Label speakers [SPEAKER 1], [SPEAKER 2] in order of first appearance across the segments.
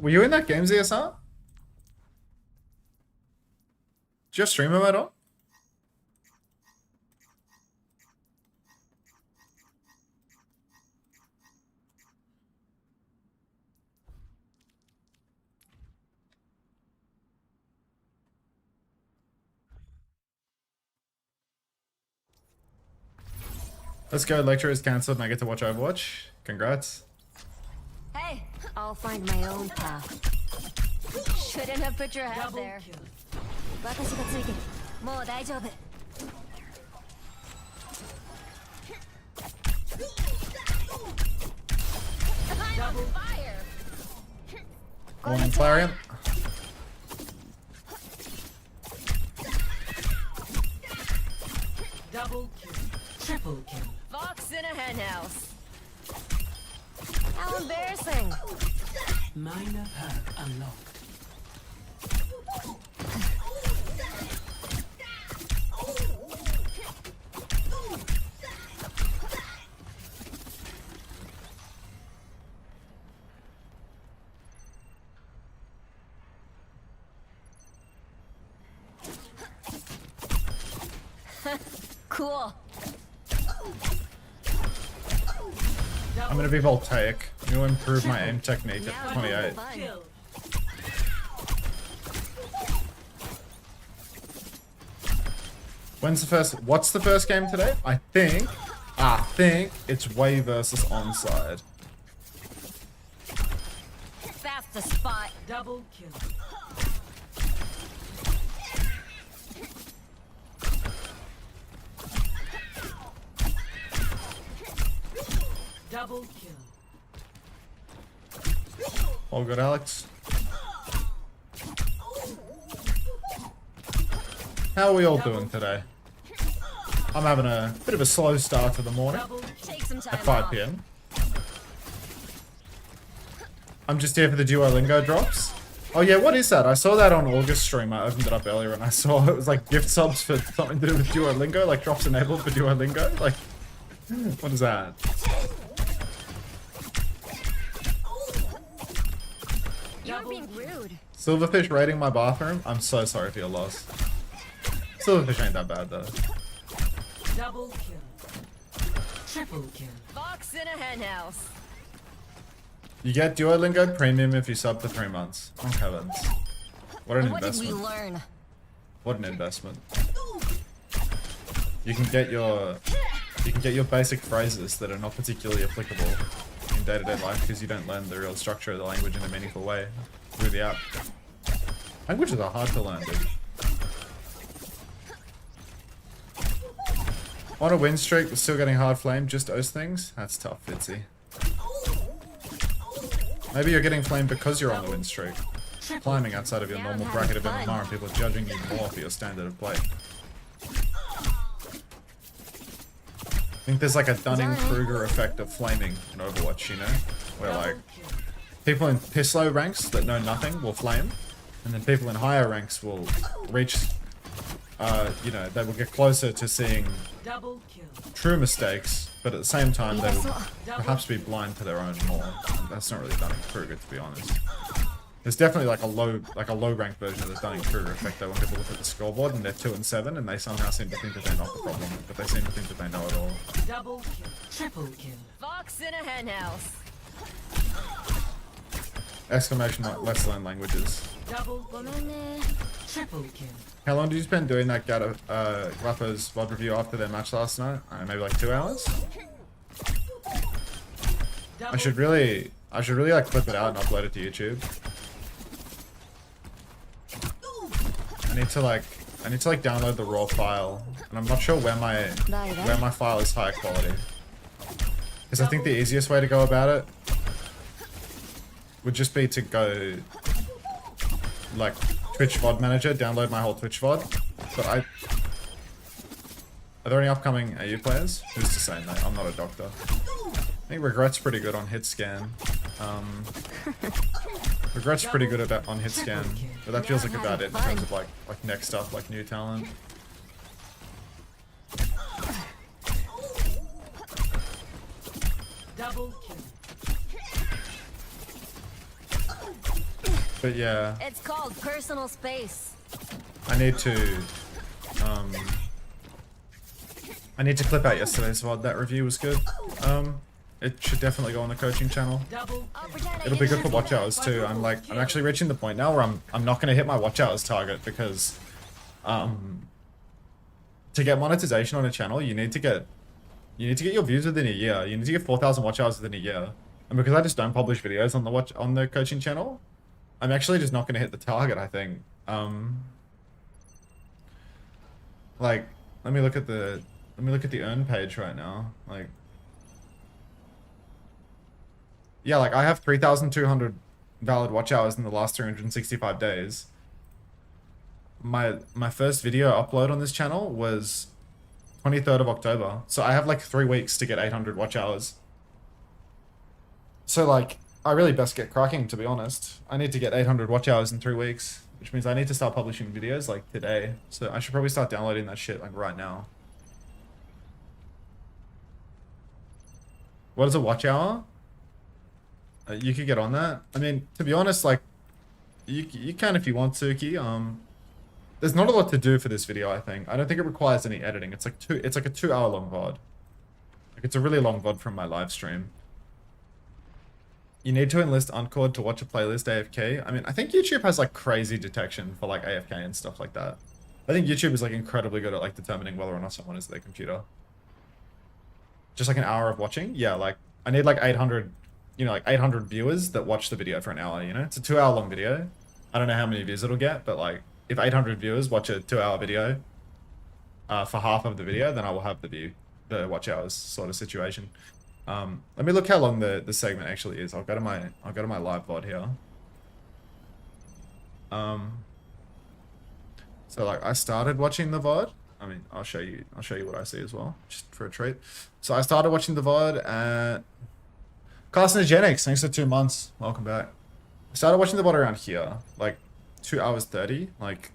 [SPEAKER 1] Were you in that game, ZSR? Did you have streamer mode on? Let's go. Lecture is cancelled and I get to watch Overwatch. Congrats.
[SPEAKER 2] Hey, I'll find my own path. Shouldn't have put your head there. 私がついてる。もう大丈夫。I'm on fire.
[SPEAKER 1] Warning, Clarion.
[SPEAKER 3] Double kill. Triple kill.
[SPEAKER 2] Fox in a henhouse. How embarrassing.
[SPEAKER 3] Minor perk unlocked.
[SPEAKER 2] Cool.
[SPEAKER 1] I'm gonna be voltaic. I'm gonna improve my aim technique at 28.
[SPEAKER 3] Kill.
[SPEAKER 1] What's the first game today? I think it's Way versus ONSIDE.
[SPEAKER 2] That's the spot.
[SPEAKER 3] Double kill. Double kill.
[SPEAKER 1] All good, Alex. How are we all doing today? I'm having a bit of a slow start to the morning
[SPEAKER 2] Take some time
[SPEAKER 1] at 5
[SPEAKER 2] off.
[SPEAKER 1] p.m. I'm just here for the Duolingo drops. Oh yeah, what is that? I saw that on August stream. I opened it up earlier and I saw it was like gift subs for something to do with Duolingo, like drops enabled for Duolingo. Like, what is that?
[SPEAKER 2] You're being rude.
[SPEAKER 1] Silverfish raiding my bathroom? I'm so sorry for your loss. Silverfish ain't that bad though.
[SPEAKER 3] Double kill. Triple kill.
[SPEAKER 2] Fox in a henhouse.
[SPEAKER 1] You get Duolingo Premium if you sub for 3 months. Oh heavens. What an
[SPEAKER 2] What did we
[SPEAKER 1] investment.
[SPEAKER 2] learn?
[SPEAKER 1] What an investment. You can get your basic phrases that are not particularly applicable in day-to-day life because you don't learn the real structure of the language in a meaningful way through the app. Languages are hard to learn, dude. On a win streak, but still getting hard flame, just those things? That's tough, Fitzy. Maybe you're getting flamed because you're on the win streak. Climbing outside of your normal bracket of MMR and people are judging you more for your standard of play. I think there's like a Dunning-Kruger effect of flaming in Overwatch, you know? Where like, people in piss low ranks that know nothing will flame, and then people in higher ranks will reach, you know, they will get closer to seeing
[SPEAKER 3] Double kill.
[SPEAKER 1] true mistakes, but at the same time they will perhaps be blind to their own more. That's not really Dunning-Kruger, to be honest. There's definitely like a low ranked version of the Dunning-Kruger effect though when people look at the scoreboard and they're 2 and 7 and they somehow seem to think that they're not the problem, but they seem to think that they know it all.
[SPEAKER 3] Double kill. Triple kill.
[SPEAKER 2] Fox in a henhouse.
[SPEAKER 1] Exclamation mark, let's learn languages.
[SPEAKER 3] Double kill. Triple kill.
[SPEAKER 1] How long did you spend doing that Glapper's VOD review after their match last night? I don't know, maybe like 2 hours? I should really like clip it out and upload it to YouTube. I need to like download the raw file, and I'm not sure where my file is higher quality. Because I think the easiest way to go about it would just be to go like Twitch VOD manager, download my whole Twitch VOD. But are there any upcoming AU players? Who's to say, mate? I'm not a doctor. I think Regret's pretty good on hit scan. Regret's pretty good on hit scan, but that feels like about it in terms of like next stuff, like new talent.
[SPEAKER 3] Double kill.
[SPEAKER 1] But yeah,
[SPEAKER 2] It's called personal space.
[SPEAKER 1] I need to clip out yesterday's VOD. That review was good. It should definitely go on the coaching channel.
[SPEAKER 3] Double
[SPEAKER 2] I'll
[SPEAKER 3] kill.
[SPEAKER 2] pretend I
[SPEAKER 1] It'll be good
[SPEAKER 2] didn't
[SPEAKER 1] for
[SPEAKER 2] see
[SPEAKER 1] watch
[SPEAKER 2] that.
[SPEAKER 1] hours too. I'm actually reaching the point now where I'm not gonna hit my watch hours target because to get monetization on a channel, you need to get your views within a year. You need to get 4,000 watch hours within a year. And because I just don't publish videos on the coaching channel, I'm actually just not gonna hit the target, I think. Like, let me look at the earn page right now. Like, yeah, like I have 3,200 valid watch hours in the last 365 days. My first video upload on this channel was 23rd of October. So I have like 3 weeks to get 800 watch hours. So like, I really best get cracking, to be honest. I need to get 800 watch hours in 3 weeks, which means I need to start publishing videos like today. So I should probably start downloading that shit like right now. What is a watch hour? You could get on that. I mean, to be honest, like, you can if you want to, Ki. There's not a lot to do for this video, I think. I don't think it requires any editing. It's like a 2 hour long VOD. Like, it's a really long VOD from my live stream. You need to enlist Uncord to watch a playlist AFK. I mean, I think YouTube has like crazy detection for like AFK and stuff like that. I think YouTube is like incredibly good at like determining whether or not someone is at their computer. Just like an hour of watching? Yeah, like I need like 800, like 800 viewers that watch the video for an hour, It's a 2 hour long video. I don't know how many views it'll get, but like if 800 viewers watch a 2 hour video for half of the video, then I will have the watch hours sort of situation. Let me look how long the segment actually is. I'll go to my live VOD here. So like I started watching the VOD. I mean, I'll show you what I see as well, just for a treat. So I started watching the VOD at Carcinogenics. Thanks for 2 months. Welcome back. I started watching the VOD around here, like 2 hours 30. Like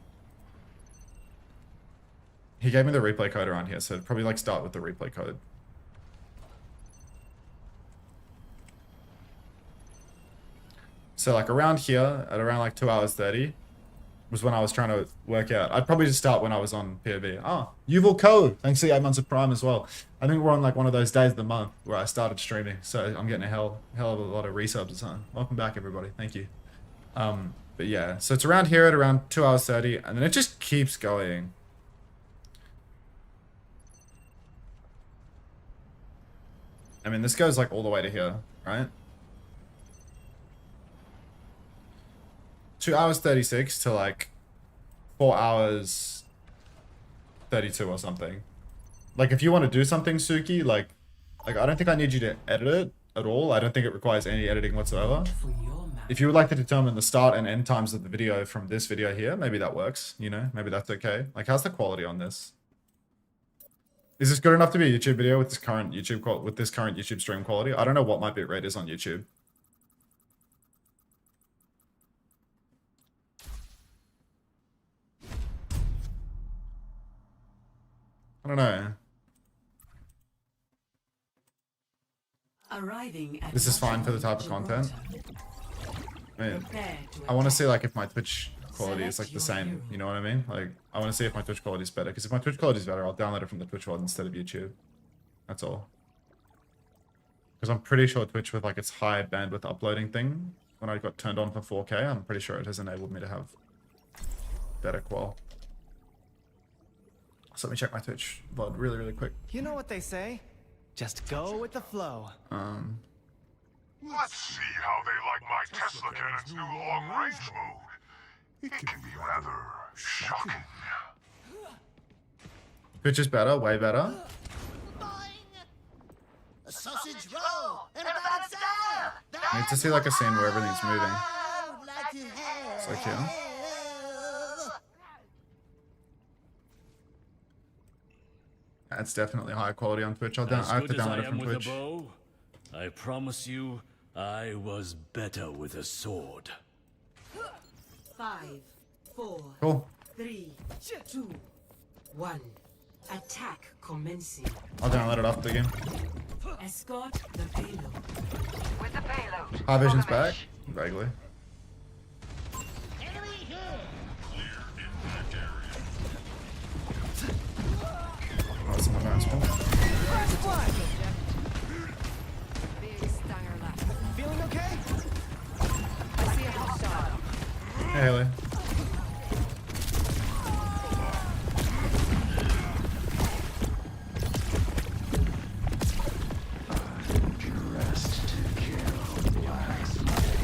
[SPEAKER 1] he gave me the replay code around here, so I'd probably like start with the replay code. So like around here, at around like 2 hours 30, was when I was trying to work out. I'd probably just start when I was on POV. Oh, Yuval Co. Thanks for the 8 months of Prime as well. I think we're on like one of those days of the month where I started streaming, so I'm getting a hell of a lot of resubs or something. Welcome back, everybody. Thank you. But yeah, so it's around here at around 2 hours 30, and then it just keeps going. I mean, this goes like all the way to here, right? 2 hours 36 to like 4 hours 32 or something. Like if you want to do something, Suki, like I don't think I need you to edit it at all. I don't think it requires any editing whatsoever.
[SPEAKER 3] For your man.
[SPEAKER 1] If you would like to determine the start and end times of the video from this video here, maybe that works, maybe that's okay. Like how's the quality on this? Is this good enough to be a YouTube video with this current YouTube stream quality? I don't know what my bitrate is on YouTube. I don't know.
[SPEAKER 3] Arriving at
[SPEAKER 1] This is fine for the type of content. I mean, I want to see like if my Twitch quality is like the same, you know what I mean? Like, I want to see if my Twitch quality is better, because if my Twitch quality is better, I'll download it from the Twitch VOD instead of YouTube. That's all. Because I'm pretty sure Twitch with like its high bandwidth uploading thing, when I got turned on for 4K, I'm pretty sure it has enabled me to have better qual. So let me check my Twitch VOD really, really quick.
[SPEAKER 4] You know what they say? Just go with the flow.
[SPEAKER 5] Let's see how they like my Tesla cannon's new long-range mode. It can be rather shocking.
[SPEAKER 1] Twitch is better, way better.
[SPEAKER 6] A sausage roll and a bad style.
[SPEAKER 1] I need to see like a scene where everything's moving.
[SPEAKER 6] I would like to have.
[SPEAKER 1] It's like here. That's definitely high quality on Twitch. I have to download it from Twitch.
[SPEAKER 7] I promise you, I was better with a sword.
[SPEAKER 3] 5, 4,
[SPEAKER 1] Cool.
[SPEAKER 3] 3, 2, 1. Attack commencing.
[SPEAKER 1] I'll download it after the game.
[SPEAKER 3] Escort the payload.
[SPEAKER 8] With the payload.
[SPEAKER 1] High Vision's back. Vaguely.
[SPEAKER 4] fly.
[SPEAKER 2] Big stanger left.
[SPEAKER 4] Feeling okay?
[SPEAKER 2] I see a hostile.
[SPEAKER 1] Hey, Haley.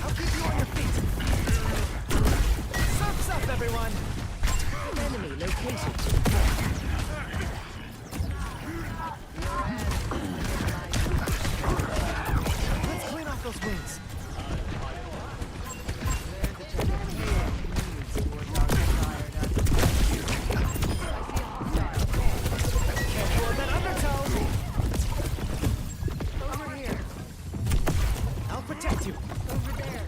[SPEAKER 4] I'll keep you on your feet. Surf's up, everyone.
[SPEAKER 2] Enemy location.
[SPEAKER 4] Let's clean off those wounds. Can't pull that undertow.
[SPEAKER 2] Over here.
[SPEAKER 4] I'll protect you.
[SPEAKER 2] Over there.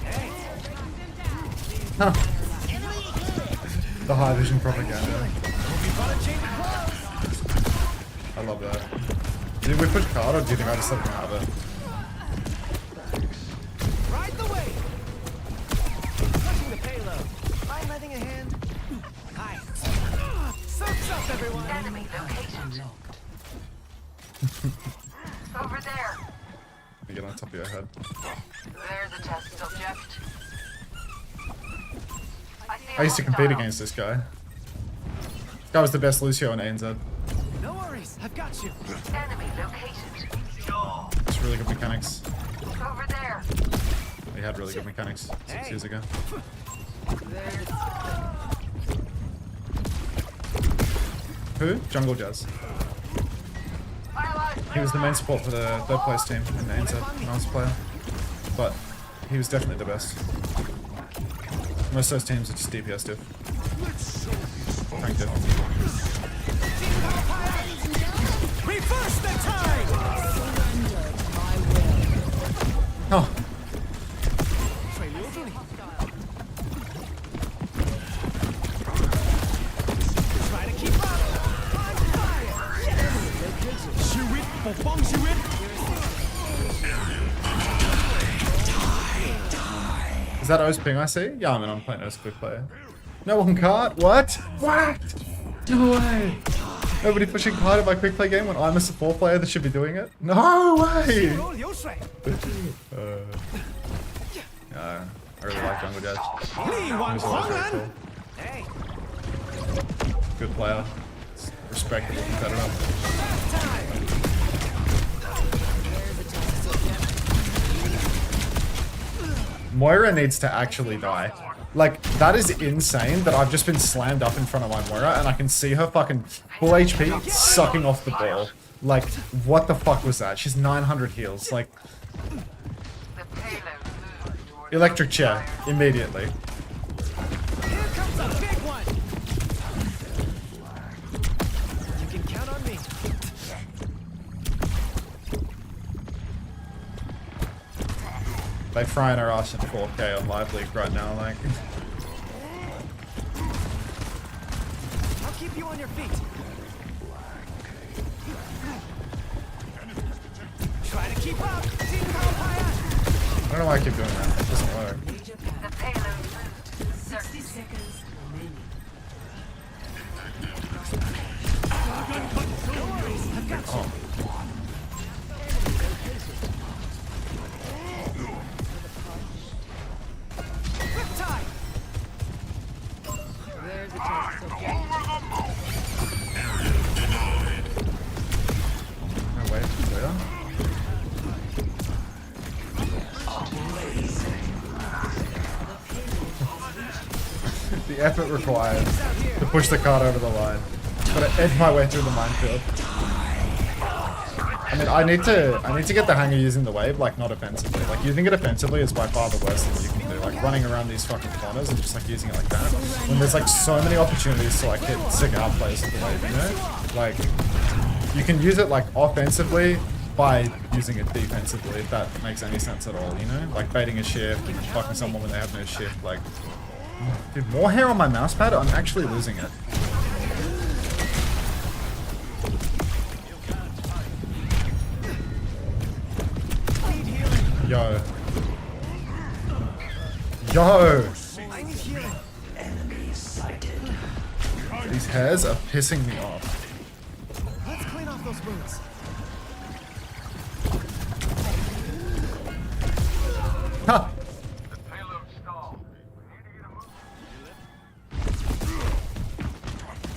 [SPEAKER 2] There's an enemy here.
[SPEAKER 1] Huh. The high vision propaganda.
[SPEAKER 4] Hope you brought a change of clothes.
[SPEAKER 1] I love that. Did we push card or do you think I just let him have it?
[SPEAKER 4] Ride the wave. Touching the payload. Mind lending a hand? Hi. Surf's up, everyone.
[SPEAKER 3] Enemy location locked.
[SPEAKER 6] Over there.
[SPEAKER 1] Let me get on top of your head.
[SPEAKER 6] There's a test subject.
[SPEAKER 1] I used to compete against this guy. This guy was the best Lucio in ANZ.
[SPEAKER 4] No worries. I've got you.
[SPEAKER 6] Enemy located.
[SPEAKER 1] It's really good mechanics.
[SPEAKER 6] Over there.
[SPEAKER 1] He had really good mechanics 6 years ago. Who? Jungle Jazz. He was the main support for the third place team in the ANZ when I was a player. But he was definitely the best. Most of those teams are just DPS diff. Frank diff.
[SPEAKER 4] Reverse the tide.
[SPEAKER 1] Oh,
[SPEAKER 4] Try to keep up. On fire. Shoot it. Bong shoot it.
[SPEAKER 1] is that O's ping I see? Yeah, I mean, I'm playing O's quick player. No one can't? What? What? No way. Nobody pushing card in my quick play game when I'm a support player that should be doing it? No way.
[SPEAKER 4] Roll your straight.
[SPEAKER 1] I really like Jungle Jazz.
[SPEAKER 4] Lee
[SPEAKER 1] He
[SPEAKER 4] Wan
[SPEAKER 1] was always very
[SPEAKER 4] Huan.
[SPEAKER 1] cool.
[SPEAKER 4] Hey.
[SPEAKER 1] Good player. Respectable competitor.
[SPEAKER 4] Time.
[SPEAKER 1] Moira needs to actually die. Like, that is insane that I've just been slammed up in front of my Moira and I can see her fucking full HP sucking off the ball. Like, what the fuck was that? She's 900 heals. Like,
[SPEAKER 6] The payload moved toward
[SPEAKER 1] electric chair, immediately.
[SPEAKER 4] Here comes a big one. You can count on me.
[SPEAKER 1] They frying her ass in 4K on Live League right now, like.
[SPEAKER 4] I'll keep you on your feet. Try to keep up. Team Palpaya.
[SPEAKER 1] I don't know why I keep doing that. It doesn't work.
[SPEAKER 3] Major
[SPEAKER 6] the
[SPEAKER 3] pack.
[SPEAKER 6] payload moved.
[SPEAKER 3] 60 seconds remaining.
[SPEAKER 4] No worries. I've got you.
[SPEAKER 1] Oh.
[SPEAKER 4] Riptide.
[SPEAKER 2] There's a test subject.
[SPEAKER 1] No way, Moira. The effort required to push the card over the line. Gotta edge my way through the minefield. I mean, I need to get the hang of using the wave, like, not offensively. Like, using it offensively is by far the worst thing you can do. Like, running around these fucking corners and just, like, using it like that. When there's, like, so many opportunities to, like, hit sick outplays with the wave, you know? Like, you can use it, like, offensively by using it defensively, if that makes any sense at all, you know? Like, baiting a shift and fucking someone when they have no shift, like... Dude, more hair on my mouse pad? I'm actually losing it. Yo. Yo!
[SPEAKER 4] I need healing.
[SPEAKER 8] Enemy sighted.
[SPEAKER 1] repairs are pissing me off.
[SPEAKER 4] Let's clean off those wounds.
[SPEAKER 1] Ha!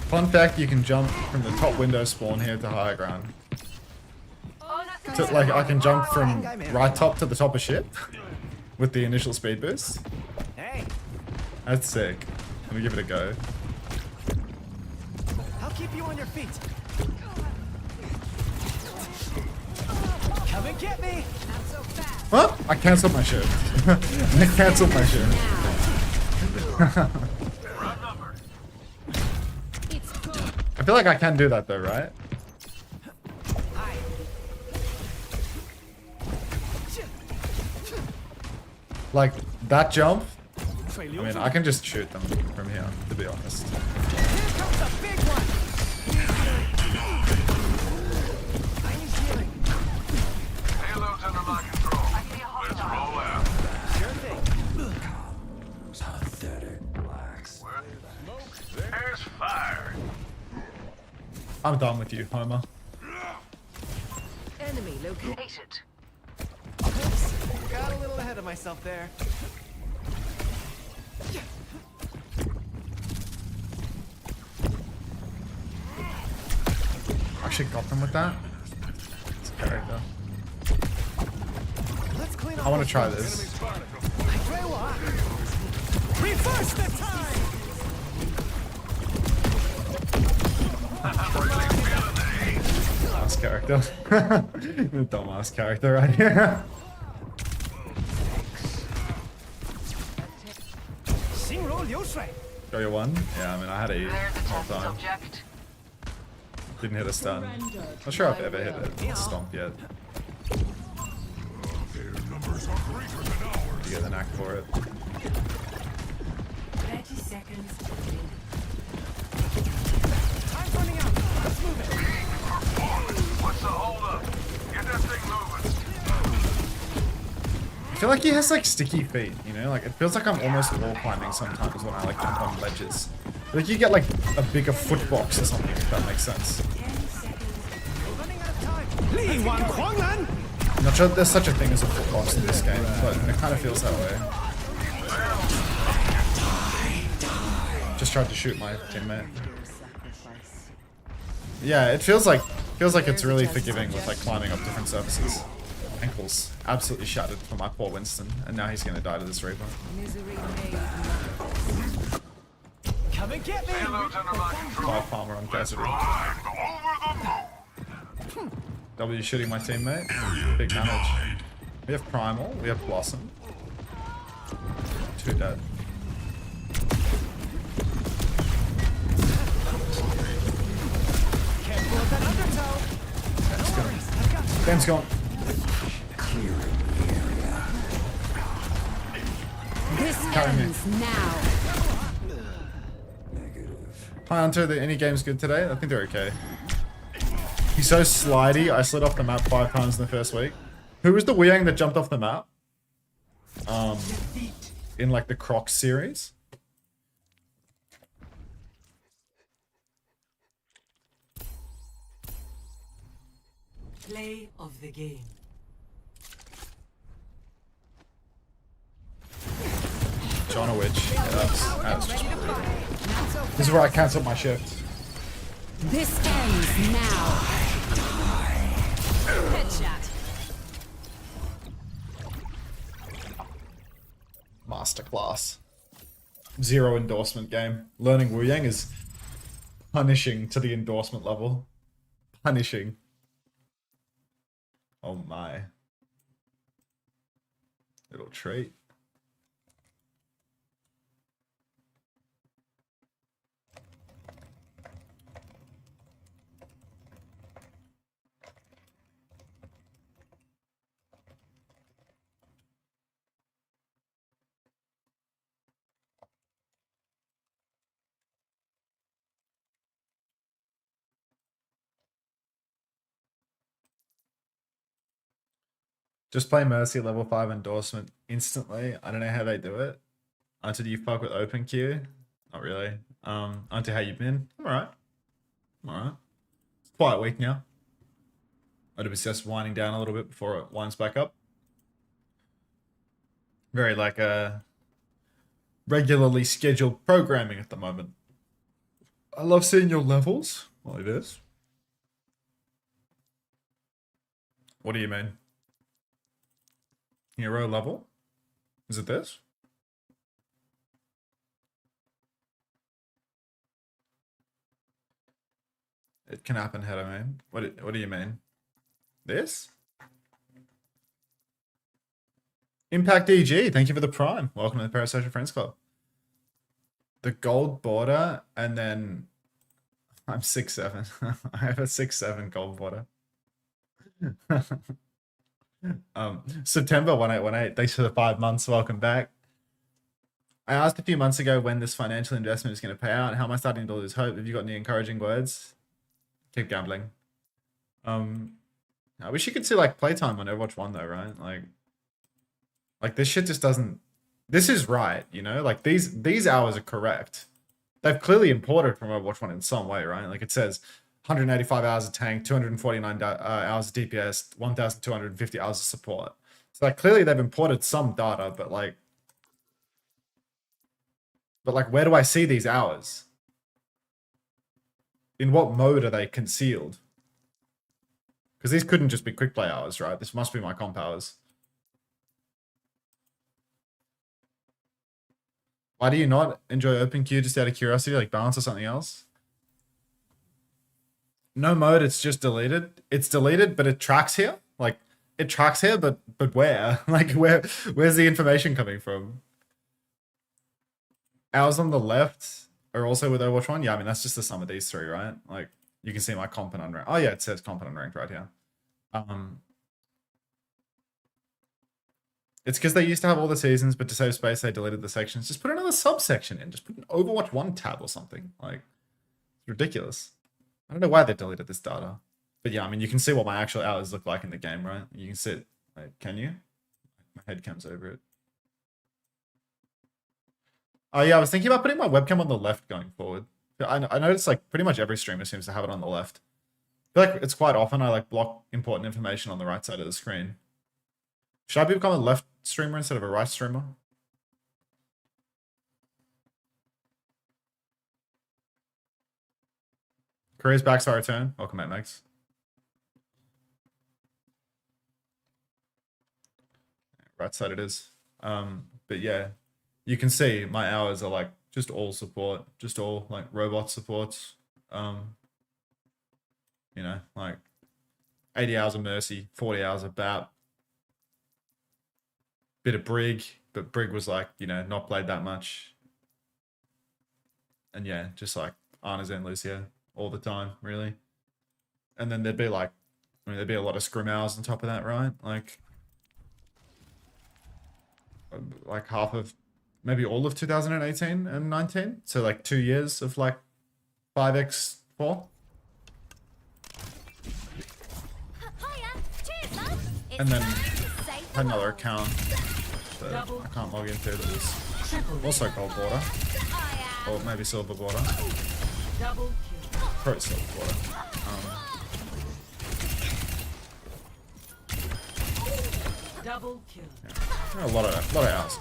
[SPEAKER 1] Fun fact, you can jump from the top window spawn here to higher ground. So, like, I can jump from right top to the top of ship with the initial speed boost.
[SPEAKER 4] Hey,
[SPEAKER 1] That's sick. Let me give it a go.
[SPEAKER 4] I'll keep you on your feet. Come and get me.
[SPEAKER 1] What? I cancelled my shift. I cancelled my shift. I feel like I can do that though, right? Like, that jump, I mean, I can just shoot them from here, to be honest.
[SPEAKER 4] Here comes the big one. I need healing.
[SPEAKER 5] Payload's under my control. Let's roll out.
[SPEAKER 4] Sure thing.
[SPEAKER 7] Pathetic blacks.
[SPEAKER 5] There's fire.
[SPEAKER 1] I'm done with you, Homer.
[SPEAKER 6] Enemy located.
[SPEAKER 4] Oops, got a little ahead of myself there.
[SPEAKER 1] I should got them with that. It's a character.
[SPEAKER 4] Let's clean
[SPEAKER 1] I want to try this.
[SPEAKER 4] Reverse the time.
[SPEAKER 1] Dumbass character. Dumbass character right here. Got your one? Yeah, I mean, I had to eat all the time. Didn't hit a stun. Not sure I've ever hit a stomp yet. You get the knack for it.
[SPEAKER 3] 30 seconds.
[SPEAKER 4] Time's running out. Let's move it.
[SPEAKER 5] What's the holdup? Get that thing moving.
[SPEAKER 1] I feel like he has like sticky feet, you know? Like, it feels like I'm almost wall climbing sometimes when I like jump on ledges. Like, you get like a bigger foot box or something, if that makes sense.
[SPEAKER 3] 10 seconds.
[SPEAKER 4] We're running out of time. Li Wan Kuanglan.
[SPEAKER 1] I'm not sure there's such a thing as a foot box in this game, but it kind of feels that way. Just tried to shoot my teammate. Yeah, it feels like it's really forgiving with like climbing up different surfaces. Ankles absolutely shattered for my poor Winston, and now he's gonna die to this Reaper.
[SPEAKER 6] Misery made.
[SPEAKER 4] Come and get me.
[SPEAKER 5] Payload's under my control.
[SPEAKER 1] Five farmer on Cassidy.
[SPEAKER 5] Climb over the moon.
[SPEAKER 1] W shooting my teammate. Big damage. We have Primal, we have Blossom. 2 dead.
[SPEAKER 4] Careful of that undertow. No worries. I've got you.
[SPEAKER 1] Game's gone.
[SPEAKER 2] This
[SPEAKER 1] Carry me.
[SPEAKER 2] ends now.
[SPEAKER 1] Hi Hunter, are any games good today? I think they're okay. He's so slidey, I slid off the map 5 times in the first week. Who was the Weeyang that jumped off the map? In like the Crocs series?
[SPEAKER 3] Play of the game.
[SPEAKER 1] John or Witch. Yeah, that's just brutal. This is where I cancelled my shift.
[SPEAKER 2] This ends now.
[SPEAKER 6] Headshot.
[SPEAKER 1] Masterclass. 0 endorsement game. Learning Wu-Yang is punishing to the endorsement level. Punishing. Oh my. Little treat. Just play Mercy level 5 endorsement instantly. I don't know how they do it. Until you fuck with open queue. Not really. Unter, how you been? I'm alright. I'm alright. It's a quiet week now. OWCS winding down a little bit before it winds back up. Very like regularly scheduled programming at the moment. I love seeing your levels. Well, it is. What do you mean? Hero level? Is it this? It can happen, head, I mean. What do you mean? This? Impact EG, thank you for the prime. Welcome to the Parasocial Friends Club. The gold border, and then I'm 6'7". I have a 6'7" gold border. September 1/8. Thanks for the 5 months. Welcome back. I asked a few months ago when this financial investment is going to pay out. How am I starting to lose hope? Have you got any encouraging words? Keep gambling. I wish you could see like playtime on Overwatch 1 though, right? Like this shit just doesn't. This is right, you know. Like these hours are correct. They've clearly imported from Overwatch 1 in some way, right? Like it says 185 hours of tank, 249 hours of DPS, 1,250 hours of support. So like clearly they've imported some data, but like where do I see these hours? In what mode are they concealed? Because these couldn't just be quick play hours, right? This must be my comp hours. Why do you not enjoy open queue just out of curiosity, like balance or something else? No mode, it's just deleted. It's deleted, but it tracks here. Like it tracks here, but where? Like where's the information coming from? Hours on the left are also with Overwatch 1. Yeah, I mean that's just the sum of these three, right? Like you can see my comp and unranked. Oh yeah, it says comp and unranked right here. It's because they used to have all the seasons, but to save space, they deleted the sections. Just put another subsection in. Just put an Overwatch 1 tab or something. Like, it's ridiculous. I don't know why they deleted this data. But yeah, I mean, you can see what my actual hours look like in the game, right? You can see it. Like, can you? My head comes over it. Oh yeah, I was thinking about putting my webcam on the left going forward. I noticed like pretty much every streamer seems to have it on the left. I feel like it's quite often I like block important information on the right side of the screen. Should I become a left streamer instead of a right streamer? Korea's back, so I return. Welcome back, Max. Right side it is. But yeah, you can see my hours are like just all support, just all like robot supports. You know, like 80 hours of Mercy, 40 hours of BAP. Bit of Brig, but Brig was like, you know, not played that much. And yeah, just like Arna's and Lucia all the time, really. And then there'd be like, I mean, there'd be a lot of scrim hours on top of that, right? Like half of, maybe all of 2018 and 19. So like 2 years of like 5x4. And then had another account that I can't log into that was also gold border. Or maybe silver border. Pro silver border. Yeah. A lot of hours.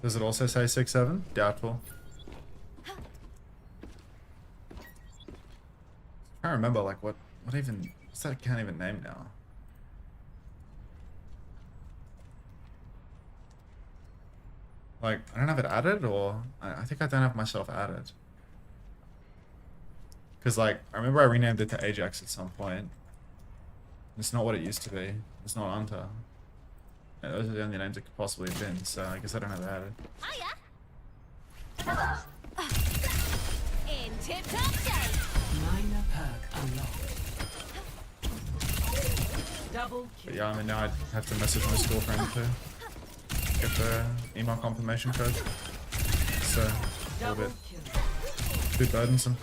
[SPEAKER 1] Does it also say 6-7? Doubtful. I can't remember like what even what's that? I can't even name now. Like I don't have it added, or I think I don't have myself added. Cause like I remember I renamed it to Ajax at some point. It's not what it used to be. It's not Unter. Yeah, those are the only names it could possibly have been. So I guess I don't have it added.
[SPEAKER 2] In tip-top shape.
[SPEAKER 3] Minor perk unlocked.
[SPEAKER 1] But yeah, I mean now I'd have to message my school friend to get the email confirmation code. So a little bit burdensome.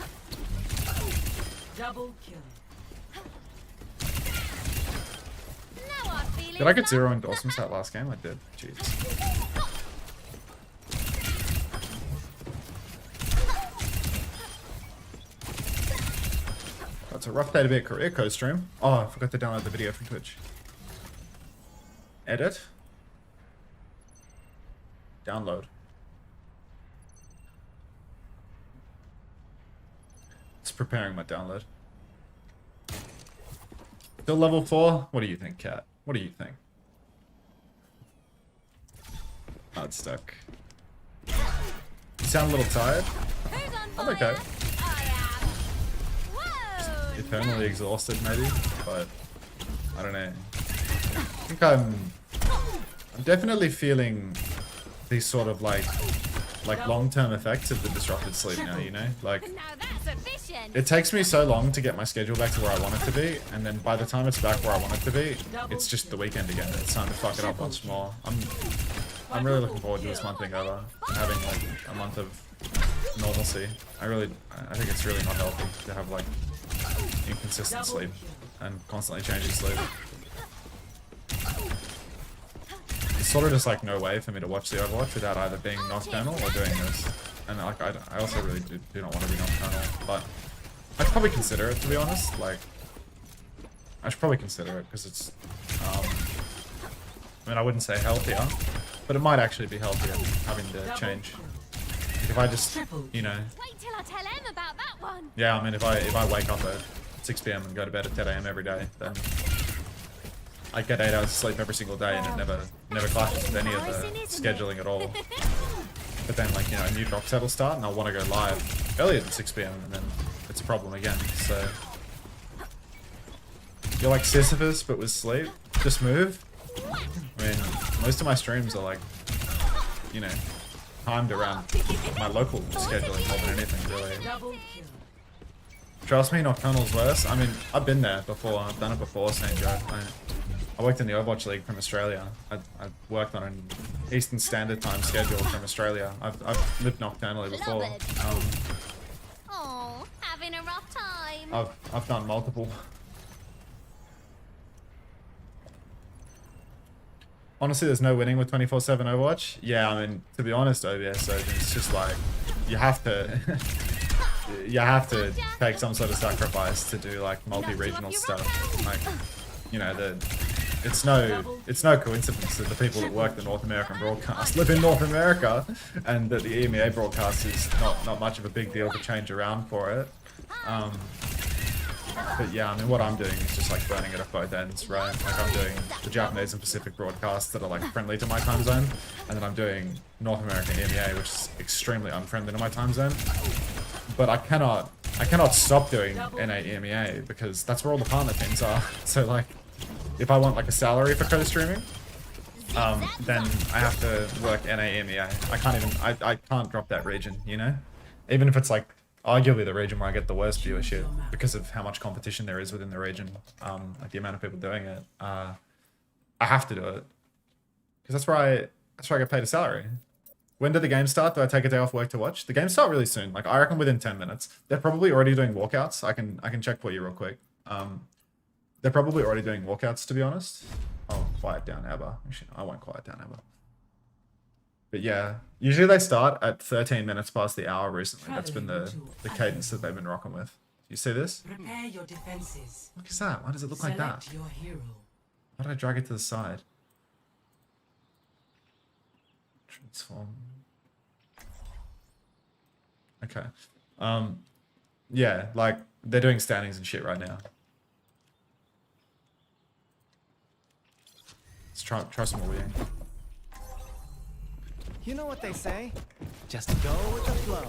[SPEAKER 1] Did I get 0 endorsements that last game? I did. Jeez. That's a rough day to be a career code stream. Oh, I forgot to download the video from Twitch. Edit. Download. It's preparing my download. Still level 4? What do you think, Cat? What do you think? Oh, it's stuck. You sound a little tired. I'm okay. Eternally exhausted, maybe, but I don't know. I think I'm definitely feeling these sort of like long-term effects of the disrupted sleep now, you know? Like, it takes me so long to get my schedule back to where I want it to be, and then by the time it's back where I want it to be, it's just the weekend again. It's time to fuck it up once more. I'm really looking forward to this month being over and having like a month of normalcy. I think it's really not healthy to have like inconsistent sleep and constantly changing sleep. It's sort of just like no way for me to watch the Overwatch without either being nocturnal or doing this. And like I also really do not want to be nocturnal, but I'd probably consider it, to be honest. Like, I should probably consider it because it's I mean, I wouldn't say healthier, but it might actually be healthier having to change. If I just, you know,
[SPEAKER 2] Wait till I tell him about that one.
[SPEAKER 1] yeah, I mean, if I wake up at 6 PM and go to bed at 10 AM every day, then I get 8 hours of sleep every single day, and it never clashes with any of the scheduling at all. But then, like, you know, a new drop set will start, and I'll want to go live earlier than 6 PM, and then it's a problem again. So you're like Sisyphus, but with sleep. Just move. I mean, most of my streams are like, you know, timed around my local scheduling more than anything, really. Trust me, Nocturnal's worse. I mean, I've been there before. I've done it before, St. Joe. I worked in the Overwatch League from Australia. I worked on an Eastern Standard Time schedule from Australia. I've lived nocturnally before.
[SPEAKER 2] Oh, having a rough time.
[SPEAKER 1] I've done multiple. Honestly, there's no winning with 24/7 Overwatch. Yeah, I mean, to be honest, OBS, so it's just like you have to take some sort of sacrifice to do like multi-regional stuff. Like, you know, it's no coincidence that the people that work the North American broadcast live in North America, and that the EMEA broadcast is not much of a big deal to change around for it. But yeah, I mean, what I'm doing is just like burning it at both ends, right? Like, I'm doing the Japanese and Pacific broadcasts that are like friendly to my time zone, and then I'm doing North American EMEA, which is extremely unfriendly to my time zone. But I cannot stop doing NA EMEA because that's where all the partner teams are. So like, if I want like a salary for co-streaming, then I have to work NA EMEA. I can't drop that region, you know? Even if it's like arguably the region where I get the worst viewership because of how much competition there is within the region, like the amount of people doing it. I have to do it because that's where I get paid a salary. When do the games start? Do I take a day off work to watch? The games start really soon. Like, I reckon within 10 minutes. They're probably already doing walkouts. I can check for you real quick. They're probably already doing walkouts, to be honest. I'll quiet down Abba. Actually, no, I won't quiet down Abba. But yeah, usually they start at 13 minutes past the hour recently. That's been the cadence that they've been rocking with. You see this?
[SPEAKER 3] Prepare your defenses.
[SPEAKER 1] What is that? Why does it look like that?
[SPEAKER 3] Select your hero.
[SPEAKER 1] Why did I drag it to the side? Transform. Okay. Yeah, like, they're doing standings and shit right now. Let's try some more weeding.
[SPEAKER 4] You know what they say? Just go with the flow.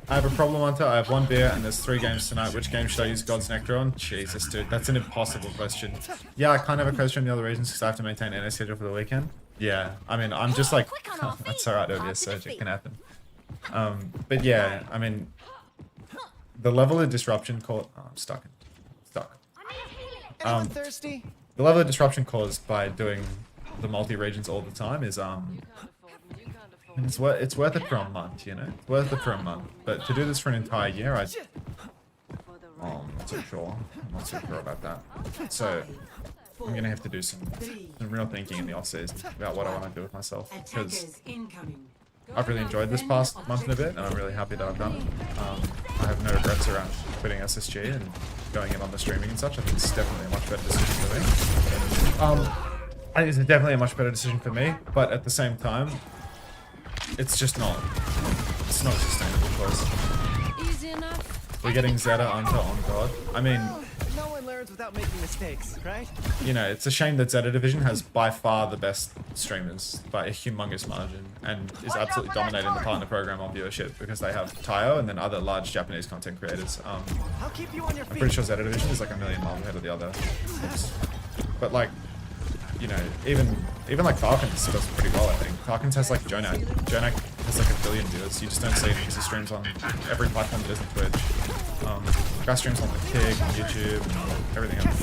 [SPEAKER 1] I have a problem, Unter. I have 1 beer and there's 3 games tonight. Which game should I use God's Nectar on? Jesus, dude. That's an impossible question. Yeah, I can't have a question in the other regions because I have to maintain NA schedule for the weekend. Yeah, I mean, I'm just like... that's alright, OBS Surge. It can happen. But yeah, I mean... The level of disruption caused... Oh, I'm stuck.
[SPEAKER 4] Anyone thirsty?
[SPEAKER 1] The level of disruption caused by doing the multi-regions all the time is... It's worth it for a month, you know? It's worth it for a month. But to do this for an entire year, I'm not so sure. I'm not so sure about that. So, I'm gonna have to do some real thinking in the off season about what I want to do with myself, because
[SPEAKER 3] Attackers incoming.
[SPEAKER 1] I've really enjoyed this past month and a bit, and I'm really happy that I've done it. I have no regrets around quitting SSG and going in on the streaming and such. I think it's definitely a much better decision for me. I think it's definitely a much better decision for me, but at the same time, it's just not. It's not sustainable for us.
[SPEAKER 2] Easy enough.
[SPEAKER 1] We're getting Zeta Unter on God. I mean,
[SPEAKER 4] No one learns without making mistakes, right?
[SPEAKER 1] you know, it's a shame that Zeta Division has by far the best streamers by a humongous margin and is absolutely dominating the partner program on viewership because they have Tayo and then other large Japanese content creators.
[SPEAKER 4] I'll keep you on your
[SPEAKER 1] I'm
[SPEAKER 4] feet.
[SPEAKER 1] pretty sure Zeta Division is like a million miles ahead of the other groups. But like, you know, even like Falcons does pretty well, I think. Falcons has like Jonak. Jonak has like 1 billion viewers. You just don't see it because he streams on every platform that isn't Twitch. Guy streams on the Kick, on YouTube, and everything else.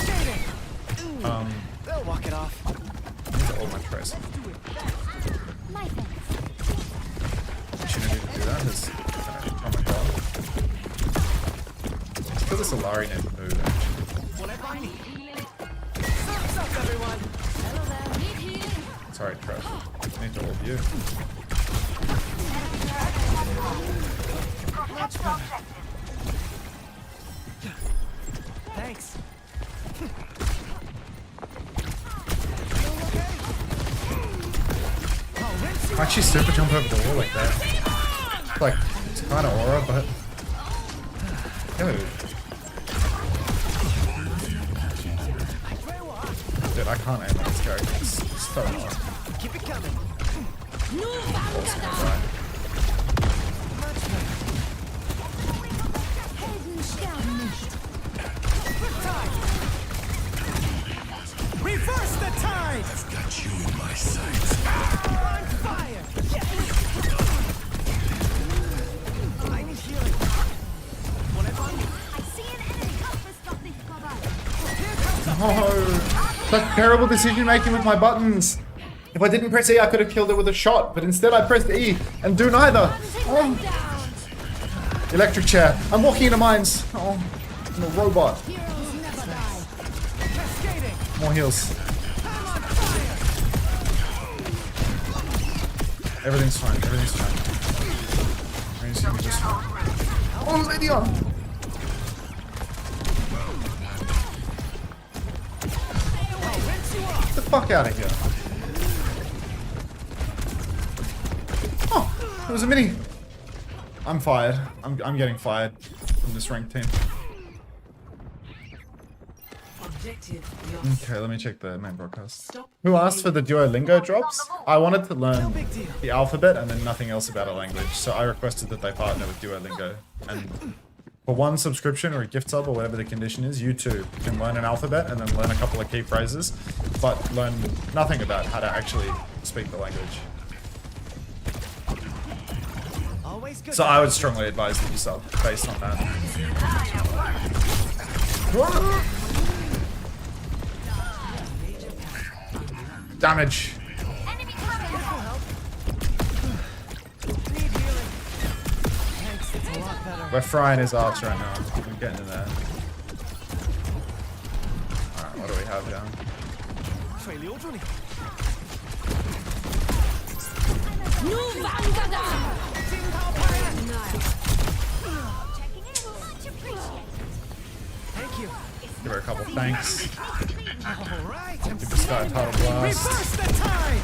[SPEAKER 4] They'll walk it off.
[SPEAKER 1] These are all my press.
[SPEAKER 2] My thanks.
[SPEAKER 1] Opportunity to do that is, oh my god. It's because it's a Lari named move, actually.
[SPEAKER 4] What I find? Surf's up, everyone.
[SPEAKER 2] Hello there. Meet here.
[SPEAKER 1] Sorry, Trev. I need to hold you.
[SPEAKER 4] Thanks.
[SPEAKER 1] How'd she super jump over the wall like that? It's like, it's kind of aura, but... Dude. Dude, I can't aim at this character. It's so hard.
[SPEAKER 4] Keep it coming.
[SPEAKER 1] Also, right.
[SPEAKER 4] Reverse the tide!
[SPEAKER 5] I've got you in my sights.
[SPEAKER 4] On fire! I need healing. What I find?
[SPEAKER 2] I see an enemy. Stop the cover.
[SPEAKER 4] Here comes a
[SPEAKER 1] Oh, such terrible decision making with my buttons. If I didn't press E, I could have killed it with a shot, but instead I pressed E and do neither. Oh. Electric chair. I'm walking into mines. Oh, I'm a robot.
[SPEAKER 2] Heroes never die.
[SPEAKER 4] cascading.
[SPEAKER 1] More heals. Everything's fine. Everything's fine. Everything's gonna be just fine. Oh, Lydia! Get the fuck out of here. Oh, it was a mini. I'm fired. I'm getting fired from this ranked team.
[SPEAKER 3] Objective lost.
[SPEAKER 1] Okay, let me check the main broadcast.
[SPEAKER 3] Stop.
[SPEAKER 1] Who asked for the Duolingo drops? I wanted to learn
[SPEAKER 4] big deal.
[SPEAKER 1] the alphabet and then nothing else about a language, so I requested that they partner with Duolingo. And for one subscription or a gift sub or whatever the condition is, you too can learn an alphabet and then learn a couple of key phrases, but learn nothing about how to actually speak the language.
[SPEAKER 4] Always good.
[SPEAKER 1] So I would strongly advise that you sub based on that. Damage.
[SPEAKER 2] Enemy coming.
[SPEAKER 4] Need healing. Thanks, it's a lot better.
[SPEAKER 1] We're frying his arts right now. I'm getting in there. Alright, what do we have down?
[SPEAKER 4] 水流住你。
[SPEAKER 2] Checking in. Much appreciated.
[SPEAKER 4] Thank you.
[SPEAKER 1] Give her a couple thanks.
[SPEAKER 4] All right. I'm
[SPEAKER 1] Give this guy a title blast.
[SPEAKER 4] Reverse the tide.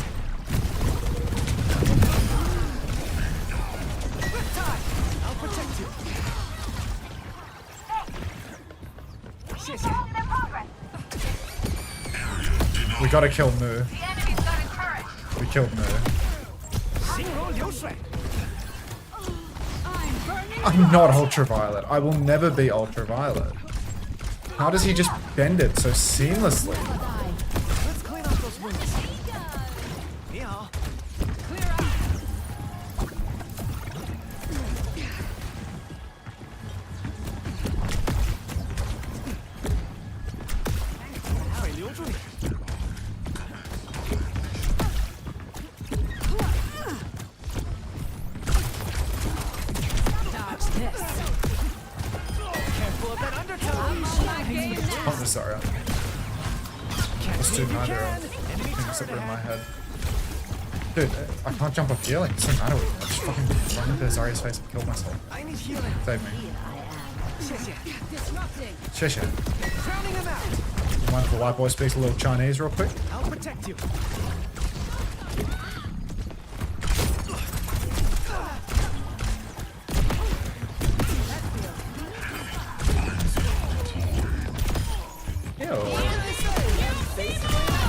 [SPEAKER 4] Riptide. I'll protect you. 谢谢。
[SPEAKER 1] We gotta kill Mu.
[SPEAKER 2] The enemy's got a turret.
[SPEAKER 1] We killed Mu.
[SPEAKER 4] 心如流水。
[SPEAKER 2] I'm burning.
[SPEAKER 1] I'm not ultraviolet. I will never be ultraviolet. How does he just bend it so seamlessly?
[SPEAKER 4] Let's clean up those wounds. 你好。
[SPEAKER 2] Clear out.
[SPEAKER 4] 水流住你。
[SPEAKER 2] Dodge this.
[SPEAKER 4] Careful of that undertow.
[SPEAKER 2] I'm on my game now.
[SPEAKER 1] Oh, sorry.
[SPEAKER 4] Can't
[SPEAKER 1] Let's do neither of things that were in my head. Dude, I can't jump off healing. It doesn't matter with me. I just fucking run into Zarya's face and kill myself.
[SPEAKER 4] I need healing.
[SPEAKER 1] Save me.
[SPEAKER 2] Disrupting.
[SPEAKER 1] Shisha.
[SPEAKER 4] Drowning him out.
[SPEAKER 1] You mind if the white boy speaks a little Chinese real quick?
[SPEAKER 4] I'll protect you.
[SPEAKER 1] Ew.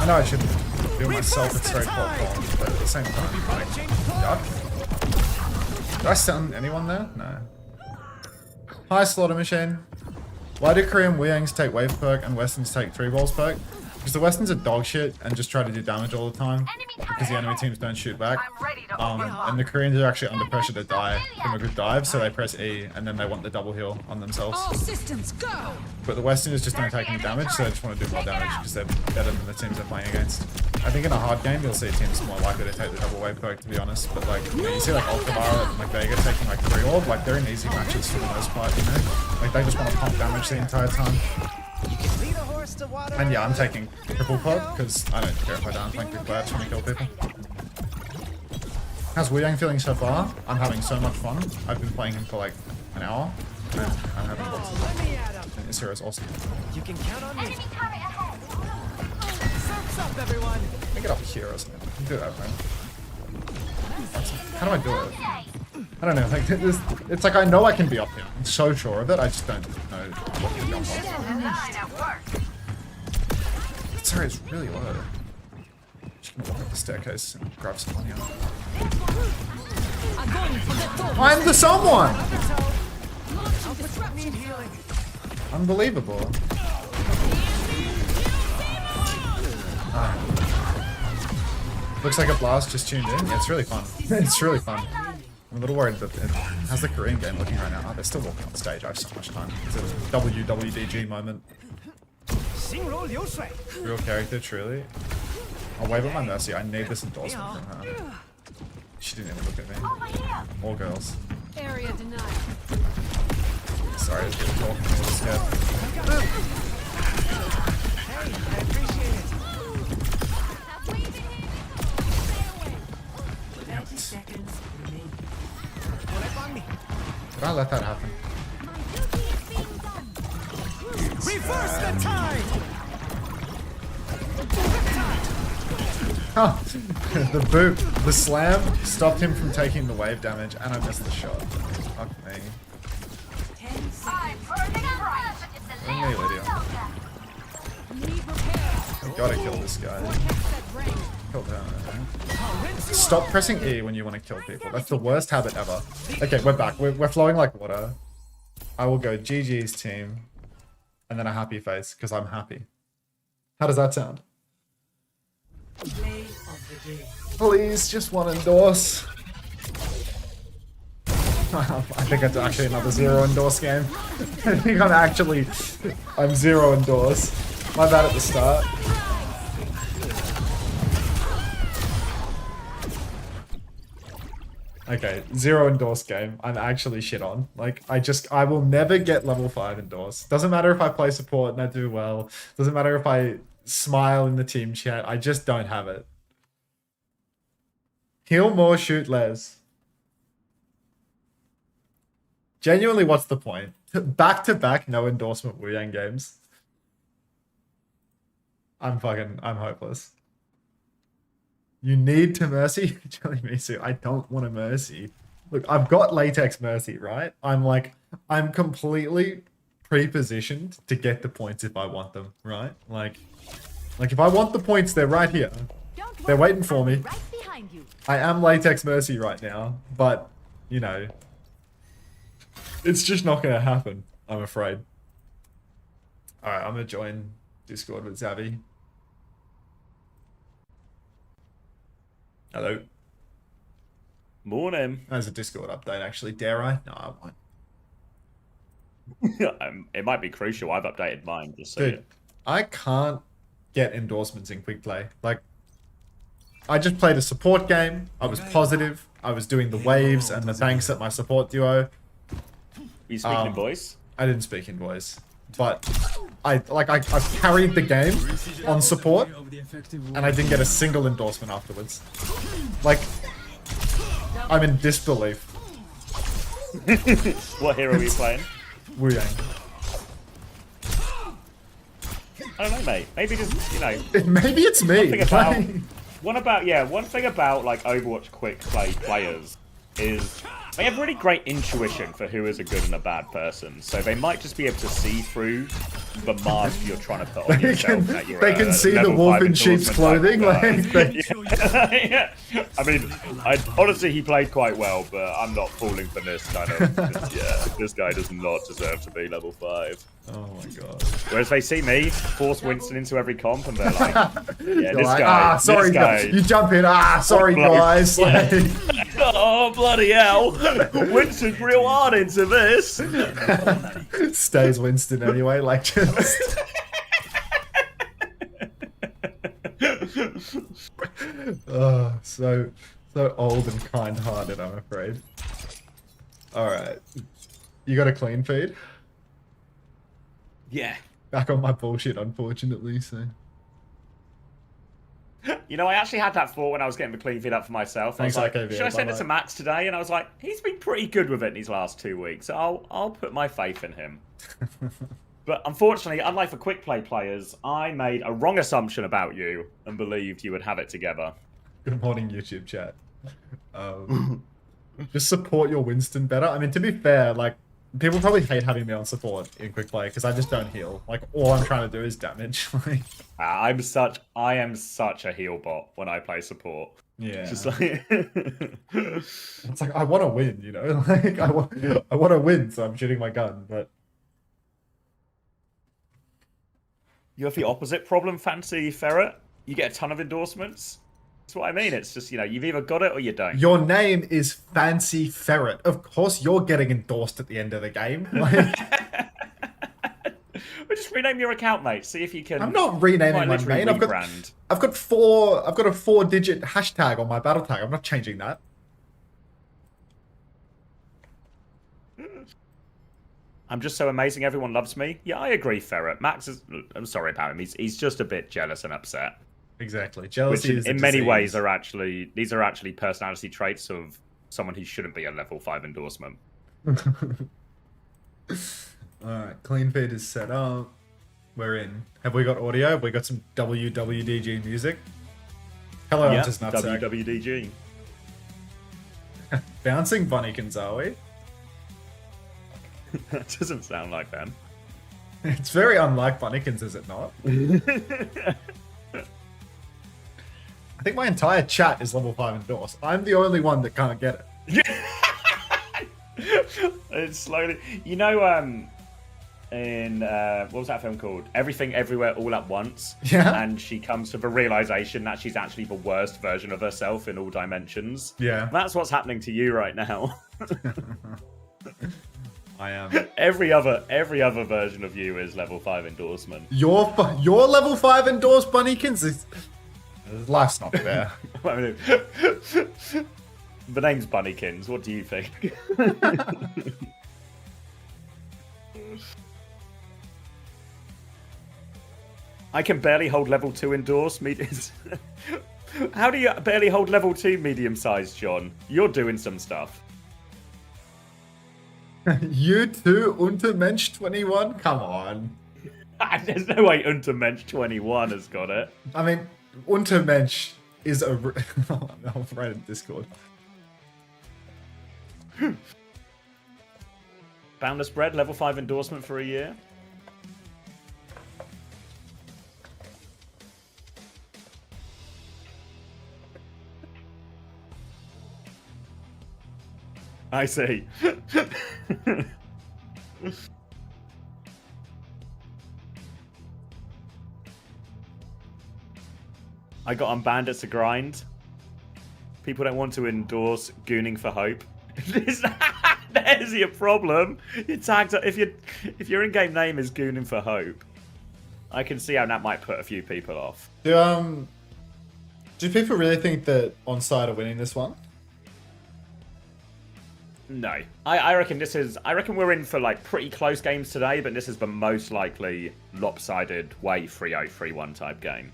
[SPEAKER 1] I know I shouldn't do myself, it's very thoughtful, but at the same time, like, yuck. Did I stun anyone there? No. Hi, Slaughter Machine. Why do Korean Wuyangs take wave perk and Westerns take 3 balls perk? Because the Westerns are dog shit and just try to do damage all the time because the enemy teams don't shoot back. And the Koreans are actually under pressure to die from a good dive, so they press E and then they want the double heal on themselves.
[SPEAKER 6] All systems go.
[SPEAKER 1] But the Westerners just don't take any damage, so they just want to do more damage because they're better than the teams they're playing against. I think in a hard game you'll see teams more likely to take the double wave perk, to be honest. But like when you see like Ultraviolet and like Vega taking like 3 orb, like they're in easy matches for the most part, you know? Like they just want to pump damage the entire time.
[SPEAKER 4] Lead a horse to water.
[SPEAKER 1] And yeah, I'm taking triple perk because I don't care if I don't flank people, I just want to kill people. How's Wuyang feeling so far? I'm having so much fun. I've been playing him for like an hour. And I'm having lots of
[SPEAKER 4] Let
[SPEAKER 1] fun.
[SPEAKER 4] me at him.
[SPEAKER 1] And this hero's awesome.
[SPEAKER 4] You can count on me. Surf's up, everyone.
[SPEAKER 1] Let me get up here or something. I can do that, man. How do I do it? I don't know. Like it's like I know I can be up here. I'm so sure of it. I just don't know what to jump on. Sorry, it's really low. Just gonna walk up the staircase and grab some money out. I'm the someone!
[SPEAKER 4] Need healing.
[SPEAKER 1] Unbelievable. Ah. Looks like a blast just tuned in. Yeah, it's really fun. It's really fun. I'm a little worried that how's the Korean game looking right now? Oh, they're still walking on stage. I have so much time. It's a WWDG moment. Real character, truly. I'll wave at my mercy. I need this endorsement from her. She didn't even look at me. All girls.
[SPEAKER 2] Area denied.
[SPEAKER 1] Sorry, I was getting talking. I'm a little scared.
[SPEAKER 4] Hey, I appreciate it.
[SPEAKER 3] 30 seconds remaining.
[SPEAKER 4] Collect on me.
[SPEAKER 1] Did I let that happen?
[SPEAKER 4] Reverse the tide.
[SPEAKER 1] Oh, the boot, the slam stopped him from taking the wave damage, and I missed the shot. Fuck me.
[SPEAKER 3] 10 seconds.
[SPEAKER 1] Bring me, Lydia. I gotta kill this guy. Kill her. Stop pressing E when you want to kill people. That's the worst habit ever. Okay, we're back. We're flowing like water. I will go GG's team, and then a happy face because I'm happy. How does that sound?
[SPEAKER 3] Play of the day.
[SPEAKER 1] Please, just one endorse. I think it's actually another 0 endorse game. I think I'm 0 endorse. My bad at the start. Okay, 0 endorse game. I'm actually shit on. Like, I will never get level 5 endorse. Doesn't matter if I play support and I do well. Doesn't matter if I smile in the team chat. I just don't have it. Heal more, shoot less. Genuinely, what's the point? Back to back, no endorsement Wuyang games. I'm hopeless. You need to mercy? Jelly Misu, I don't want a mercy. Look, I've got latex mercy, right? I'm completely pre-positioned to get the points if I want them, right? Like if I want the points, they're right here. They're waiting for me.
[SPEAKER 2] Right behind you.
[SPEAKER 1] I am latex mercy right now, but, you know, it's just not going to happen, I'm afraid. Alright, I'm going to join Discord with Zavi. Hello.
[SPEAKER 8] Morning.
[SPEAKER 1] There's a Discord update, actually. Dare I? No, I won't.
[SPEAKER 8] It might be crucial. I've updated mine just so.
[SPEAKER 1] Dude, I can't get endorsements in quick play. Like, I just played a support game. I was positive. I was doing the waves and the thanks at my support duo.
[SPEAKER 8] You speaking in voice?
[SPEAKER 1] I didn't speak in voice. but I carried the game on support, and I didn't get a single endorsement afterwards. Like, I'm in disbelief.
[SPEAKER 8] What hero are you playing?
[SPEAKER 1] Wu Yang.
[SPEAKER 8] I don't know, mate. Maybe just, you know.
[SPEAKER 1] Maybe it's me.
[SPEAKER 8] One thing about like Overwatch quick play players is they have really great intuition for who is a good and a bad person. So they might just be able to see through the mask you're trying to put on yourself.
[SPEAKER 1] They can see the wolf in sheep's clothing.
[SPEAKER 8] Yeah. I mean, honestly, he played quite well, but I'm not falling for this kind of. Yeah, this guy does not deserve to be level 5.
[SPEAKER 1] Oh my god.
[SPEAKER 8] Whereas they see me force Winston into every comp, and they're like, "Yeah, this
[SPEAKER 1] like,
[SPEAKER 8] guy,
[SPEAKER 1] sorry,
[SPEAKER 8] this guy."
[SPEAKER 1] You jump in. Sorry, guys. Like,
[SPEAKER 8] oh bloody hell! Winston's real hard into this.
[SPEAKER 1] Stays Winston anyway. Like just. Oh, so old and kind-hearted, I'm afraid. All right, you got a clean feed?
[SPEAKER 8] Yeah.
[SPEAKER 1] Back on my bullshit, unfortunately. So.
[SPEAKER 8] You know, I actually had that thought when I was getting the clean feed up for myself. I was like, should I send it to Max today? And I was like, he's been pretty good with it in these last 2 weeks. So I'll put my faith in him. But unfortunately, unlike the quick play players, I made a wrong assumption about you and believed you would have it together.
[SPEAKER 1] Good morning, YouTube chat. Just support your Winston better. I mean, to be fair, like, people probably hate having me on support in quick play because I just don't heal. Like, all I'm trying to do is damage.
[SPEAKER 8] I am such a heal bot when I play support.
[SPEAKER 1] Yeah.
[SPEAKER 8] Just like
[SPEAKER 1] it's like I want to win, you know. Like I want to win, so I'm shooting my gun. But
[SPEAKER 8] you have the opposite problem, Fancy Ferret. You get a ton of endorsements. That's what I mean. It's just, you know, you've either got it or you don't.
[SPEAKER 1] Your name is Fancy Ferret. Of course, you're getting endorsed at the end of the game. Like,
[SPEAKER 8] well, just rename your account, mate. See if you can.
[SPEAKER 1] I'm not renaming my main. I've got a 4-digit hashtag on my battle tag. I'm not changing that.
[SPEAKER 8] I'm just so amazing. Everyone loves me. Yeah, I agree, Ferret. Max is. I'm sorry about him. He's just a bit jealous and upset.
[SPEAKER 1] Exactly. Jealousy is
[SPEAKER 8] in many ways these are actually personality traits of someone who shouldn't be a level 5 endorsement.
[SPEAKER 1] Alright, clean feed is set up. We're in. Have we got audio? Have we got some WWDG music? Hello, Hunter's Nutsack.
[SPEAKER 8] WWDG.
[SPEAKER 1] Bouncing Bunnykins, are we?
[SPEAKER 8] That doesn't sound like them.
[SPEAKER 1] It's very unlike Bunnykins, is it not? I think my entire chat is level 5 endorsed. I'm the only one that can't get it.
[SPEAKER 8] It's slowly. You know, in what was that film called? Everything Everywhere All at Once.
[SPEAKER 1] Yeah.
[SPEAKER 8] And she comes to the realization that she's actually the worst version of herself in all dimensions.
[SPEAKER 1] Yeah.
[SPEAKER 8] That's what's happening to you right now.
[SPEAKER 1] I am.
[SPEAKER 8] Every other version of you is level 5 endorsement.
[SPEAKER 1] Your level 5 endorsed Bunnykins? Life's not fair.
[SPEAKER 8] I mean, the name's Bunnykins. What do you think? I can barely hold level 2 endorse mediums. How do you barely hold level 2 medium sized, John? You're doing some stuff.
[SPEAKER 1] You too, Untermensch 21? Come on.
[SPEAKER 8] There's no way Untermensch 21 has got it.
[SPEAKER 1] I mean, Untermensch is a... I'll write in Discord.
[SPEAKER 8] Boundless Bread, level 5 endorsement for a year. I see. I got unbanned. It's a grind. People don't want to endorse gooning for hope. There's your problem. You're tagged up. If your in-game name is gooning for hope, I can see how that might put a few people off.
[SPEAKER 1] Do people really think that ONSIDE are winning this one?
[SPEAKER 8] No. I reckon we're in for like pretty close games today, but this is the most likely lopsided way 3-0, 3-1 type game.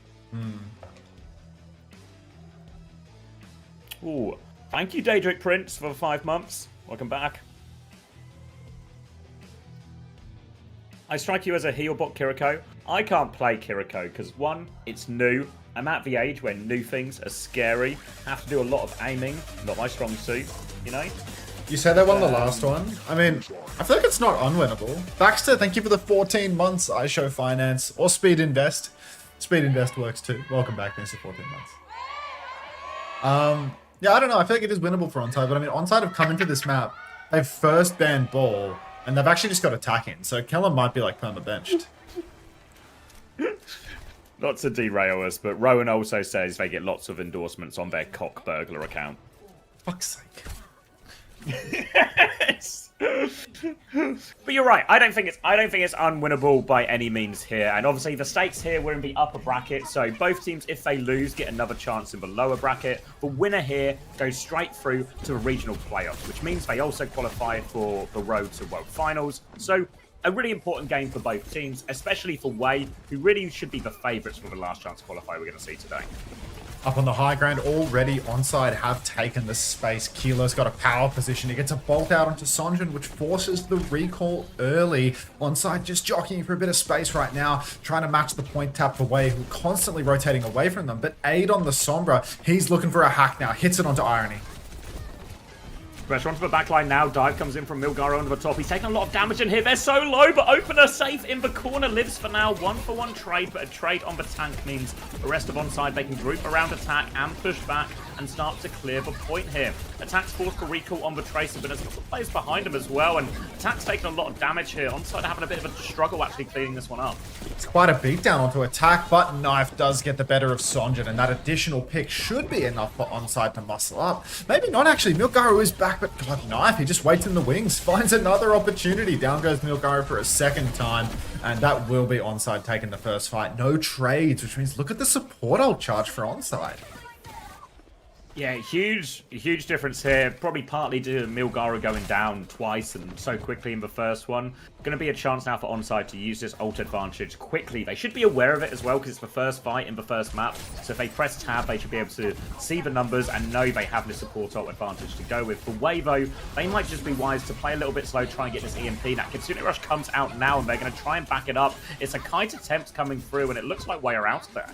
[SPEAKER 8] Ooh. Thank you, Daedric Prince, for 5 months. Welcome back. I strike you as a heel bot, Kiriko. I can't play Kiriko because, one, it's new. I'm at the age where new things are scary. Have to do a lot of aiming. Not my strong suit, you know?
[SPEAKER 1] You said they won the last one. I mean, I feel like it's not unwinnable. Baxter, thank you for the 14 months. I show finance or Speed Invest. Speed Invest works too. Welcome back, thanks for 14 months. Yeah, I don't know. I feel like it is winnable for ONSIDE, but I mean, ONSIDE have come into this map. They've first banned ball, and they've actually just got attack in. So Kellen might be like perma-benched.
[SPEAKER 8] Not to derail us, but Rowan also says they get lots of endorsements on their cock burglar account.
[SPEAKER 1] Fuck's sake.
[SPEAKER 8] Yes. But you're right. I don't think it's unwinnable by any means here. And obviously the stakes here we're in the upper bracket, so both teams, if they lose, get another chance in the lower bracket. The winner here goes straight through to the regional playoffs, which means they also qualify for the road to World Finals. So a really important game for both teams, especially for Wei, who really should be the favourites for the last chance qualifier we're going to see today.
[SPEAKER 1] Up on the high ground already, ONSIDE have taken the space. Kilo's got a power position. He gets a bolt out onto Sonjin, which forces the recall early. ONSIDE just jockeying for a bit of space right now, trying to match the point tap for Wei, who constantly rotating away from them. But Aid on the Sombra, he's looking for a hack now. Hits it onto Irony.
[SPEAKER 8] Pressure onto the backline now. Dive comes in from Milgaro onto the top. He's taking a lot of damage in here. They're so low, but Opener safe in the corner. Lives for now. 1-for-1 trade, but a trade on the tank means the rest of ONSIDE, they can group around attack and push back and start to clear the point here. Attack's forced to recall on the Tracer, but there's lots of players behind him as well, and Attack's taking a lot of damage here. ONSIDE having a bit of a struggle actually clearing this one up.
[SPEAKER 1] It's quite a beatdown onto Attack, but Knife does get the better of Sonjin, and that additional pick should be enough for ONSIDE to muscle up. Maybe not actually. Milgaro is back, but God, Knife, he just waits in the wings, finds another opportunity. Down goes Milgaro for a second time, and that will be ONSIDE taking the first fight. No trades, which means look at the support ult charge for ONSIDE.
[SPEAKER 8] Yeah, huge difference here. Probably partly due to Milgaro going down twice and so quickly in the first one. Going to be a chance now for ONSIDE to use this ult advantage quickly. They should be aware of it as well because it's the first fight in the first map. So if they press tab, they should be able to see the numbers and know they have this support ult advantage to go with. For Wei, though, they might just be wise to play a little bit slow, try and get this EMP. That Kitsune Rush comes out now and they're going to try and back it up. It's a kite attempt coming through and it looks like Wei are out there.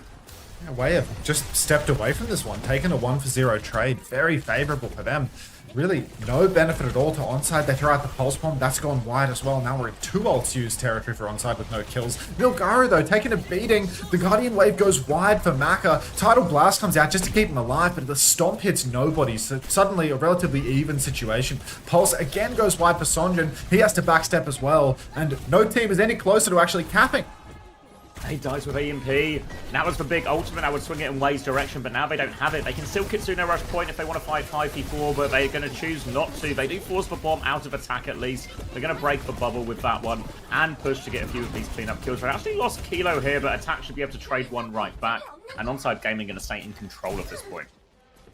[SPEAKER 1] Wei have just stepped away from this one, taken a 1-for-0 trade. Very favorable for them. Really no benefit at all to ONSIDE. They throw out the pulse bomb. That's gone wide as well. Now we're in 2 ults used territory for ONSIDE with no kills. Milgaro, though, taking a beating. The Guardian Wave goes wide for Maka. Tidal Blast comes out just to keep him alive, but the stomp hits nobody. So suddenly a relatively even situation. Pulse again goes wide for Sonjin. He has to backstep as well. And no team is any closer to actually capping.
[SPEAKER 8] He dies with EMP. That was the big ultimate. I would swing it in Wei's direction, but now they don't have it. They can still Kitsune Rush point if they want to fight 5v4, but they're going to choose not to. They do force the bomb out of attack at least. They're going to break the bubble with that one and push to get a few of these cleanup kills. They actually lost Kilo here, but Attack should be able to trade one right back. And ONSIDE Gaming going to stay in control at this point.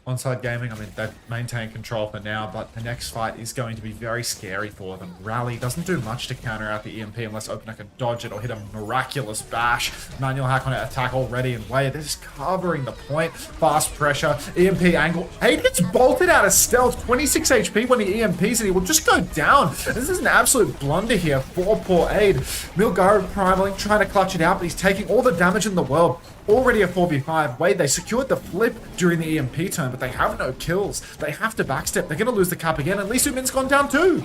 [SPEAKER 1] ONSIDE Gaming, I mean, they've maintained control for now, but the next fight is going to be very scary for them. Rally doesn't do much to counter out the EMP unless Opener can dodge it or hit a miraculous bash. Manual hack on Attack already in Wei. They're just covering the point. Fast pressure, EMP angle. Aid gets bolted out of stealth. 26 HP when he EMPs and he will just go down. This is an absolute blunder here for poor Aid. Milgaro primaling, trying to clutch it out, but he's taking all the damage in the world. Already a 4v5. Wei, they secured the flip during the EMP turn, but they have no kills. They have to backstep. They're going to lose the cap again, and Lee Soo-min's gone down too.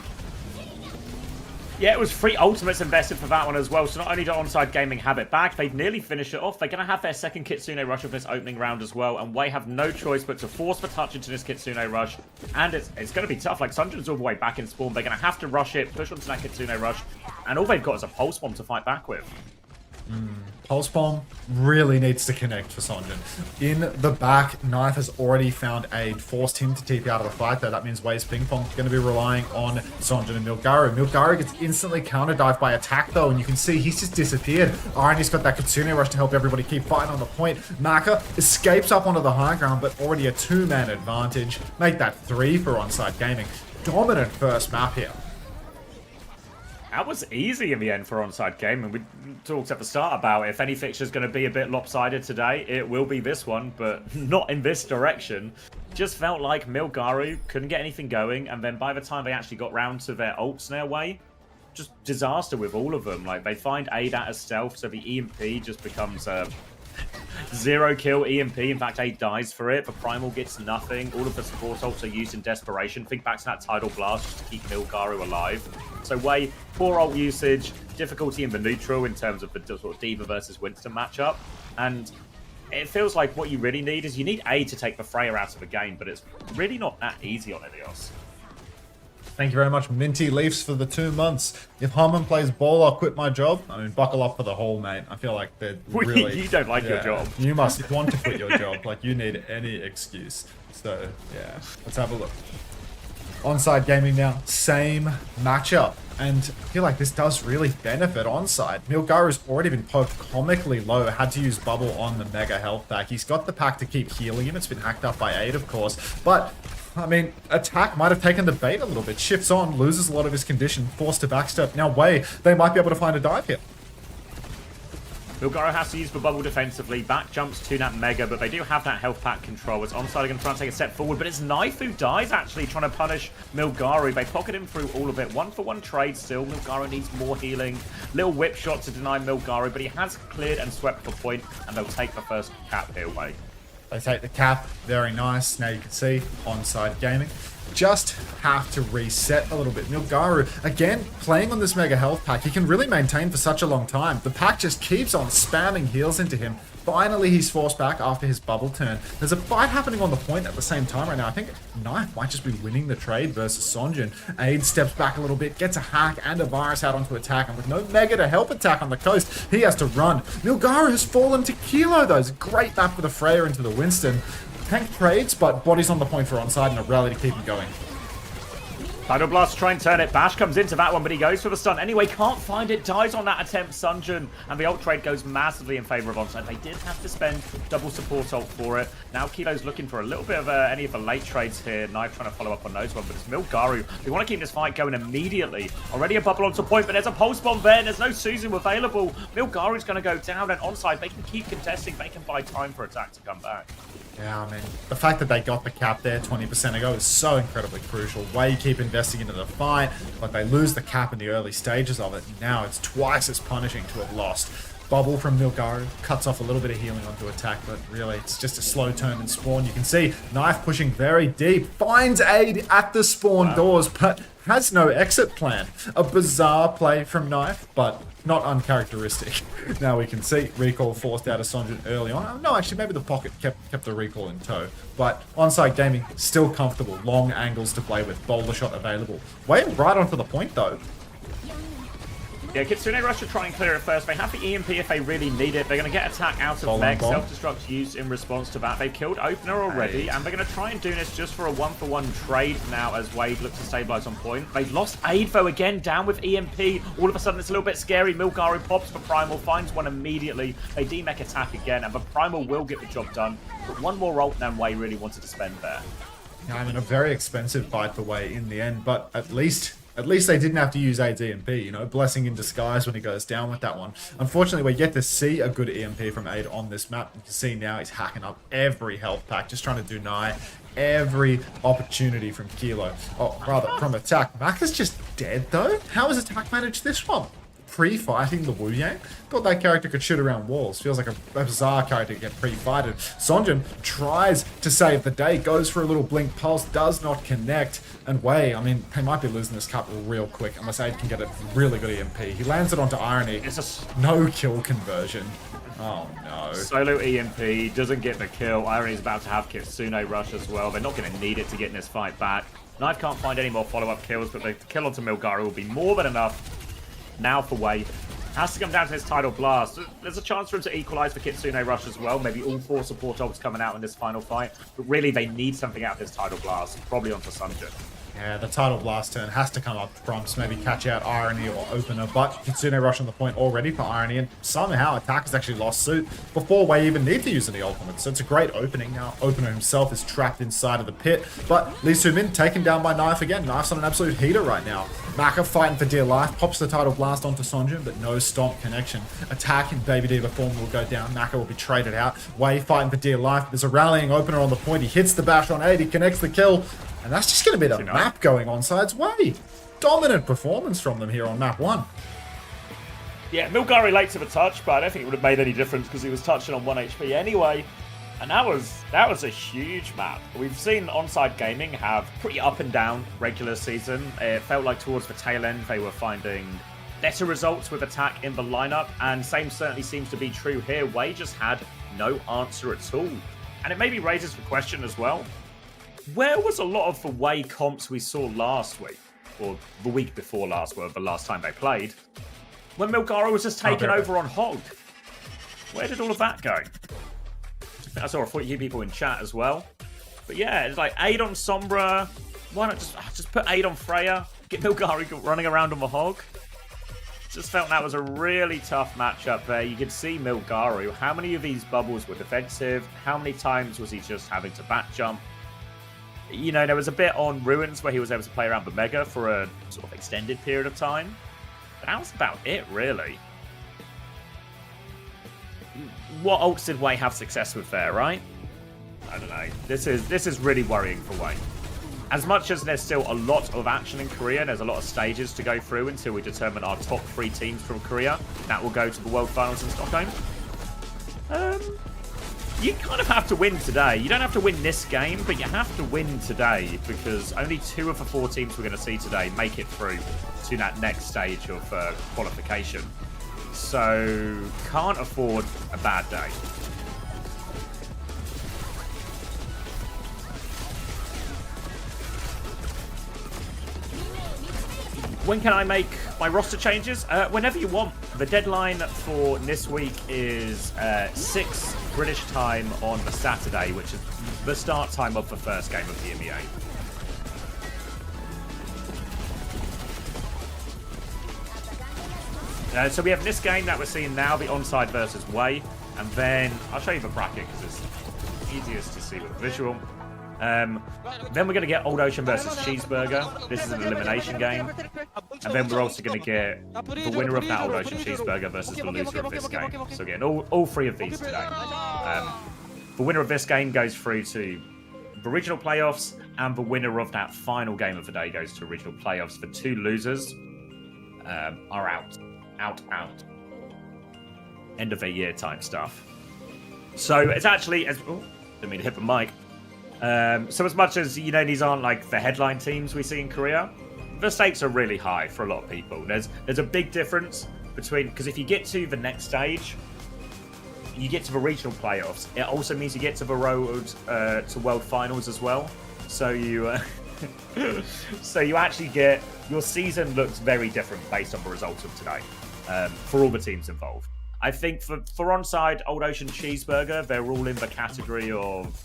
[SPEAKER 8] Yeah, it was 3 ultimates invested for that one as well, so not only do ONSIDE Gaming have it back, they've nearly finished it off. They're going to have their second Kitsune Rush of this opening round as well, and Wei have no choice but to force the touch into this Kitsune Rush, and it's going to be tough. Like, Sunjin's all the way back in spawn. They're going to have to rush it, push onto that Kitsune Rush, and all they've got is a Pulse Bomb to fight back with.
[SPEAKER 1] Pulse Bomb really needs to connect for Sonjin. In the back, Knife has already found Aid, forced him to TP out of the fight though. That means Wei's ping pong going to be relying on Sonjin and Milgaro. Milgaro gets instantly counter-dived by Attack though, and you can see he's just disappeared. Irony's got that Kitsune Rush to help everybody keep fighting on the point. Maka escapes up onto the high ground, but already a 2-man advantage. Make that 3 for ONSIDE Gaming. dominant first map here.
[SPEAKER 8] That was easy in the end for ONSIDE Gaming. We talked at the start about if any fixture's going to be a bit lopsided today, it will be this one, but not in this direction. Just felt like Milgaru couldn't get anything going, and then by the time they actually got round to their ults their way, just disaster with all of them. Like, they find Aid at a stealth, so the EMP just becomes a 0-kill EMP. In fact, Aid dies for it. The Primal gets nothing. All of the support ults are used in desperation. Think back to that Tidal Blast just to keep Milgaru alive. So way poor ult usage, difficulty in the neutral in terms of the sort of D.Va versus Winston matchup. And it feels like what you really need is you need Aid to take the Freya out of the game, but it's really not that easy on Ilios.
[SPEAKER 1] Thank you very much, Minty Leafs, for the 2 months. If Harmon plays ball, I'll quit my job. I mean, buckle up for the hole, mate. I feel like they're really...
[SPEAKER 8] You don't like your job.
[SPEAKER 1] You must want to quit your job. Like, you need any excuse. So, yeah. Let's have a look. ONSIDE Gaming now. Same matchup. And I feel like this does really benefit ONSIDE. Milgaru's already been poked comically low. Had to use Bubble on the Mega Health pack. He's got the pack to keep healing him. It's been hacked up by Aid, of course. But... I mean, Attack might have taken the bait a little bit. Shifts on, loses a lot of his condition, forced to backstep. Now, Wei, they might be able to find a dive here.
[SPEAKER 8] Milgaru has to use the bubble defensively. Back jumps to that Mega, but they do have that health pack control. It's ONSIDE going to try and take a step forward, but it's Knife who dies, actually, trying to punish Milgaru. They pocket him through all of it. 1-for-1 trade still. Milgaru needs more healing. Little whip shot to deny Milgaru, but he has cleared and swept the point, and they'll take the first cap here, Wei.
[SPEAKER 1] They take the cap. Very nice. Now you can see ONSIDE Gaming just have to reset a little bit. Milgaru, again, playing on this Mega Health pack. He can really maintain for such a long time. The pack just keeps on spamming heals into him. Finally, he's forced back after his bubble turn. There's a fight happening on the point at the same time right now. I think Knife might just be winning the trade versus Sonjin. Aid steps back a little bit, gets a hack and a virus out onto Attack, and with no Mega to help Attack on the coast, he has to run. Milgaru has fallen to Kilo, though. It's a great map for the Freya into the Winston. Tank trades, but bodies on the point for ONSIDE and a rally to keep him going.
[SPEAKER 8] Tidal Blast to try and turn it. Bash comes into that one, but he goes for the stun. Anyway, can't find it. Dies on that attempt, Sunjun. And the ult trade goes massively in favor of ONSIDE. They did have to spend double support ult for it. Now Kilo's looking for a little bit of any of the late trades here. Knife trying to follow up on those one, but it's Milgaru. We want to keep this fight going immediately. Already a bubble onto point, but there's a pulse bomb there. There's no Suzu available. Milgaru's going to go down, and ONSIDE, they can keep contesting. They can buy time for Attack to come back.
[SPEAKER 1] Yeah, I mean, the fact that they got the cap there 20% ago is so incredibly crucial. Why you keep investing into the fight, but they lose the cap in the early stages of it. Now it's twice as punishing to have lost. Bubble from Milgaru cuts off a little bit of healing onto Attack, but really it's just a slow turn in spawn. You can see Knife pushing very deep, finds Aid at the spawn doors, but has no exit plan. A bizarre play from Knife, but not uncharacteristic. Now we can see recall forced out of Sonjin early on. No, actually, maybe the pocket kept the recall in tow. But ONSIDE Gaming, still comfortable. Long angles to play with. Boulder shot available. Way right onto the point, though.
[SPEAKER 8] Yeah, Kitsune Rush to try and clear it first. They have the EMP if they really need it. They're going to get Attack out of mech. Self-destruct used in response to that. They've killed Opener already, and they're going to try and do this just for a 1-for-1 trade now as Wade looks to stabilize on point. They've lost Aid, though, again, down with EMP. All of a sudden, it's a little bit scary. Milgaru pops for Primal, finds one immediately. They demech Attack again, and the Primal will get the job done. But one more ult than Wade really wanted to spend there.
[SPEAKER 1] Yeah, I mean, a very expensive fight for Wade in the end, but at least they didn't have to use Aid's EMP, you know, blessing in disguise when he goes down with that one. Unfortunately, we get to see a good EMP from Aid on this map. You can see now he's hacking up every health pack, just trying to deny every opportunity from Kilo. Oh, rather, from Attack. Mac is just dead, though? How has Attack managed this one? Pre-fighting the Wu Yang? Thought that character could shoot around walls. Feels like a bizarre character to get pre-fighted. Sonjin tries to save the day, goes for a little blink pulse, does not connect. And Wei, I mean, he might be losing this cup real quick unless Aid can get a really good EMP. He lands it onto Irony. It's a no kill conversion. Oh no.
[SPEAKER 8] Solo EMP doesn't get the kill. Irony's about to have Kitsune Rush as well. They're not going to need it to get in this fight back. Knife can't find any more follow-up kills, but the kill onto Milgaru will be more than enough. Now for Wei. Has to come down to his Tidal Blast. There's a chance for him to equalize for Kitsune Rush as well. Maybe all 4 support ults coming out in this final fight. But really, they need something out of this Tidal Blast. Probably onto Sunjin.
[SPEAKER 1] Yeah, the title blast turn has to come up trumps, maybe catch out Irony or Opener, but Kitsune rush on the point already for Irony, and somehow Attack has actually lost suit before Wei even need to use any ultimate, so it's a great opening. Now Opener himself is trapped inside of the pit, but Lee Soo-min taken down by Knife again. Knife's on an absolute heater right now. Maka fighting for dear life, pops the title blast onto Sonjin, but no stomp connection. Attack in Baby Diva form will go down, Maka will be traded out. Wei fighting for dear life, there's a rallying Opener on the point, he hits the bash on 8, he connects the kill, and that's just going to be the map going ONSIDE's way. Dominant performance from them here on map 1.
[SPEAKER 8] Yeah, Milgari late to the touch, but I don't think it would have made any difference because he was touching on 1 HP anyway. And that was a huge map. We've seen ONSIDE Gaming have pretty up and down regular season. It felt like towards the tail end they were finding better results with Attack in the lineup, and same certainly seems to be true here. Wei just had no answer at all. And it maybe raises the question as well, where was a lot of the Wei comps we saw last week, or the week before last, well, the last time they played, when Milgara was just taken over on Hog? Where did all of that go? I saw a few people in chat as well. But yeah, it's like 8 on Sombra. Why not just put 8 on Freya? Get Milgari running around on the Hog. Just felt that was a really tough matchup there. You could see Milgari. How many of these bubbles were defensive? How many times was he just having to back jump? You know, there was a bit on Ruins where he was able to play around the Mega for a sort of extended period of time. But that was about it, really. What ults did Wei have success with there, right? I don't know. This is really worrying for Wei. As much as there's still a lot of action in Korea, there's a lot of stages to go through until we determine our top 3 teams from Korea. That will go to the World Finals in Stockholm. You kind of have to win today. You don't have to win this game, but you have to win today because only 2 of the 4 teams we're going to see today make it through to that next stage of qualification. So, can't afford a bad day. When can I make my roster changes? Whenever you want. The deadline for this week is 6 British time on the Saturday, which is the start time of the first game of the EMEA. So we have this game that we're seeing now, the ONSIDE versus Wei, and then I'll show you the bracket because it's easiest to see with the visual. Then we're going to get Old Ocean versus Cheeseburger. This is an elimination game. And then we're also going to get the winner of that Old Ocean Cheeseburger versus the loser of this game. So again, all 3 of these today. The winner of this game goes through to the regional playoffs, and the winner of that final game of the day goes to regional playoffs. The 2 losers are out. Out. End of the year type stuff. So it's actually, didn't mean to hit the mic. So as much as, you know, these aren't like the headline teams we see in Korea, the stakes are really high for a lot of people. There's a big difference between, because if you get to the next stage, you get to the regional playoffs. It also means you get to the road to World Finals as well. So you actually get, your season looks very different based on the results of today for all the teams involved. I think for ONSIDE, Old Ocean Cheeseburger, they're all in the category of,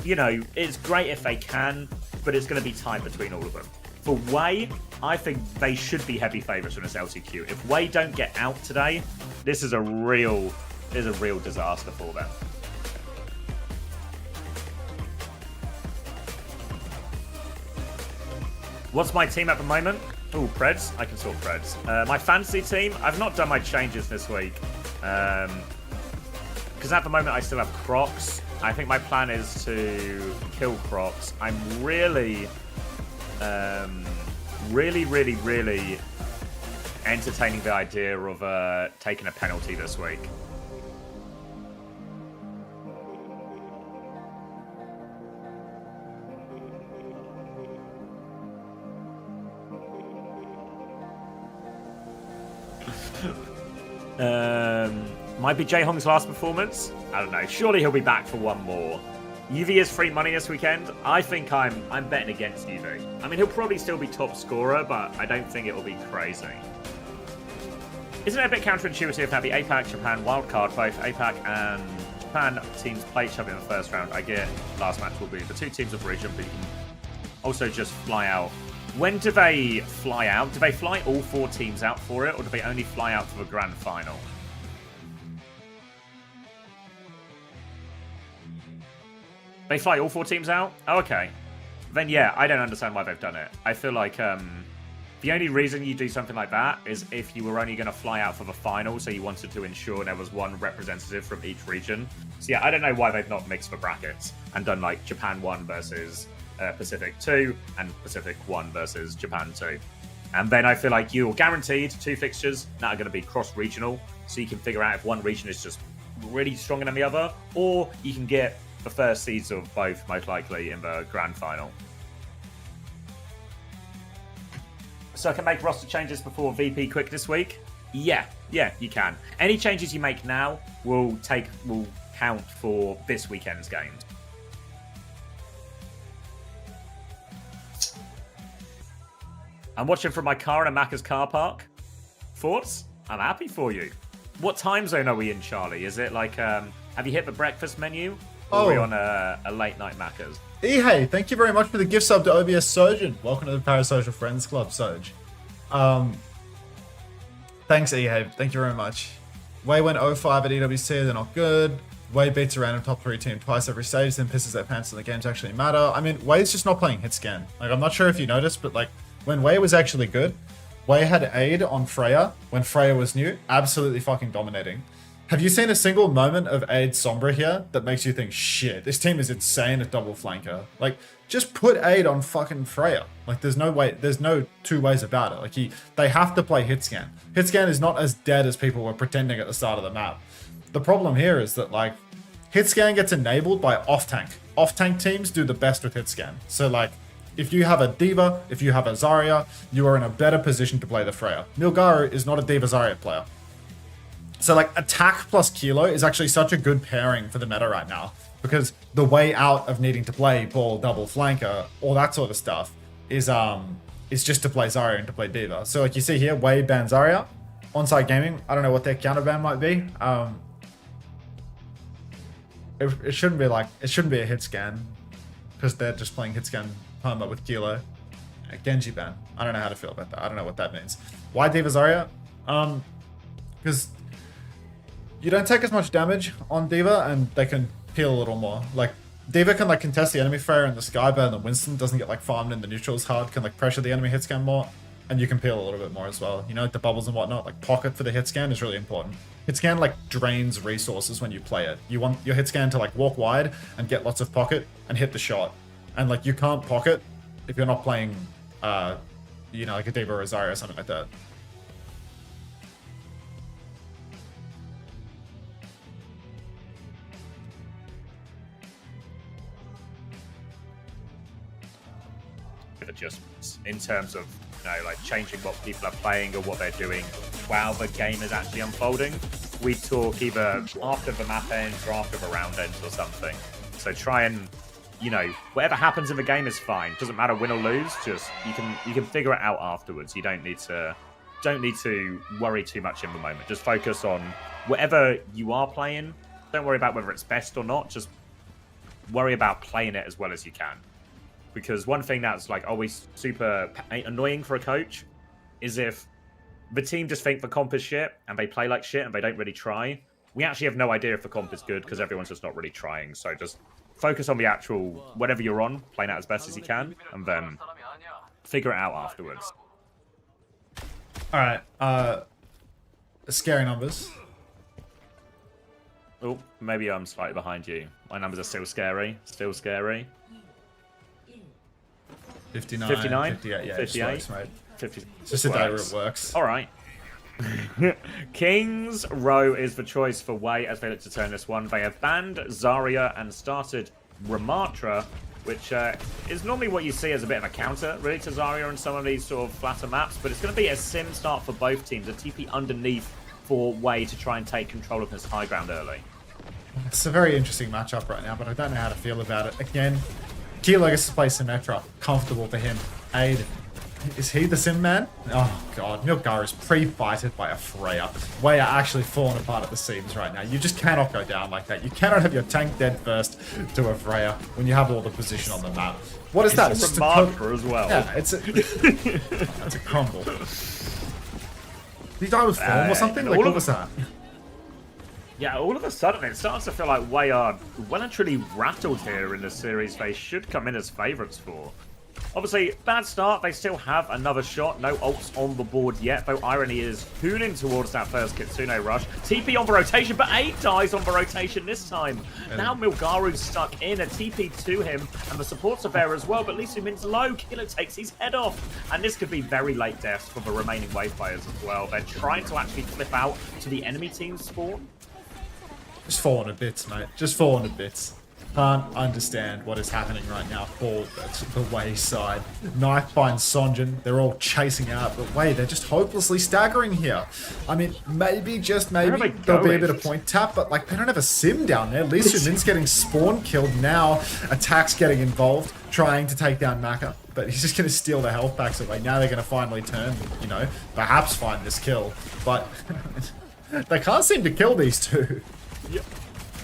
[SPEAKER 8] you know, it's great if they can, but it's going to be tight between all of them. For Wei, I think they should be heavy favourites from this LCQ. If Wei don't get out today, this is a real disaster for them. What's my team at the moment? Oh, Preds. I can sort Preds. My fantasy team, I've not done my changes this week. Because at the moment I still have Crocs. I think my plan is to kill Crocs. I'm really entertaining the idea of taking a penalty this week. Might be Jae-Hong's last performance. I don't know. Surely he'll be back for one more. UV is free money this weekend. I think I'm betting against UV. I mean, he'll probably still be top scorer, but I don't think it will be crazy. Isn't it a bit counterintuitive that the APAC, Japan wildcard, both APAC and Japan teams play each other in the first round? I get last match will be the 2 teams of region beaten also just fly out. When do they fly out? Do they fly all 4 teams out for it, or do they only fly out for the grand final? They fly all 4 teams out? Oh, okay. Then yeah, I don't understand why they've done it. I feel like the only reason you do something like that is if you were only going to fly out for the final, so you wanted to ensure there was one representative from each region. So yeah, I don't know why they've not mixed the brackets and done like Japan 1 versus Pacific 2 and Pacific 1 versus Japan 2. And then I feel like you're guaranteed 2 fixtures that are going to be cross-regional, so you can figure out if one region is just really stronger than the other, or you can get the first seeds of both, most likely, in the grand final. So I can make roster changes before VP Quick this week? Yeah, you can. Any changes you make now will count for this weekend's games. I'm watching from my car in a Macca's car park. Thoughts? I'm happy for you. What time zone are we in, Charlie? Is it like, have you hit the breakfast menu? Or are we on a late night Macca's?
[SPEAKER 1] Hey, thank you very much for the gift sub to OBS Surgeon. Welcome to the Parasocial Friends Club, Soge. Thanks, Ehave. Thank you very much. Way went 0-5 at EWC, they're not good. Way beats a random top 3 team twice every stage, then pisses their pants when the games actually matter. I mean, Way's just not playing hit scan. Like, I'm not sure if you noticed, but like, when Way was actually good, Way had aid on Freya when Freya was new, absolutely fucking dominating. Have you seen a single moment of Aid Sombra here that makes you think, shit, this team is insane at double flanker? Like, just put Aid on fucking Freya. Like, there's no 2 ways about it. Like, they have to play Hitscan. Hitscan is not as dead as people were pretending at the start of the map. The problem here is that, like, Hitscan gets enabled by off-tank. Off-tank teams do the best with Hitscan. So, like, if you have a D.Va, if you have a Zarya, you are in a better position to play the Freya. Nilgaru is not a D.Va Zarya player. So, like, attack plus Kilo is actually such a good pairing for the meta right now, because the way out of needing to play ball, double flanker, all that sort of stuff is just to play Zarya and to play D.Va. So, like, you see here, Wade ban Zarya, ONSIDE Gaming. I don't know what their counter ban might be. It shouldn't be a hit scan, because they're just playing hit scan perma with Kilo. Genji ban. I don't know how to feel about that. I don't know what that means. Why D.Va Zarya? Because you don't take as much damage on D.Va, and they can peel a little more. Like, D.Va can, like, contest the enemy Freya in the sky better than Winston, doesn't get, like, farmed in the neutrals hard, can, like, pressure the enemy hit scan more, and you can peel a little bit more as well. You know, the bubbles and whatnot, like, pocket for the hit scan is really important. Hit scan, like, drains resources when you play it. You want your hit scan to, like, walk wide and get lots of pocket and hit the shot. And, like, you can't pocket if you're not playing, you know, like a D.Va or a Zarya or something like that.
[SPEAKER 8] Adjustments in terms of, you know, like changing what people are playing or what they're doing while the game is actually unfolding. We talk either after the map ends or after the round ends or something. So try and, you know, whatever happens in the game is fine. Doesn't matter win or lose. Just you can figure it out afterwards. You don't need to worry too much in the moment. Just focus on whatever you are playing. Don't worry about whether it's best or not. Just worry about playing it as well as you can. Because one thing that's like always super annoying for a coach is if the team just think the comp is shit and they play like shit and they don't really try. We actually have no idea if the comp is good because everyone's just not really trying. So just focus on the actual, whatever you're on, playing out as best as you can, and then figure it out afterwards.
[SPEAKER 1] Alright, scary numbers.
[SPEAKER 8] Oh, maybe I'm slightly behind you. My numbers are still scary. Still scary.
[SPEAKER 1] 59,
[SPEAKER 8] 59?
[SPEAKER 1] 58, yeah,
[SPEAKER 8] 58?
[SPEAKER 1] Slopes, mate.
[SPEAKER 8] 50.
[SPEAKER 1] It's just a day where it works.
[SPEAKER 8] Alright. King's Row is the choice for Wei as they look to turn this one. They have banned Zarya and started Ramatra, which is normally what you see as a bit of a counter, really, to Zarya and some of these sort of flatter maps. But it's going to be a sim start for both teams. A TP underneath for Wei to try and take control of this high ground early.
[SPEAKER 1] It's a very interesting matchup right now, but I don't know how to feel about it. Again, Kilo gets to play Symmetra. Comfortable for him. Aid. Is he the sim man? Oh god, Milgar is pre-fighted by a Freya. Way are actually falling apart at the seams right now. You just cannot go down like that. You cannot have your tank dead first to a Freya when you have all the position on the map. What is that?
[SPEAKER 8] It's
[SPEAKER 1] just
[SPEAKER 8] a marker as well.
[SPEAKER 1] Yeah, it's a that's a crumble. Did he die with form or something? Like, what was that?
[SPEAKER 8] Yeah, all of a sudden it starts to feel like Way are well and truly rattled here in the series they should come in as favourites for. Obviously, bad start. They still have another shot. No ults on the board yet, though Irony is hooning towards that first Kitsune rush. TP on the rotation, but 8 dies on the rotation this time. Now Milgaru's stuck in. A TP to him, and the supports are there as well, but Lee Min-Min's low. Killer takes his head off, and this could be very late deaths for the remaining wave players as well. They're trying to actually flip out to the enemy team's spawn.
[SPEAKER 1] Just falling to bits, mate. Just falling to bits. Can't understand what is happening right now for the Way side. Knife finds Sonjin. They're all chasing out, but Way, they're just hopelessly staggering here. I mean, maybe, just maybe, there'll be a bit of point tap, but like, they don't have a sim down there. Lee Min-Min's getting spawn killed now. Attack's getting involved, trying to take down Maka, but he's just going to steal the health packs away. Now they're going to finally turn, you know, perhaps find this kill, but they can't seem to kill these two.
[SPEAKER 8] Yep.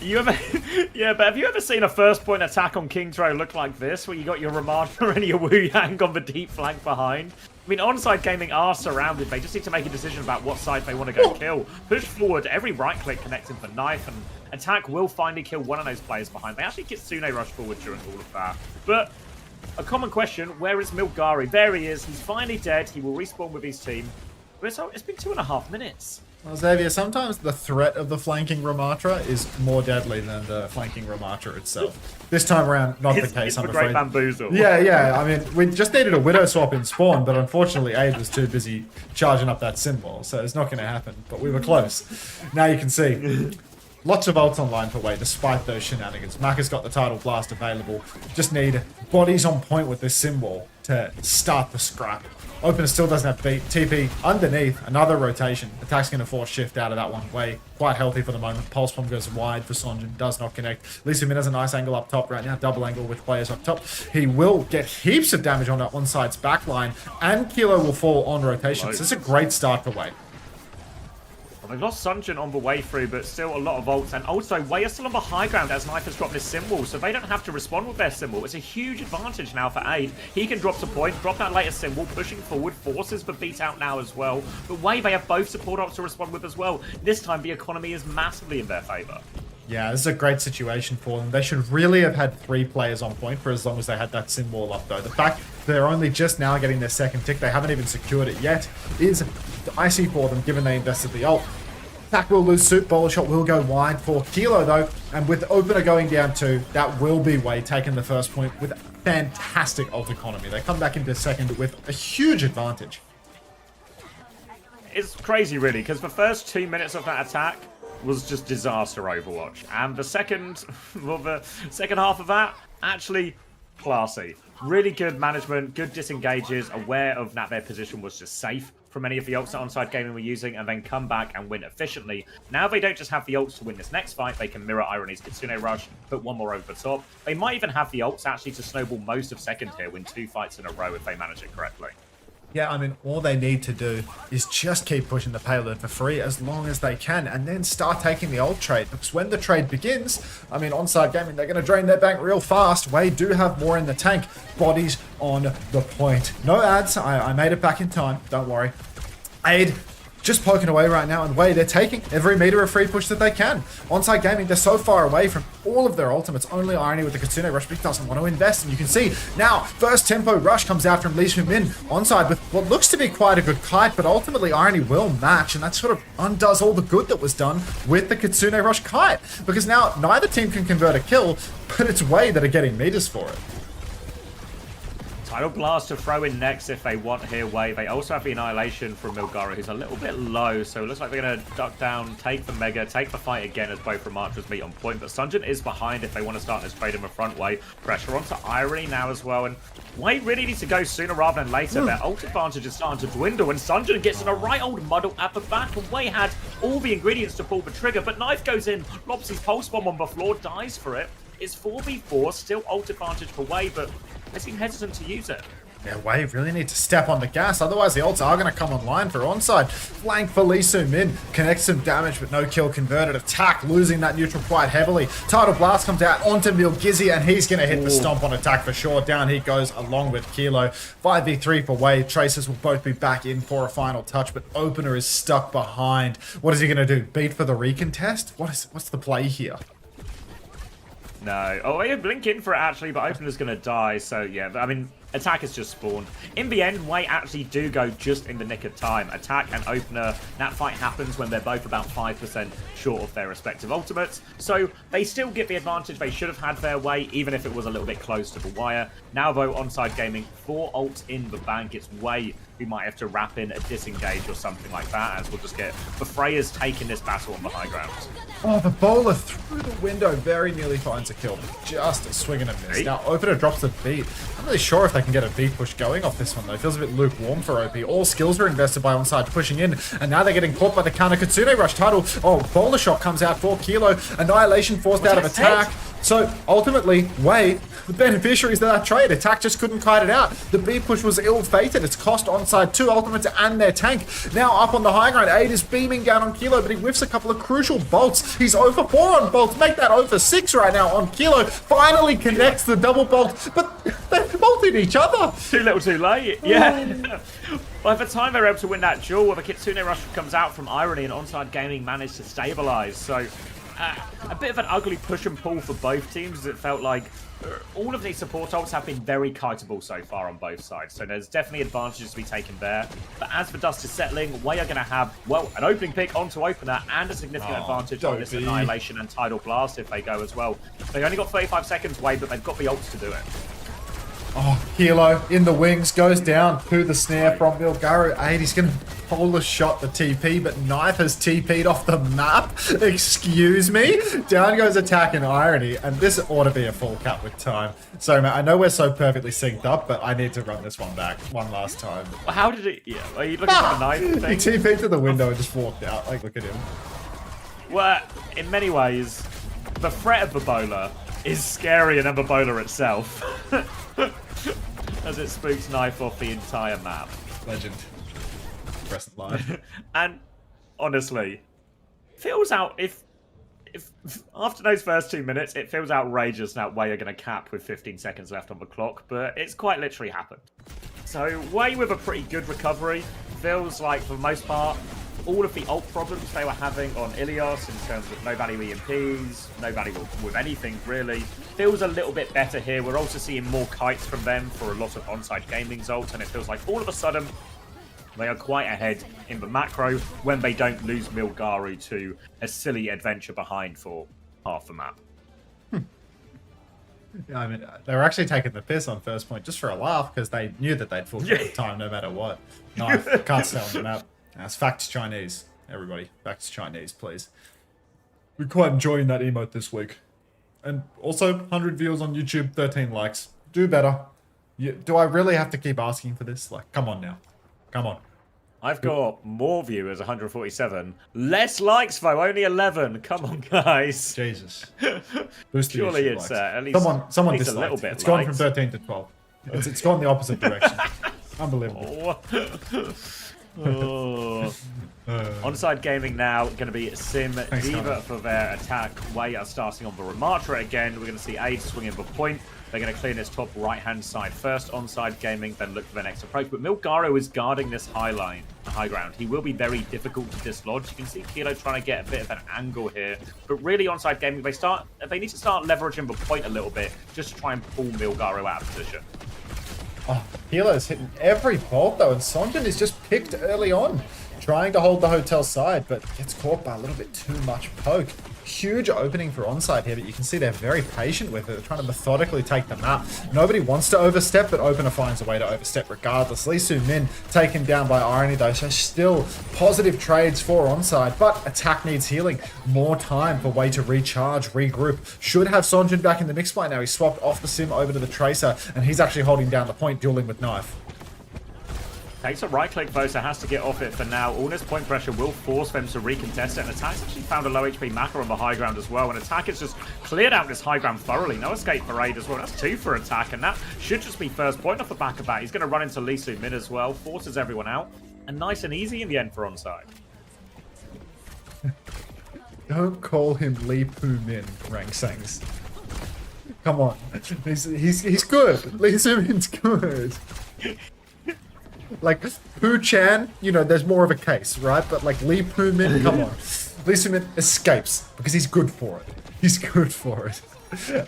[SPEAKER 8] Yeah, but have you ever seen a first point attack on King Tro look like this, where you got your Ramadha and your Wu Yang on the deep flank behind? I mean, ONSIDE Gaming are surrounded. They just need to make a decision about what side they want to go kill. Push forward, every right click connecting for knife, and attack will finally kill one of those players behind. They actually Kitsune rush forward during all of that. But a common question, where is Milgari? There he is. He's finally dead. He will respawn with his team. But it's been 2.5 minutes.
[SPEAKER 1] Well, Xavier, sometimes the threat of the flanking Ramatra is more deadly than the flanking Ramatra itself. This time around, not the case, I'm afraid.
[SPEAKER 8] Great bamboozle.
[SPEAKER 1] Yeah. I mean, we just needed a Widow swap in spawn, but unfortunately, Aid was too busy charging up that symbol, so it's not going to happen. But we were close. Now you can see. Lots of ults online for Way, despite those shenanigans. Maka's got the Tidal Blast available. Just need bodies on point with this symbol to start the scrap. Opener still doesn't have beat. TP underneath, another rotation. Attack's going to force shift out of that one. Way quite healthy for the moment. Pulse bomb goes wide for Sonjin, does not connect. Lee Min has a nice angle up top right now. Double angle with players up top. He will get heaps of damage on that one side's backline, and Kilo will fall on rotation. So this is a great start for Way.
[SPEAKER 8] Well, they've lost Sonjin on the way through, but still a lot of ults. And also, Way are still on the high ground as Knife has dropped his symbol, so they don't have to respond with their symbol. It's a huge advantage now for Aid. He can drop to point, drop that later symbol, pushing forward, forces the beat out now as well. But Way, they have both support ults to respond with as well. This time, the economy is massively in their favor.
[SPEAKER 1] Yeah, this is a great situation for them. They should really have had 3 players on point for as long as they had that symbol up, though. The fact they're only just now getting their second tick, they haven't even secured it yet, is icy for them, given they invested the ult. Attack will lose suit, bowler shot will go wide for Kilo, though, and with opener going down 2, that will be Way taking the first point with fantastic ult economy. They come back into second with a huge advantage.
[SPEAKER 8] It's crazy, really, because the first 2 minutes of that attack was just disaster Overwatch. And the second half of that, actually classy. Really good management, good disengages, aware of that their position was just safe from any of the ults that ONSIDE Gaming were using, and then come back and win efficiently. Now they don't just have the ults to win this next fight, they can mirror Irony's Kitsune Rush, put one more over the top. They might even have the ults actually to snowball most of second here, win 2 fights in a row if they manage it correctly.
[SPEAKER 1] Yeah, I mean, all they need to do is just keep pushing the payload for free as long as they can, and then start taking the ult trade. Because when the trade begins, I mean, ONSIDE Gaming, they're going to drain their bank real fast. Way do have more in the tank. Bodies on the point. No ads. I made it back in time. Don't worry. Aid just poking away right now, and Way, they're taking every meter of free push that they can. ONSIDE Gaming, they're so far away from all of their ultimates. Only Irony with the Kitsune Rush, but he doesn't want to invest. And you can see now, first tempo rush comes out from Lee Min. ONSIDE with what looks to be quite a good kite, but ultimately Irony will match, and that sort of undoes all the good that was done with the Kitsune Rush kite. Because now neither team can convert a kill, but it's Way that are getting meters for it.
[SPEAKER 8] Tidal Blast to throw in next if they want here, Way. They also have the Annihilation from Milgara, who's a little bit low, so it looks like they're going to duck down, take the Mega, take the fight again as both Ramatras meet on point. But Sonjin is behind if they want to start this trade in the front. Way. Pressure onto Irony now as well, and Way really needs to go sooner rather than later. Their ult advantage is starting to dwindle, and Sonjin gets in a right old muddle at the back, and Way had all the ingredients to pull the trigger, but Knife goes in, lobs his pulse bomb on the floor, dies for it. It's 4v4, still ult advantage for Way, but they seem hesitant to use it.
[SPEAKER 1] Yeah, Wave really need to step on the gas, otherwise the ults are going to come online for onside. Flank for Lee Soo-min, connects some damage but no kill converted. Attack losing that neutral quite heavily. Tidal Blast comes out onto Milgizzy and he's going to hit the stomp on Attack for sure. Down he goes along with Kilo. 5v3 for Wave. Tracers will both be back in for a final touch, but Opener is stuck behind. What is he going to do? Beat for the recontest? What's the play here?
[SPEAKER 8] No. Oh, yeah, blink in for it actually, but Opener's going to die. So, yeah, I mean, Attack has just spawned. In the end, Wei actually do go just in the nick of time. Attack and Opener, that fight happens when they're both about 5% short of their respective ultimates. So, they still get the advantage they should have had their way, even if it was a little bit close to the wire. Now, though, ONSIDE Gaming, 4 ults in the bank. It's Wei we might have to wrap in a disengage or something like that, as we'll just get the Freya's taking this battle on the high ground.
[SPEAKER 1] Oh, the bowler through the window very nearly finds a kill, but just a swing and a miss. Now, Opener drops the beat. I'm not really sure if they can get a beat push going off this one, though. It feels a bit lukewarm for OP. All skills are invested by ONSIDE pushing in, and now they're getting caught by the counter Kitsune Rush Tidal. Oh, bowler shot comes out for Kilo. Annihilation forced out of Attack. So, ultimately, Wei, the beneficiaries of that trade, Attack just couldn't kite it out. The beat push was ill-fated. It's cost ONSIDE 2 ultimates and their tank. Now up on the high ground, Aid is beaming down on Kilo, but he whiffs a couple of crucial bolts. He's over 4 on bolts. Make that over 6 right now on Kilo. Finally connects the double bolt, but they've bolted each other.
[SPEAKER 8] Too little, too late. Yeah. By the time they're able to win that duel, the Kitsune Rush comes out from Irony, and ONSIDE Gaming managed to stabilize. So, a bit of an ugly push and pull for both teams, as it felt like all of these support ults have been very kiteable so far on both sides. So there's definitely advantages to be taken there. But as the dust is settling, Wei are going to have, well, an opening pick onto Opener and a significant advantage on this Annihilation and Tidal Blast if they go as well. They've only got 35 seconds, Wei, but they've got the ults to do it.
[SPEAKER 1] Oh, Kilo in the wings, goes down to the snare from Milgaru. Aid, he's going to polar shot the TP, but Knife has TP'd off the map. Excuse me? Down goes Attack and Irony, and this ought to be a full cut with time. So, man, I know we're so perfectly synced up, but I need to run this one back one last time.
[SPEAKER 8] How did it... Yeah, are you looking for the Knife thing?
[SPEAKER 1] He TP'd to the window and just walked out. Like, look at him.
[SPEAKER 8] Well, in many ways, the threat of the bowler is scarier than the bowler itself. As it spooks Knife off the entire map.
[SPEAKER 1] Legend. Present live.
[SPEAKER 8] And honestly, feels out if after those first 2 minutes, it feels outrageous that Wei are going to cap with 15 seconds left on the clock, but it's quite literally happened. So Wei with a pretty good recovery. Feels like for the most part, all of the ult problems they were having on Ilios in terms of no value EMPs, no value with anything really, feels a little bit better here. We're also seeing more kites from them for a lot of ONSIDE Gaming's ult, and it feels like all of a sudden they are quite ahead in the macro when they don't lose Milgaru to a silly adventure behind for half the map.
[SPEAKER 1] Yeah, I mean, they were actually taking the piss on first point just for a laugh because they knew that they'd full the time no matter what. Knife can't stay on the map. That's facts Chinese, everybody. Facts Chinese, please. We're quite enjoying that emote this week. And also, 100 views on YouTube, 13 likes. Do better. Do I really have to keep asking for this? Like, come on now. Come on.
[SPEAKER 8] I've got more viewers, 147. Less likes, though, only 11. Come on, guys.
[SPEAKER 1] Jesus. Boost the
[SPEAKER 8] Surely
[SPEAKER 1] YouTube
[SPEAKER 8] it's
[SPEAKER 1] likes.
[SPEAKER 8] at least,
[SPEAKER 1] someone
[SPEAKER 8] at least
[SPEAKER 1] disliked.
[SPEAKER 8] a little bit.
[SPEAKER 1] It's gone from 13 to 12. It's gone the opposite direction. Unbelievable.
[SPEAKER 8] Oh. ONSIDE Gaming now going to be Sim Diva for their attack. Wei are starting on the Ramatra again. We're going to see Aid swinging the point. They're going to clear this top right-hand side first. ONSIDE Gaming, then look for their next approach. But Milgaru is guarding this high line, the high ground. He will be very difficult to dislodge. You can see Kilo trying to get a bit of an angle here. But really, ONSIDE Gaming, they need to start leveraging the point a little bit just to try and pull Milgaru out of position.
[SPEAKER 1] Oh, Kilo's hitting every bolt though, and Sonjin is just picked early on, trying to hold the hotel side, but gets caught by a little bit too much poke. Huge opening for ONSIDE here, but you can see they're very patient with it. They're trying to methodically take the map. Nobody wants to overstep, but Opener finds a way to overstep regardless. Lee Soo-min taken down by Irony though, so still positive trades for ONSIDE, but attack needs healing. More time for Wei to recharge, regroup. Should have Sonjin back in the mix by now. He swapped off the Sim over to the Tracer, and he's actually holding down the point, dueling with Knife.
[SPEAKER 8] Takes a right click though, so has to get off it for now. Almost point pressure will force them to recontest it. And Attack's actually found a low HP Maka on the high ground as well. And Attack has just cleared out this high ground thoroughly. No escape for Raid as well. That's 2 for Attack. And that should just be first point off the back of that. He's going to run into Lee Su mid as well. Forces everyone out. And nice and easy in the end for onside.
[SPEAKER 1] Don't call him Lee Poo Min, Rank Sangs. Come on. He's good. Lee Su Min's good. Like, Poo Chan, you know, there's more of a case, right? But like Lee Poo Min, come on. Lee Su Min escapes because he's good for it. He's good for it.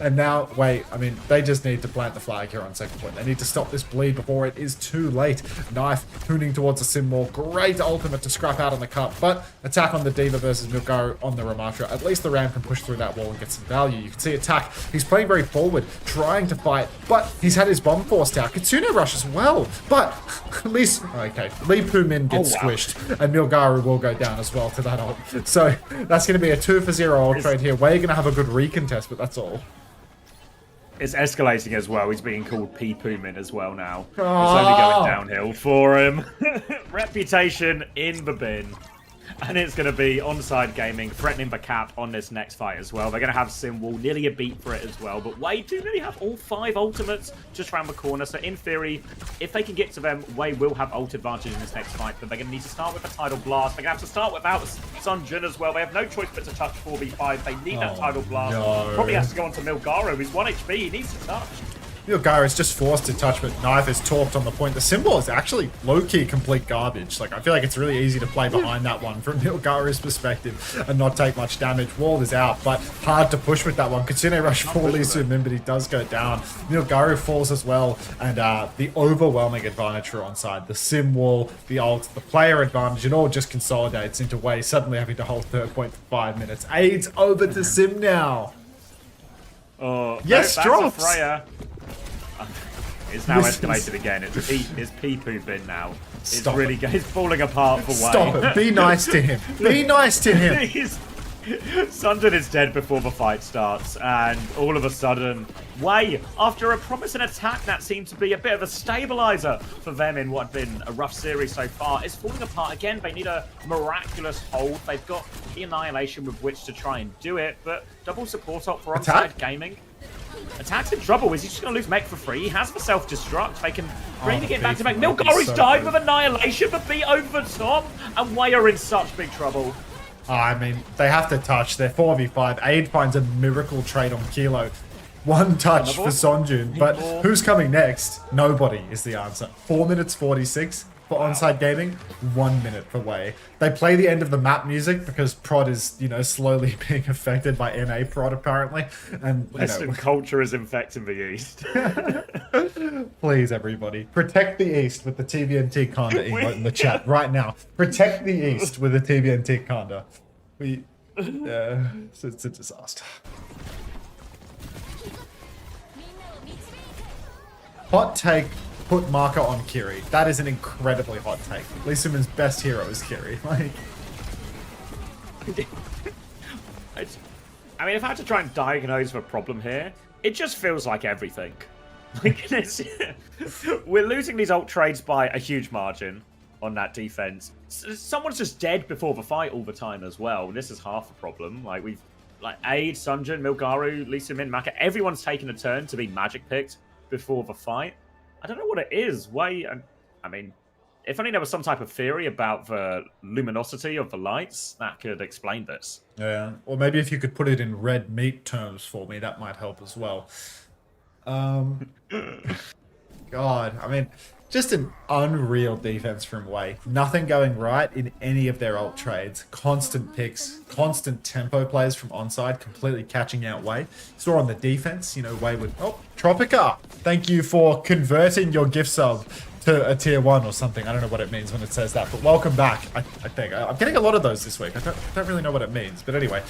[SPEAKER 1] And now, wait, I mean, they just need to plant the flag here on second point. They need to stop this bleed before it is too late. Knife hooning towards the sim wall. Great ultimate to scrap out on the cut, but attack on the Diva versus Milgaru on the Ramatra. At least the Ram can push through that wall and get some value. You can see Attack. He's playing very forward, trying to fight, but he's had his bomb forced out. Kitsune rush as well, but at least, okay, Lee Poo Min gets squished, and Milgaru will go down as well to that ult. So that's going to be a 2-for-0 ult trade here. We're going to have a good recontest, but that's all.
[SPEAKER 8] It's escalating as well. He's being called P. Poomin as well now. It's only going downhill for him. Reputation in the bin. And it's going to be ONSIDE Gaming threatening the cap on this next fight as well. They're going to have Simwall, nearly a beat for it as well. But Wei do nearly have all 5 ultimates just around the corner. So in theory, if they can get to them, Wei will have ult advantage in this next fight. But they're going to need to start with a Tidal Blast. They're going to have to start without Sunjun as well. They have no choice but to touch 4v5. They need that Tidal Blast.
[SPEAKER 1] No.
[SPEAKER 8] Probably has to go on to Milgaru. He's 1 HP. He needs to touch.
[SPEAKER 1] Milgaru is just forced to touch, but Knife is torqued on the point. The symbol is actually low-key complete garbage. Like, I feel like it's really easy to play behind that one from Milgaru's perspective and not take much damage. Wall is out, but hard to push with that one. Kitsune rush for Lee Su Min, but he does go down. Milgaru falls as well, and the overwhelming advantage for ONSIDE. The sim wall, the ult, the player advantage, it all just consolidates into Wei suddenly having to hold third point for 5 minutes. AIDS over to Sim now.
[SPEAKER 8] Oh,
[SPEAKER 1] yes,
[SPEAKER 8] no,
[SPEAKER 1] drops.
[SPEAKER 8] Freya. It's now escalated again. It's pee-poo bin now. It's really it's falling apart for Wei.
[SPEAKER 1] Stop it. Be nice to him. Be nice to him.
[SPEAKER 8] Sunjun is dead before the fight starts, and all of a sudden, Wei, after a promising attack that seemed to be a bit of a stabilizer for them in what had been a rough series so far, is falling apart again. They need a miraculous hold. They've got the Annihilation with which to try and do it, but double support up for ONSIDE Gaming. Attack's in trouble. Is he just going to lose mech for free? He has the self-destruct. They can bring it back to back. Milgaru's died with Annihilation, but beat over the top, and Wei are in such big trouble.
[SPEAKER 1] I mean, they have to touch. They're 4v5. Aid finds a miracle trade on Kilo. 1 touch for Sonjun, but who's coming next? Nobody is the answer. 4 minutes 46 for ONSIDE Gaming, 1 minute for Wei. They play the end of the map music because prod is, you know, slowly being affected by NA prod apparently. And
[SPEAKER 8] Western culture is infecting the East.
[SPEAKER 1] Please, everybody, protect the East with the TVNT Conda emote in the chat right now. Protect the East with the TVNT Conda. It's a disaster. Hot take. Put Marker on Kiri. That is an incredibly hot take. Lee Su Min's best hero is Kiri. Like,
[SPEAKER 8] I mean, if I had to try and diagnose the problem here, it just feels like everything. Like, we're losing these ult trades by a huge margin on that defense. Someone's just dead before the fight all the time as well. This is half the problem. Like, Aid, Sunjun, Milgaru, Lee Su Min, Maka, everyone's taken a turn to be magic picked before the fight. I don't know what it is. Why? I mean, if only there was some type of theory about the luminosity of the lights that could explain this.
[SPEAKER 1] Yeah, or maybe if you could put it in red meat terms for me, that might help as well. God, I mean, just an unreal defense from Wei. Nothing going right in any of their ult trades. Constant picks, constant tempo plays from ONSIDE, completely catching out Wei. Saw on the defense, you know, Wei would... Oh, Tropica! Thank you for converting your gift sub to a tier 1 or something. I don't know what it means when it says that, but welcome back, I think. I'm getting a lot of those this week. I don't really know what it means, but anyway.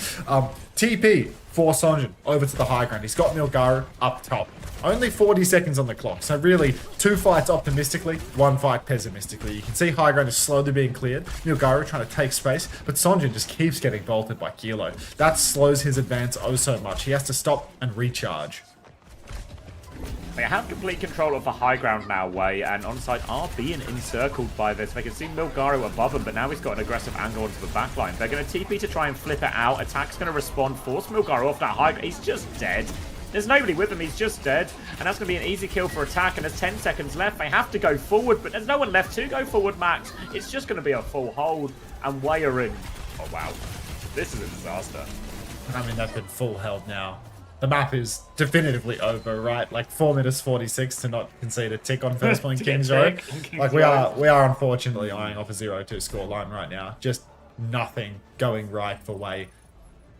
[SPEAKER 1] TP for Sonjun over to the high ground. He's got Milgaru up top. Only 40 seconds on the clock, so really 2 fights optimistically, 1 fight pessimistically. You can see high ground is slowly being cleared. Milgaru trying to take space, but Sonjun just keeps getting bolted by Kilo. That slows his advance oh so much. He has to stop and recharge.
[SPEAKER 8] They have complete control of the high ground now, Wei, and ONSIDE are being encircled by this. They can see Milgaro above them, but now he's got an aggressive angle onto the backline. They're going to TP to try and flip it out. Attack's going to respond, force Milgaro off that high ground. He's just dead. There's nobody with him, he's just dead. And that's going to be an easy kill for Attack, and there's 10 seconds left. They have to go forward, but there's no one left to go forward, Max. It's just going to be a full hold, and Wei are in. Oh, wow. This is a disaster.
[SPEAKER 1] I mean, they've been full held now. The map is definitively over, right? Like 4 minutes 46 to not concede a tick on first point Kings Road. Like we are unfortunately eyeing off a 0-2 scoreline right now. Just nothing going right for Wei.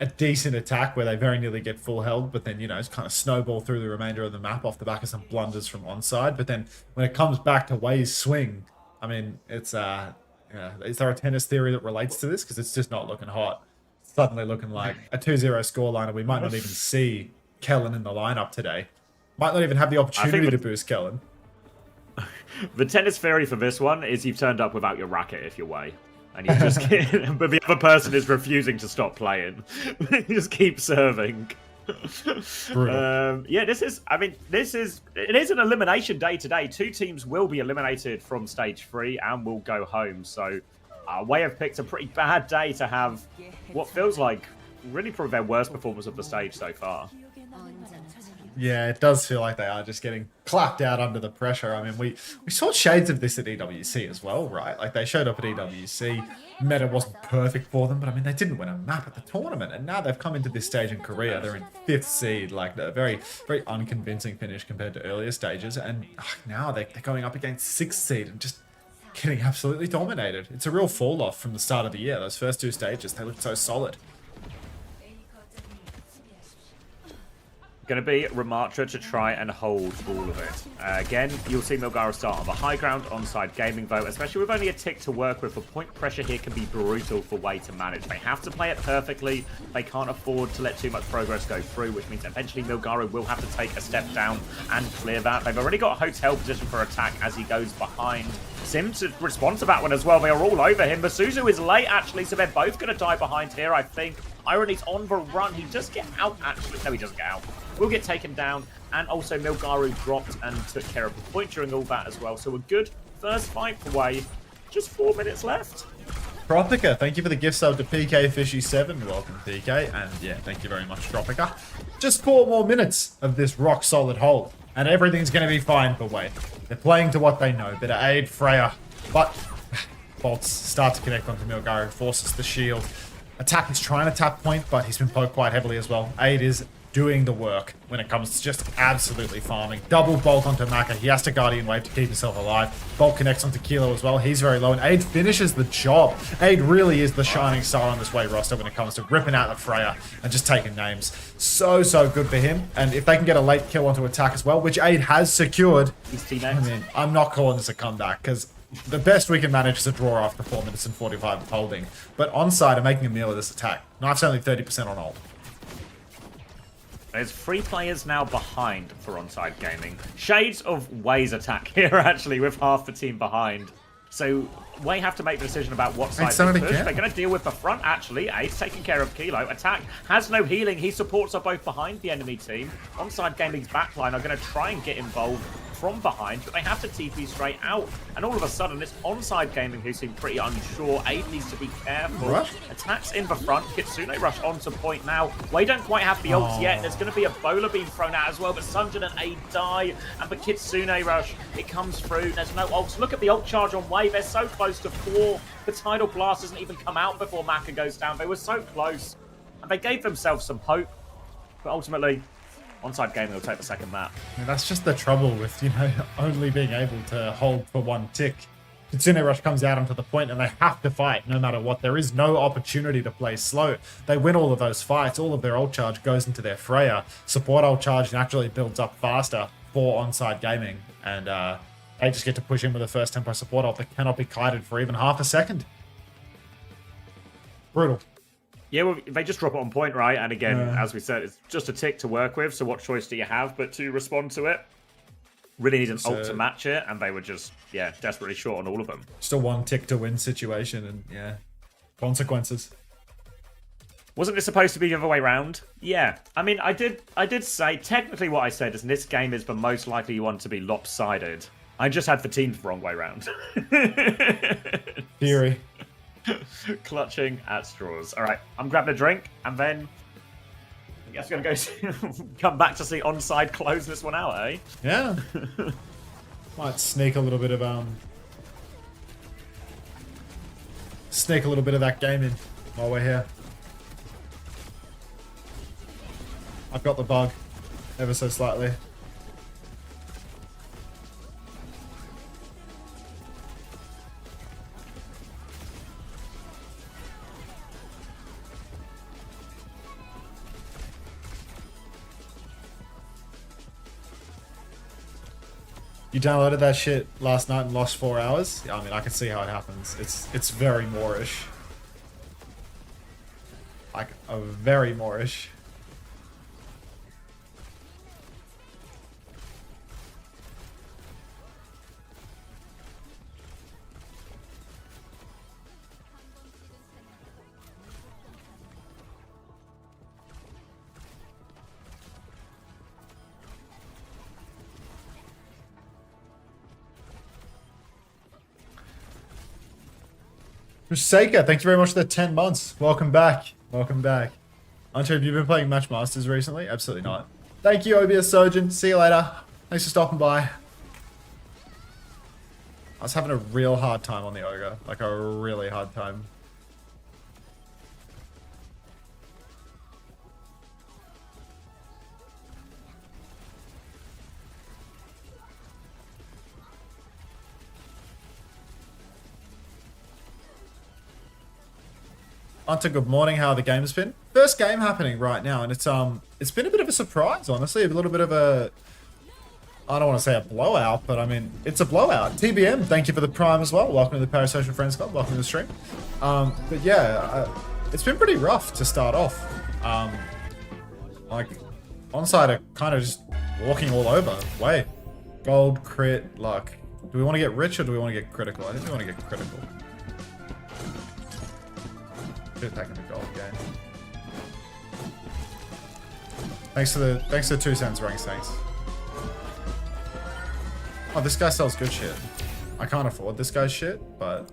[SPEAKER 1] A decent attack where they very nearly get full held, but then, you know, it's kind of snowball through the remainder of the map off the back of some blunders from ONSIDE. But then when it comes back to Wei's swing, I mean, it's yeah, is there a tennis theory that relates to this? Because it's just not looking hot. Suddenly looking like a 2-0 scoreline, and we might not even see Kellen in the lineup today. Might not even have the opportunity to boost Kellen.
[SPEAKER 8] The tennis theory for this one is you've turned up without your racket if you're Wei. And you just but the other person is refusing to stop playing. You just keep serving. Yeah, it is an elimination day today. 2 teams will be eliminated from stage 3 and will go home. So Wei have picked a pretty bad day to have what feels like really probably their worst performance of the stage so far.
[SPEAKER 1] Yeah, it does feel like they are just getting clapped out under the pressure. I mean, we saw shades of this at EWC as well, right? Like, they showed up at EWC. Meta wasn't perfect for them, but I mean, they didn't win a map at the tournament. And now they've come into this stage in Korea. They're in 5th seed, like a very, very unconvincing finish compared to earlier stages. And now they're going up against 6th seed and just getting absolutely dominated. It's a real fall off from the start of the year. Those first 2 stages, they looked so solid.
[SPEAKER 8] Going to be Ramatra to try and hold all of it. Again, you'll see Milgaro start on the high ground, ONSIDE Gaming vote, especially with only a tick to work with. The point pressure here can be brutal for Wei to manage. They have to play it perfectly. They can't afford to let too much progress go through, which means eventually Milgaro will have to take a step down and clear that. They've already got a hotel position for Attack as he goes behind. Sim to respond to that one as well. They are all over him. Masuzu is late, actually, so they're both going to die behind here, I think. Irony's on the run. He does get out, actually. No, he doesn't get out. Will get taken down, and also Milgaro dropped and took care of the point during all that as well. So a good first fight for Wei. Just 4 minutes left.
[SPEAKER 1] Tropica, thank you for the gift sub to PK Fishy7. Welcome, PK. And yeah, thank you very much, Tropica. Just 4 more minutes of this rock solid hold, and everything's going to be fine for Wei. They're playing to what they know. Bit of aid, Freya, but bolts start to connect onto Milgaro, forces the shield. Attack is trying to tap point, but he's been poked quite heavily as well. Aid is doing the work when it comes to just absolutely farming. Double bolt onto Maka. He has to Guardian Wave to keep himself alive. Bolt connects onto Kilo as well. He's very low, and Aid finishes the job. Aid really is the shining star on this Wei roster when it comes to ripping out the Freya and just taking names. So good for him. And if they can get a late kill onto Attack as well, which Aid has secured, I mean, I'm not calling this a comeback, because the best we can manage is a draw after 4 minutes and 45 of holding. But ONSIDE are making a meal of this attack. Knife's only 30% on ult.
[SPEAKER 8] There's 3 players now behind for ONSIDE Gaming. Shades of Wei's attack here, actually, with half the team behind. So Wei have to make the decision about what side they push. They're going to deal with the front, actually. Aid's taking care of Kilo. Attack has no healing. He supports are both behind the enemy team. ONSIDE Gaming's backline are going to try and get involved from behind, but they have to TP straight out. And all of a sudden, it's ONSIDE Gaming who seem pretty unsure. Aid needs to be careful.
[SPEAKER 1] Rush?
[SPEAKER 8] Attacks in the front. Kitsune rush onto point now. Wei don't quite have the ults yet. There's going to be a bowler beam thrown out as well, but Sunjin and Aid die. And the Kitsune rush, it comes through. There's no ults. Look at the ult charge on Wei. They're so close to 4. The Tidal Blast doesn't even come out before Maka goes down. They were so close. And they gave themselves some hope. But ultimately, ONSIDE Gaming will take the second map.
[SPEAKER 1] Yeah, that's just the trouble with, you know, only being able to hold for 1 tick. Kitsune Rush comes out onto the point and they have to fight no matter what. There is no opportunity to play slow. They win all of those fights. All of their ult charge goes into their Freya. Support ult charge naturally builds up faster for ONSIDE Gaming. And they just get to push in with the first tempo support ult that cannot be kited for even half a second. Brutal.
[SPEAKER 8] Yeah, well, they just drop it on point, right? And again, as we said, it's just a tick to work with, so what choice do you have but to respond to it? Really need an ult to match it, and they were just, yeah, desperately short on all of them.
[SPEAKER 1] Just a 1 tick to win situation, and yeah, consequences.
[SPEAKER 8] Wasn't it supposed to be the other way round? Yeah. I mean, I did say, technically what I said is this game is the most likely one to be lopsided. I just had the teams the wrong way round.
[SPEAKER 1] Theory.
[SPEAKER 8] Clutching at straws. All right, I'm grabbing a drink, and then I guess we're going to go come back to see ONSIDE close this one out, eh?
[SPEAKER 1] Yeah. Might sneak a little bit of that game in while we're here. I've got the bug, ever so slightly. You downloaded that shit last night and lost 4 hours? Yeah, I mean, I can see how it happens. It's very Moorish. Like, a very Moorish. Seika, thank you very much for the 10 months. Welcome back. Welcome back. Unter, have you been playing Match Masters recently? Absolutely not. Thank you, OBS Surgeon. See you later. Thanks for stopping by. I was having a real hard time on the Ogre. Like a really hard time. Unter, good morning. How the game's been? First game happening right now, and it's been a bit of a surprise, honestly. A little bit of a, I don't want to say a blowout, but I mean it's a blowout. TBM, thank you for the prime as well. Welcome to the Parasocial Friends Club. Welcome to the stream. But yeah, it's been pretty rough to start off. Like ONSIDE are kind of just walking all over. Wait, gold, crit, luck. Do we want to get rich or do we want to get critical? I think we want to get critical. Should have taken the gold game. Thanks for the 2 cents, Ranks, thanks. Oh, this guy sells good shit. I can't afford this guy's shit, but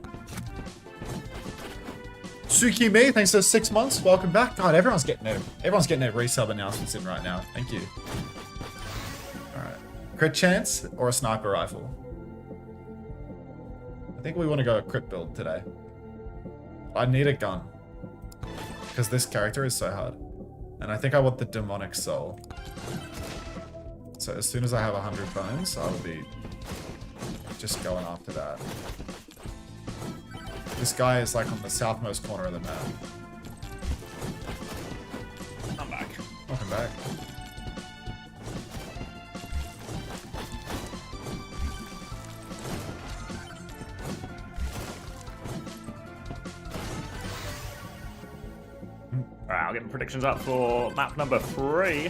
[SPEAKER 1] Suki Me, thanks for 6 months. Welcome back. God, everyone's getting their resub announcements in right now. Thank you. Alright. Crit chance or a sniper rifle? I think we want to go a crit build today. I need a gun. Because this character is so hard. And I think I want the demonic soul. So as soon as I have 100 bones, I will be just going after that. This guy is like on the southmost corner of the map.
[SPEAKER 8] I'm back.
[SPEAKER 1] Welcome back.
[SPEAKER 8] Alright, I'll get my predictions up for map number 3.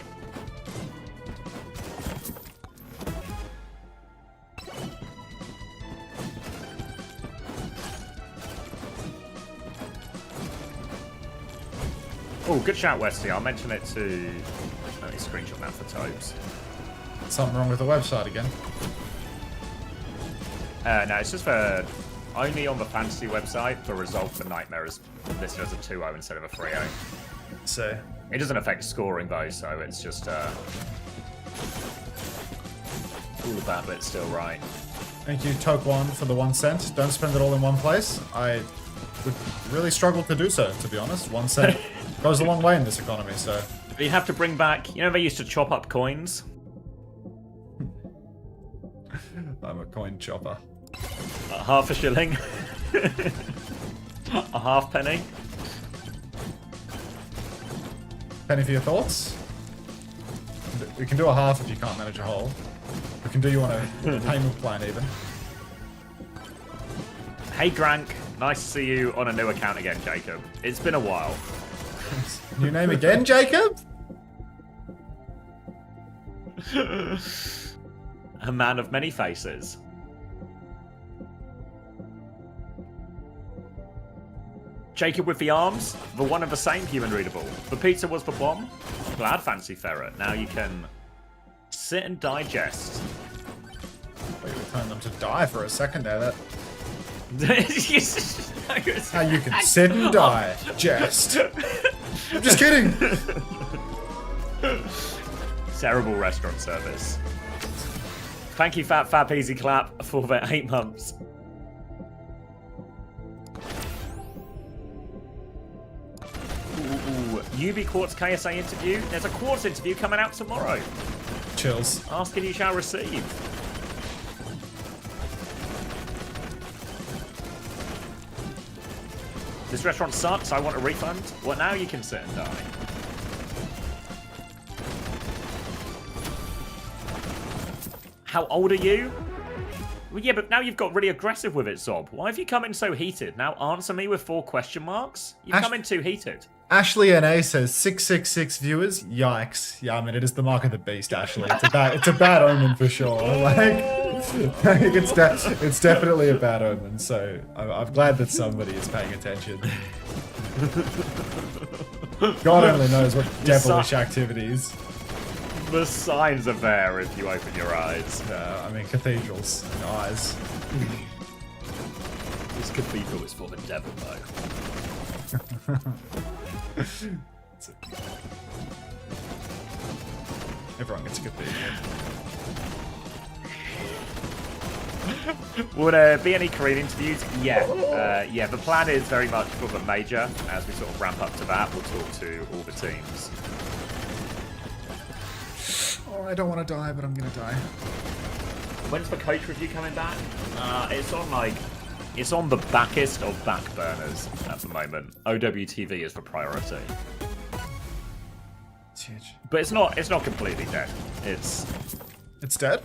[SPEAKER 8] Oh, good shout, Westy. I'll mention it to... Let me screenshot that for Tobes.
[SPEAKER 1] Something wrong with the website again?
[SPEAKER 8] No, it's just for... Only on the fantasy website, the result for Nightmare is listed as a 2-0 instead of a 3-0.
[SPEAKER 1] So
[SPEAKER 8] it doesn't affect scoring though, so it's just all of that bit's still right.
[SPEAKER 1] Thank you, Toke1, for the 1 cent. Don't spend it all in one place. I would really struggle to do so, to be honest. 1 cent goes a long way in this economy, so...
[SPEAKER 8] You have to bring back... You know they used to chop up coins?
[SPEAKER 1] I'm a coin chopper.
[SPEAKER 8] Half a shilling. A half penny.
[SPEAKER 1] Penny for your thoughts? We can do a half if you can't manage a whole. We can do you on a payment plan even.
[SPEAKER 8] Hey Grank, nice to see you on a new account again, Jacob. It's been a while.
[SPEAKER 1] New name again, Jacob?
[SPEAKER 8] A man of many faces. Jacob with the arms, the one and the same human readable. The pizza was the bomb. I'm glad, Fancy Ferret. Now you can sit and digest.
[SPEAKER 1] Wait, you were telling them to die for a second there. That how you can sit and die. Jest. I'm just kidding.
[SPEAKER 8] Terrible restaurant service. Thank you, Fat Fab Easy Clap, for the 8 months. Ooh, UB Quartz KSA interview. There's a Quartz interview coming out tomorrow.
[SPEAKER 1] Chills.
[SPEAKER 8] Ask and you shall receive. This restaurant sucks. I want a refund. Well, now you can sit and die. How old are you? Well, yeah, but now you've got really aggressive with it, Zob. Why have you come in so heated? Now answer me with 4 question marks. You've come in too heated.
[SPEAKER 1] Ashley NA says 666 viewers. Yikes! Yeah, I mean it is the mark of the beast, Ashley. It's a bad omen for sure. Like, it's definitely a bad omen. So I'm glad that somebody is paying attention. God only knows what devilish activities.
[SPEAKER 8] The signs are there if you open your eyes.
[SPEAKER 1] I mean cathedrals and eyes.
[SPEAKER 8] This cathedral is for the devil, though.
[SPEAKER 1] Everyone gets a cathedral.
[SPEAKER 8] Would there be any Korean interviews? Yeah. Yeah, the plan is very much for the major. As we sort of ramp up to that, we'll talk to all the teams.
[SPEAKER 1] Oh, I don't want to die, but I'm going to die.
[SPEAKER 8] When's the coach review coming back? It's on the backest of back burners at the moment. OWTV is the priority.
[SPEAKER 1] It's huge.
[SPEAKER 8] But it's not completely dead. It's
[SPEAKER 1] dead?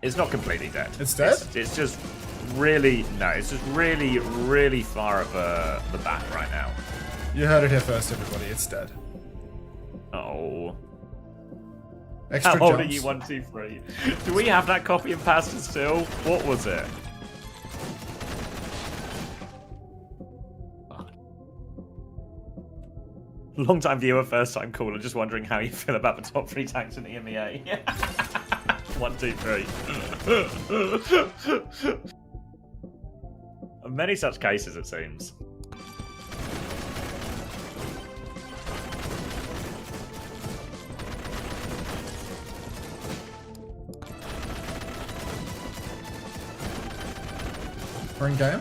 [SPEAKER 8] It's not completely dead.
[SPEAKER 1] It's dead?
[SPEAKER 8] It's just really really far at the back right now.
[SPEAKER 1] You heard it here first, everybody. It's dead.
[SPEAKER 8] Oh.
[SPEAKER 1] Extra
[SPEAKER 8] How old
[SPEAKER 1] jumps.
[SPEAKER 8] are you? 1, 2, 3. Do we have that copy and pasta still? What was it? Long time viewer, first time caller. Just wondering how you feel about the top 3 tanks in the EMEA. 1, 2, 3. Many such cases, it seems.
[SPEAKER 1] We're in game?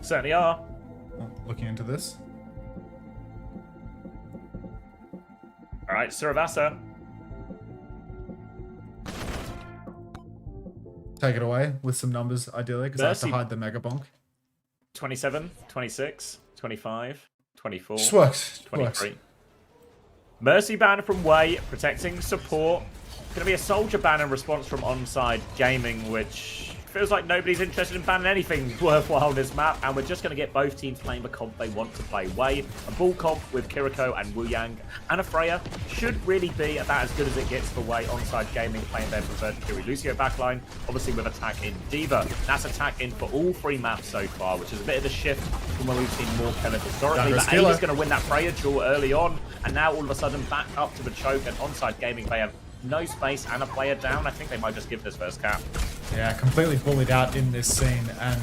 [SPEAKER 8] Certainly are.
[SPEAKER 1] Oh, looking into this.
[SPEAKER 8] Alright, Suravasa.
[SPEAKER 1] Take it away with some numbers, ideally, because I have to hide the Mega Bonk.
[SPEAKER 8] 27, 26, 25, 24,
[SPEAKER 1] Just works.
[SPEAKER 8] 23. Mercy ban from Way, protecting support. Going to be a soldier ban in response from ONSIDE Gaming, which feels like nobody's interested in banning anything worthwhile on this map, and we're just going to get both teams playing the comp they want to play. Way, a bull comp with Kiriko and Wu Yang, and a Freya should really be about as good as it gets for Way. ONSIDE Gaming playing their preferred Kiri Lucio backline, obviously with attack in Diva. That's attack in for all 3 maps so far, which is a bit of a shift from when we've seen more Kenneth historically. But A is going to win that Freya duel early on, and now all of a sudden back up to the choke, and ONSIDE Gaming, they have no space and a player down. I think they might just give this first cap.
[SPEAKER 1] Yeah, completely bullied out in this scene, and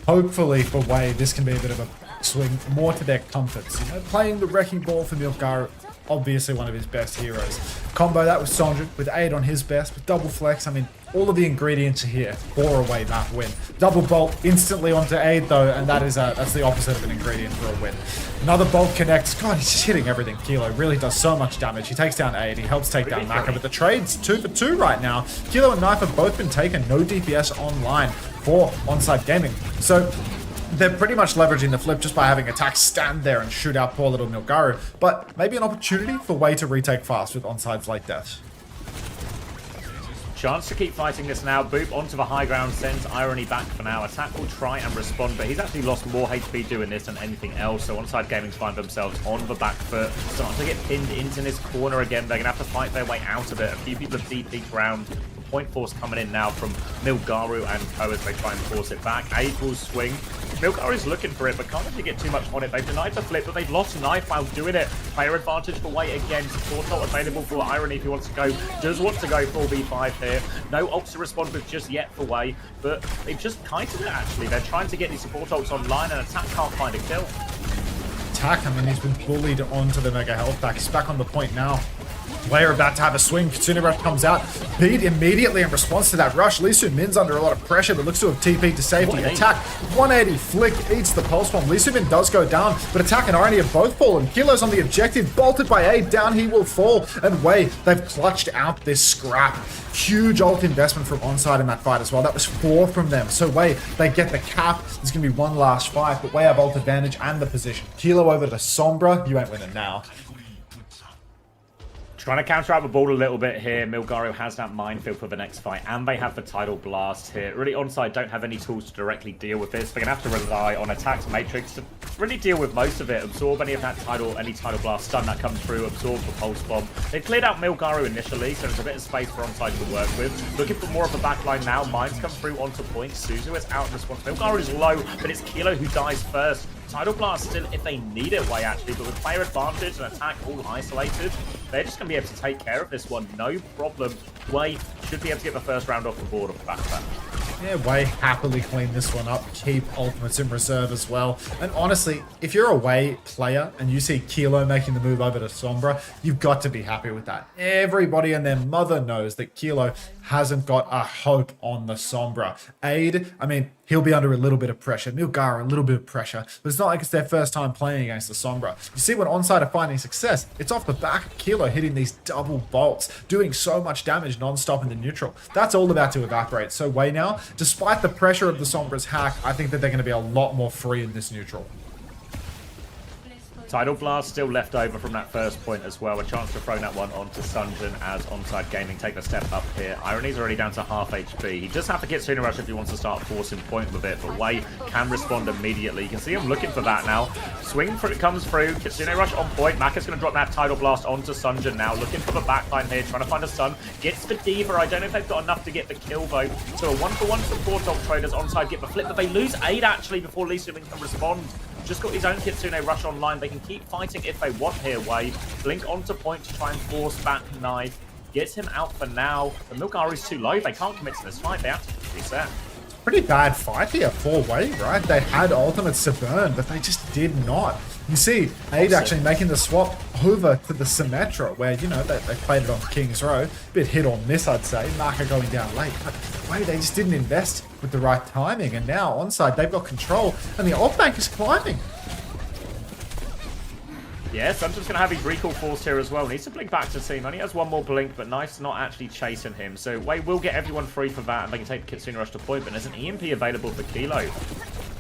[SPEAKER 1] hopefully for Way, this can be a bit of a swing more to their comforts. You know, playing the Wrecking Ball for Milgaru, obviously one of his best heroes. Combo that with Sondra, with 8 on his best, with double flex. I mean, all of the ingredients are here for a Way map win. Double bolt instantly onto Aid though, and that's the opposite of an ingredient for a win. Another bolt connects. God, he's just hitting everything. Kilo really does so much damage. He takes down Aid, he helps take down Maka, but the trade's 2 for 2 right now. Kilo and Knife have both been taken. No DPS online for ONSIDE Gaming. So they're pretty much leveraging the flip just by having attacks stand there and shoot out poor little Milgaru, but maybe an opportunity for Way to retake fast with ONSIDE's late death.
[SPEAKER 8] Chance to keep fighting this now. Boop onto the high ground, sends Irony back for now. Attack will try and respond, but he's actually lost more HP doing this than anything else. So ONSIDE Gaming find themselves on the back foot, starting to get pinned into this corner again. They're going to have to fight their way out of it. A few people have DP'd around. Point force coming in now from Milgaru and Co as they try and force it back. Aid will swing. Milgaru's looking for it, but can't really get too much on it. They've denied the flip, but they've lost knife while doing it. Player advantage for Way again. Support ult available for Irony if he wants to go. Does want to go 4v5 here. No ults to respond with just yet for Way, but they've just kited it actually. They're trying to get these support ults online, and Attack can't find a kill.
[SPEAKER 1] Attack, I mean, he's been bullied onto the Mega Health Pack. He's back on the point now. Player about to have a swing. Kitsune Rush comes out. Beat immediately in response to that rush. Lee Min under a lot of pressure, but looks to have TP'd to safety. Attack, 180 flick, eats the pulse bomb. Lee Min does go down, but Attack and Irony have both fallen. Kilo's on the objective, bolted by A. Down he will fall. And Way, they've clutched out this scrap. Huge ult investment from ONSIDE in that fight as well. That was 4 from them. So Way, they get the cap. There's going to be one last fight, but Way have ult advantage and the position. Kilo over to Sombra. You ain't winning now.
[SPEAKER 8] Trying to counter out the ball a little bit here. Milgaru has that minefield for the next fight, and they have the Tidal Blast here. Really, ONSIDE don't have any tools to directly deal with this. They're going to have to rely on Attack's Matrix to really deal with most of it. Absorb any of that any Tidal Blast stun that comes through. Absorb the Pulse Bomb. They cleared out Milgaru initially, so there's a bit of space for ONSIDE to work with. Looking for more of a backline now. Mines come through onto point. Suzu is out in response. Milgaru is low, but it's Kilo who dies first. Tidal Blast still, if they need it, Way actually, but with player advantage and Attack all isolated, they're just going to be able to take care of this one. No problem. Way should be able to get the first round off the board off the back of that.
[SPEAKER 1] Yeah, Way happily clean this one up. Keep ultimates in reserve as well. And honestly, if you're a Way player and you see Kilo making the move over to Sombra, you've got to be happy with that. Everybody and their mother knows that Kilo hasn't got a hope on the Sombra. Aid, I mean, he'll be under a little bit of pressure. Milgaru, a little bit of pressure. But it's not like it's their first time playing against the Sombra. You see when ONSIDE are finding success, it's off the back of Kilo hitting these double bolts, doing so much damage non-stop in the neutral. That's all about to evaporate. So Way now, despite the pressure of the Sombra's hack, I think that they're going to be a lot more free in this neutral.
[SPEAKER 8] Tidal Blast still left over from that first point as well. A chance to throw that one onto Sunjin as ONSIDE Gaming take the step up here. Irony's already down to half HP. He does have to Kitsune Rush if he wants to start forcing point with it, but Way can respond immediately. You can see him looking for that now. Swing for it comes through. Kitsune Rush on point. Maka's going to drop that Tidal Blast onto Sunjin now. Looking for the backline here, trying to find a stun. Gets the Diva. I don't know if they've got enough to get the kill though. So a 1-for-1 support dog traders. ONSIDE get the flip, but they lose 8 actually before Lee Min can respond. Just got his own Kitsune Rush online. They can keep fighting if they want here, Way. Blink onto point to try and force back Knife. Gets him out for now. The Milgaru's too low. They can't commit to this fight. They have to reset.
[SPEAKER 1] Pretty bad fight here for Way, right? They had ultimates to burn, but they just did not. You see Aid actually making the swap over to the Symmetra, where, you know, they played it on King's Row. Bit hit or miss, I'd say. Maka going down late. But Way, they just didn't invest with the right timing. And now, ONSIDE, they've got control. And the ult bank is climbing.
[SPEAKER 8] Yeah, Sunjin's going to have his recall forced here as well. Needs to blink back to team. Only has one more blink, but Knife's not actually chasing him. So Way will get everyone free for that, and they can take the Kitsune Rush to point. But there's an EMP available for Kilo.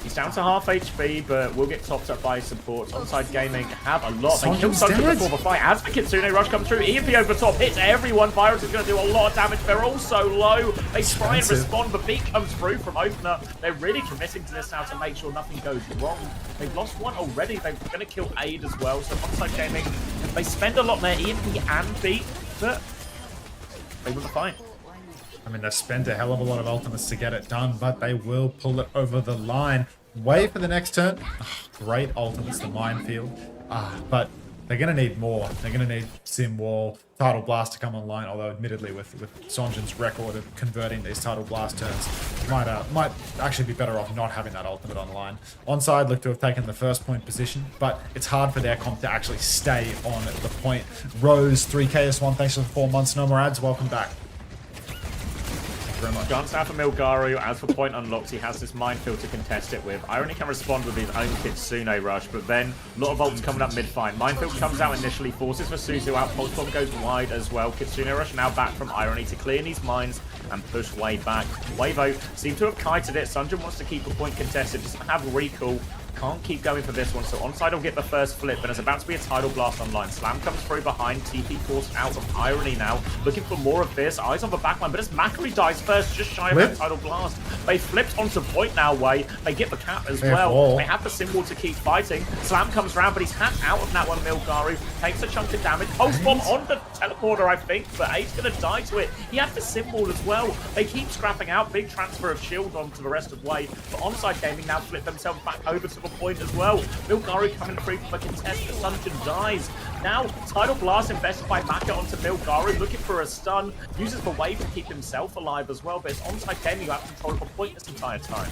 [SPEAKER 8] He's down to half HP, but will get topped up by support. ONSIDE Gaming have a lot. They killed Sunjin before the fight. As the Kitsune Rush comes through, EMP over top, hits everyone. Virus is going to do a lot of damage. They're all so low. They try and respond, but beat comes through from Opener. They're really committing to this now to make sure nothing goes wrong. They've lost one already. They're going to kill Aid as well. So ONSIDE Gaming, they spend a lot there, EMP and beat, but they win the fight.
[SPEAKER 1] I mean, they've spent a hell of a lot of ultimates to get it done, but they will pull it over the line. Way for the next turn. Great ultimates, the minefield. But they're going to need more. They're going to need Sim Wall, Tidal Blast to come online, although admittedly with Sonjin's record of converting these Tidal Blast turns, might actually be better off not having that ultimate online. ONSIDE look to have taken the first point position, but it's hard for their comp to actually stay on the point. Rose, 3KS1, thanks for the 4 months. No more ads. Welcome back.
[SPEAKER 8] Chance now for Milgaru. As for point unlocked, he has this minefield to contest it with. Irony can respond with his own Kitsune Rush, but then a lot of ults coming up mid-fight. Minefield comes out initially, forces for Suzu out. Pulse Bomb goes wide as well. Kitsune Rush now back from Irony to clear these mines and push Way back. Way though seem to have kited it. Sunjin wants to keep a point contested, doesn't have recall. can't keep going for this one, so ONSIDE will get the first flip, but there's about to be a Tidal Blast online. Slam comes through behind, TP forced out of Irony now, looking for more of this. Eyes on the backline, but as Macquarie dies first, just shy of that Tidal Blast. They flipped onto point now, Way. They get the cap as well. They have the symbol to keep fighting. Slam comes round, but he's hacked out of that one. Milgaru takes a chunk of damage. Pulse bomb on the teleporter, I think, but Aid's going to die to it. He had the symbol as well. They keep scrapping out. Big transfer of shield onto the rest of Way. But ONSIDE Gaming now flip themselves back over to the point as well. Milgaru coming through for the contest. The Sunken dies. Now, Tidal Blast invested by Maka onto Milgaru, looking for a stun. Uses the wave to keep himself alive as well, but it's ONSIDE Gaming who have control of the point this entire time.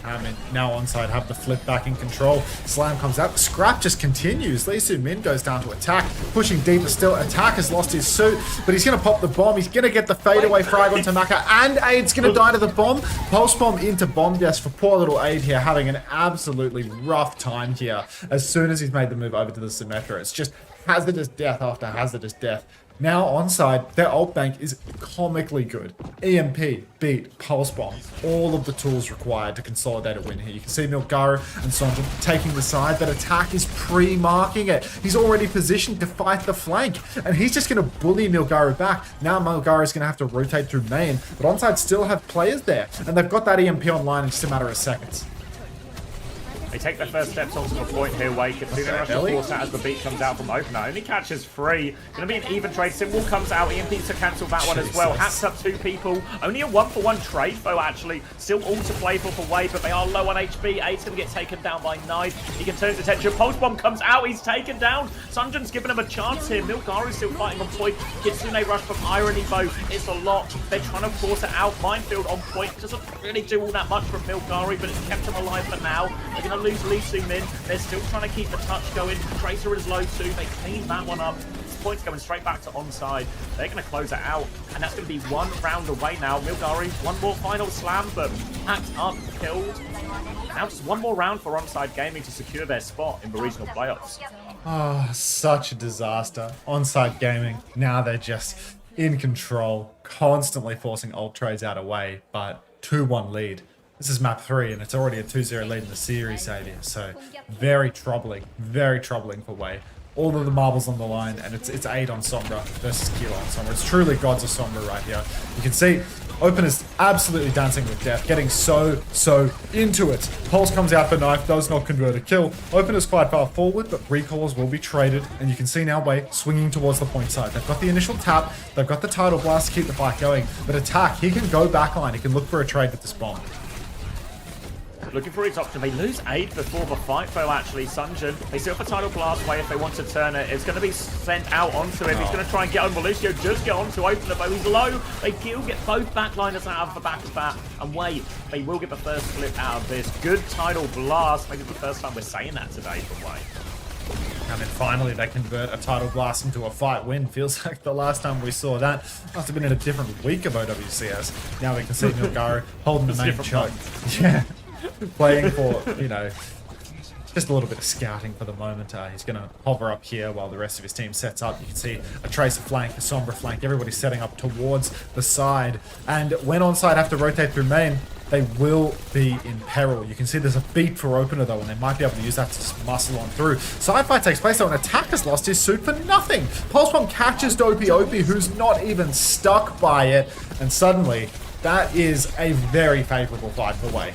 [SPEAKER 1] I mean, now ONSIDE have the flip back in control. Slam comes out. The scrap just continues. Lee Soo-min goes down to attack. Pushing deeper still. Attack has lost his suit, but he's going to pop the bomb. He's going to get the fadeaway frag onto Maka, and Aid's going to die to the bomb. Pulse bomb into bomb death for poor little Aid here, having an absolutely rough time here. As soon as he's made the move over to the Symmetra, it's just hazardous death after hazardous death. Now ONSIDE, their ult bank is comically good. EMP, beat, pulse bomb, all of the tools required to consolidate a win here. You can see Milgaru and Sonja taking the side, but attack is pre-marking it. He's already positioned to fight the flank, and he's just going to bully Milgaru back. Now Milgaru is going to have to rotate through main, but ONSIDE still have players there, and they've got that EMP online in just a matter of seconds.
[SPEAKER 8] They take their first steps onto the point here, Wake. It's Suno Rush to force out as the beat comes out from opener. Only catches 3. Gonna be an even trade. Symbol comes out. EMP to cancel that one as well. Hats up 2 people. Only a 1-for-1 trade, though, actually. Still all to play for Wave, but they are low on HP. Aid's gonna get taken down by Knife. He can turn his attention. Pulse bomb comes out. He's taken down. Sunjin's giving him a chance here. Milgaru's still fighting on point. Kitsune Rush from Irony both. It's a lot. They're trying to force it out. Minefield on point. Doesn't really do all that much from Milgaru, but it's kept him alive for now. They're gonna lose Lee Soo-min. They're still trying to keep the touch going. Tracer is low too. They clean that one up. This point's going straight back to ONSIDE. They're going to close it out, and that's going to be 1 round away now. Milgaru, 1 more final slam, but hacked up, killed. Now just 1 more round for ONSIDE Gaming to secure their spot in the regional playoffs.
[SPEAKER 1] Oh, such a disaster. ONSIDE Gaming, now they're just in control, constantly forcing ult trades out of Way, but 2-1 lead. This is map 3, and it's already a 2-0 lead in the series, Xavier. So very troubling for Way. All of the marbles on the line, and it's Aid on Sombra versus Kilo on Sombra. It's truly gods of Sombra right here. You can see Opener's absolutely dancing with death, getting so into it. Pulse comes out for Knife, does not convert a kill. Opener's quite far forward, but recalls will be traded, and you can see now Way swinging towards the point side. They've got the initial tap, they've got the Tidal Blast to keep the fight going, but attack, he can go backline, he can look for a trade with this bomb.
[SPEAKER 8] Looking for his option. They lose Aid before the fight, though, actually. Sunjin, they still have a Tidal Blast Way if they want to turn it. It's going to be sent out onto him. He's going to try and get on. Lucio does get onto Opener, but he's low. They will get both backliners out of the back of that. And wait, they will get the first flip out of this. Good Tidal Blast. Maybe the first time we're saying that today from Way.
[SPEAKER 1] And then finally they convert a Tidal Blast into a fight win. Feels like the last time we saw that must have been in a different week of OWCS. Now we can see Milgaru holding the main choke. Yeah. Playing for, you know, just a little bit of scouting for the moment. He's going to hover up here while the rest of his team sets up. You can see a Tracer flank, a Sombra flank. Everybody's setting up towards the side. And when ONSIDE have to rotate through main, they will be in peril. You can see there's a beat for Opener though, and they might be able to use that to just muscle on through. Side fight takes place though, and Attack has lost his suit for nothing. Pulse Bomb catches Dopey Opie, who's not even stuck by it. And suddenly, that is a very favorable fight for Way.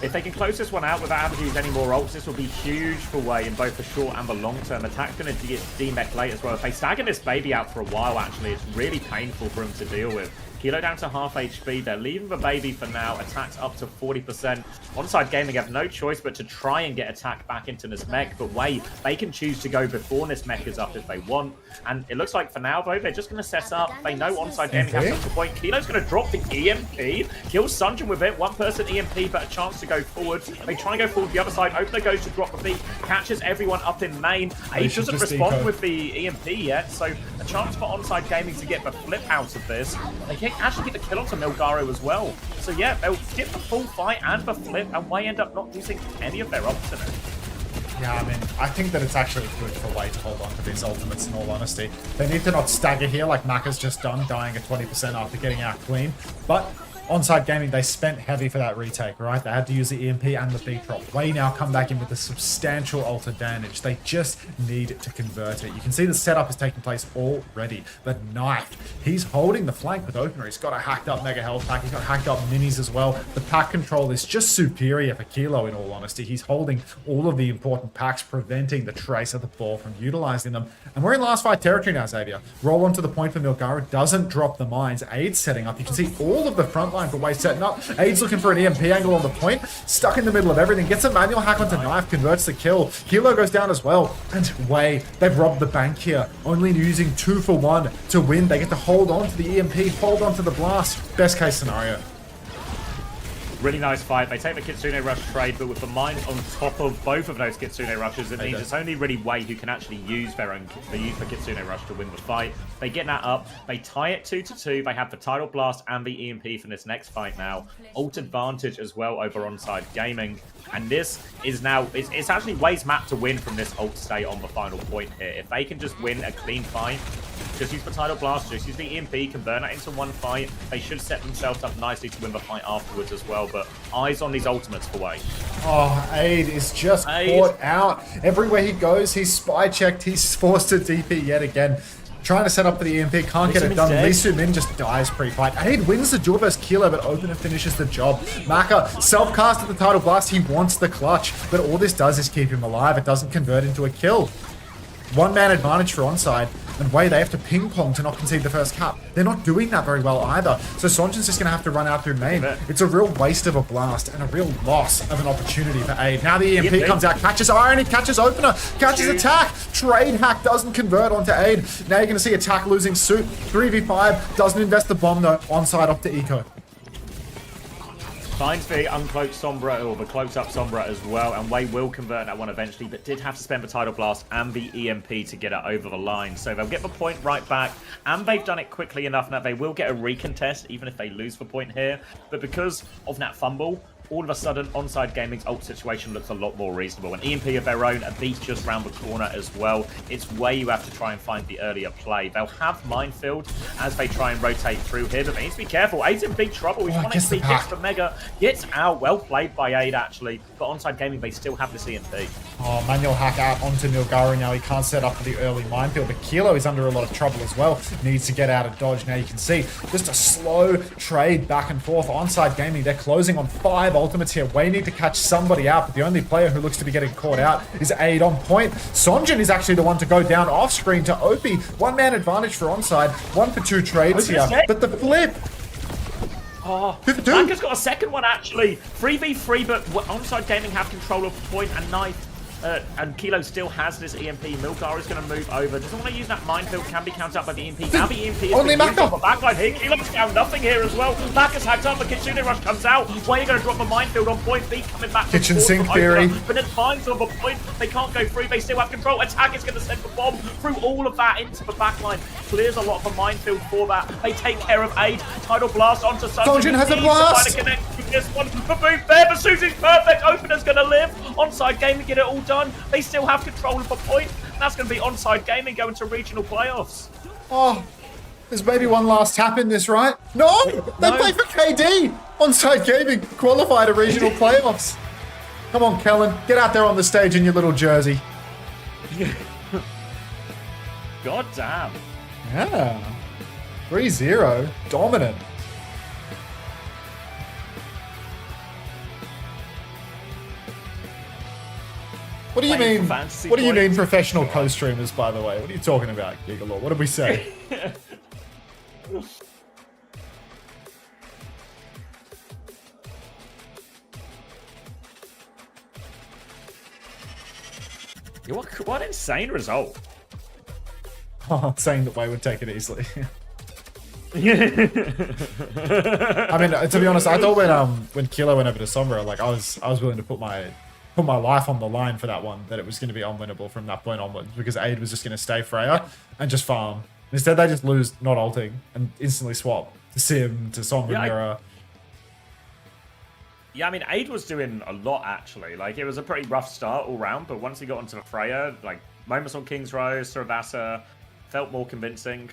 [SPEAKER 8] If they can close this one out without having to use any more ults, this will be huge for Way in both the short and the long term. Attack's going to get demech late as well. If they stagger this baby out for a while, actually, it's really painful for him to deal with. Kilo down to half HP. They're leaving the baby for now. Attack's up to 40%. ONSIDE Gaming have no choice but to try and get Attack back into Nismech. But wait, they can choose to go before Nismech is up if they want. And it looks like for now, though, they're just going to set up. They know ONSIDE Gaming has such a point. Kilo's going to drop the EMP. Kills Sunjin with it. 1-person EMP, but a chance to go forward. They try and go forward the other side. Opener goes to drop the beat. Catches everyone up in main. Aid doesn't respond with the EMP yet. So a chance for ONSIDE Gaming to get the flip out of this. They can actually get the kill onto Milgaru as well. So yeah, they'll get the full fight and the flip, and Way end up not using any of their ults in it.
[SPEAKER 1] Yeah, I mean, I think that it's actually good for Way to hold on to these ultimates in all honesty. They need to not stagger here like Maka's just done, dying at 20% after getting out clean. But ONSIDE Gaming, they spent heavy for that retake, right? They had to use the EMP and the beat drop. Way now come back in with a substantial ult advantage. They just need to convert it. You can see the setup is taking place already. But Knife, he's holding the flank with Opener. He's got a hacked up Mega Health Pack. He's got hacked up minis as well. The pack control is just superior for Kilo, in all honesty. He's holding all of the important packs, preventing the trace of the ball from utilizing them. And we're in last fight territory now, Xavier. Roll onto the point for Milgara. Doesn't drop the mines. Aid's setting up. You can see all of the front line for Way setting up. Aid's looking for an EMP angle on the point. Stuck in the middle of everything. Gets a manual hack onto Knife. Converts the kill. Kilo goes down as well. And Way, they've robbed the bank here. Only using 2 for 1 to win. They get to hold on to the EMP. Hold on to the blast. Best case scenario.
[SPEAKER 8] Really nice fight. They take the Kitsune Rush trade, but with the mines on top of both of those Kitsune Rushes, it means it's only really Way who can actually use their own. They use the Kitsune Rush to win the fight. They get that up. They tie it 2-2. They have the Tidal Blast and the EMP for this next fight now. Ult advantage as well over ONSIDE Gaming. And this is now, it's actually Way's map to win from this ult state on the final point here. If they can just win a clean fight, just use the Tidal Blast, just use the EMP, convert that into one fight, they should set themselves up nicely to win the fight afterwards as well. But eyes on these ultimates for Way.
[SPEAKER 1] Oh, Aid is just caught out. Everywhere he goes, he's spy checked. He's forced to DP yet again. Trying to set up for the EMP, can't get it done. Lee Soo-min just dies pre-fight. Aid wins the duel versus Kilo, but Opener finishes the job. Maka self-cast at the Tidal Blast. He wants the clutch, but all this does is keep him alive. It doesn't convert into a kill. One-man advantage for ONSIDE. And Way, they have to ping-pong to not concede the first cap. They're not doing that very well either. So Sonjin's just going to have to run out through main. It's a real waste of a blast and a real loss of an opportunity for Aid. Now the EMP comes out, catches Irony, catches Opener, catches attack. Trade hack doesn't convert onto Aid. Now you're going to see attack losing suit. 3v5, doesn't invest the bomb though. ONSIDE up to Eco.
[SPEAKER 8] Finds the uncloaked Sombra, or the cloaked up Sombra as well, and Way will convert that one eventually, but did have to spend the Tidal Blast and the EMP to get it over the line. So they'll get the point right back, and they've done it quickly enough that they will get a recontest, even if they lose the point here. But because of that fumble, all of a sudden, ONSIDE Gaming's ult situation looks a lot more reasonable. An EMP of their own, a beat just round the corner as well. It's Way you have to try and find the earlier play. They'll have Minefield as they try and rotate through here, but they need to be careful. Aid's in big trouble. He's 1 HP kicks for Mega. Gets out. Well played by Aid, actually. But ONSIDE Gaming, they still have this EMP.
[SPEAKER 1] Oh, manual hack out onto Milgari now. He can't set up for the early Minefield, but Kilo is under a lot of trouble as well. Needs to get out of dodge. Now you can see just a slow trade back and forth. ONSIDE Gaming, they're closing on 5 ultimates here. Way need to catch somebody out, but the only player who looks to be getting caught out is Aid on point. Sonjin is actually the one to go down off screen to Opie. 1-man advantage for ONSIDE. 1 for 2 trades here. But the flip.
[SPEAKER 8] Oh, Maka's got a second one actually. 3v3, but ONSIDE Gaming have control of point and Knife. And Kilo still has this EMP. Milgar is going to move over. Doesn't want to use that Minefield. Can be counted up by the EMP. Now the EMP is only Maka on the backline here. Kilo's down nothing here as well. Maka's hacked up. The Kitsune Rush comes out. Way going to drop the Minefield on point. B coming back.
[SPEAKER 1] Kitchen sink theory.
[SPEAKER 8] But then finds on the point. They can't go through. They still have control. Attack is going to send the bomb through all of that into the backline. Clears a lot of the Minefield for that. They take care of Aid. Tidal Blast onto Sonjin. Has a blast. This one, the move there, but Susie's perfect. Opener's going to live. ONSIDE Gaming get it all done. They still have control of the point. That's going to be ONSIDE Gaming going to regional playoffs.
[SPEAKER 1] Oh, there's maybe one last tap in this, right? No, they play for KD. ONSIDE Gaming qualify to regional playoffs. Come on, Kellen, get out there on the stage in your little jersey.
[SPEAKER 8] God damn.
[SPEAKER 1] Yeah. 3-0, dominant. What do you mean? What do you mean, professional co-streamers? By the way, what are you talking about, Gigalore? What did we say?
[SPEAKER 8] What insane result!
[SPEAKER 1] Oh, saying that Way would take it easily. I mean, to be honest, I thought when Kilo went over to Sombra, like I was willing to put my life on the line for that one, that it was going to be unwinnable from that point onwards, because Aid was just going to stay Freya and just farm. Instead, they just lose not ulting and instantly swap to Sim, to Sombra, Mirror.
[SPEAKER 8] Yeah, I mean, Aid was doing a lot, actually. Like, it was a pretty rough start all round, but once he got onto the Freya, like, moments on King's Row, Saravasa, felt more convincing.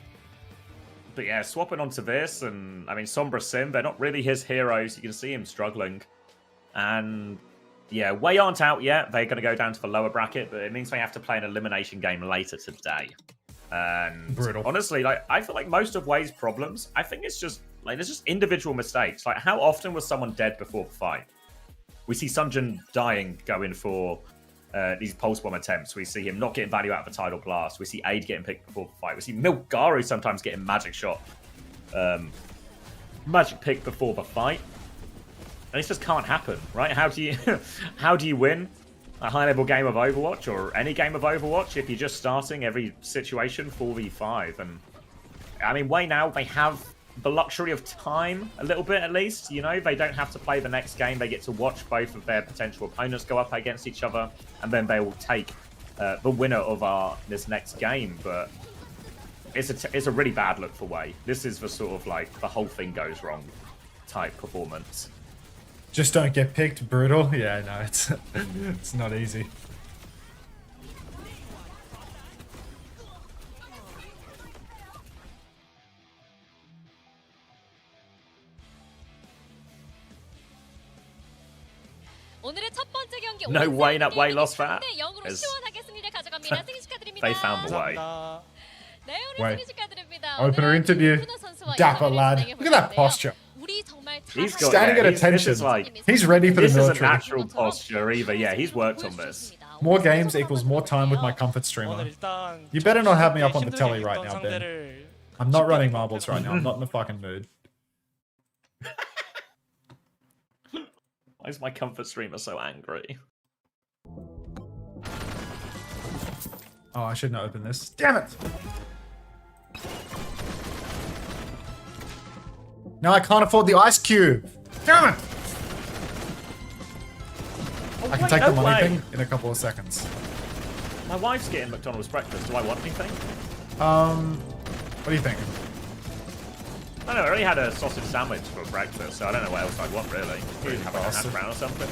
[SPEAKER 8] But yeah, swapping onto this, and I mean, Sombra Sim, they're not really his heroes. You can see him struggling. And yeah, Way aren't out yet. They're going to go down to the lower bracket, but it means they have to play an elimination game later today. And
[SPEAKER 1] Brutal.
[SPEAKER 8] honestly, like, I feel like most of Way's problems, I think it's just like there's just individual mistakes. Like, how often was someone dead before the fight? We see Sunjin dying going for these pulse bomb attempts. We see him not getting value out of the tidal blast. We see Aid getting picked before the fight. We see Milgaru sometimes getting magic shot, magic pick before the fight. And it just can't happen, right? How do you win a high-level game of Overwatch or any game of Overwatch if you're just starting every situation 4v5? And I mean, Way now, they have the luxury of time a little bit at least. You know, they don't have to play the next game. They get to watch both of their potential opponents go up against each other, and then they will take the winner of this next game. But it's a really bad look for Way. This is the sort of like the whole thing goes wrong type performance.
[SPEAKER 1] Just don't get picked, brutal. Yeah, no, it's not easy.
[SPEAKER 8] No way that Way lost that. They found the way.
[SPEAKER 1] Wait. Opener interview. Dapper lad. Look at that posture.
[SPEAKER 8] He's got,
[SPEAKER 1] standing at attention. He's ready for the military.
[SPEAKER 8] This is a natural posture either. Yeah, he's worked on this.
[SPEAKER 1] More games equals more time with my comfort streamer. You better not have me up on the telly right now, Ben. I'm not running marbles right now. I'm not in the fucking mood.
[SPEAKER 8] Why is my comfort streamer so angry?
[SPEAKER 1] Oh, I shouldn't open this. Damn it! No, I can't afford the ice cube. Damn it!
[SPEAKER 8] Oh,
[SPEAKER 1] I can take the money thing in a couple of seconds.
[SPEAKER 8] My wife's getting McDonald's breakfast. Do I want anything?
[SPEAKER 1] What do you think?
[SPEAKER 8] I don't know, I already had a sausage sandwich for breakfast, so I don't know what else I'd want, really. Maybe have a hash brown or something.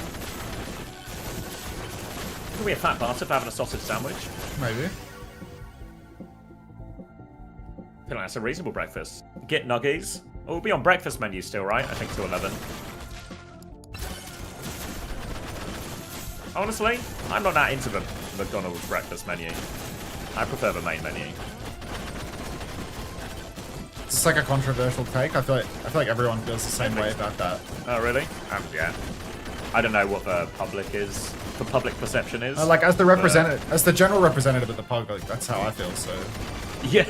[SPEAKER 8] Could we a fat bastard for having a sausage sandwich?
[SPEAKER 1] Maybe.
[SPEAKER 8] I feel like that's a reasonable breakfast. Get nuggies. Oh, we'll be on breakfast menu still, right? I think till 11. Honestly, I'm not that into the McDonald's breakfast menu. I prefer the main menu.
[SPEAKER 1] It's like a controversial take. I feel like everyone feels the same way about that.
[SPEAKER 8] Oh, really? Yeah. I don't know what the public is. The public perception is.
[SPEAKER 1] Like as the representative, as the general representative of the public, that's how I feel. So.
[SPEAKER 8] Yeah.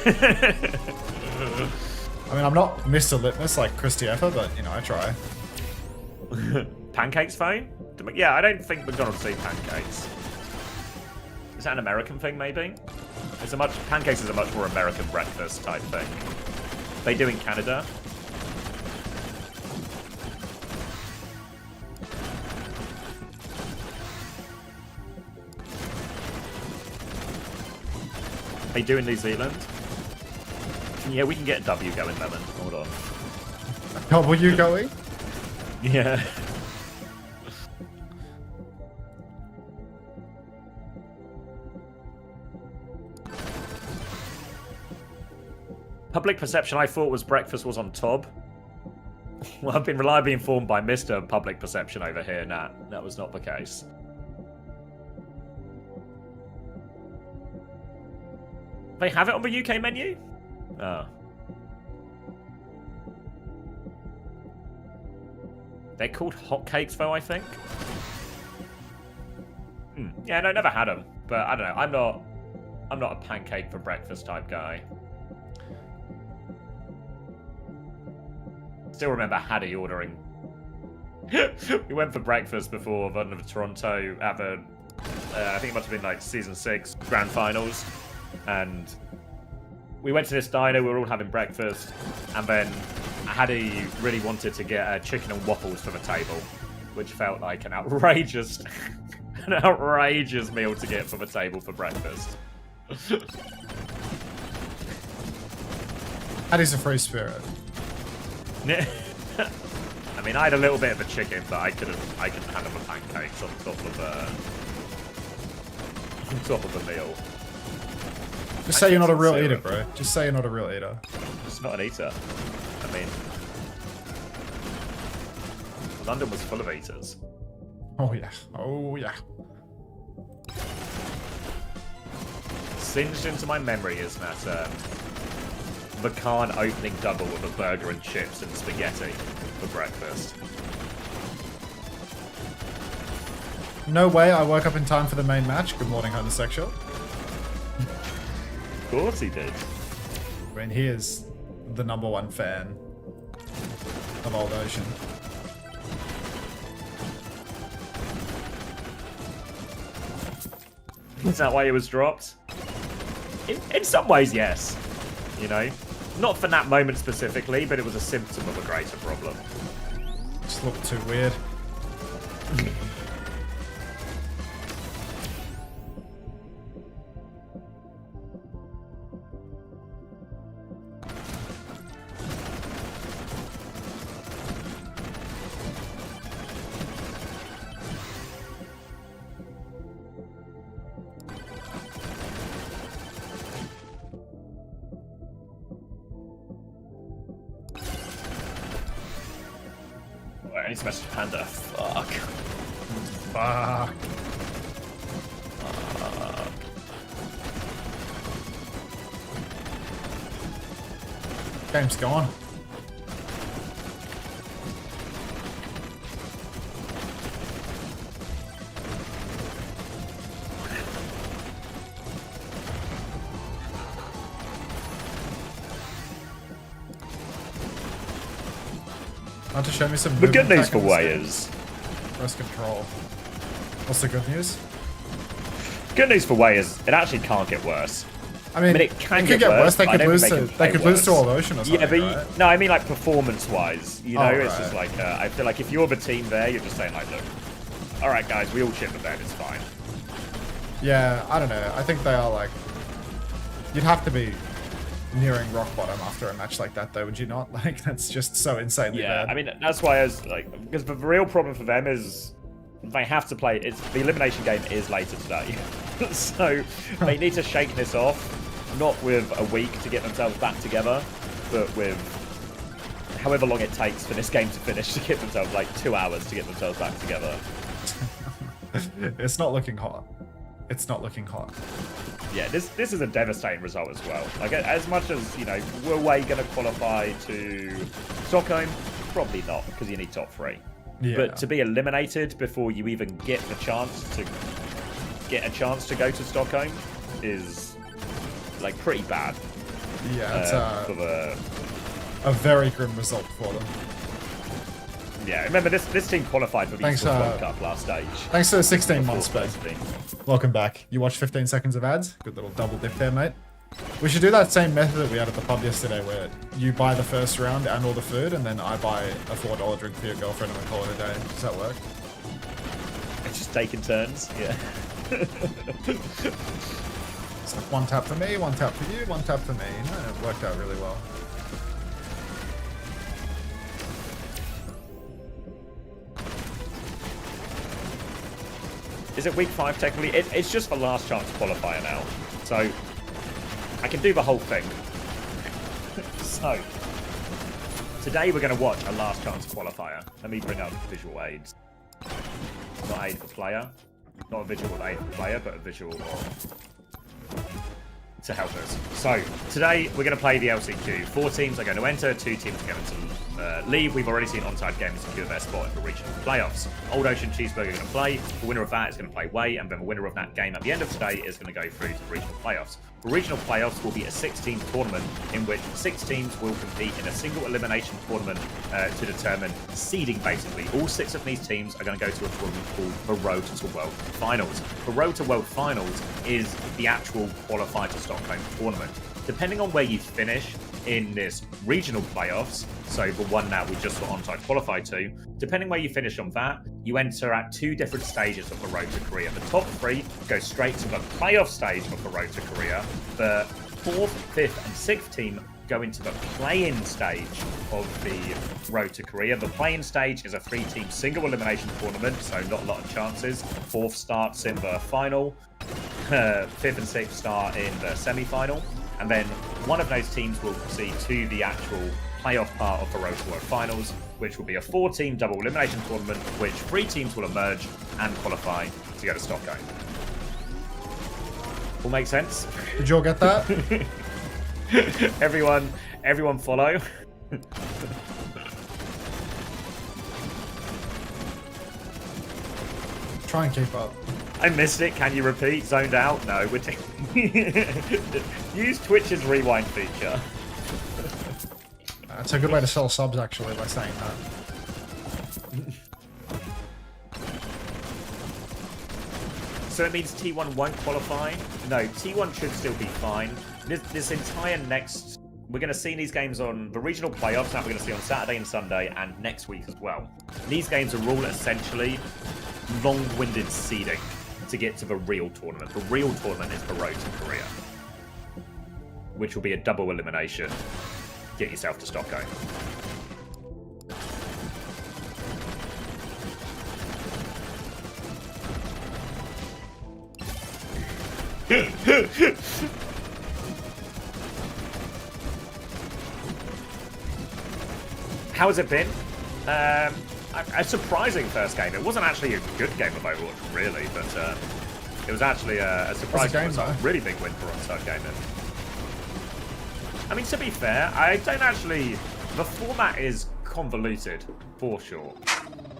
[SPEAKER 1] I mean, I'm not Mr. Litmus like Christy Effer, but you know, I try.
[SPEAKER 8] Pancakes phone? Yeah, I don't think McDonald's eat pancakes. Is that an American thing, maybe? Pancakes is a much more American breakfast type thing. They do in Canada. They do in New Zealand. Yeah, we can get a W going, Lemon. Hold on.
[SPEAKER 1] W going?
[SPEAKER 8] Yeah. Public perception, I thought, was breakfast was on top. Well, I've been reliably informed by Mr. Public Perception over here, Nat. That was not the case. They have it on the UK menu? Oh. They're called hotcakes, though, I think. Yeah, no, never had them. But I don't know. I'm not a pancake for breakfast type guy. Still remember Hattie ordering. We went for breakfast before the Toronto at the, I think it must have been like season 6 grand finals, and we went to this diner. We were all having breakfast, and then Hattie really wanted to get chicken and waffles for the table, which felt like an outrageous, meal to get for the table for breakfast.
[SPEAKER 1] Hattie's a free spirit.
[SPEAKER 8] I mean, I had a little bit of a chicken, but I could handle the pancakes on top of the meal.
[SPEAKER 1] Just say you're not a real eater, bro. Just say you're not a real eater.
[SPEAKER 8] It's not an eater. I mean, London was full of eaters.
[SPEAKER 1] Oh yeah. Oh yeah.
[SPEAKER 8] Singed into my memory is that Macan opening double with a burger and chips and spaghetti for breakfast.
[SPEAKER 1] No way I woke up in time for the main match. Good morning, homosexual.
[SPEAKER 8] Of course he did.
[SPEAKER 1] I mean, he is the #1 fan of Old Ocean.
[SPEAKER 8] Is that why it was dropped? In some ways, yes. You know? Not for that moment specifically, but it was a symptom of a greater problem.
[SPEAKER 1] Just looked too weird.
[SPEAKER 8] I need to message Panda. Fuck.
[SPEAKER 1] Fuck. Game's gone. Want to show me some.
[SPEAKER 8] The good news for Way is
[SPEAKER 1] press control. What's the good news?
[SPEAKER 8] Good news for Way is it actually can't get worse.
[SPEAKER 1] I mean,
[SPEAKER 8] it can
[SPEAKER 1] could
[SPEAKER 8] get worse.
[SPEAKER 1] They could lose to Old Ocean or something.
[SPEAKER 8] Yeah, but
[SPEAKER 1] right?
[SPEAKER 8] no, I mean like performance-wise. You know, it's
[SPEAKER 1] right.
[SPEAKER 8] just like I feel like if you're the team there, you're just saying like, look, all right, guys, we all chip the bed. It's fine.
[SPEAKER 1] Yeah, I don't know. I think they are like. You'd have to be nearing rock bottom after a match like that, though, would you not? Like, that's just so insanely bad.
[SPEAKER 8] I mean, that's why I was like, because the real problem for them is they have to play. The elimination game is later today, so they need to shake this off, not with a week to get themselves back together, but with however long it takes for this game to finish to get themselves like 2 hours to get themselves back together.
[SPEAKER 1] It's not looking hot. It's not looking hot.
[SPEAKER 8] Yeah, this is a devastating result as well. Like, as much as, you know, were Way going to qualify to Stockholm? Probably not, because you need top 3.
[SPEAKER 1] Yeah.
[SPEAKER 8] But to be eliminated before you even get the chance to go to Stockholm is, like, pretty bad.
[SPEAKER 1] Yeah, it's
[SPEAKER 8] for the...
[SPEAKER 1] a very grim result for them.
[SPEAKER 8] Yeah, remember this team qualified for the Esports World Cup last stage.
[SPEAKER 1] Thanks for the 16 months, babe. Welcome back. You watched 15 seconds of ads? Good little double dip there, mate. We should do that same method that we had at the pub yesterday, where you buy the first round and all the food, and then I buy a $4 drink for your girlfriend and we call it a day. Does that work?
[SPEAKER 8] It's just taking turns, yeah.
[SPEAKER 1] It's like 1 tap for me, 1 tap for you, 1 tap for me. No, it worked out really well.
[SPEAKER 8] Is it week 5 technically? It's just the last chance qualifier now. So, I can do the whole thing. So, today we're going to watch a last chance qualifier. Let me bring up visual aids. Not aid for player. Not a visual aid for player, but a visual to help us. So, today we're going to play the LCQ. 4 teams are going to enter, 2 teams are going to leave. We've already seen ONSIDE Gaming secure their spot in the regional playoffs. Old Ocean Cheeseburger are going to play. The winner of that is going to play Way, and then the winner of that game at the end of today is going to go through to the regional playoffs. The regional playoffs will be a 6-team tournament in which 6 teams will compete in a single elimination tournament to determine seeding, basically. All 6 of these teams are going to go to a tournament called the Road to World Finals. The Road to World Finals is the actual qualifier to Stockholm tournament. Depending on where you finish in this regional playoffs, so the one that we just got ONSIDE qualified to, depending where you finish on that, you enter at 2 different stages of the Road to Korea. The top 3 go straight to the playoff stage of the Road to Korea. The 4th, 5th, and 6th team go into the play-in stage of the Road to Korea. The play-in stage is a 3-team single elimination tournament, so not a lot of chances. 4th starts in the final. 5th and 6th start in the semi-final, and then one of those teams will proceed to the actual playoff part of the Road to World Finals, which will be a 4-team double elimination tournament, which 3 teams will emerge and qualify to go to Stockholm. All make sense?
[SPEAKER 1] Did you all get that?
[SPEAKER 8] everyone follow.
[SPEAKER 1] Try and keep up.
[SPEAKER 8] I missed it. Can you repeat? Zoned out? No. Use Twitch's rewind feature.
[SPEAKER 1] It's a good way to sell subs, actually, by saying that.
[SPEAKER 8] So it means T1 won't qualify? No, T1 should still be fine. This entire next... We're going to see these games on the regional playoffs that we're going to see on Saturday and Sunday and next week as well. These games are all essentially long-winded seeding to get to the real tournament. The real tournament is the Road to Korea, which will be a double elimination. Get yourself to Stockholm. How has it been? A surprising first game. It wasn't actually a good game of Overwatch, really, but it was actually a surprising result. Really big win for ONSIDE Gaming. I mean, to be fair, I don't actually... The format is convoluted, for sure.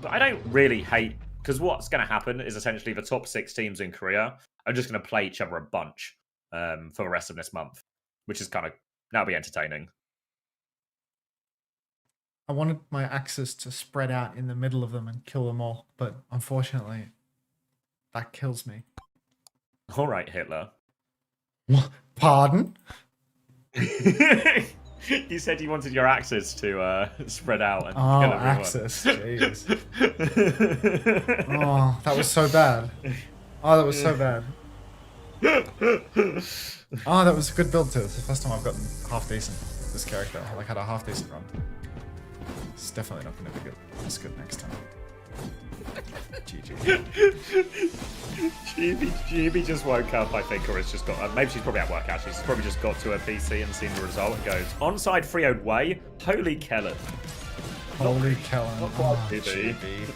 [SPEAKER 8] But I don't really hate... Because what's going to happen is essentially the top 6 teams in Korea are just going to play each other a bunch for the rest of this month, which is kind of... That'll be entertaining.
[SPEAKER 1] I wanted my axes to spread out in the middle of them and kill them all, but unfortunately, that kills me.
[SPEAKER 8] All right, Hitler.
[SPEAKER 1] Pardon?
[SPEAKER 8] You said you wanted your axes to spread out and kill everyone.
[SPEAKER 1] Axes, jeez. Oh, that was so bad. Oh, that was so bad. Oh, that was a good build too. It's the first time I've gotten half decent this character. I had a half decent run. It's definitely not going to be good. It's good next time. GG.
[SPEAKER 8] GB just woke up, I think, or it's just got... maybe she's probably at work, actually. She's probably just got to her PC and seen the result and goes, ONSIDE 3-0 way? Holy Kellen.
[SPEAKER 1] Holy Kellen.
[SPEAKER 8] Not quite GB.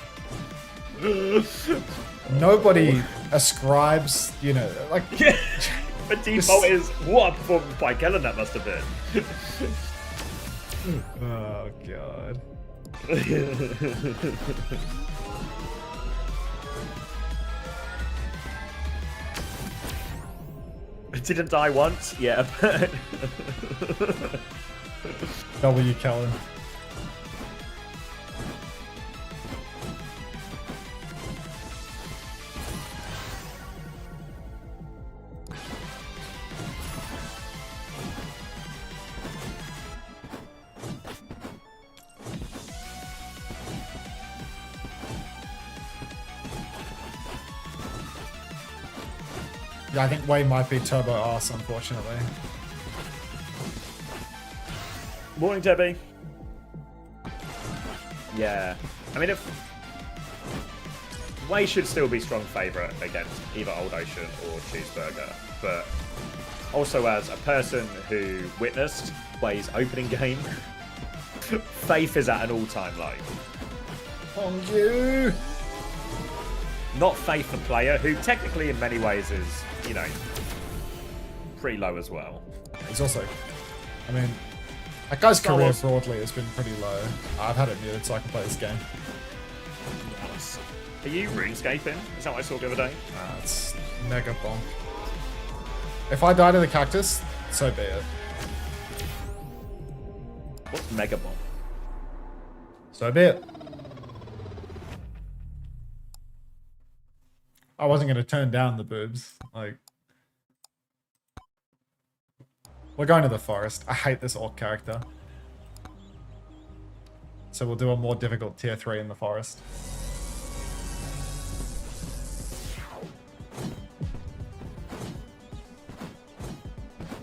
[SPEAKER 1] Nobody ascribes, you know, like...
[SPEAKER 8] The default is, what a performance by Kellen that must have been.
[SPEAKER 1] Oh, God.
[SPEAKER 8] Didn't die once? Yeah, but...
[SPEAKER 1] W. Kellen. Yeah, I think Wei might be turbo arse, unfortunately.
[SPEAKER 8] Morning, Debbie. Yeah. I mean, if... Wei should still be strong favourite against either Old Ocean or Cheeseburger, but also as a person who witnessed Wei's opening game, faith is at an all-time low.
[SPEAKER 1] On you!
[SPEAKER 8] Not faith the player, who technically in many ways is, you know, pretty low as well.
[SPEAKER 1] He's also, I mean, that guy's career broadly has been pretty low. I've had it muted so I can play this game.
[SPEAKER 8] Are you RuneScaping? Is that what I saw the other day?
[SPEAKER 1] It's mega bomb. If I die to the cactus, so be it.
[SPEAKER 8] What's Mega Bomb?
[SPEAKER 1] So be it. I wasn't going to turn down the boobs. Like, we're going to the forest. I hate this orc character. So we'll do a more difficult tier 3 in the forest.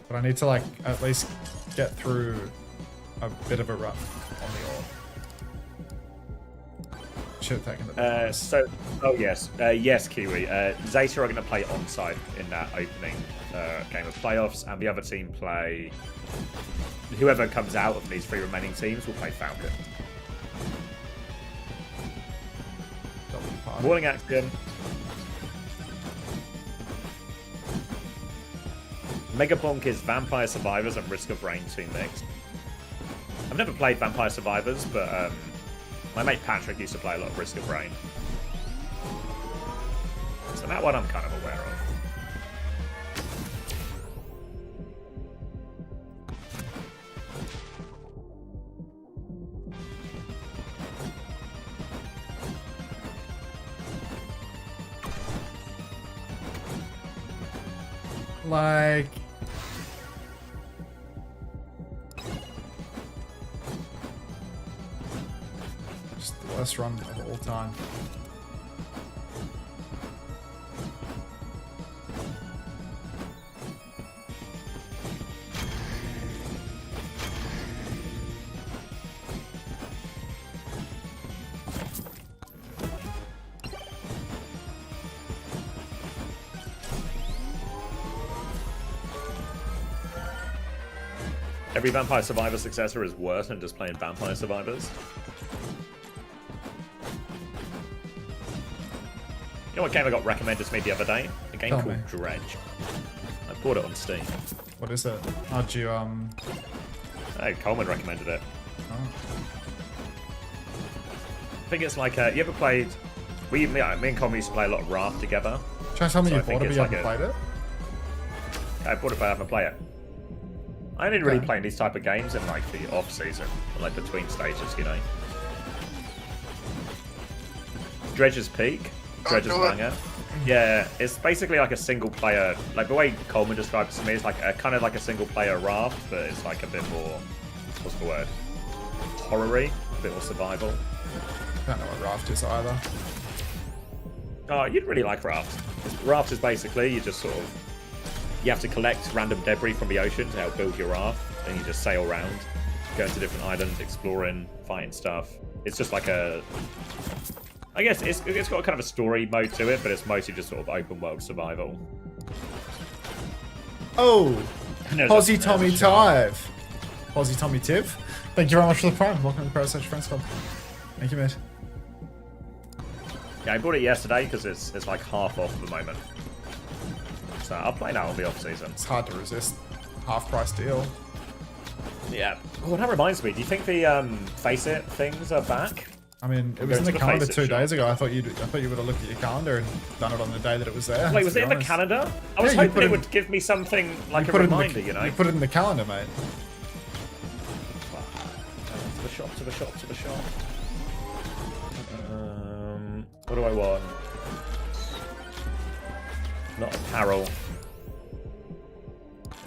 [SPEAKER 1] But I need to, like, at least get through a bit of a run on the orc. Should have taken it.
[SPEAKER 8] Yes, Kiwi. Zeta are going to play onside in that opening game of playoffs, and the other team play. Whoever comes out of these 3 remaining teams will play Falcon. Warning action. Mega Bonk is Vampire Survivors and Risk of Rain 2 mixed. I've never played Vampire Survivors, but my mate Patrick used to play a lot of Risk of Rain. So that one I'm kind of aware of.
[SPEAKER 1] Like... just the worst run of all time.
[SPEAKER 8] Every Vampire Survivor successor is worse than just playing Vampire Survivors. You know what game I got recommended to me the other day? A game called Dredge. I bought it on Steam.
[SPEAKER 1] What is it? How'd you,
[SPEAKER 8] Hey, Coleman recommended it.
[SPEAKER 1] Oh.
[SPEAKER 8] I think it's like, you ever played... me and Coleman used to play a lot of Raft together.
[SPEAKER 1] Try to tell me you bought it, but you haven't played it?
[SPEAKER 8] I bought it, but I haven't played it. I only really play these type of games in like the off season, like between stages, you know. Dredge's Peak, Dredge's Banger. Yeah, it's basically like a single player. Like the way Coleman describes it to me, it's like a kind of like a single player Raft, but it's like a bit more. What's the word? Horror-y, a bit more survival.
[SPEAKER 1] I don't know what Raft is either.
[SPEAKER 8] Oh, you'd really like Raft. Raft is basically you just sort of. You have to collect random debris from the ocean to help build your raft, and you just sail around, go to different islands, exploring, fighting stuff. It's just like a... I guess it's got kind of a story mode to it, but it's mostly just sort of open world survival.
[SPEAKER 1] Oh! Posy Tommy Tive! Posy Tommy Tiv? Thank you very much for the prime. Welcome to the Pro Search Friends Club. Thank you, mate.
[SPEAKER 8] Yeah, I bought it yesterday because it's like half off at the moment. So I'll play that on the off season.
[SPEAKER 1] It's hard to resist. Half price deal.
[SPEAKER 8] Yeah. Oh, that reminds me. Do you think the Face It things are back?
[SPEAKER 1] I mean, it was in the calendar 2 days ago. I thought you would have looked at your calendar and done it on the day that it was there.
[SPEAKER 8] Wait, was it in the calendar? I was hoping it would give me something like a reminder, you know.
[SPEAKER 1] You put it in the calendar, mate.
[SPEAKER 8] To the shop, to the shop, to the shop. What do I want? Not apparel.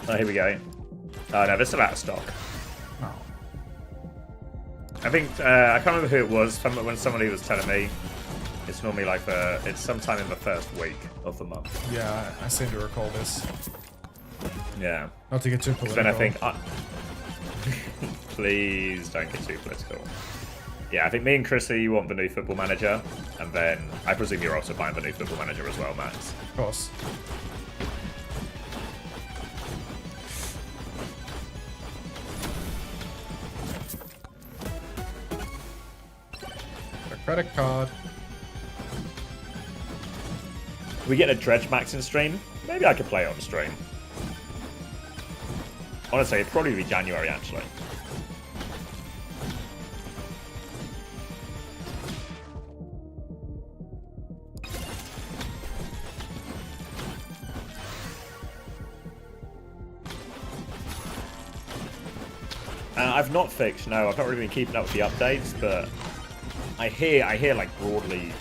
[SPEAKER 8] Oh, here we go. Oh no, they're still out of stock.
[SPEAKER 1] Oh.
[SPEAKER 8] I think I can't remember who it was. When somebody was telling me, it's normally like it's sometime in the first week of the month.
[SPEAKER 1] Yeah, I seem to recall this.
[SPEAKER 8] Yeah.
[SPEAKER 1] Not to get too political.
[SPEAKER 8] Then I think, please don't get too political. Yeah, I think me and Chrissy want the new Football Manager, and then I presume you're also buying the new Football Manager as well, Max.
[SPEAKER 1] Of course. A credit card.
[SPEAKER 8] We get a Dredge Max in stream? Maybe I could play it on stream. Honestly, it'd probably be January, actually. I've not fixed, no, I've not really been keeping up with the updates, but I hear like broadly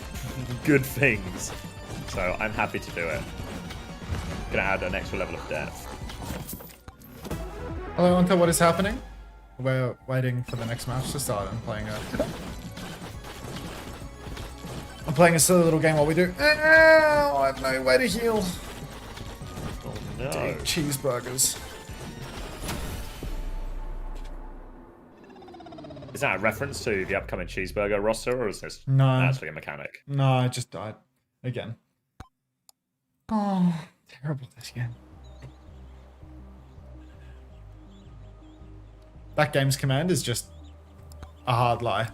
[SPEAKER 8] good things, so I'm happy to do it. Gonna add an extra level of depth.
[SPEAKER 1] Hello, Unter, what is happening? We're waiting for the next match to start. I'm playing a silly little game while we do. I have no way to heal.
[SPEAKER 8] Oh no.
[SPEAKER 1] Eat cheeseburgers.
[SPEAKER 8] Is that a reference to the upcoming Cheeseburger roster, or is this actually a mechanic?
[SPEAKER 1] No, I just died. Again. Oh, terrible this game. That game's command is just a hard lie.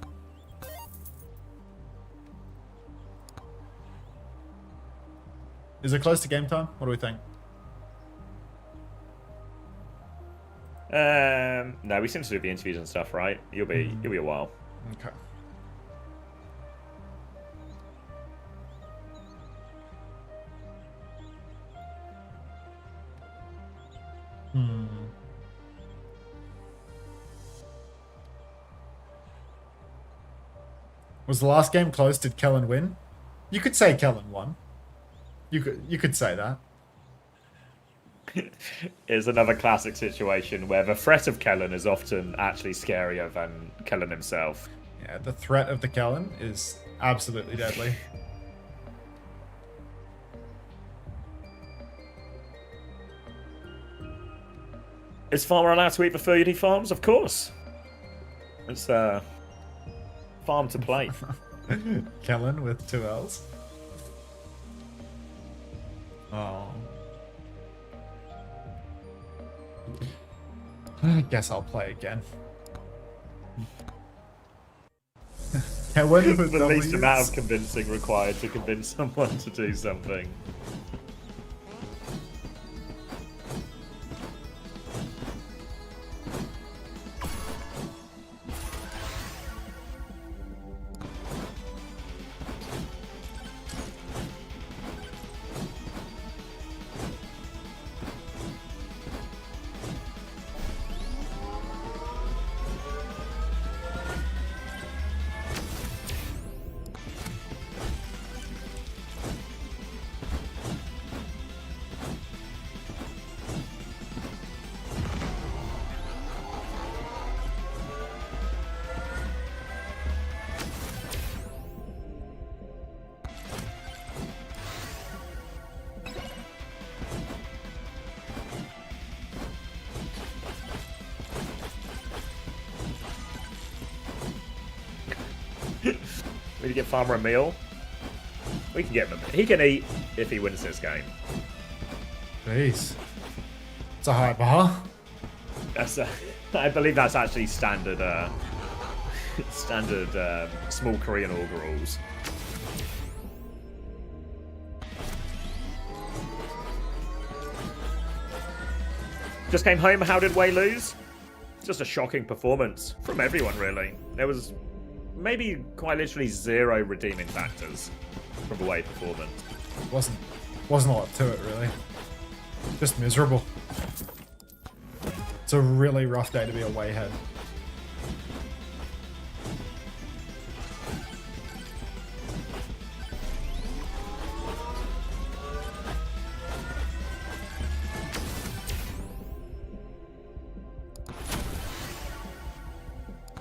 [SPEAKER 1] Is it close to game time? What do we think?
[SPEAKER 8] No, we seem to do the interviews and stuff, right? You'll be a while.
[SPEAKER 1] Okay. Was the last game close? Did Kellen win? You could say Kellen won. You could say that.
[SPEAKER 8] Is another classic situation where the threat of Kellen is often actually scarier than Kellen himself.
[SPEAKER 1] Yeah, the threat of the Kellen is absolutely deadly.
[SPEAKER 8] Is Farmer allowed to eat the 30 farms? Of course. It's farm to plate.
[SPEAKER 1] Kellen with 2 L's. Oh. I guess I'll play again. Kellen with
[SPEAKER 8] the least
[SPEAKER 1] W's.
[SPEAKER 8] amount of convincing required to convince someone to do something. We can get Farmer a meal. We can get him a meal. He can eat if he wins this game.
[SPEAKER 1] Jeez. It's a high bar.
[SPEAKER 8] That's I believe that's actually standard small Korean org rules. Just came home. How did Wei lose? Just a shocking performance from everyone, really. There was maybe quite literally 0 redeeming factors from the Wei performance.
[SPEAKER 1] Wasn't a lot to it, really. Just miserable. It's a really rough day to be a Wei head.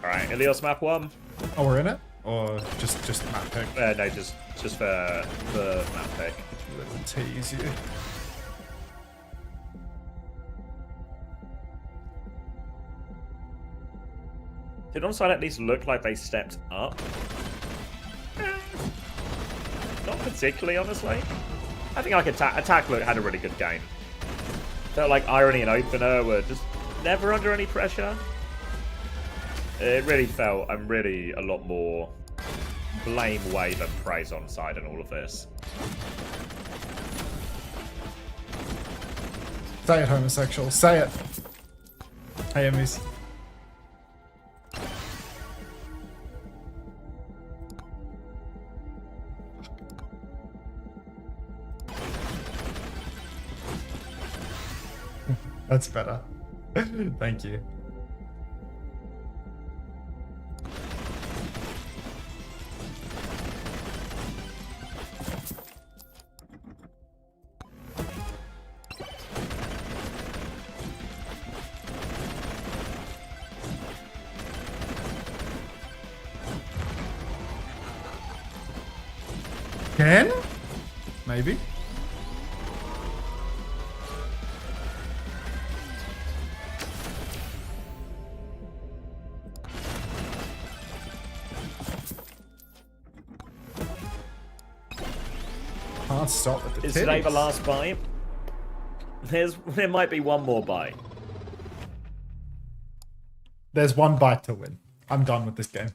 [SPEAKER 8] Alright, Ilios map 1.
[SPEAKER 1] Oh, we're in it? Or just map pick?
[SPEAKER 8] No, just for the map pick.
[SPEAKER 1] Little tease you.
[SPEAKER 8] Did ONSIDE at least look like they stepped up? Not particularly, honestly. I think like Attack had a really good game. Felt like Irony and Opener were just never under any pressure. It really felt I'm really a lot more blame Wei than praise ONSIDE in all of this.
[SPEAKER 1] Say it, homosexual. Say it. Hey, Emmys. That's better. Thank you. Ken? Maybe. can't stop with the
[SPEAKER 8] Is today the
[SPEAKER 1] titties.
[SPEAKER 8] last bite? There might be one more bite.
[SPEAKER 1] There's one bite to win. I'm done with this game.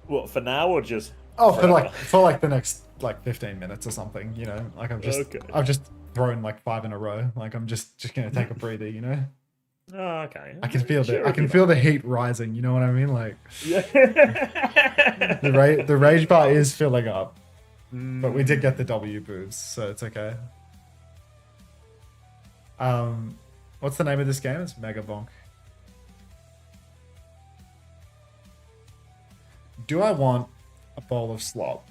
[SPEAKER 8] What, for now or just?
[SPEAKER 1] Oh, for like the next like 15 minutes or something, you know. Like I've just thrown like 5 in a row. Like I'm just gonna take a breather, you know.
[SPEAKER 8] Oh, okay.
[SPEAKER 1] I can feel the heat rising. You know what I mean? Like
[SPEAKER 8] Yeah.
[SPEAKER 1] the rage bar is filling up, but we did get the W boost, so it's okay. What's the name of this game? It's Mega Bonk. Do I want a bowl of slop?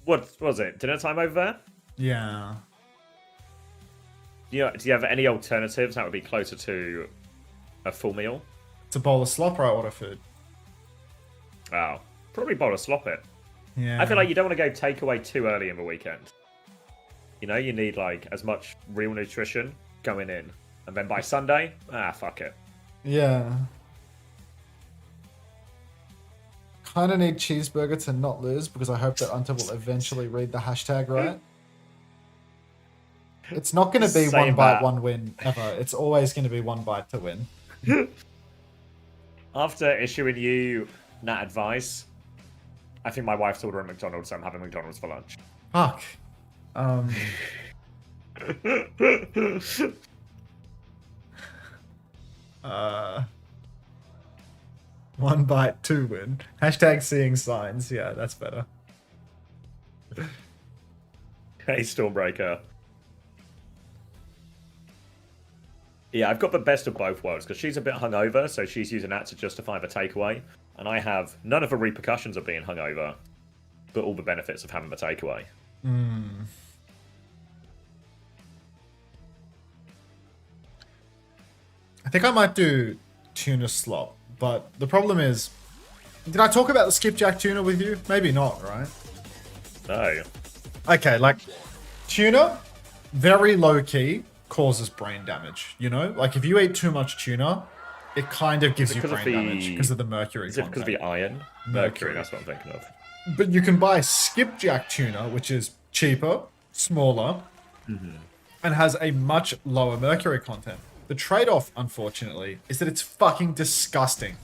[SPEAKER 8] What was it? Dinner time over there?
[SPEAKER 1] Yeah.
[SPEAKER 8] Do you have any alternatives that would be closer to a full meal?
[SPEAKER 1] It's a bowl of slop or I order food.
[SPEAKER 8] Oh, probably bowl of slop it.
[SPEAKER 1] Yeah.
[SPEAKER 8] I feel like you don't want to go takeaway too early in the weekend. You know, you need like as much real nutrition going in, and then by Sunday, fuck it.
[SPEAKER 1] Yeah. Kind of need Cheeseburger to not lose because I hope that Unter will eventually read the hashtag right. It's not going to be one bite, one win ever. It's always going to be one bite to win.
[SPEAKER 8] After issuing you that advice, I think my wife's ordering McDonald's, so I'm having McDonald's for lunch.
[SPEAKER 1] Fuck. One bite, two win. Hashtag seeing signs. Yeah, that's better.
[SPEAKER 8] Hey, Stormbreaker. Yeah, I've got the best of both worlds, because she's a bit hungover, so she's using that to justify the takeaway. And I have none of the repercussions of being hungover, but all the benefits of having the takeaway.
[SPEAKER 1] I think I might do tuna slop, but the problem is, did I talk about the skipjack tuna with you? Maybe not, right?
[SPEAKER 8] No.
[SPEAKER 1] Okay, like, tuna, very low-key, causes brain damage, you know? Like, if you eat too much tuna, it kind of gives you brain damage because of the mercury
[SPEAKER 8] Is it because of the iron? Mercury, that's what I'm thinking of.
[SPEAKER 1] But you can buy skipjack tuna, which is cheaper, smaller, and has a much lower mercury content. The trade-off, unfortunately, is that it's fucking disgusting.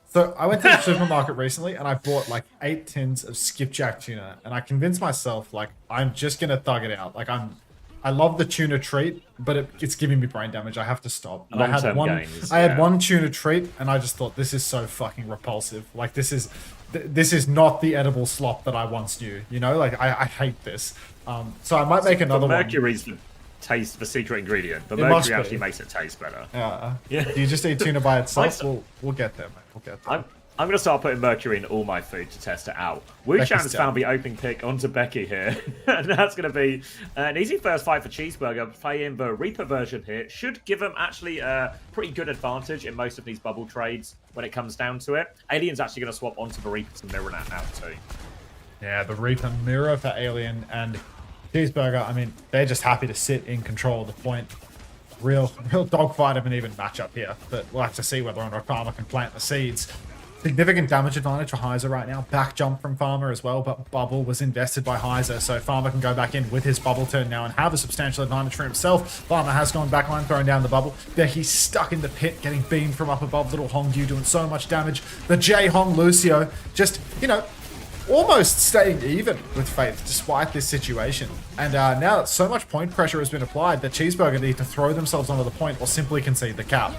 [SPEAKER 1] So I went to the supermarket recently and I bought like 8 tins of skipjack tuna, and I convinced myself like I'm just gonna thug it out. Like I love the tuna treat, but it's giving me brain damage. I have to stop. And I had one tuna treat, and I just thought this is so fucking repulsive. Like this is not the edible slop that I once knew. You know, like I hate this. So I might make another one.
[SPEAKER 8] Mercury's the secret ingredient. The mercury actually makes it taste better.
[SPEAKER 1] Yeah. Do you just eat tuna by itself? We'll get there, mate. We'll get there.
[SPEAKER 8] I'm going to start putting mercury in all my food to test it out. Wu-Chan has found the opening pick onto Becky here. And that's going to be an easy first fight for Cheeseburger. Playing the Reaper version here should give him actually a pretty good advantage in most of these bubble trades when it comes down to it. Alien's actually going to swap onto the Reaper to mirror that now too.
[SPEAKER 1] Yeah, the Reaper mirror for Alien and Cheeseburger. I mean, they're just happy to sit in control of the point. Real dogfight of an even matchup here. But we'll have to see whether or not Farmer can plant the seeds. Significant damage advantage for Heiser right now. Back jump from Farmer as well, but Bubble was invested by Heiser, so Farmer can go back in with his bubble turn now and have a substantial advantage for himself. Farmer has gone backline, throwing down the bubble. There he's stuck in the pit, getting beamed from up above. Little Hongyu doing so much damage. The J Hong Lucio just, you know, almost staying even with Faith despite this situation. And now that so much point pressure has been applied that Cheeseburger need to throw themselves onto the point or simply concede the cap.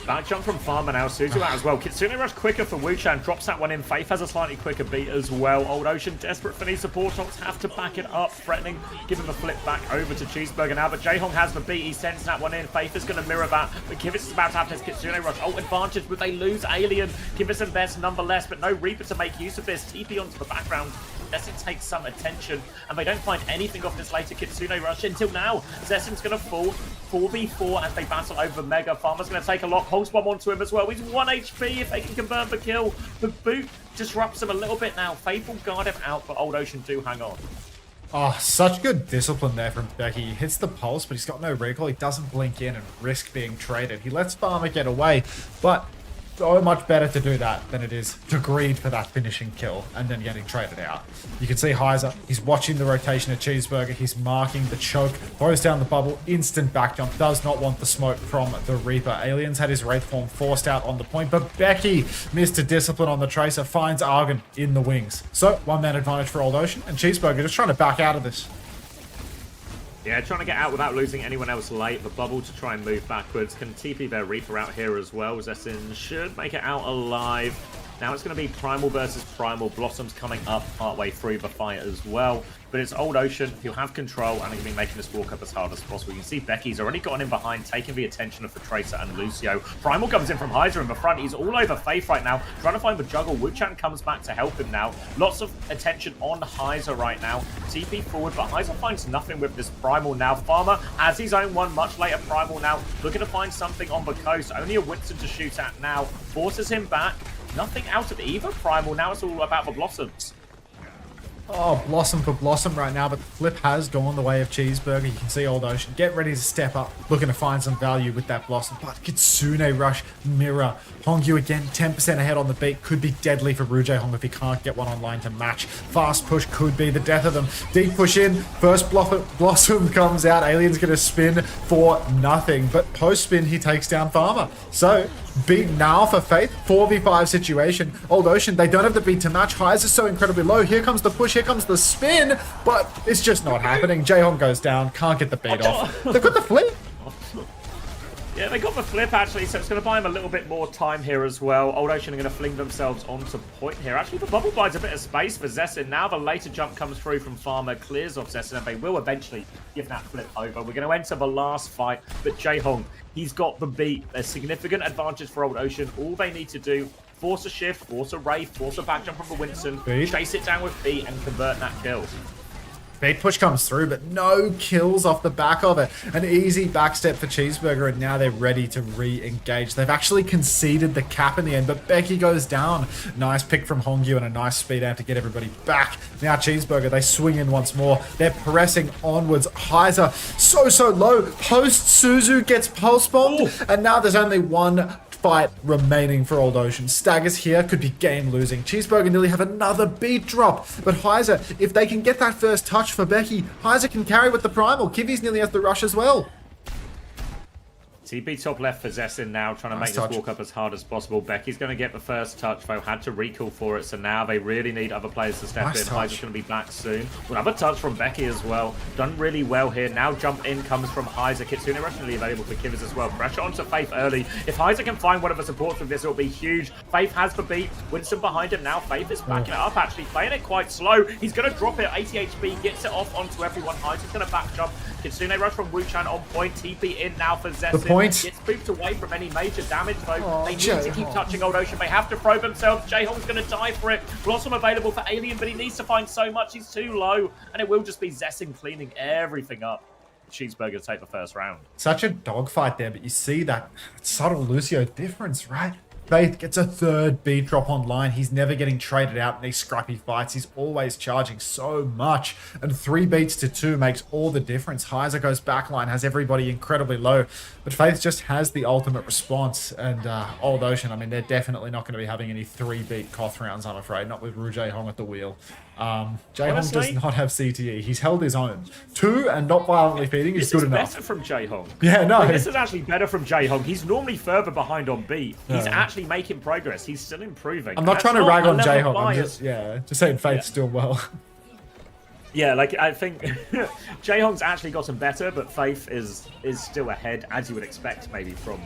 [SPEAKER 8] Back jump from Farmer now. Suzu out as well. Kitsune Rush quicker for Wu-Chan. Drops that one in. Faith has a slightly quicker beat as well. Old Ocean desperate for these support shots. Have to back it up. Threatening. Give him a flip back over to Cheeseburger now. But Jaehong has the beat. He sends that one in. Faith is going to mirror that. But Kivitz is about to have his Kitsune Rush. Ult advantage. Would they lose Alien? Kivitz and Best nonetheless. But no Reaper to make use of this. TP onto the background. Zessin takes some attention, and they don't find anything off this later Kitsune Rush until now. Zessin's going to fall 4v4 as they battle over Mega. Farmer's going to take a lot. Pulse bomb onto him as well. He's 1 HP if they can convert the kill. The boot disrupts him a little bit now. Faith will guard him out, but Old Ocean do hang on.
[SPEAKER 1] Oh, such good discipline there from Becky. He hits the pulse, but he's got no recoil. He doesn't blink in and risk being traded. He lets Farmer get away, but so much better to do that than it is to greed for that finishing kill and then getting traded out. You can see Heiser, he's watching the rotation of Cheeseburger, he's marking the choke, throws down the bubble, instant back jump, does not want the smoke from the Reaper. Aliens had his Wraith form forced out on the point, but Becky missed a discipline on the Tracer, finds Argon in the wings. So, one-man advantage for Old Ocean, and Cheeseburger just trying to back out of this.
[SPEAKER 8] Yeah, trying to get out without losing anyone else late. The bubble to try and move backwards. Can TP their Reaper out here as well. Zessin should make it out alive. Now it's going to be Primal versus Primal. Blossom's coming up partway through the fight as well. But it's Old Ocean who'll have control and are going to be making this walk up as hard as possible. You can see Becky's already gotten in behind, taking the attention of the Tracer and Lucio. Primal comes in from Heiser in the front. He's all over Faith right now, trying to find the juggle. Wuchan comes back to help him now. Lots of attention on Heiser right now. TP forward, but Heiser finds nothing with this Primal now. Farmer has his own one, much later Primal now, looking to find something on the coast. Only a Winston to shoot at now. Forces him back. Nothing out of either Primal. Now it's all about the Blossoms.
[SPEAKER 1] Oh, Blossom for Blossom right now, but the flip has gone the way of Cheeseburger. You can see Old Ocean get ready to step up, looking to find some value with that Blossom. But Kitsune Rush, Mirror, Hongyu again, 10% ahead on the beat. Could be deadly for Rujay Hong if he can't get one online to match. Fast push could be the death of them. Deep push in, first Blossom comes out. Alien's going to spin for nothing, but post spin he takes down Farmer. So, beat now for Faith, 4v5 situation. Old Ocean, they don't have the beat to match. Highs are so incredibly low. Here comes the push, here comes the spin, but it's just not happening. Jaehong goes down, can't get the beat off. They've got the flip.
[SPEAKER 8] Yeah, they got the flip actually, so it's going to buy him a little bit more time here as well. Old Ocean are going to fling themselves onto point here. Actually, the bubble buys a bit of space for Zessin. Now the later jump comes through from Farmer, clears off Zessin, and they will eventually give that flip over. We're going to enter the last fight, but Jaehong, he's got the beat. A significant advantage for Old Ocean. All they need to do, force a shift, force a Wraith, force a back jump from the Winston, chase it down with beat, and convert that kill.
[SPEAKER 1] Bait push comes through, but no kills off the back of it. An easy backstep for Cheeseburger, and now they're ready to re-engage. They've actually conceded the cap in the end, but Becky goes down. Nice pick from Hongyu and a nice speed amp to get everybody back. Now Cheeseburger, they swing in once more. They're pressing onwards. Heiser, so low. Post Suzu gets pulse bombed, and now there's only one fight remaining for Old Ocean. Staggers here could be game losing. Cheeseburger nearly have another beat drop, but Heiser, if they can get that first touch for Becky, Heiser can carry with the Primal. Kivi's nearly has the rush as well.
[SPEAKER 8] TP top left for Zessin now, trying to make this walk up as hard as possible. Becky's going to get the first touch, though. Had to recall for it, so now they really need other players to step in. Heiser's going to be back soon. Another touch from Becky as well. Done really well here. Now jump in comes from Heiser. Kitsune rationally available for Kivers as well. Pressure onto Faith early. If Heiser can find one of the supports with this, it'll be huge. Faith has the beat. Winston behind him now. Faith is backing it up, actually. Playing it quite slow. He's going to drop it. 80 HP, gets it off onto everyone. Heiser's going to back jump. Kitsune rush from Wuchan on point. TP in now for Zessin. Gets pooped away from any major damage, though. They need to keep touching Old Ocean. They have to probe themselves. Jaehong's going to die for it. Blossom available for Alien, but he needs to find so much. He's too low. And it will just be Zessin cleaning everything up. Cheeseburger to take the first round.
[SPEAKER 1] Such a dogfight there, but you see that subtle Lucio difference, right? Faith gets a third beat drop online. He's never getting traded out in these scrappy fights. He's always charging so much. And 3 beats to 2 makes all the difference. Heiser goes backline, has everybody incredibly low. But Faith just has the ultimate response. And Old Ocean, I mean, they're definitely not going to be having any 3-beat Koth rounds, I'm afraid. Not with Rujay Hong at the wheel. Jaehong does not have CTE. He's held his own. 2 and not violently feeding is good enough.
[SPEAKER 8] This is better from Jaehong.
[SPEAKER 1] Yeah, no.
[SPEAKER 8] Like, this is actually better from Jaehong. He's normally further behind on beat. He's actually making progress. He's still improving.
[SPEAKER 1] I'm not trying to rag on Jaehong. I'm just saying Faith's doing well.
[SPEAKER 8] Yeah, like, I think Jaehong's actually gotten better, but Faith is still ahead, as you would expect, maybe, from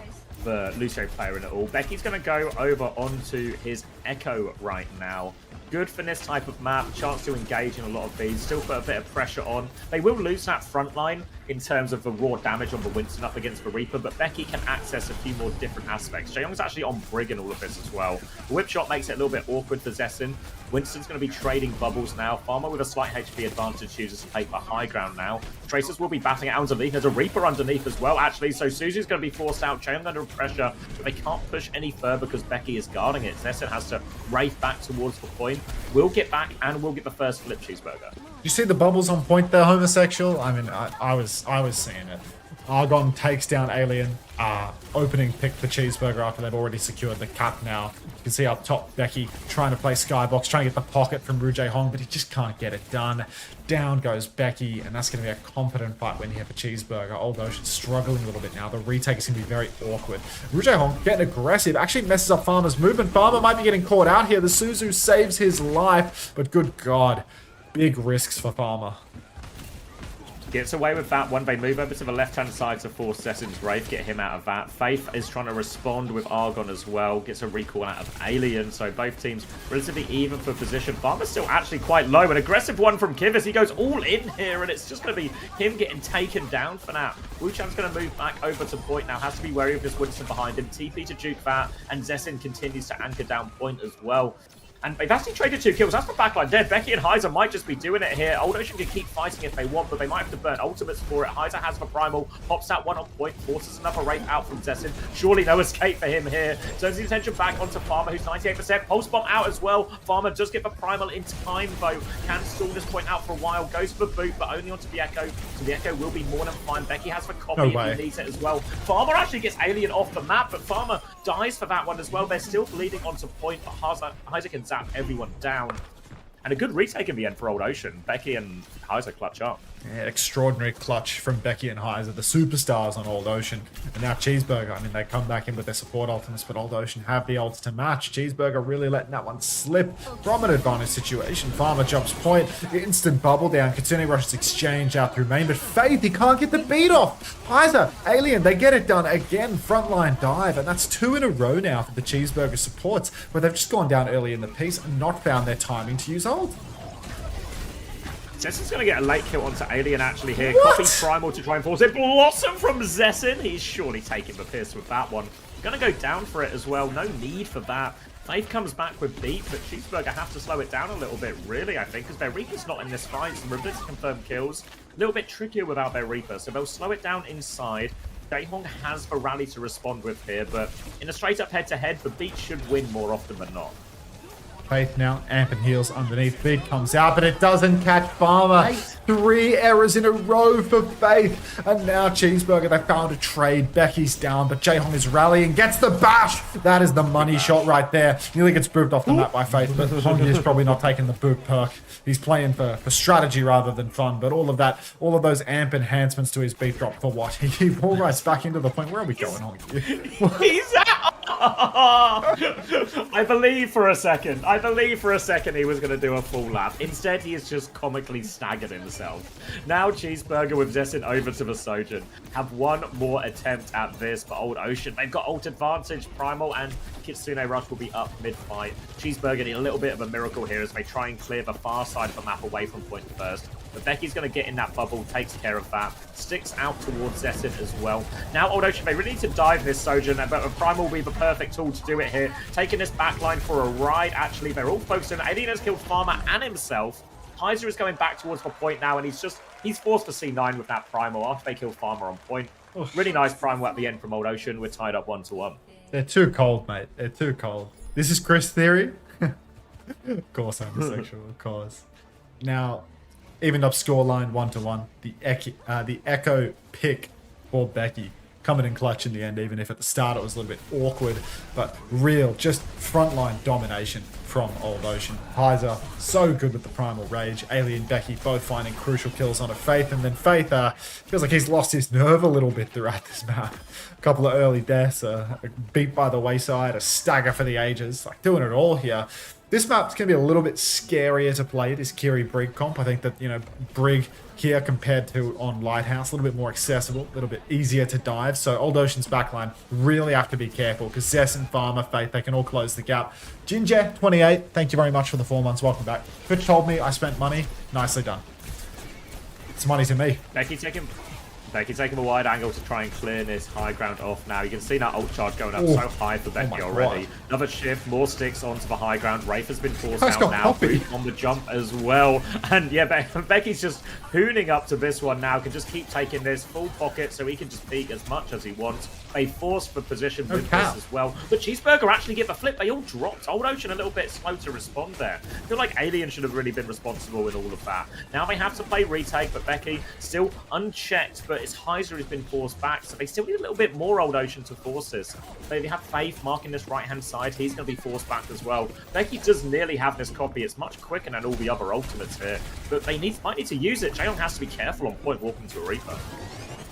[SPEAKER 8] the Lucio player in it all. Becky's going to go over onto his Echo right now. Good for this type of map, chance to engage in a lot of these, still put a bit of pressure on. They will lose that front line in terms of the raw damage on the Winston up against the Reaper, but Becky can access a few more different aspects. Jaehong's actually on Brig in all of this as well. The whip shot makes it a little bit awkward for Zessin. Winston's going to be trading bubbles now. Farmer with a slight HP advantage chooses to take the high ground now. Tracers will be batting it out underneath. There's a Reaper underneath as well, actually, so Susie's going to be forced out. Jaehong under pressure, but they can't push any further because Becky is guarding it. Zessin has to wraith back towards the point. We'll get back and we'll get the first flip, Cheeseburger.
[SPEAKER 1] You see the bubbles on point there, homosexual? I mean, I was seeing it. Argon takes down Alien. Opening pick for Cheeseburger after they've already secured the cap now. You can see up top, Becky trying to play Skybox, trying to get the pocket from Ru Jae-hong, but he just can't get it done. Down goes Becky, and that's going to be a competent fight when you have a Cheeseburger. Old Ocean struggling a little bit now. The retake is going to be very awkward. Ru Jae-hong getting aggressive, actually messes up Farmer's movement. Farmer might be getting caught out here. The Suzu saves his life, but good God, big risks for Farmer.
[SPEAKER 8] Gets away with that one. They move over to the left-hand side to force Zessin's Wraith, get him out of that. Faith is trying to respond with Argon as well. Gets a recall out of Alien, so both teams relatively even for position. Farmer's still actually quite low. An aggressive one from Kivas. He goes all in here, and it's just going to be him getting taken down for now. Wu-Chan's going to move back over to point now. Has to be wary of this Winston behind him. TP to juke that, and Zessin continues to anchor down point as well. And they've actually traded 2 kills. That's the backline dead. Becky and Heiser might just be doing it here. Old Ocean can keep fighting if they want, but they might have to burn ultimates for it. Heiser has the primal, pops that one on point, forces another rape out from Zessin. Surely no escape for him here. Turns the attention back onto Farmer, who's 98%. Pulse bomb out as well. Farmer does get the primal in time, though. Can stall this point out for a while. Goes for the boot, but only onto the Echo. So the Echo will be more than fine. Becky has the copy if he needs it as well. Farmer actually gets Alien off the map, but Farmer dies for that one as well. They're still bleeding onto point, but Heiser can zap everyone down. And a good retake in the end for Old Ocean. Becky and Heiser clutch up.
[SPEAKER 1] Yeah, extraordinary clutch from Becky and Heiser, the superstars on Old Ocean. And now Cheeseburger, I mean, they come back in with their support ultimates, but Old Ocean have the ults to match. Cheeseburger really letting that one slip from an advantage situation. Farmer jumps point, instant bubble down. Kitsune rushes exchange out through main, but Faith, he can't get the beat off. Heiser, Alien, they get it done again. Frontline dive, and that's 2 in a row now for the Cheeseburger supports, where they've just gone down early in the piece and not found their timing to use ult.
[SPEAKER 8] Zessin's going to get a late kill onto Alien actually here. Copy primal to try and force it. Blossom from Zessin. He's surely taking the piss with that one. Going to go down for it as well. No need for that. Faith comes back with beat, but Cheeseburger have to slow it down a little bit, really, I think, because their Reaper's not in this fight. Some Riblets confirmed kills. A little bit trickier without their Reaper, so they'll slow it down inside. Jae-hong has the rally to respond with here, but in a straight-up head-to-head, the beat should win more often than not.
[SPEAKER 1] Faith now, amp and heals underneath. Big comes out, but it doesn't catch Farmer. 3 errors in a row for Faith. And now Cheeseburger, they found a trade. Becky's down, but Jae-hong is rallying, gets the bash. That is the money shot right there. Nearly gets booped off the map by Faith, but Hong is probably not taking the boop perk. He's playing for strategy rather than fun, but all of that, all of those amp enhancements to his beat drop for what? He wall rides back into the point. Where are we going, Hong?
[SPEAKER 8] He's out! I believe for a second he was going to do a full lap. Instead, he has just comically staggered himself. Now Cheeseburger with Zessin over to the Sojin. Have one more attempt at this for Old Ocean. They've got ult advantage. Primal and Kitsune Rush will be up mid-fight. Cheeseburger need a little bit of a miracle here as they try and clear the far side of the map away from point first. But Becky's going to get in that bubble, takes care of that. Sticks out towards Zessin as well. Now Old Ocean, they really need to dive this Sojin, but Primal will be the perfect tool to do it here. Taking this backline for a ride, actually. They're all focused on. Alien has killed Farmer and himself. Heiser is going back towards the point now, and he's forced to C9 with that Primal after they kill Farmer on point. Really nice Primal at the end from Old Ocean. We're tied up 1-1.
[SPEAKER 1] They're too cold, mate. They're too cold. This is Chris Theory. Of course, homosexual, of course. Now, evened up scoreline 1-1. The Echo pick for Becky. Coming in clutch in the end, even if at the start it was a little bit awkward. But real, just frontline domination from Old Ocean. Heiser, so good with the Primal Rage. Alien, Becky, both finding crucial kills on a Faith. And then Faith feels like he's lost his nerve a little bit throughout this map. A couple of early deaths, a beat by the wayside, a stagger for the ages. Like doing it all here. This map's going to be a little bit scarier to play, this Kiri Brig comp. I think that, Brig here compared to on Lighthouse, a little bit more accessible, a little bit easier to dive. So Old Ocean's backline really have to be careful because Zessin, Farmer, Faith, they can all close the gap. Ginger, 28, thank you very much for the 4 months. Welcome back. Twitch told me I spent money. Nicely done. It's money to me.
[SPEAKER 8] Becky taking a wide angle to try and clear this high ground off now. You can see that ult charge going up so high for Becky already. God. Another shift, more sticks onto the high ground. Wraith has been forced out now. Boot on the jump as well. And yeah, Becky's just hooning up to this one now. Can just keep taking this full pocket so he can just peek as much as he wants. They force for position with this as well. But Cheeseburger actually get the flip. They all dropped. Old Ocean a little bit slow to respond there. I feel like Alien should have really been responsible in all of that. Now they have to play retake, but Becky still unchecked, but but it's Heiser who's been forced back, so they still need a little bit more Old Ocean to force this. They have Faith marking this right-hand side. He's going to be forced back as well. Becky does nearly have this copy. It's much quicker than all the other ultimates here, but they might need to use it. Jaehyung has to be careful on point walking to a Reaper.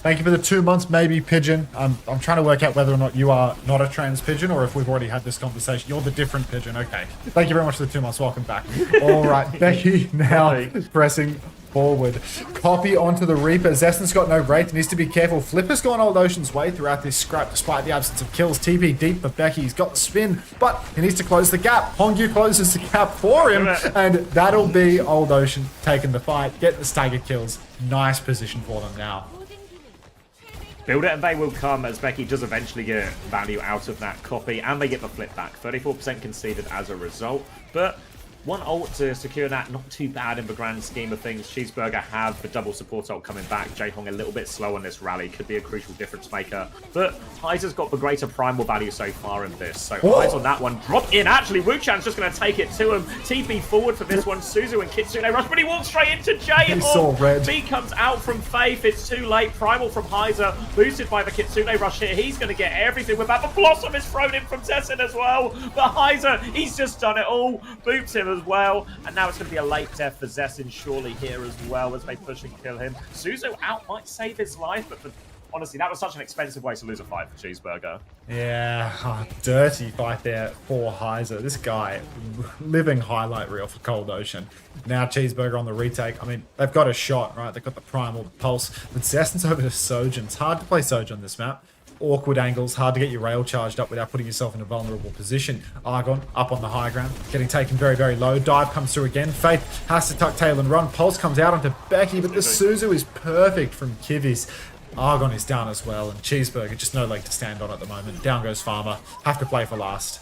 [SPEAKER 1] Thank you for the 2 months, maybe, Pigeon. I'm trying to work out whether or not you are not a trans pigeon or if we've already had this conversation. You're the different pigeon. Okay. Thank you very much for the 2 months. Welcome back. All right. Becky now pressing forward. Copy onto the Reaper. Zestin's got no Wraith. Needs to be careful. Flipper's gone Old Ocean's way throughout this scrap despite the absence of kills. TP deep for Becky. He's got the spin, but he needs to close the gap. Hongyu closes the gap for him, and that'll be Old Ocean taking the fight. Get the stagger kills. Nice position for them now.
[SPEAKER 8] Build it and they will come, as Becky does eventually get value out of that copy, and they get the flip back. 34% conceded as a result, but one ult to secure that, not too bad in the grand scheme of things. Cheeseburger have the double support ult coming back. Jaehyung a little bit slow on this rally, could be a crucial difference maker, but Heiser's got the greater primal value so far in this. So eyes on that one, drop in. Actually, Wuchan's just going to take it to him. TP forward for this one. Suzu and Kitsune rush, but he walks straight into Jaehyung. B comes out from Faith. It's too late. Primal from Heiser, boosted by the Kitsune rush here. He's going to get everything with that. But Blossom is thrown in from Zesin as well. But Heiser, he's just done it all. Boots him as well. And now it's going to be a late death for Zesin surely here as well as they push and kill him. Suzu out might save his life, but honestly, that was such an expensive way to lose a fight for Cheeseburger.
[SPEAKER 1] Yeah, dirty fight there for Heiser. This guy, living highlight reel for Cold Ocean. Now Cheeseburger on the retake. I mean, they've got a shot, right? They've got the primal pulse. But Zesin's over to Sojin. It's hard to play Sojin on this map. Awkward angles, hard to get your rail charged up without putting yourself in a vulnerable position. Argon up on the high ground, getting taken very, very low. Dive comes through again. Faith has to tuck tail and run. Pulse comes out onto Becky, but the Suzu is perfect from Kivis. Argon is down as well, and Cheeseburger just no leg to stand on at the moment. Down goes Farmer. Have to play for last.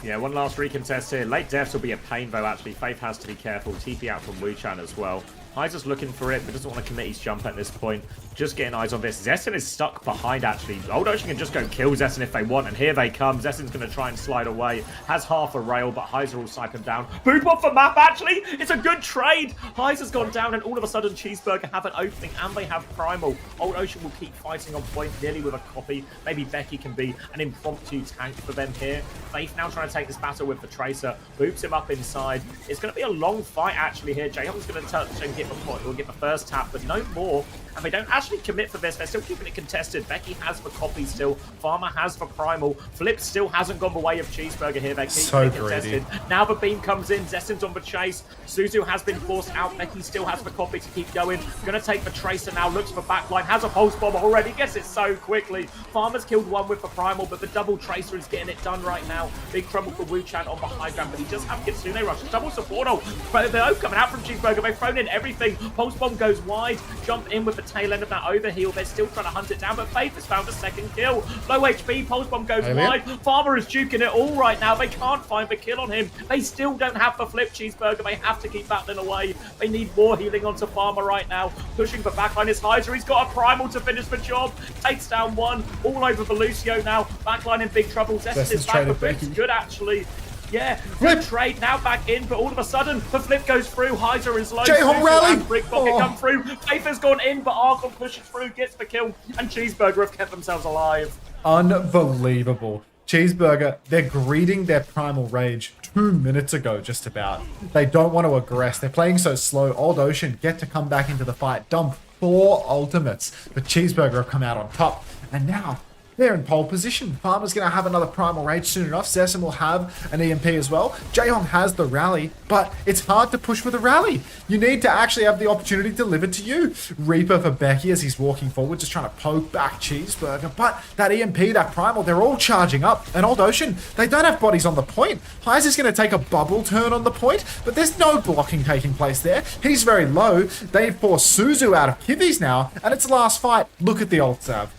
[SPEAKER 8] Yeah, one last recontest here. Late deaths will be a pain though, actually. Faith has to be careful. TP out from Wuchan as well. Heiser's looking for it, but doesn't want to commit his jump at this point. Just getting eyes on this. Zesin is stuck behind, actually. Old Ocean can just go kill Zesin if they want, and here they come. Zesin's going to try and slide away. Has half a rail, but Heiser will snipe him down. Boop off the map, actually! It's a good trade! Heiser's gone down, and all of a sudden, Cheeseburger have an opening, and they have Primal. Old Ocean will keep fighting on point, nearly with a copy. Maybe Becky can be an impromptu tank for them here. Faith now trying to take this battle with the Tracer. Boops him up inside. It's going to be a long fight, actually, here. Jaehyung's going to touch and get the point. We'll get the first tap, but no more. And they don't actually commit for this. They're still keeping it contested. Becky has the copy still. Farmer has the primal. Flip still hasn't gone the way of Cheeseburger here. They're keeping it contested. Now the beam comes in. Zesin's on the chase. Suzu has been forced out. Becky still has the copy to keep going. Gonna take the Tracer now. Looks for backline. Has a pulse bomb already. Gets it so quickly. Farmer's killed one with the primal, but the double Tracer is getting it done right now. Big trouble for Wuchan on the high ground, but he does have Kitsune rush. Double support. They're both coming out from Cheeseburger. They've thrown in everything. Pulse bomb goes wide. Jump in with the tail end of that overheal. They're still trying to hunt it down, but Faith has found a second kill. Low HP. Pulse bomb goes wide. Farmer is juking it all right now. They can't find the kill on him. They still don't have the flip Cheeseburger. They have to keep battling away. They need more healing onto Farmer right now. Pushing the backline is Heiser. He's got a primal to finish the job. Takes down one. All over for Lucio now. Backline in big trouble. Zesin is back. The flip's good, actually. Yeah, good trade now back in, but all of a sudden the flip goes through. Heiser is low.
[SPEAKER 1] Jaehyung rally.
[SPEAKER 8] Brick Pocket come through. Faith has gone in, but Argon pushes through, gets the kill, and Cheeseburger have kept themselves alive.
[SPEAKER 1] Unbelievable. Cheeseburger, they're greeting their primal rage 2 minutes ago, just about. They don't want to aggress. They're playing so slow. Old Ocean get to come back into the fight. Dump 4 ultimates, but Cheeseburger have come out on top, and now they're in pole position. Farmer's going to have another primal rage soon enough. Zesin will have an EMP as well. Jaehyung has the rally, but it's hard to push with a rally. You need to actually have the opportunity delivered to you. Reaper for Becky as he's walking forward, just trying to poke back Cheeseburger. But that EMP, that primal, they're all charging up. And Old Ocean, they don't have bodies on the point. Heiser's going to take a bubble turn on the point, but there's no blocking taking place there. He's very low. They force Suzu out of Kivis now, and it's the last fight. Look at the ult save.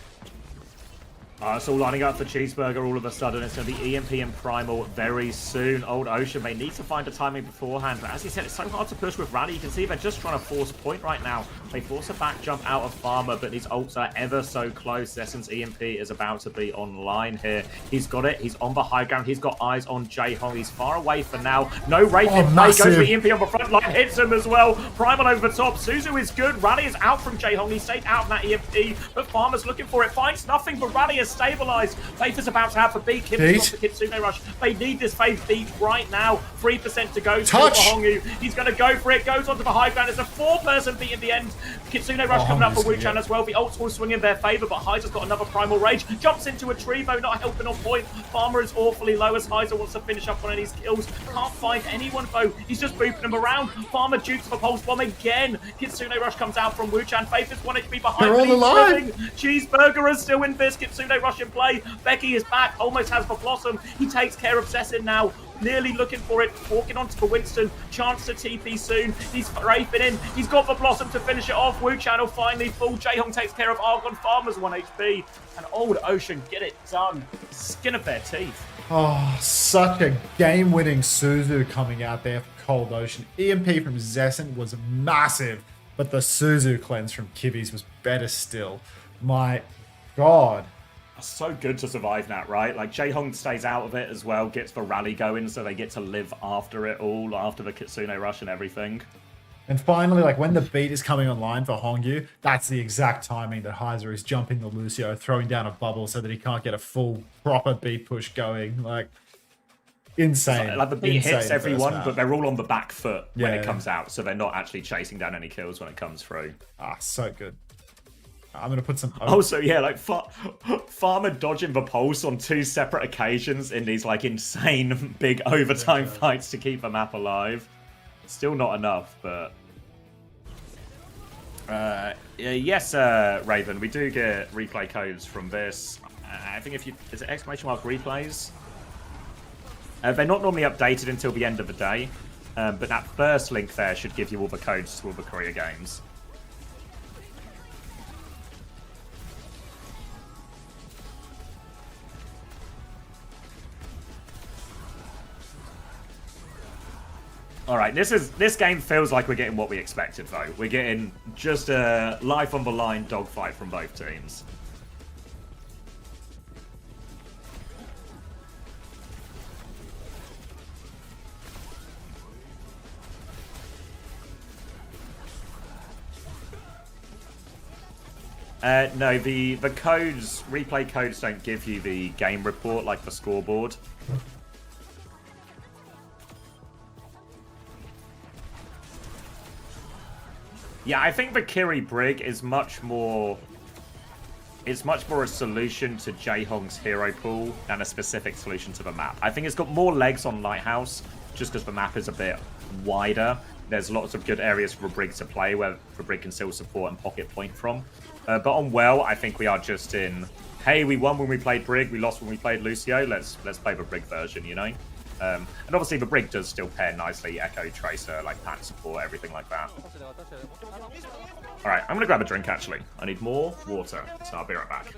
[SPEAKER 8] It's all lining up for Cheeseburger all of a sudden. It's going to be EMP and Primal very soon. Old Ocean may need to find a timing beforehand, but as he said, it's so hard to push with Rally. You can see they're just trying to force point right now. They force a back jump out of Farmer, but these ults are ever so close. Essence EMP is about to be online here. He's got it. He's on the high ground. He's got eyes on Jaehong. He's far away for now. No Wraith in play. Goes for EMP on the front line. Hits him as well. Primal over the top. Suzu is good. Rally is out from Jaehong. He stayed out of that EMP, but Farmer's looking for it. Finds nothing, but Rally is stabilized. Faith is about to have a beat. Kim's off the Kitsune Rush. They need this Faith beat right now. 3% to go.
[SPEAKER 1] Touch!
[SPEAKER 8] Hongu. He's going to go for it. Goes onto the high ground. It's a 4-person beat in the end. Kitsune Rush coming up for Wu-Chan as well. The ults will swing in their favor, but Heiser's got another Primal Rage. Jumps into a tree, though, not helping on point. Farmer is awfully low as Heiser wants to finish up one of these kills. Can't find anyone, though. He's just booping him around. Farmer dukes for Pulse Bomb again. Kitsune Rush comes out from Wu-Chan. Faith is 1 HP behind.
[SPEAKER 1] They're all alive.
[SPEAKER 8] Cheeseburger is still in this. Kitsune Rush in play. Becky is back. Almost has the Blossom. He takes care of Sessin now. Nearly looking for it, walking onto the Winston, chance to TP soon, he's raping in, he's got the Blossom to finish it off, Wu-Chan will finally fall, Jaehong takes care of Argon, Farmer's 1 HP, and Old Ocean get it done, skin of their teeth.
[SPEAKER 1] Oh, such a game-winning Suzu coming out there for Cold Ocean. EMP from Zessen was massive, but the Suzu cleanse from Kibby's was better still. My God.
[SPEAKER 8] So good to survive that, right? Like, Jaehong stays out of it as well, gets the rally going, so they get to live after it all, after the Kitsune Rush and everything.
[SPEAKER 1] And finally, like, when the beat is coming online for Hongyu, that's the exact timing that Heiser is jumping the Lucio, throwing down a bubble so that he can't get a full, proper beat push going. Like, insane.
[SPEAKER 8] Like, the beat hits everyone,
[SPEAKER 1] but
[SPEAKER 8] but they're all on the back foot when it comes out, so they're not actually chasing down any kills when it comes through.
[SPEAKER 1] Ah, so good. I'm going to put some...
[SPEAKER 8] Also, yeah, like, Farmer dodging the pulse on 2 separate occasions in these, like, insane big overtime fights to keep the map alive. Still not enough, but... yes, Raven, we do get replay codes from this. I think if you... Is it exclamation mark replays? They're not normally updated until the end of the day, but that first link there should give you all the codes to all the Korea games. Alright, this game feels like we're getting what we expected, though. We're getting just a life on the line dogfight from both teams. No, the codes, replay codes don't give you the game report like the scoreboard. Yeah, I think the Kiri Brig is much more... It's much more a solution to Jaehong's hero pool than a specific solution to the map. I think it's got more legs on Lighthouse, just because the map is a bit wider. There's lots of good areas for the Brig to play where the Brig can still support and pocket point from. But on Well, I think we are just in, hey, we won when we played Brig, we lost when we played Lucio, let's play the Brig version, you know? And obviously the Brig does still pair nicely, Echo, Tracer, like pan support, everything like that. Alright, I'm gonna grab a drink actually. I need more water, so I'll be right back.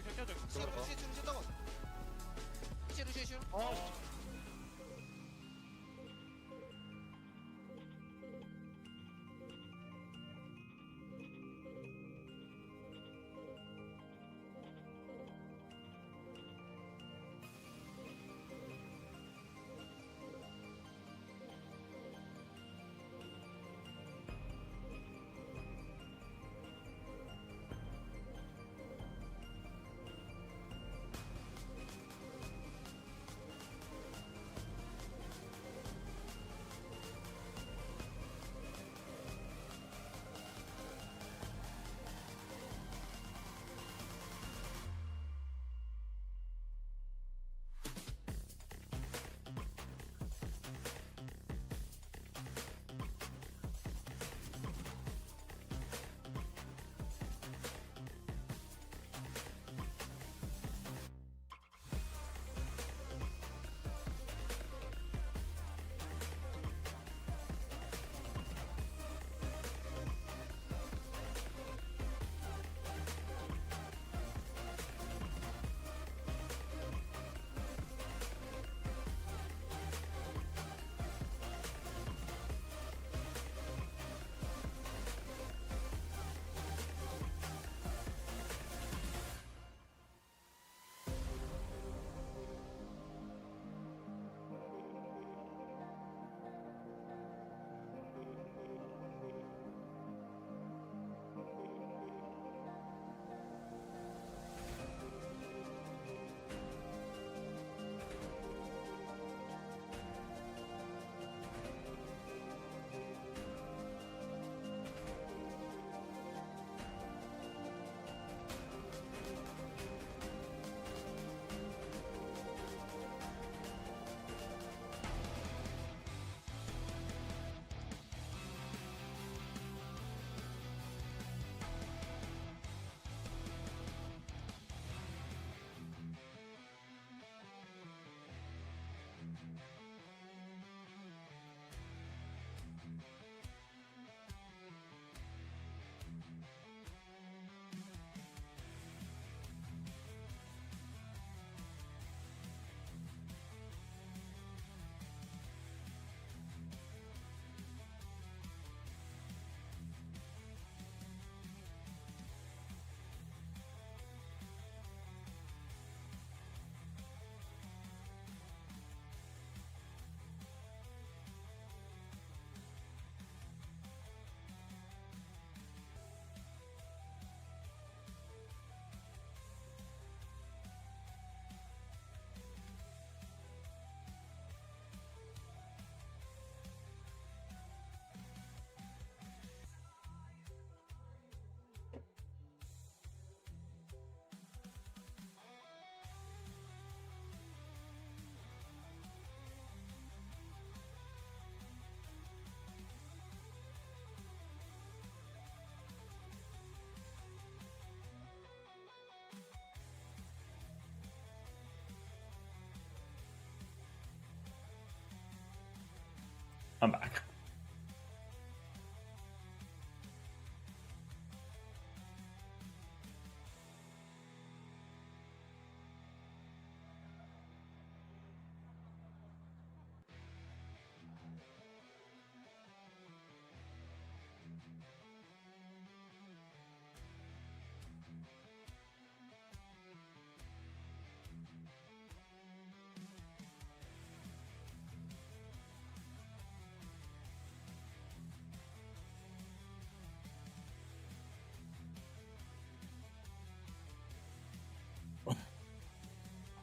[SPEAKER 8] I'm back.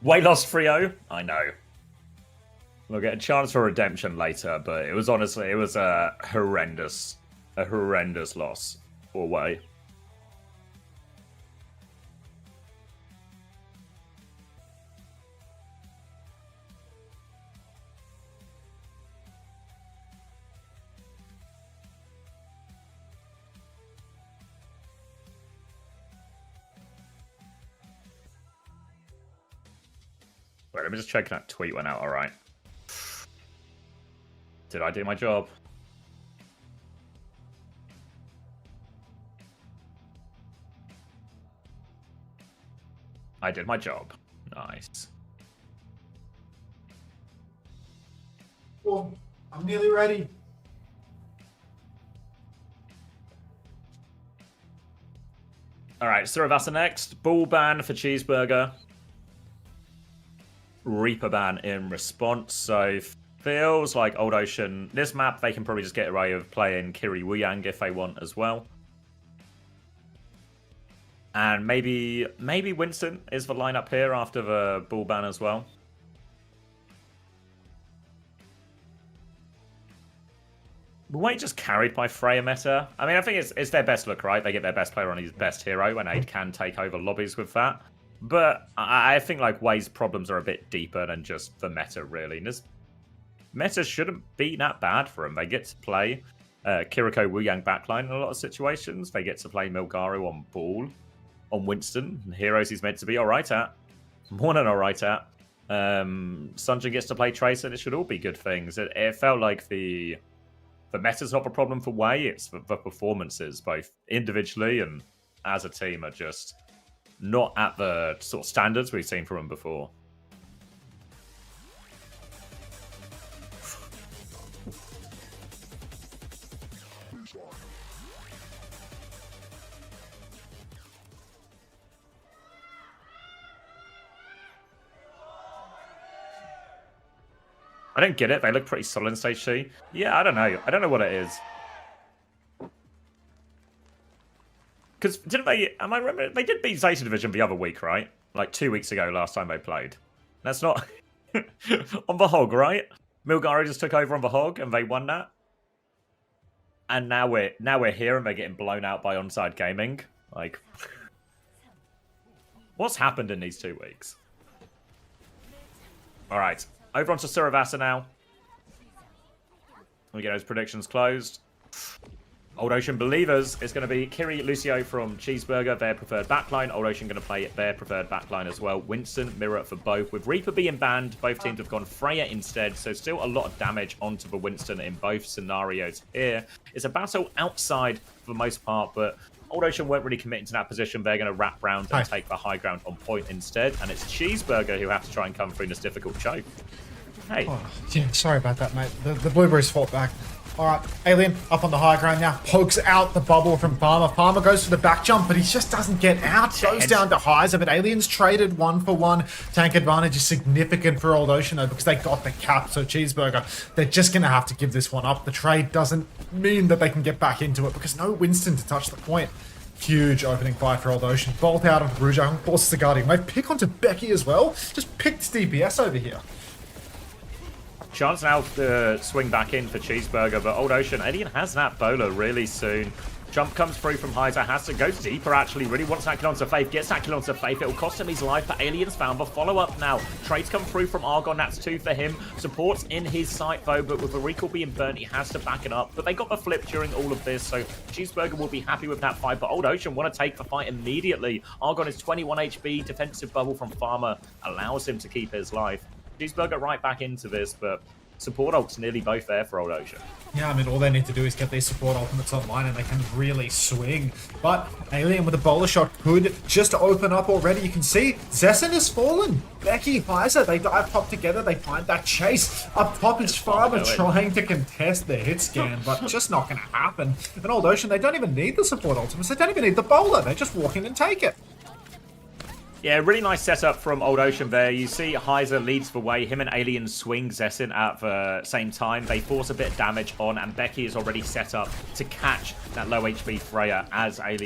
[SPEAKER 8] Weight loss 3-0? I know. We'll get a chance for redemption later, but it was honestly, it was a horrendous loss for Wei. Wait, let me just check that tweet went out, alright. Did I do my job? I did my job. Nice.
[SPEAKER 1] Well, I'm nearly ready.
[SPEAKER 8] Alright, Suravasa next. Ball ban for Cheeseburger. Reaper ban in response, so feels like Old Ocean. This map, they can probably just get away with playing Kiri Wuyang if they want as well. And maybe Winston is the lineup here after the ball ban as well. Wait, just carried by Freya meta. I mean, I think it's their best look, right? They get their best player on his best hero, and Aid can take over lobbies with that. But I think like Wei's problems are a bit deeper than just the meta, really. And this meta shouldn't be that bad for them. They get to play Kiriko Wuyang backline in a lot of situations. They get to play Milgaru on ball, on Winston. Heroes he's meant to be alright at. More than alright at. Sunjin gets to play Tracer, and it should all be good things. It felt like the meta's not a problem for Wei. It's the performances, both individually and as a team, are just not at the sort of standards we've seen from them before. I don't get it. They look pretty solid in stage 2. Yeah, I don't know. I don't know what it is. Because didn't they? Am I remember? They did beat Zeta Division the other week, right? Like 2 weeks ago, last time they played. That's not on the Hog, right? Milgaru just took over on the Hog, and they won that. And now we're here, and they're getting blown out by ONSIDE Gaming. Like, what's happened in these 2 weeks? All right, over onto Suravasa now. We get those predictions closed. Old Ocean Believers is going to be Kiri Lucio from Cheeseburger, their preferred backline. Old Ocean going to play their preferred backline as well. Winston, Mirror for both. With Reaper being banned, both teams have gone Freya instead, so still a lot of damage onto the Winston in both scenarios here. It's a battle outside for the most part, but Old Ocean weren't really committing to that position. They're going to wrap round and take the high ground on point instead, and it's Cheeseburger who have to try and come through in this difficult choke. Hey.
[SPEAKER 1] Oh, yeah, sorry about that, mate. The Blueberries fought back. Alright, Alien up on the high ground now. Pokes out the bubble from Farmer. Farmer goes for the back jump, but he just doesn't get out. Goes down to Heiser, but Alien's traded 1-for-1. Tank advantage is significant for Old Ocean, though, because they got the cap. So Cheeseburger, they're just going to have to give this one up. The trade doesn't mean that they can get back into it, because no Winston to touch the point. Huge opening fight for Old Ocean. Bolt out onto Brujah, forces the Guardian. They pick onto Becky as well. Just picked DPS over here.
[SPEAKER 8] Chance now to swing back in for Cheeseburger, but Old Ocean, Alien has that bowler really soon. Jump comes through from Heiser, has to go deeper actually, really wants that kill onto Faith, gets that kill onto Faith, it'll cost him his life, but Alien's found the follow-up now. Trades come through from Argon, that's 2 for him. Support's in his sight though, but with the recall being burnt, he has to back it up. But they got the flip during all of this, so Cheeseburger will be happy with that fight, but Old Ocean want to take the fight immediately. Argon is 21 HP, defensive bubble from Farmer allows him to keep his life. Cheeseburger right back into this, but support ults nearly both there for Old Ocean.
[SPEAKER 1] Yeah, I mean, all they need to do is get these support ultimates online and they can really swing. But Alien with a bowler shot could just open up already. You can see Zessen has fallen. Becky, Heiser, they dive top together. They find that chase. Up top is Farmer trying to contest the hit scan, but just not going to happen. And Old Ocean, they don't even need the support ultimates. They don't even need the bowler. They just walk in and take it.
[SPEAKER 8] Yeah, really nice setup from Old Ocean there. You see Heiser leads the way. Him and Alien swing Zessen at the same time. They force a bit of damage on, and Becky is already set up to catch that low HP Freya as as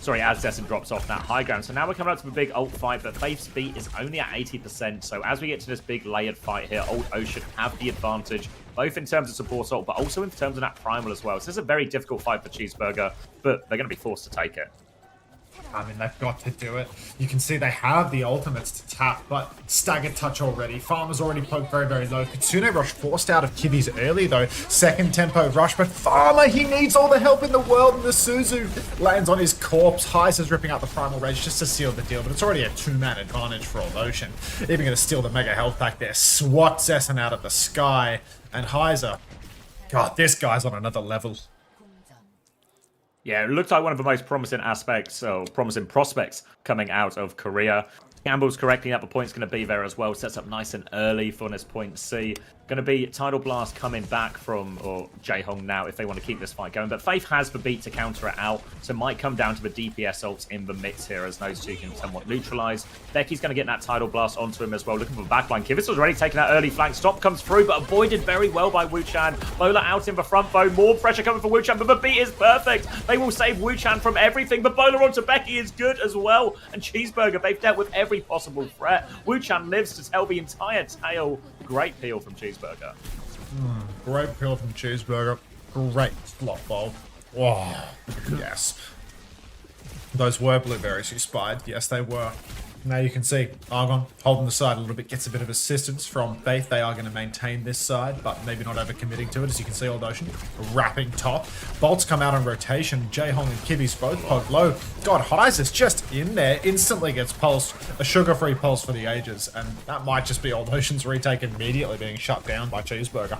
[SPEAKER 8] Zessen drops off that high ground. So now we're coming up to the big ult fight, but Faith's beat is only at 80%. So as we get to this big layered fight here, Old Ocean have the advantage, both in terms of support ult, but also in terms of that primal as well. So this is a very difficult fight for Cheeseburger, but they're going to be forced to take it.
[SPEAKER 1] I mean, they've got to do it. You can see they have the ultimates to tap, but staggered touch already. Farmer's already poked very, very low. Kitsune Rush forced out of Kibby's early, though. Second tempo rush, but Farmer, he needs all the help in the world, and the Suzu lands on his corpse. Heiser's ripping out the Primal Rage just to seal the deal, but it's already a 2-man advantage for Old Ocean. Even going to steal the Mega Health Pack there. Swat Zessen out of the sky, and Heiser, God, this guy's on another level.
[SPEAKER 8] Yeah, it looks like one of the most promising aspects, or promising prospects coming out of Korea. Campbell's correctly up, the point's going to be there as well. Sets up nice and early for this point C. Going to be Tidal Blast coming back from, or Jaehong now, if they want to keep this fight going. But Faith has the beat to counter it out, so it might come down to the DPS ults in the mix here, as those two can somewhat neutralize. Becky's going to get that Tidal Blast onto him as well, looking for the backline. Kivitz was already taking that early flank. Stop comes through, but avoided very well by Wuchan. Bowler out in the front, though. More pressure coming for Wuchan, but the beat is perfect. They will save Wuchan from everything. The Bowler onto Becky is good as well. And Cheeseburger, they've dealt with every possible threat. Wuchan lives to tell the entire tale. Great peel from Cheeseburger.
[SPEAKER 1] Great peel from Cheeseburger. Great slot bowl. Oh, yes. Those were blueberries you spied. Yes, they were. Now you can see Argon holding the side a little bit, gets a bit of assistance from Faith. They are going to maintain this side, but maybe not overcommitting to it. As you can see, Old Ocean wrapping top. Bolts come out on rotation. Jaehong and Kibby's both poke low. God, Heiser's just in there. Instantly gets pulsed. A sugar-free pulse for the ages. And that might just be Old Ocean's retake immediately being shut down by Cheeseburger.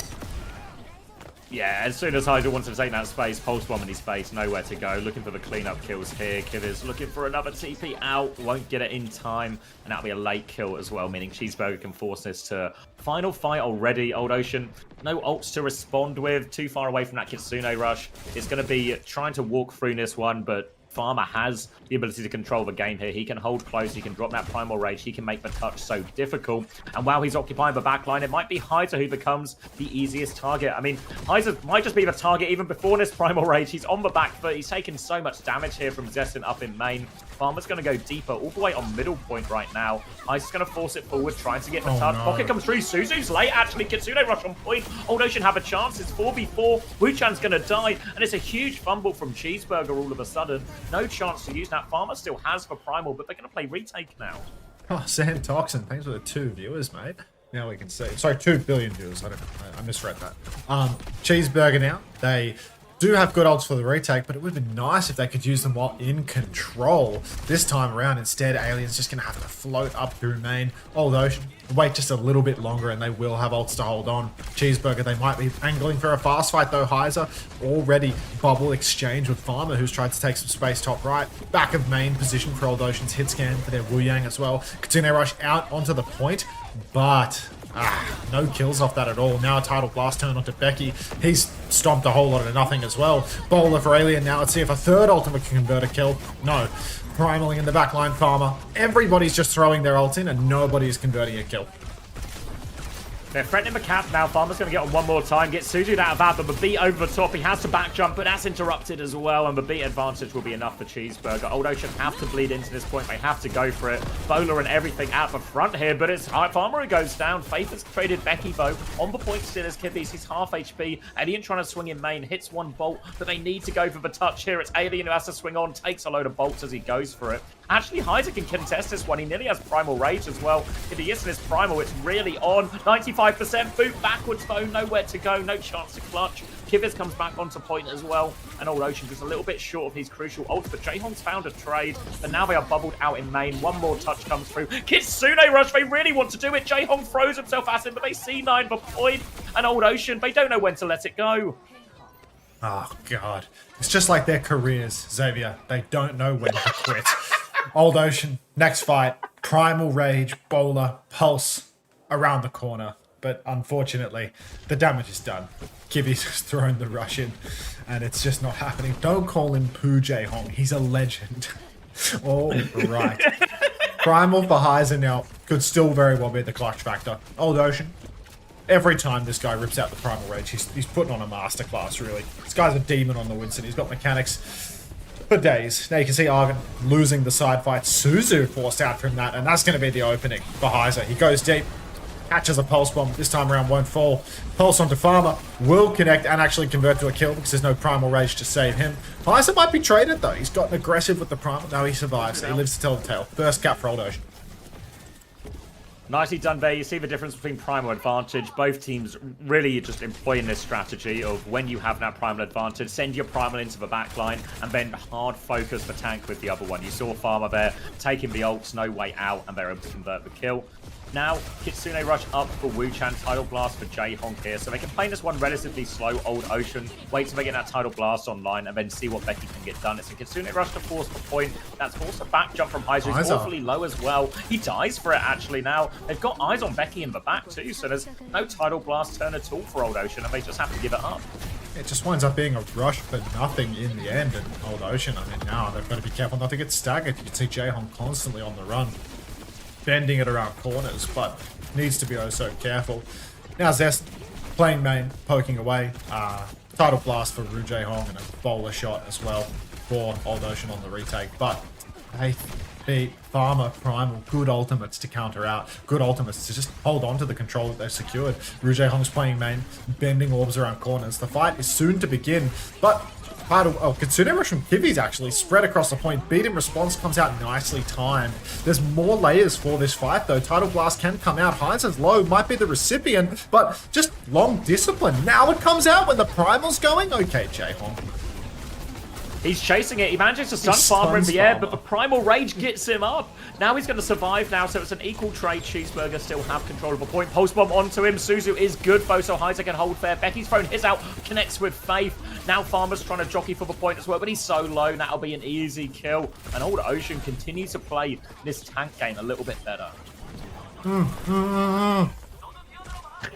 [SPEAKER 8] Yeah, as soon as Hydra wants to take that space, Pulse Bomb in his face, nowhere to go. Looking for the cleanup kills here. Kivitz looking for another TP out, won't get it in time, and that'll be a late kill as well, meaning Cheeseburger can force this to final fight already. Old Ocean, no ults to respond with, too far away from that Kitsune Rush. It's going to be trying to walk through this one, but Farmer has the ability to control the game here. He can hold close, he can drop that Primal Rage, he can make the touch so difficult. And while he's occupying the backline, it might be Heiser who becomes the easiest target. I mean, Heiser might just be the target even before this Primal Rage. He's on the back foot, he's taking so much damage here from Zessen up in main. Farmer's going to go deeper, all the way on middle point right now. Heiser's going to force it forward, trying to get the touch. No. Pocket comes through, Suzu's late, actually. Kitsune Rush on point. Old Ocean have a chance, it's 4v4. Wuchan's going to die, and it's a huge fumble from Cheeseburger all of a sudden. No chance to use that. Farmer still has the primal, but they're going to play retake now.
[SPEAKER 1] Oh, Sam Toxin, thanks for the 2 viewers, mate. Now we can see. Sorry, 2 billion viewers. I misread that. Cheeseburger now. They do have good ults for the retake, but it would have been nice if they could use them while in control. This time around, instead, Alien's just going to have to float up through main. Old Ocean, wait just a little bit longer and they will have ults to hold on. Cheeseburger, they might be angling for a fast fight though. Heiser already bubble exchange with Farmer, who's tried to take some space top right. Back of main position for Old Ocean's hit scan for their Wu Yang as well. Kitsune Rush out onto the point, but no kills off that at all. Now a Tidal Blast turn onto Becky. He's stomped a whole lot of nothing as well. Bowler for Alien now. Let's see if a third ultimate can convert a kill. No. Primaling in the backline, Farmer. Everybody's just throwing their ult in and nobody's converting a kill.
[SPEAKER 8] They're threatening the cap now. Farmer's going to get on one more time. Get Suzu out of that, but the beat over the top. He has to back jump, but that's interrupted as well. And the beat advantage will be enough for Cheeseburger. Old Ocean have to bleed into this point. They have to go for it. Bowler and everything at the front here, but it's Farmer who goes down. Faith has traded Becky, though. On the point still is Kibby's. He's half HP. Alien trying to swing in main. Hits one bolt, but they need to go for the touch here. It's Alien who has to swing on. Takes a load of bolts as he goes for it. Actually, Heiser can contest this one. He nearly has Primal Rage as well. If he gets this Primal, it's really on. 95% boot backwards, though. Nowhere to go. No chance to clutch. Kivitz comes back onto point as well, and Old Ocean just a little bit short of his crucial ult, but Jaehong's found a trade, but now they are bubbled out in main. One more touch comes through. Kitsune Rush, they really want to do it. Jaehong throws himself at him, but they C9 for point, and Old Ocean, they don't know when to let it go.
[SPEAKER 1] Oh, God. It's just like their careers, Xavier. They don't know when to quit. Old Ocean, next fight, Primal Rage, Bowler, Pulse, around the corner. But unfortunately, the damage is done. Kivi's has thrown the rush in, and it's just not happening. Don't call him Poo Jaehong. He's a legend. All right. Primal for Heiser now could still very well be the clutch factor. Old Ocean, every time this guy rips out the Primal Rage, he's putting on a masterclass, really. This guy's a demon on the Winston. He's got mechanics for days. Now you can see Argon losing the side fight. Suzu forced out from that, and that's going to be the opening for Heiser. He goes deep, catches a Pulse Bomb. This time around won't fall. Pulse onto Farmer, will connect and actually convert to a kill because there's no Primal Rage to save him. Heiser might be traded though. He's gotten aggressive with the Primal. No, he survives. He lives to tell the tale. First cap for Old Ocean.
[SPEAKER 8] Nicely done there. You see the difference between Primal Advantage. Both teams really just employing this strategy of when you have that Primal Advantage, send your Primal into the backline and then hard focus the tank with the other one. You saw Farmer there taking the ults, no way out, and they're able to convert the kill. Now, Kitsune Rush up for Wu-Chan, Tidal Blast for Jaehong here, so they can play this one relatively slow. Old Ocean, wait till they get that Tidal Blast online, and then see what Becky can get done. It's a Kitsune Rush to force the point. That's also a back jump from Heiser. He's awfully low as well. He dies for it, actually, now. They've got eyes on Becky in the back, too, so there's no Tidal Blast turn at all for Old Ocean, and they just have to give it up.
[SPEAKER 1] It just winds up being a rush for nothing in the end, and Old Ocean, I mean, now they've got to be careful not to get staggered. You can see Jaehong constantly on the run, bending it around corners, but needs to be oh so careful. Now Zest playing main, poking away. Tidal Blast for Ru Jaehong and a bowler shot as well for Old Ocean on the retake. But hey, beat Farmer, Primal, good ultimates to counter out. Good ultimates to just hold on to the control that they've secured. Ru Jaehong's playing main, bending orbs around corners. The fight is soon to begin, but Kitsune Rush from Kivi's actually spread across the point. Beat in response comes out nicely timed. There's more layers for this fight though. Tidal Blast can come out. Heiser's low, might be the recipient, but just long discipline. Now it comes out when the Primal's going. Okay, Jaehong.
[SPEAKER 8] He's chasing it. He manages to stun Farmer in the air, but the Primal Rage gets him up. Now he's going to survive now, so it's an equal trade. Cheeseburger still have control of a point. Post Bomb onto him. Suzu is good, though, so Heiser can hold fair. Becky's thrown his out, connects with Faith. Now Farmer's trying to jockey for the point as well, but he's so low. That'll be an easy kill. And Old Ocean continues to play this tank game a little bit better.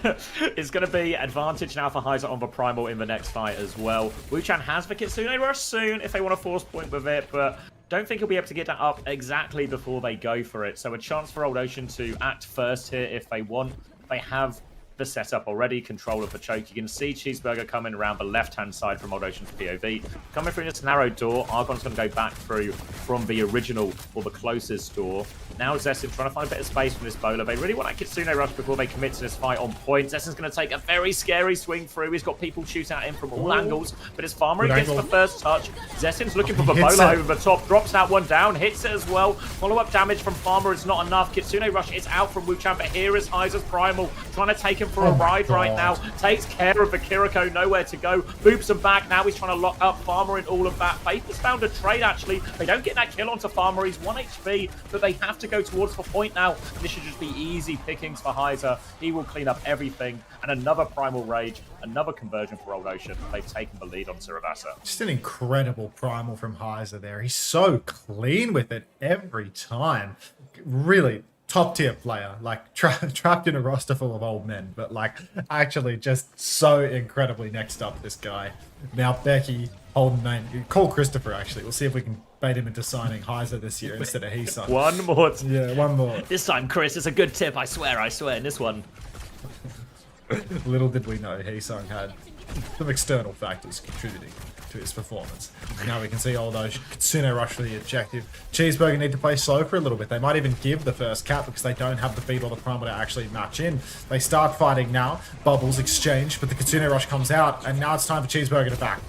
[SPEAKER 8] It's going to be advantage now for Heiser on the Primal in the next fight as well. Wu-Chan has the Kitsune Rush soon if they want to force point with it, but don't think he'll be able to get that up exactly before they go for it. So a chance for Old Ocean to act first here if they want. They have the setup already, control of the choke. You can see Cheeseburger coming around the left-hand side from Old Ocean's POV. Coming through this narrow door, Argon's going to go back through from the original or the closest door. Now Zessin trying to find a bit of space from this bowler. They really want that Kitsune Rush before they commit to this fight on point. Zessin's going to take a very scary swing through. He's got people shooting at him from all angles, but it's Farmer who gets the first touch. Zessin's looking for the bowler over the top, drops that one down, hits it as well. Follow-up damage from Farmer is not enough. Kitsune Rush is out from Wu-Chan, but here is Heiser's Primal trying to take him for a ride right now. Takes care of the Kiriko, nowhere to go. Boops him back. Now he's trying to lock up Farmer in all of that. Faith has found a trade, actually. They don't get that kill onto Farmer. He's 1 HP, but they have to go towards the point now. This should just be easy pickings for Heiser. He will clean up everything. And another Primal Rage, another conversion for Old Ocean. They've taken the lead on Sirivasa.
[SPEAKER 1] Just an incredible Primal from Heiser there. He's so clean with it every time. Really top tier player, like trapped in a roster full of old men, but like actually just so incredibly next up, this guy. Now Becky holding main. Call Christopher, actually. We'll see if we can bait him into signing Heiser this year instead of Heesung.
[SPEAKER 8] One more.
[SPEAKER 1] Yeah, one more.
[SPEAKER 8] This time, Chris, it's a good tip. I swear. In this one.
[SPEAKER 1] Little did we know Heesung had some external factors contributing to his performance. Now we can see all those Kitsune Rush for the objective. Cheeseburger need to play slow for a little bit. They might even give the first cap because they don't have the beat or the Primal to actually match in. They start fighting now. Bubbles exchange, but the Kitsune Rush comes out, and now it's time for Cheeseburger to back.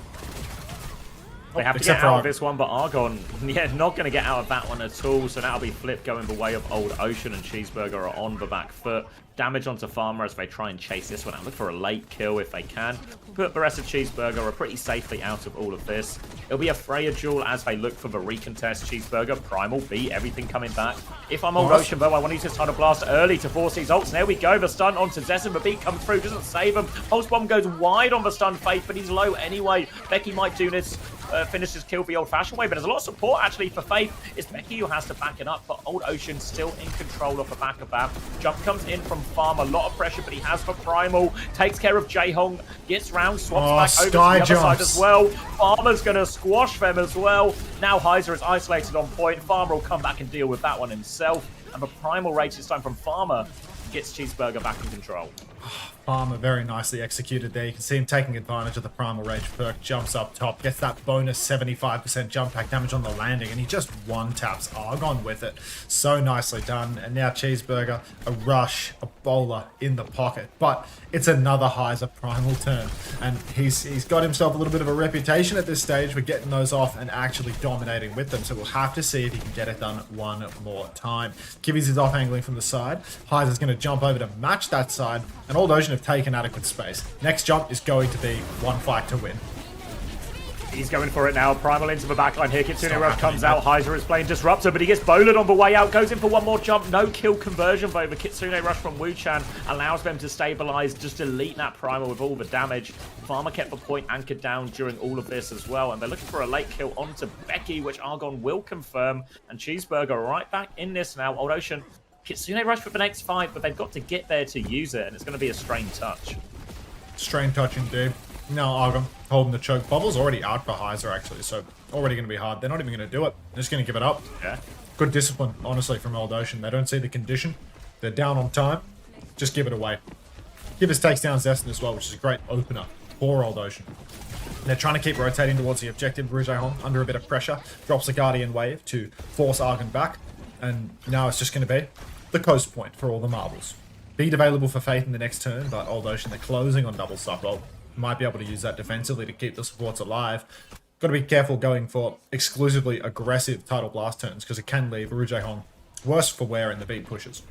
[SPEAKER 8] They have to get out of this one, but Argon, yeah, not going to get out of that one at all. So that'll be Flip going the way of Old Ocean, and Cheeseburger are on the back foot. Damage onto Farmer as they try and chase this one out. Look for a late kill if they can. But the rest of Cheeseburger are pretty safely out of all of this. It'll be a Freya duel as they look for the recontest. Cheeseburger, Primal, B, everything coming back. If I'm Old Ocean, though, I want to use this Tidal Blast early to force these ults. There we go. The stun onto Zessen. The beat comes through, doesn't save him. Pulse Bomb goes wide on the stun Faith, but he's low anyway. Becky might do this. Finish his kill the old-fashioned way, but there's a lot of support actually for Faith. It's Becky who has to back it up, but Old Ocean still in control of the back of that. Jump comes in from Farm, a lot of pressure, but he has for Primal. Takes care of Jaehong, gets round, swaps back over to the other side as well. Farmer's going to squash them as well. Now Heiser is isolated on point. Farmer will come back and deal with that one himself. And the Primal rage this time from Farmer gets Cheeseburger back in control.
[SPEAKER 1] Farmer very nicely executed there. You can see him taking advantage of the Primal Rage perk, jumps up top, gets that bonus 75% jump pack damage on the landing, and he just one-taps Argon with it. So nicely done. And now Cheeseburger, a rush, a bowler in the pocket. But it's another Heiser Primal turn. And he's got himself a little bit of a reputation at this stage for getting those off and actually dominating with them. So we'll have to see if he can get it done one more time. Kivvy's is off angling from the side. Heiser's going to jump over to match that side. And Old Ocean have taken adequate space. Next jump is going to be one fight to win.
[SPEAKER 8] He's going for it now. Primal into the backline here. Kitsune Rush comes out. Heiser is playing Disruptor, but he gets bowled on the way out. Goes in for one more jump. No kill conversion, though. The Kitsune Rush from Wu-Chan allows them to stabilize, just delete that Primal with all the damage. Farmer kept the point anchored down during all of this as well, and they're looking for a late kill onto Becky, which Argon will confirm. And Cheeseburger right back in this now. Old Ocean, Kitsune Rush for the next fight, but they've got to get there to use it, and it's going to be a strained touch.
[SPEAKER 1] Strained touch indeed. Now Argon holding the choke. Bubble's already out for Heiser actually, so already going to be hard. They're not even going to do it. They're just going to give it up.
[SPEAKER 8] Yeah.
[SPEAKER 1] Good discipline, honestly, from Old Ocean. They don't see the condition. They're down on time. Just give it away. Givers takes down Zessen as well, which is a great opener for Old Ocean. They're trying to keep rotating towards the objective. Rougeahong under a bit of pressure. Drops a Guardian Wave to force Argon back. And now it's just going to be the coast point for all the marbles. Beat available for Faith in the next turn, but Old Ocean, they're closing on double support. Might be able to use that defensively to keep the supports alive. Got to be careful going for exclusively aggressive Tidal Blast turns, because it can leave Rougeahong worse for wear in the beat pushes.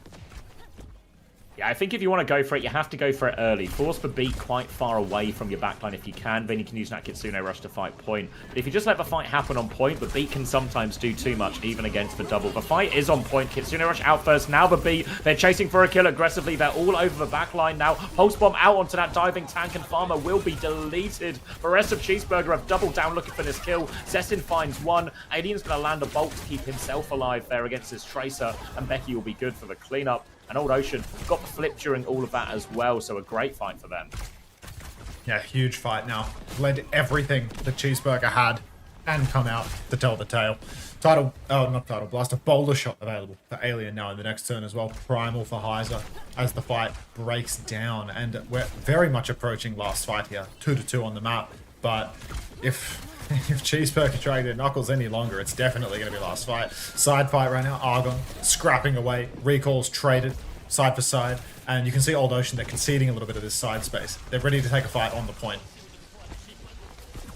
[SPEAKER 8] Yeah, I think if you want to go for it, you have to go for it early. Force the beat quite far away from your backline if you can. Then you can use that Kitsune Rush to fight point. But if you just let the fight happen on point, the beat can sometimes do too much, even against the double. The fight is on point. Kitsune Rush out first. Now the beat. They're chasing for a kill aggressively. They're all over the backline now. Pulse Bomb out onto that diving tank, and Farmer will be deleted. The rest of Cheeseburger have doubled down looking for this kill. Zessen finds one. Alien's going to land a bolt to keep himself alive there against his Tracer, and Becky will be good for the cleanup. And Old Ocean got the flip during all of that as well, so a great fight for them.
[SPEAKER 1] Yeah, huge fight now. Led everything that Cheeseburger had and come out to tell the tale. Not Tidal Blast, a boulder shot available for Alien now in the next turn as well. Primal for Heiser as the fight breaks down. And we're very much approaching last fight here. 2-2 on the map. But if Cheeseburger dragged their knuckles any longer, it's definitely going to be last fight. Side fight right now. Argon scrapping away. Recalls traded side for side. And you can see Old Ocean, they're conceding a little bit of this side space. They're ready to take a fight on the point.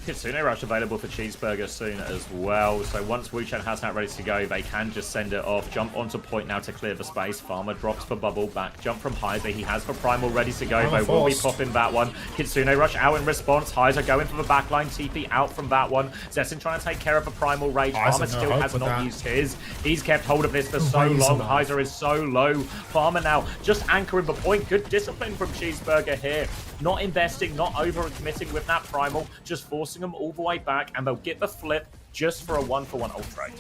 [SPEAKER 8] Kitsune Rush available for Cheeseburger soon as well. So once Wu-Chan has that ready to go, they can just send it off. Jump onto point now to clear the space. Farmer drops for Bubble. Back jump from Heiser. He has for Primal ready to go. They will be popping that one. Kitsune Rush out in response. Heiser going for the backline. TP out from that one. Zessen trying to take care of a Primal Rage. Farmer still has not used his. He's kept hold of this for so long. Heiser is so low. Farmer now just anchoring the point. Good discipline from Cheeseburger here. Not investing, not over-committing with that Primal. Just forcing them all the way back, and they'll get the flip just for a 1-for-1 ult trade.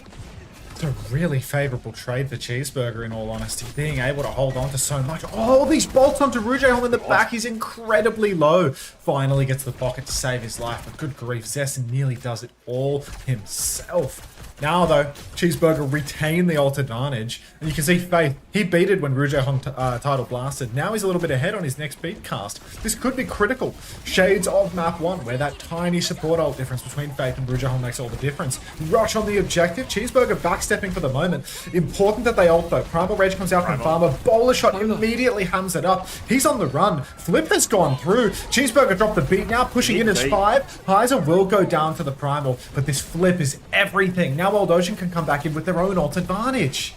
[SPEAKER 1] It's a really favourable trade for Cheeseburger, in all honesty. Being able to hold on to so much. Oh, these bolts onto Rougeahong in the back. He's incredibly low. Finally gets the pocket to save his life. But good grief, Zessen nearly does it all himself. Now, though, Cheeseburger retained the ult advantage. And you can see Faith, he beated when Rouge Hong title blasted. Now he's a little bit ahead on his next beat cast. This could be critical. Shades of map 1, where that tiny support ult difference between Faith and Rouge Hong makes all the difference. Rush on the objective. Cheeseburger backstepping for the moment. Important that they ult, though. Primal Rage comes out from Farmer. Bowler shot immediately hams it up. He's on the run. Flip has gone through. Cheeseburger dropped the beat now, pushing in as 5. Heiser will go down for the Primal, but this flip is everything. Now Old Ocean can come back in with their own ult advantage.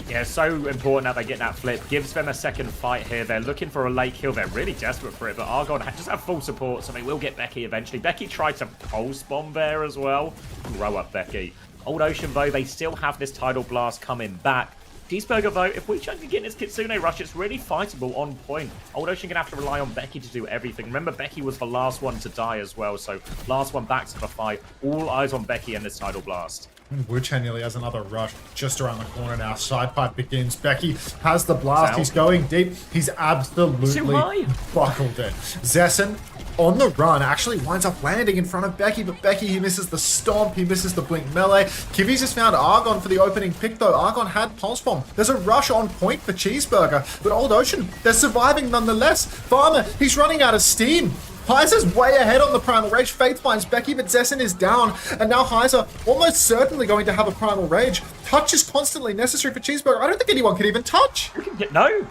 [SPEAKER 8] Yeah, so important that they get that flip. Gives them a second fight here. They're looking for a late kill. They're really desperate for it, but Argon just have full support, so they will get Becky eventually. Becky tried to pulse bomb there as well. Grow up, Becky. Old Ocean, though, they still have this tidal blast coming back. Cheeseburger, though, if we can get this Kitsune rush, it's really fightable on point. Old Ocean gonna have to rely on Becky to do everything. Remember, Becky was the last one to die as well, so last one back to the fight. All eyes on Becky and this tidal blast.
[SPEAKER 1] Wuchen nearly has another rush just around the corner now. Side pipe begins. Becky has the blast. He's going deep. He's absolutely buckled in. Zessen on the run actually winds up landing in front of Becky, but Becky, he misses the stomp. He misses the blink melee. Kivi's just found Argon for the opening pick, though. Argon had pulse bomb. There's a rush on point for Cheeseburger, but Old Ocean, they're surviving nonetheless. Farmer, he's running out of steam. Heiser's way ahead on the Primal Rage. Faith finds Becky, but Zessen is down. And now Heiser almost certainly going to have a Primal Rage. Touch is constantly necessary for Cheeseburger. I don't think anyone can even touch.
[SPEAKER 8] No.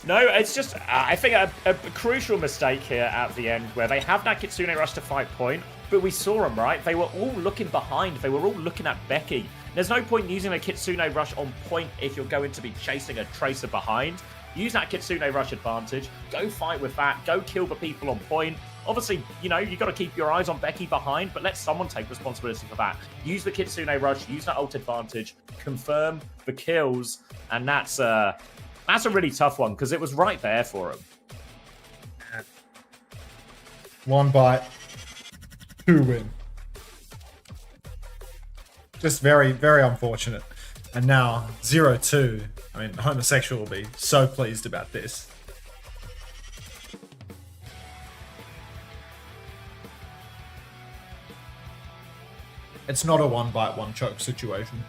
[SPEAKER 8] No, it's just, I think, a crucial mistake here at the end where they have that Kitsune rush to fight point, but we saw them, right? They were all looking behind. They were all looking at Becky. There's no point using a Kitsune rush on point if you're going to be chasing a Tracer behind. Use that Kitsune rush advantage. Go fight with that. Go kill the people on point. Obviously, you know, you got to keep your eyes on Becky behind, but let someone take responsibility for that. Use the Kitsune rush. Use that ult advantage. Confirm the kills, and that's a really tough one because it was right there for him.
[SPEAKER 1] 1 bite, 2 win. Just very, very unfortunate. And now 0-2. I mean, Homosexual will be so pleased about this. It's not a 1 bite, 1 choke situation.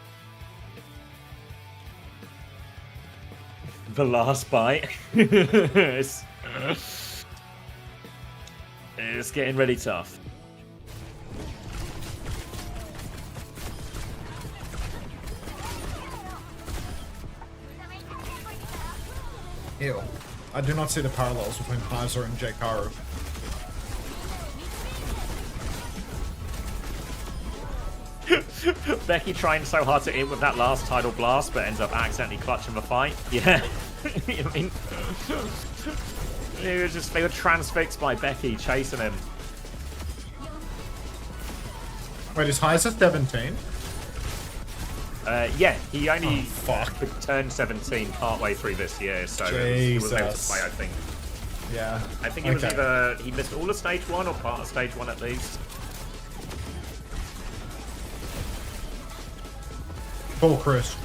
[SPEAKER 8] The last bite. It's getting really tough.
[SPEAKER 1] Ew. I do not see the parallels between Heiser and J-Karu.
[SPEAKER 8] Becky trying so hard to hit with that last tidal blast, but ends up accidentally clutching the fight. Yeah. I mean, they were transfixed by Becky chasing him.
[SPEAKER 1] Wait, is Heiser 17?
[SPEAKER 8] Yeah, he only turned 17 partway through this year, so he was able to play, I think.
[SPEAKER 1] Yeah.
[SPEAKER 8] I think it was either he missed all of stage 1 or part of stage 1 at least.
[SPEAKER 1] Cool, Chris.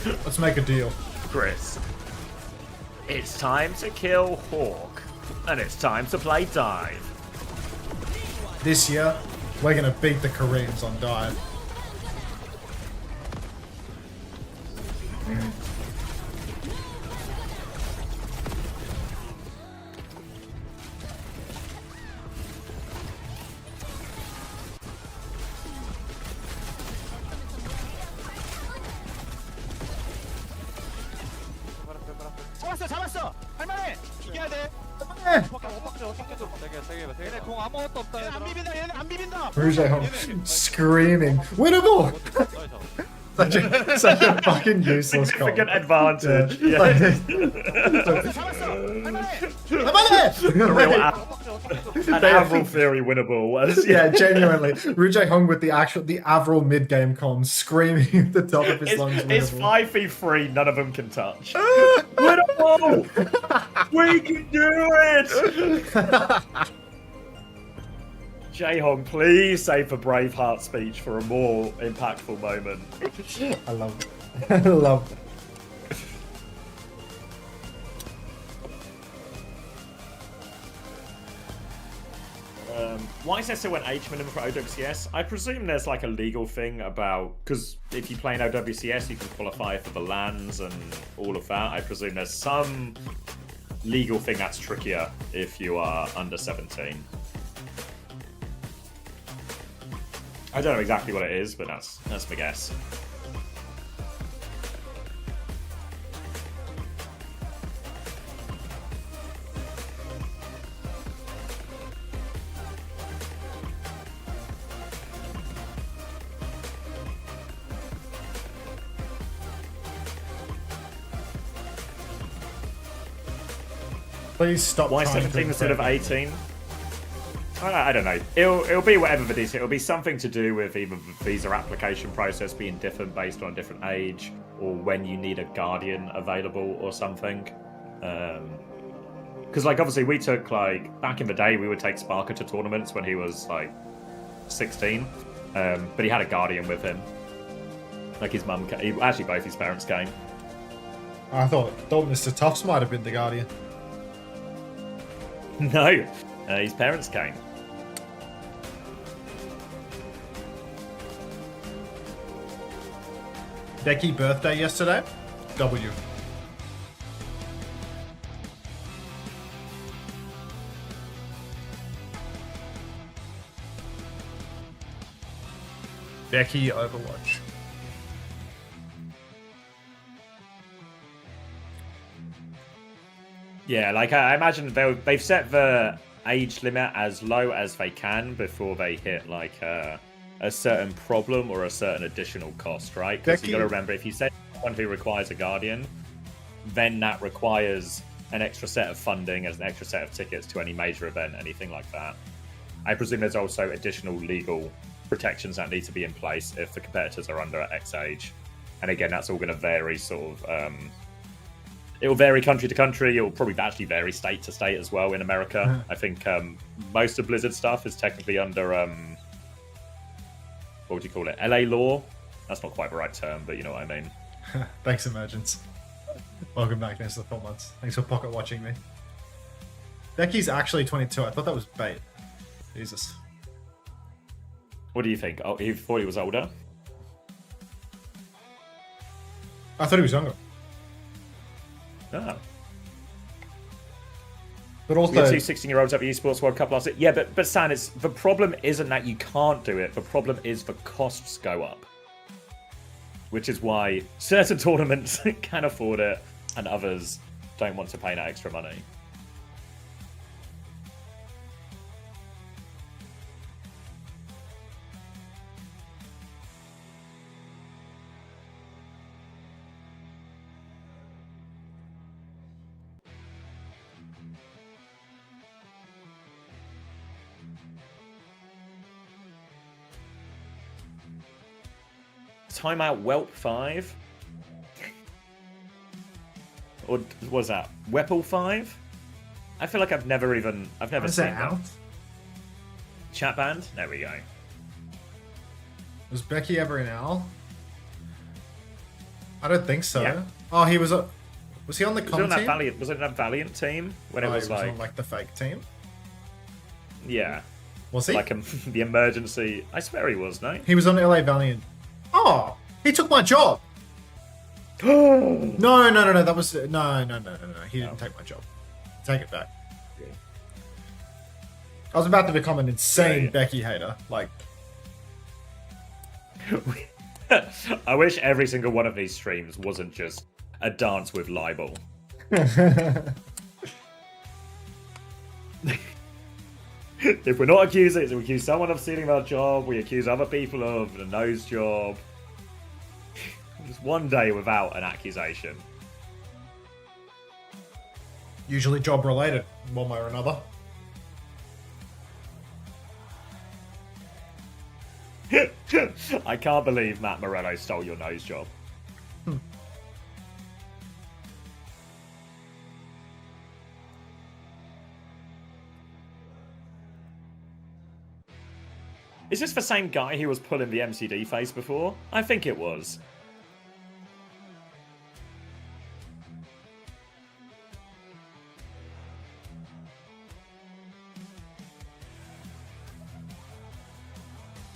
[SPEAKER 1] Let's make a deal.
[SPEAKER 8] Chris, it's time to kill Hawk, and it's time to play Dive.
[SPEAKER 1] This year, we're gonna beat the Koreans on Dive.
[SPEAKER 4] 잡았어! 할만해! 이겨야 돼! 얘네 공 아무것도 없다. 얘네 안 비빈다! 얘네 안 비빈다!
[SPEAKER 1] Rouge Hong screaming, winnable! such a fucking useless call.
[SPEAKER 8] Significant advantage. Yeah. An Avril theory winnable was.
[SPEAKER 1] Yeah, genuinely. Rouge Hong with the Avril mid-game comms screaming at the top of his lungs.
[SPEAKER 8] It's 5v3, none of them can touch. Winnable! We can do it! Jae-Hong, please save the Braveheart speech for a more impactful moment.
[SPEAKER 1] I love it. I love it.
[SPEAKER 8] Why is there still an age minimum for OWCS? I presume there's like a legal thing about, because if you play in OWCS, you can qualify for the LANs and all of that. I presume there's some legal thing that's trickier if you are under 17. I don't know exactly what it is, but that's my guess.
[SPEAKER 1] Please stop.
[SPEAKER 8] Why 17 instead of 18? I don't know. It'll be whatever the DC. It'll be something to do with either the visa application process being different based on a different age, or when you need a guardian available or something. Because like obviously we took like back in the day we would take Sparker to tournaments when he was like 16, but he had a guardian with him. Like his mum, actually both his parents came.
[SPEAKER 1] I thought Mr. Tufts might have been the guardian.
[SPEAKER 8] No, his parents came.
[SPEAKER 1] Becky birthday yesterday. W. Becky Overwatch.
[SPEAKER 8] Yeah, like I imagine they've set the age limit as low as they can before they hit like a certain problem or a certain additional cost, right? Because you got to remember, if you set someone who requires a guardian, then that requires an extra set of funding as an extra set of tickets to any major event, anything like that. I presume there's also additional legal protections that need to be in place if the competitors are under X age. And again, that's all going to vary sort of... it will vary country to country. It will probably actually vary state to state as well in America. I think most of Blizzard stuff is technically under, what would you call it? LA law? That's not quite the right term, but you know what I mean.
[SPEAKER 1] Thanks, Emergence. Welcome back, thanks for the 4 months. Thanks for pocket watching me. Becky's actually 22. I thought that was bait. Jesus.
[SPEAKER 8] What do you think? Oh, he thought he was older?
[SPEAKER 1] I thought he was younger.
[SPEAKER 8] Oh.
[SPEAKER 1] But also,
[SPEAKER 8] we had two 16-year-olds at the Esports World Cup last year. Yeah, but San, the problem isn't that you can't do it. The problem is the costs go up. Which is why certain tournaments can afford it and others don't want to pay that extra money. Timeout Whelp 5? Or was that Weppel 5? I feel like I've never seen that. Chat band? There we go.
[SPEAKER 1] Was Becky ever in Owl? I don't think so.
[SPEAKER 8] Yeah.
[SPEAKER 1] Oh, he was was he on the com team?
[SPEAKER 8] Was it that Valiant team when it was
[SPEAKER 1] he was
[SPEAKER 8] like
[SPEAKER 1] on, like the fake team?
[SPEAKER 8] Yeah.
[SPEAKER 1] Was he?
[SPEAKER 8] Like the emergency. I swear he was, no?
[SPEAKER 1] He was on LA Valiant. Oh, he took my job. No. That was no. He didn't take my job. Take it back.
[SPEAKER 8] Yeah.
[SPEAKER 1] I was about to become an insane Becky hater. Like,
[SPEAKER 8] I wish every single one of these streams wasn't just a dance with libel. If we're not accusing, we accuse someone of stealing our job, we accuse other people of a nose job. Just one day without an accusation.
[SPEAKER 1] Usually job related, one way or another.
[SPEAKER 8] I can't believe Matt Morello stole your nose job. Is this the same guy who was pulling the MCD face before? I think it was.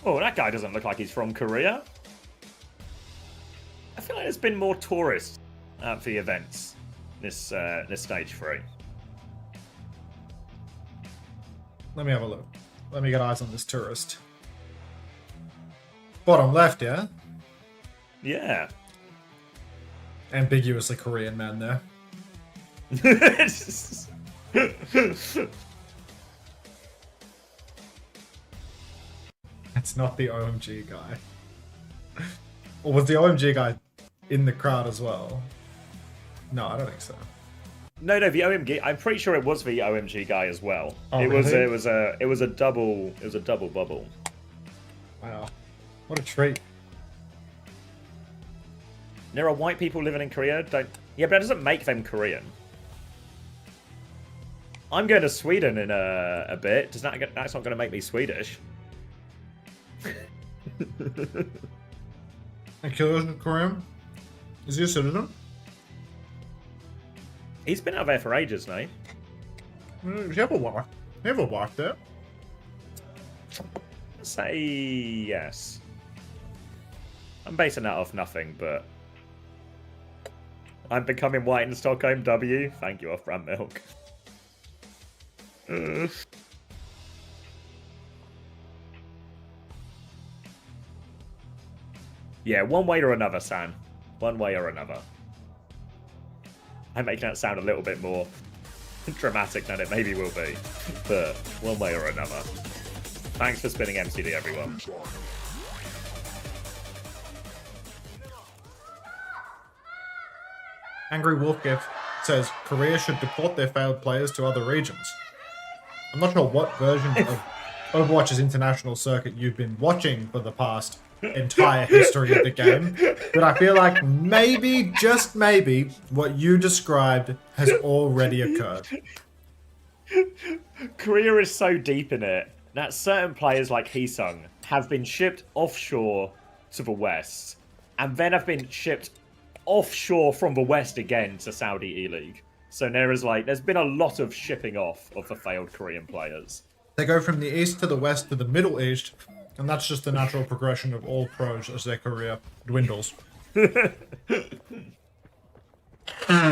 [SPEAKER 8] Oh, that guy doesn't look like he's from Korea. I feel like there's been more tourists for the events this stage 3.
[SPEAKER 1] Let me have a look. Let me get eyes on this tourist. Bottom left, yeah?
[SPEAKER 8] Yeah.
[SPEAKER 1] Ambiguously Korean man there. It's not the OMG guy. Or was the OMG guy in the crowd as well? No, I don't think so.
[SPEAKER 8] No, the OMG. I'm pretty sure it was the OMG guy as well.
[SPEAKER 1] Oh,
[SPEAKER 8] it
[SPEAKER 1] really?
[SPEAKER 8] was a double bubble.
[SPEAKER 1] Wow, what a treat.
[SPEAKER 8] There are white people living in Korea. Yeah, but that doesn't make them Korean. I'm going to Sweden in a bit. That's not going to make me Swedish.
[SPEAKER 1] And Killer's Korean? Is he a citizen?
[SPEAKER 8] He's been out there for ages now.
[SPEAKER 1] He ever walked there?
[SPEAKER 8] Say yes. I'm basing that off nothing, but I'm becoming white in Stockholm. W. Thank you, off-brand milk. Yeah, one way or another, Sam. One way or another. I'm making that sound a little bit more dramatic than it maybe will be, but one way or another. Thanks for spinning MCD, everyone.
[SPEAKER 1] Angry Wolf Gift says Korea should deport their failed players to other regions. I'm not sure what version of Overwatch's international circuit you've been watching for the past entire history of the game, but I feel like maybe, just maybe, what you described has already occurred.
[SPEAKER 8] Korea is so deep in it that certain players like Heesung have been shipped offshore to the west, and then have been shipped offshore from the west again to Saudi E-League. So there's been a lot of shipping off of the failed Korean players.
[SPEAKER 1] They go from the east to the west to the Middle East, and that's just the natural progression of all pros as their career dwindles.
[SPEAKER 8] The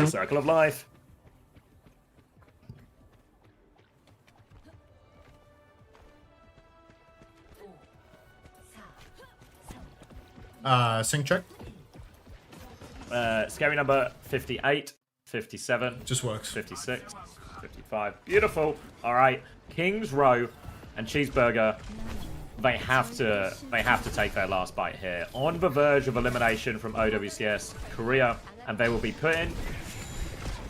[SPEAKER 8] circle of life.
[SPEAKER 1] Sync check.
[SPEAKER 8] Scary number 58, 57.
[SPEAKER 1] Just works.
[SPEAKER 8] 56, 55. Beautiful. All right. Kings Row and Cheeseburger. They have to take their last bite here. On the verge of elimination from OWCS Korea, and they will be putting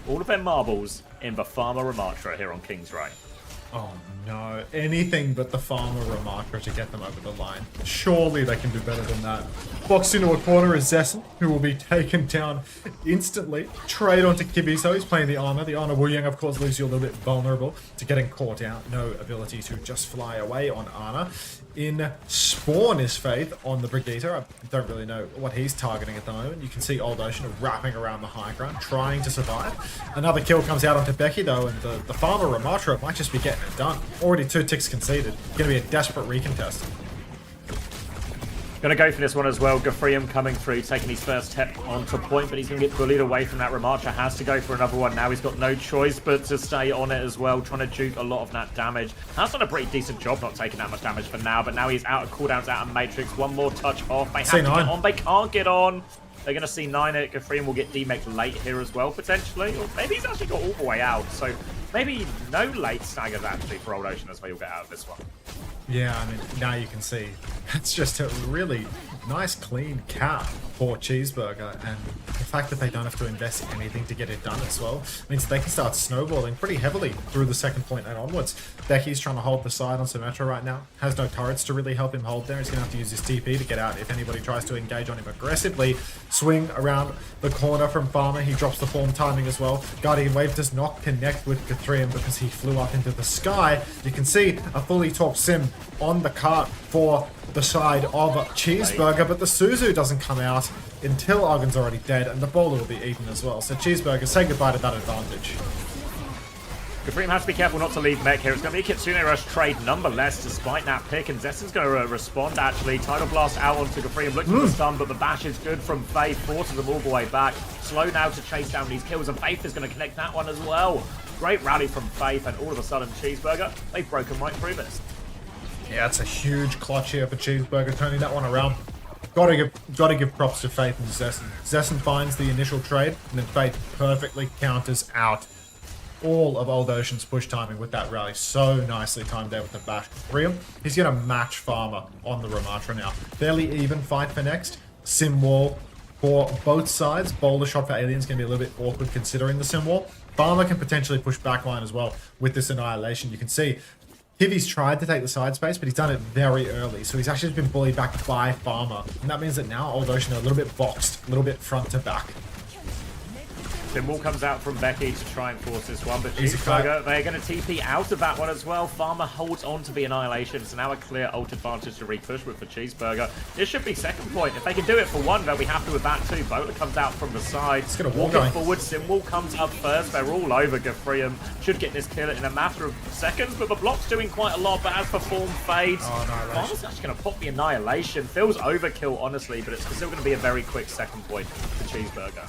[SPEAKER 8] all of their marbles in the Farmer Ramatra here on King's Row.
[SPEAKER 1] Oh no, anything but the Farmer Ramatra to get them over the line. Surely they can do better than that. Boxed into a corner is Zessen, who will be taken down instantly. Trade onto Kibiso, he's playing the Ana. The Ana Wu Yang, of course, leaves you a little bit vulnerable to getting caught out. No ability to just fly away on Ana. In Spawn is Faith on the Brigitte. I don't really know what he's targeting at the moment. You can see Old Ocean wrapping around the high ground, trying to survive. Another kill comes out onto Becky, though, and the Farmer Ramatra might just be getting it done. Already 2 ticks conceded. Going to be a desperate recontest.
[SPEAKER 8] Going to go for this one as well. Gafrium coming through, taking his first step onto point, but he's going to get bullied away from that. Ramatra has to go for another one. Now he's got no choice but to stay on it as well, trying to juke a lot of that damage. Has done a pretty decent job not taking that much damage for now, but now he's out of cooldowns, out of Matrix. One more touch off. They have to get on. They can't get on. They're going to see 9 it. Gafrium will get demeked late here as well, potentially. Or maybe he's actually got all the way out. So maybe no late staggers actually for Old Ocean as well. You'll get out of this one.
[SPEAKER 1] Yeah, I mean, now you can see it's just a really nice, clean cap for Cheeseburger, and the fact that they don't have to invest anything to get it done as well means they can start snowballing pretty heavily through the second point and onwards. Becky's trying to hold the side on Symmetra right now, has no turrets to really help him hold there. He's going to have to use his TP to get out if anybody tries to engage on him aggressively. Swing around the corner from Farmer, he drops the form timing as well. Guardian Wave does not connect with Gathrium because he flew up into the sky. You can see a fully top Sim on the cart for the side of Cheeseburger, but the Suzu doesn't come out until Argon's already dead, and the bowler will be eaten as well. So Cheeseburger, say goodbye to that advantage.
[SPEAKER 8] Gafreem has to be careful not to leave mech here. It's going to be a Kitsune Rush trade nonetheless, despite that pick. And Zessen's going to respond, actually. Tidal Blast out onto Gafreem, looking for the stun, but the bash is good from Faith. Forces them all the way back. Slow now to chase down these kills, and Faith is going to connect that one as well. Great rally from Faith, and all of a sudden, Cheeseburger, they've broken right through this.
[SPEAKER 1] Yeah, it's a huge clutch here for Cheeseburger, turning that one around. Gotta give props to Faith and Zessen. Zessen finds the initial trade, and then Faith perfectly counters out all of Old Ocean's push timing with that rally. So nicely timed there with the bash. Real, he's gonna match Farmer on the Ramatra now. Fairly even fight for next. Sim wall for both sides. Boulder shot for Alien's gonna be a little bit awkward considering the sim wall. Farmer can potentially push backline as well with this Annihilation. You can see Kivi's tried to take the side space, but he's done it very early. So he's actually been bullied back by Farmer. And that means that now Old Ocean are a little bit boxed, a little bit front to back.
[SPEAKER 8] Symbol comes out from Becky to try and force this one, but Cheeseburger, they're going to TP out of that one as well. Farmer holds on to the Annihilation, so now a clear ult advantage to re-push with for Cheeseburger. This should be second point. If they can do it for one, they'll be happy with that too. Bowler comes out from the side.
[SPEAKER 1] It's going to
[SPEAKER 8] walk forward. Symbol comes up first. They're all over Gafreem. Should get this kill in a matter of seconds, but the block's doing quite a lot. But as the form fades, Farmer's actually going to pop the Annihilation. Feels overkill, honestly, but it's still going to be a very quick second point for Cheeseburger.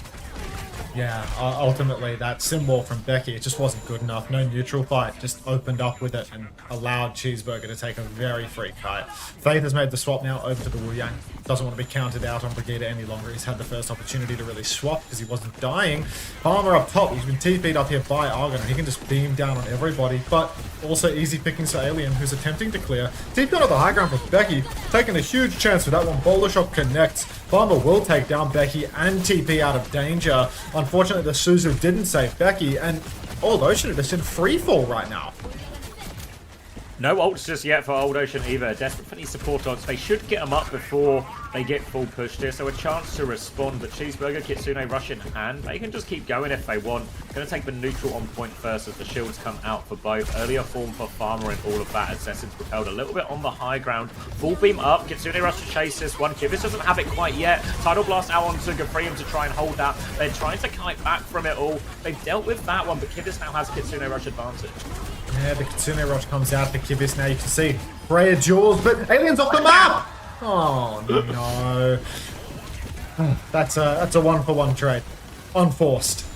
[SPEAKER 1] Yeah, ultimately that symbol from Becky, it just wasn't good enough. No neutral fight, just opened up with it and allowed Cheeseburger to take a very free kite. Faith has made the swap now over to the Wu Yang. Doesn't want to be counted out on Brigida any longer. He's had the first opportunity to really swap because he wasn't dying. Farmer up top, he's been TP'd up here by Argon, and he can just beam down on everybody, but also easy pickings for Alien, who's attempting to clear. TP on the high ground for Becky, taking a huge chance for that one. Boulder shot connects. Farmer will take down Becky and TP out of danger. Unfortunately, the Suzu didn't save Becky, and Old Ocean are just in free fall right now.
[SPEAKER 8] No ults just yet for Old Ocean either. Desperate for these support ults. They should get them up before they get full pushed here, so a chance to respond. But Cheeseburger, Kitsune rush in hand. They can just keep going if they want. Going to take the neutral on point first as the shields come out for both. Earlier form for Farmer and all of that as Zessen's propelled a little bit on the high ground. Full beam up. Kitsune rush to chase this one. Kivis doesn't have it quite yet. Tidal Blast out onto Gafreem to try and hold that. They're trying to kite back from it all. They've dealt with that one, but Kivis now has Kitsune rush advantage.
[SPEAKER 1] Yeah, the Kitsune rush comes out for Kivis now. You can see Freya Jaws, but Alien's off the map! Oh no. That's a 1-for-1 trade. Unforced.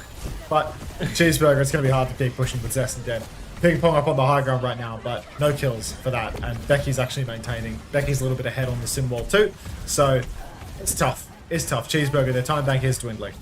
[SPEAKER 1] But Cheeseburger, it's going to be hard to keep pushing with Zessen dead. Ping pong up on the high ground right now, but no kills for that. And Becky's actually maintaining. Becky's a little bit ahead on the sim wall too. So it's tough. It's tough. Cheeseburger, their time bank is dwindling.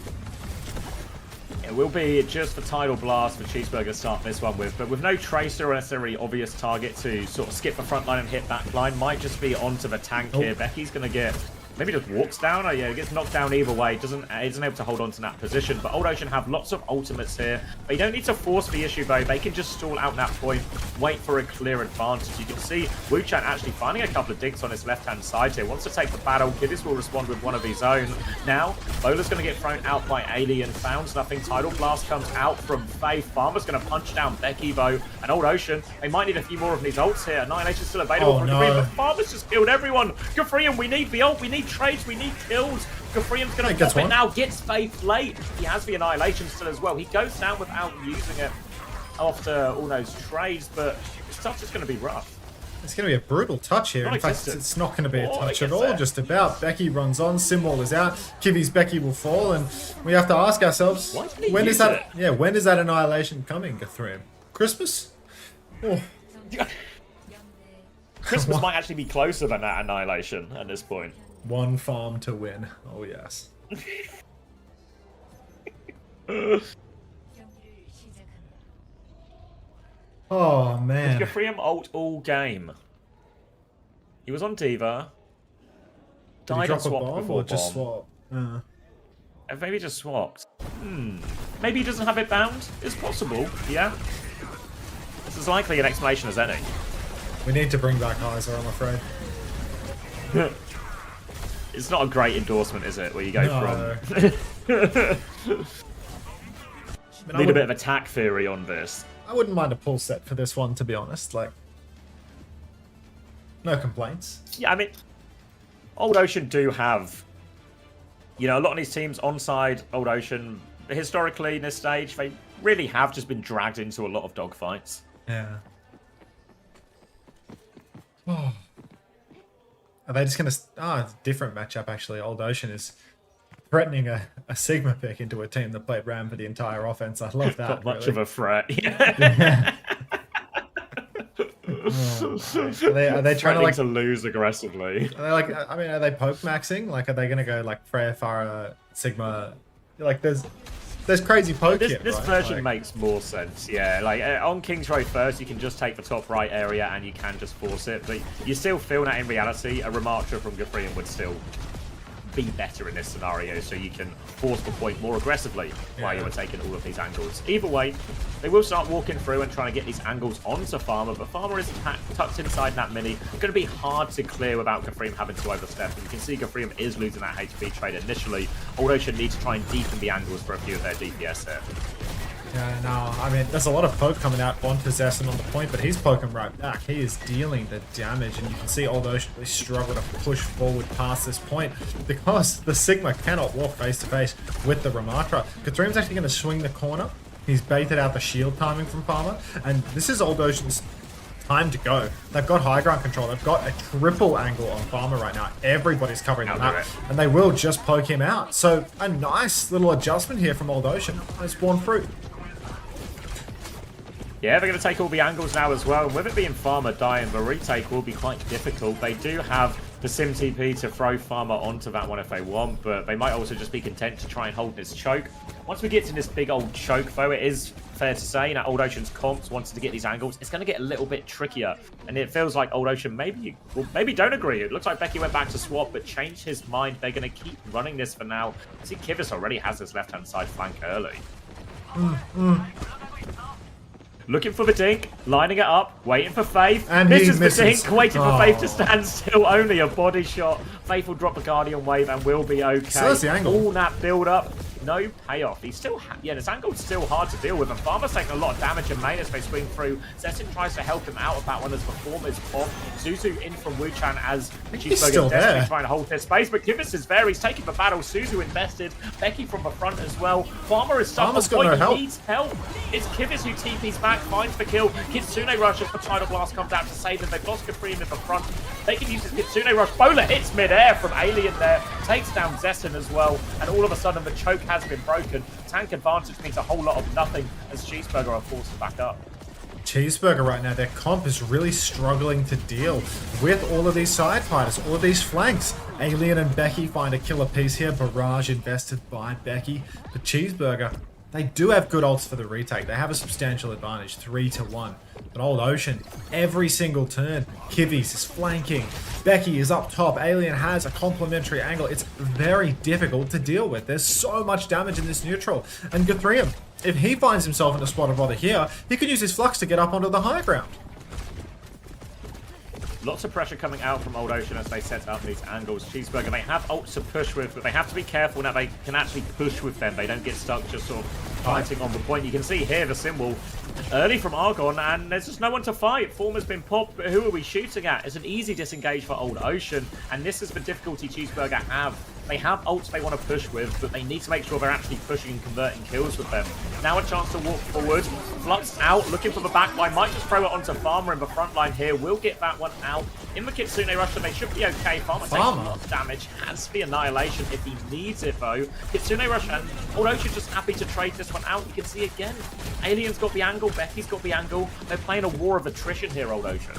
[SPEAKER 8] It will be just the Tidal Blast for Cheeseburger to start this one with, but with no Tracer or necessarily obvious target to sort of skip the front line and hit back line. Might just be onto the tank here. Becky's going to get... maybe just walks down, or yeah, gets knocked down either way. Isn't able to hold on to that position. But Old Ocean have lots of ultimates here. They don't need to force the issue though. They can just stall out that point, wait for a clear advantage. You can see Wu Chan actually finding a couple of digs on his left-hand side here. Wants to take the battle. Kidis will respond with one of his own. Now, Bowler's going to get thrown out by Alien. Founds nothing. Tidal Blast comes out from Faith. Farmer's going to punch down Becky though. And Old Ocean, they might need a few more of these ults here. Annihilation's still available for Gafreem, but Farmer's just killed everyone. Gafreem, we need the ult. We need trades. We need kills. Gafreem's going to pop it now. Gets Faith late. He has the Annihilation still as well. He goes down without using it after all those trades, but this touch is going to be rough.
[SPEAKER 1] It's going to be a brutal touch here. In fact, it's not going to be a touch at all, just about. Becky runs on, Symbol is out, Kivi's Becky will fall, and we have to ask ourselves, when is that Annihilation coming, Gafreem? Christmas? Oh.
[SPEAKER 8] Christmas might actually be closer than that Annihilation at this point.
[SPEAKER 1] One farm to win. Oh, yes. Oh, man.
[SPEAKER 8] Gafreem ult all game. He was on Diva. Died and swapped before
[SPEAKER 1] just swap?
[SPEAKER 8] Maybe just swapped. Maybe he doesn't have it bound? It's possible, yeah. It's as likely an explanation as any.
[SPEAKER 1] We need to bring back Heiser, I'm afraid.
[SPEAKER 8] It's not a great endorsement, is it? Where you go from... Need a bit of attack theory on this.
[SPEAKER 1] I wouldn't mind a pull set for this one, to be honest. Like, no complaints.
[SPEAKER 8] Yeah, I mean, Old Ocean do have, you know, a lot of these teams, ONSIDE, Old Ocean, historically in this stage, they really have just been dragged into a lot of dogfights.
[SPEAKER 1] Yeah. Oh. Are they just going to... Oh, it's a different matchup, actually. Old Ocean is threatening a Sigma pick into a team that played Ram for the entire offense. I love that.
[SPEAKER 8] Not much
[SPEAKER 1] really.
[SPEAKER 8] of a threat.
[SPEAKER 1] Yeah. Oh, are they trying to like
[SPEAKER 8] lose aggressively?
[SPEAKER 1] Are they like? I mean, are they poke maxing? Like, are they gonna go like Freya, Farah, Sigma? Like, there's crazy poke here,
[SPEAKER 8] This
[SPEAKER 1] right?
[SPEAKER 8] version
[SPEAKER 1] like,
[SPEAKER 8] makes more sense. Yeah, like on King's Row first, you can just take the top right area and you can just force it, but you still feel that in reality, a Remarcher from Gafrian would still be better in this scenario, so you can force the point more aggressively while you are taking all of these angles. Either way, they will start walking through and trying to get these angles onto Farmer, but Farmer is tucked inside that mini. It's going to be hard to clear without Gafrian having to overstep, and you can see Gafrian is losing that HP trade initially, although should need to try and deepen the angles for a few of their DPS there.
[SPEAKER 1] Yeah, no, I mean, there's a lot of poke coming out onto Zesson on the point, but he's poking right back. He is dealing the damage, and you can see Old Ocean really struggle to push forward past this point because the Sigma cannot walk face-to-face with the Ramatra. Kathreem's actually going to swing the corner. He's baited out the shield timing from Farmer, and this is Old Ocean's time to go. They've got high ground control. They've got a triple angle on Farmer right now. Everybody's covering the map, and they will just poke him out. So a nice little adjustment here from Old Ocean. It's borne fruit.
[SPEAKER 8] Yeah, they're going to take all the angles now as well. And with it being Farmer dying, the retake will be quite difficult. They do have the Sim TP to throw Farmer onto that one if they want, but they might also just be content to try and hold this choke. Once we get to this big old choke, though, it is fair to say that Old Ocean's comps wanted to get these angles. It's going to get a little bit trickier, and it feels like Old Ocean maybe don't agree. It looks like Becky went back to swap, but changed his mind. They're going to keep running this for now. See, Kivas already has his left-hand side flank early. Looking for the dink, lining it up, waiting for Faith.
[SPEAKER 1] And
[SPEAKER 8] misses
[SPEAKER 1] he misses.
[SPEAKER 8] the dink, waiting for Faith to stand still. Only a body shot. Faith will drop the Guardian Wave and will be okay.
[SPEAKER 1] So that's the angle.
[SPEAKER 8] All that build up, no payoff. He's still, this angle's still hard to deal with. And Farmer's taking a lot of damage in main as they swing through. Zessin tries to help him out of that one as the form is off. Suzu in from Wuchan as Cheeseburger desperately trying to hold their space. But Kivas is there. He's taking the battle. Suzu invested. Becky from the front as well. Farmer is stuck on point. He needs help. It's Kivas who TP's back, finds the kill. Kitsune Rush as the Tidal Blast comes out to save them. They've lost Gafrian in the front. They can use this Kitsune Rush. Bowler hits mid-air from Alien there. Takes down Zessin as well. And all of a sudden the choke has been broken. Tank advantage means a whole lot of nothing as Cheeseburger are forced to back up.
[SPEAKER 1] Cheeseburger right now, their comp is really struggling to deal with all of these side fighters, all of these flanks. Alien and Becky find a killer piece here. Barrage invested by Becky. But Cheeseburger, they do have good ults for the retake. They have a substantial advantage, 3-1. But Old Ocean, every single turn, Kivis is flanking. Becky is up top. Alien has a complementary angle. It's very difficult to deal with. There's so much damage in this neutral. And Gafrian, if he finds himself in a spot of bother here, he could use his flux to get up onto the high ground.
[SPEAKER 8] Lots of pressure coming out from Old Ocean as they set up these angles. Cheeseburger, they have ults to push with, but they have to be careful that they can actually push with them. They don't get stuck just sort of fighting on the point. You can see here the symbol early from Argon, and there's just no one to fight. Form has been popped, but who are we shooting at? It's an easy disengage for Old Ocean, and this is the difficulty Cheeseburger have. They have ults they want to push with, but they need to make sure they're actually pushing and converting kills with them. Now a chance to walk forward. Flux out, looking for the back line. Might just throw it onto Farmer in the front line here. Will get that one out. In the Kitsune Rush, they should be okay. Farmer takes a lot of damage. Has the Annihilation if he needs it, though. Kitsune Rush and Old Ocean just happy to trade this one out. You can see again. Alien's got the angle. Becky's got the angle. They're playing a war of attrition here, Old Ocean.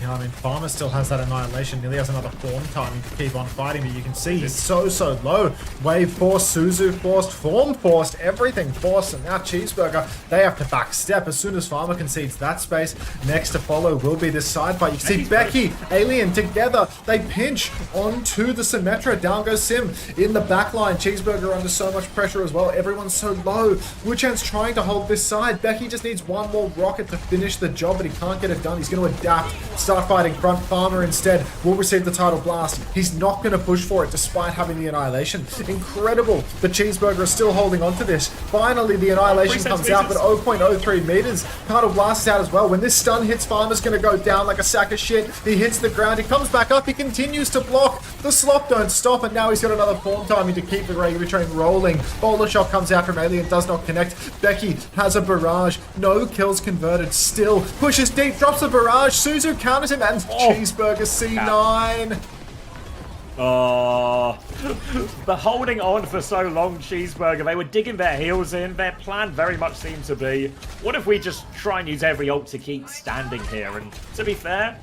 [SPEAKER 1] Yeah, I mean, Farmer still has that Annihilation, nearly has another form timing to keep on fighting, but you can see he's so low. Wave forced, Suzu forced, form forced, everything forced, and now Cheeseburger, they have to backstep as soon as Farmer concedes that space. Next to follow will be this side fight. You can see Becky, Alien together, they pinch onto the Symmetra. Down goes Sim in the back line. Cheeseburger under so much pressure as well. Everyone's so low. Wuchan's trying to hold this side. Becky just needs one more rocket to finish the job, but he can't get it done. He's going to adapt. start fighting front. Farmer instead will receive the title blast. He's not going to push for it despite having the Annihilation. Incredible. The Cheeseburger is still holding on to this. Finally, the Annihilation comes out, but 0.03 meters. Title blast is out as well. When this stun hits, Farmer's going to go down like a sack of shit. He hits the ground. He comes back up. He continues to block. The slop don't stop, and now he's got another form timing to keep the regular train rolling. Boulder shot comes out from Alien, does not connect. Becky has a barrage. No kills converted. Still pushes deep, drops a barrage. Suzu counters him, and Cheeseburger C9.
[SPEAKER 8] Oh, but holding on for so long, Cheeseburger. They were digging their heels in. Their plan very much seemed to be, what if we just try and use every ult to keep standing here? And to be fair,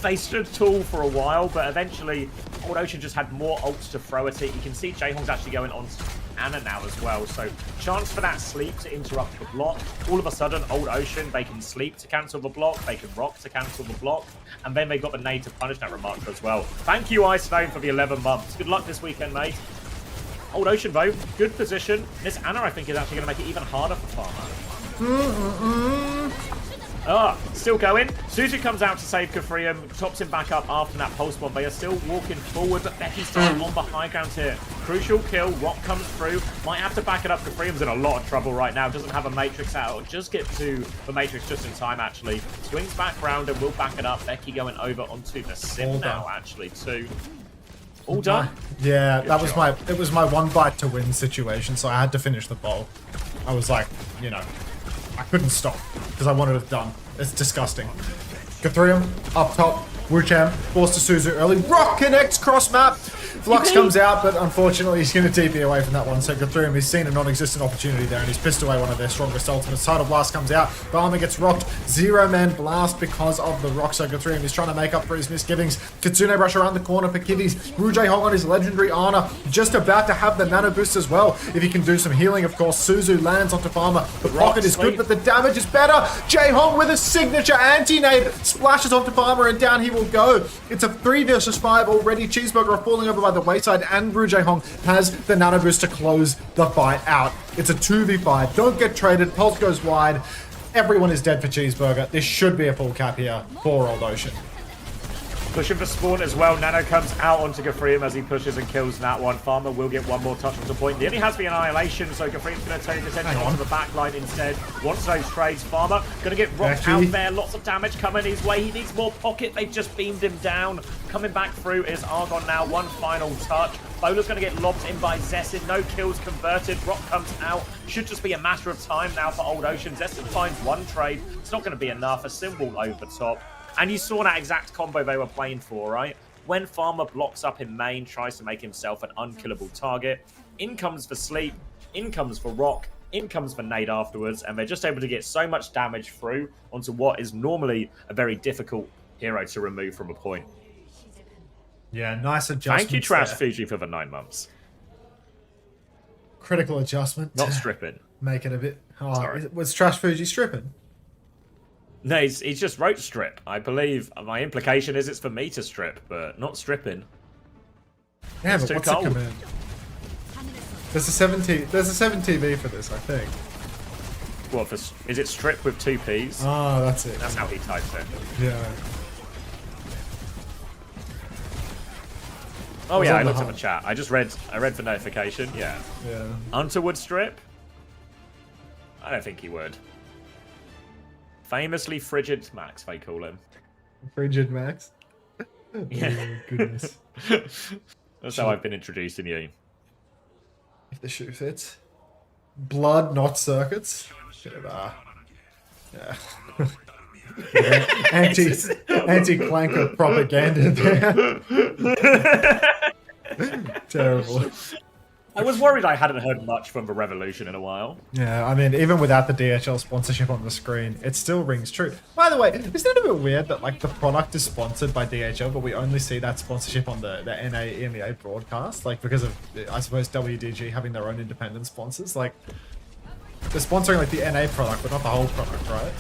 [SPEAKER 8] they stood tall for a while, but eventually Old Ocean just had more ults to throw at it. You can see Jaehong's actually going on Anna now as well, so chance for that sleep to interrupt the block. All of a sudden, Old Ocean, they can sleep to cancel the block, they can rock to cancel the block, and then they've got the nade to punish that remark as well. Thank you, Ice Stone, for the 11 months. Good luck this weekend, mate. Old Ocean, though, good position. This Anna, I think, is actually going to make it even harder for Farmer. Still going. Suzu comes out to save Kafrium, tops him back up after that pulse bomb. They are still walking forward, but Becky's still on the high ground here. Crucial kill. Rock comes through. Might have to back it up. Kafrium's in a lot of trouble right now. Doesn't have a Matrix out. It'll just get to the Matrix just in time, actually. Swings back round and will back it up. Becky going over onto the sim now, actually, too. All done?
[SPEAKER 1] Yeah, that was it was my one bite to win situation, so I had to finish the bowl. I was like, you know, I couldn't stop because I wanted it done. It's disgusting. Gathrium up top. Wucham forced to Suzu early. Rock connects cross map. Flux comes out, but unfortunately he's going to TP away from that one. So Gathrium has seen a non-existent opportunity there, and he's pissed away one of their strongest ultimates. Title blast comes out. Barmer gets rocked. Zero-man blast because of the rock. So Gathrium is trying to make up for his misgivings. Kitsune brush around the corner for Kitties. Rujay Hong on his legendary Ana, just about to have the nano boost as well. If he can do some healing, of course. Suzu lands onto Farmer. The pocket is good, but the damage is better. Jae Hong with a signature anti-nade splashes onto Farmer, and down he will go. It's a 3 versus 5 already. Cheeseburger are falling over by the wayside, and Ru Jae Hong has the nano boost to close the fight out. It's a 2v5. Don't get traded. Pulse goes wide. Everyone is dead for Cheeseburger. This should be a full cap here for Old Ocean.
[SPEAKER 8] Pushing for spawn as well. Nano comes out onto Gathrium as he pushes and kills that one. Farmer will get one more touch onto point. He only has the Annihilation, so Gathrium's going to turn his attention onto the back line instead. Wants those trades. Farmer going to get rocked out there. Lots of damage coming his way. He needs more pocket. They've just beamed him down. Coming back through is Argon now. One final touch. Bowler's going to get lobbed in by Zessin. No kills converted. Rock comes out. Should just be a matter of time now for Old Ocean. Zessin finds one trade. It's not going to be enough. A symbol over top. And you saw that exact combo they were playing for, right? When Farmer blocks up in main, tries to make himself an unkillable target, in comes for Sleep, in comes for Rock, in comes for Nade afterwards, and they're just able to get so much damage through onto what is normally a very difficult hero to remove from a point.
[SPEAKER 1] Yeah, nice adjustment.
[SPEAKER 8] Thank you, Trash Fuji, for the 9 months.
[SPEAKER 1] Critical adjustment.
[SPEAKER 8] Not stripping.
[SPEAKER 1] Make it a bit... Oh,
[SPEAKER 8] Sorry.
[SPEAKER 1] Was Trash Fuji stripping?
[SPEAKER 8] No, he's just wrote strip. I believe my implication is it's for me to strip, but not stripping.
[SPEAKER 1] Yeah,
[SPEAKER 8] it's
[SPEAKER 1] but what's the command? There's a 7 TV for this, I think.
[SPEAKER 8] What, is it strip with 2 Ps?
[SPEAKER 1] Oh, that's it.
[SPEAKER 8] That's how he types it.
[SPEAKER 1] Yeah.
[SPEAKER 8] Oh yeah, I looked at the chat. I read the notification. Yeah.
[SPEAKER 1] Yeah.
[SPEAKER 8] Unter would strip? I don't think he would. Famously frigid Max, they call him.
[SPEAKER 1] Frigid Max?
[SPEAKER 8] Yeah.
[SPEAKER 1] Oh, goodness.
[SPEAKER 8] That's how I've been introducing you.
[SPEAKER 1] If the shoe fits. Blood, not circuits. Bit of anti-clanker propaganda there. Terrible.
[SPEAKER 8] I was worried I hadn't heard much from the Revolution in a while.
[SPEAKER 1] Yeah, I mean, even without the DHL sponsorship on the screen, it still rings true. By the way, isn't it a bit weird that like the product is sponsored by DHL, but we only see that sponsorship on the NA EMEA broadcast? Like, because of, I suppose, WDG having their own independent sponsors? Like, they're sponsoring like the NA product, but not the whole product, right?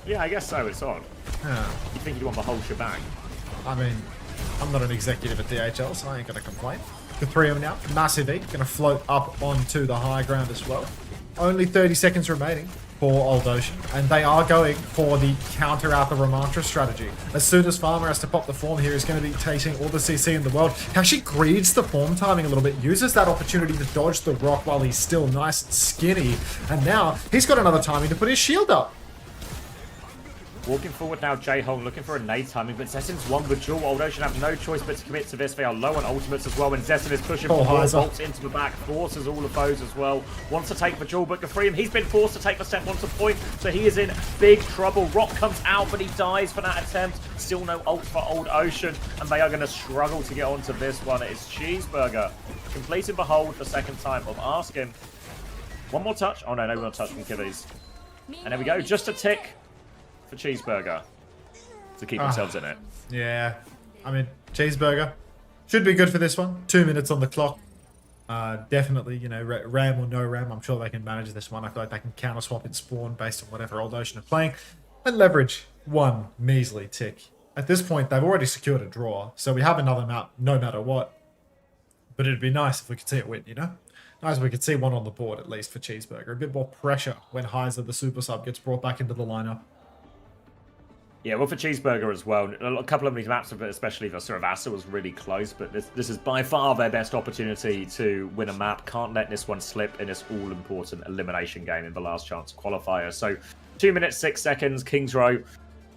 [SPEAKER 8] Yeah, I guess so. It's odd.
[SPEAKER 1] Yeah.
[SPEAKER 8] You think you'd want the whole shebang?
[SPEAKER 1] I mean, I'm not an executive at DHL, so I ain't gonna complain. The 3 of them now. Massive E. Gonna float up onto the high ground as well. Only 30 seconds remaining. for Old Ocean, and they are going for the counter out the Ramantra strategy. As soon as Farmer has to pop the form here, he's going to be chasing all the CC in the world. He actually greeds the form timing a little bit, uses that opportunity to dodge the rock while he's still nice and skinny, and now he's got another timing to put his shield up.
[SPEAKER 8] Walking forward now, J-Hole looking for a nade timing, but Zettin's won with duel. Old Ocean have no choice but to commit to this. They are low on ultimates as well, and Zettin is pushing for bolts into the back, forces all of those as well. Wants to take the duel, but Gafreem, he's been forced to take the step onto point, so he is in big trouble. Rock comes out, but he dies for that attempt. Still no ult for Old Ocean, and they are going to struggle to get onto this one. It is Cheeseburger completing the hold the second time of asking. One more touch. Oh no, no more touch from Killies. And there we go, just a tick for Cheeseburger to keep themselves in it.
[SPEAKER 1] Yeah, I mean, Cheeseburger should be good for this one. 2 minutes on the clock. Definitely, you know, RAM or no RAM, I'm sure they can manage this one. I feel like they can counter swap in spawn based on whatever Old Ocean are playing and leverage one measly tick. At this point, they've already secured a draw, so we have another map no matter what. But it'd be nice if we could see it win, you know? Nice if we could see one on the board, at least for Cheeseburger. A bit more pressure when Heiser, the super sub, gets brought back into the lineup.
[SPEAKER 8] Yeah, well, for Cheeseburger as well, a couple of these maps, especially the Suravasa, was really close, but this is by far their best opportunity to win a map. Can't let this one slip in this all-important elimination game in the last chance qualifier. So, 2 minutes, 6 seconds, Kings Row,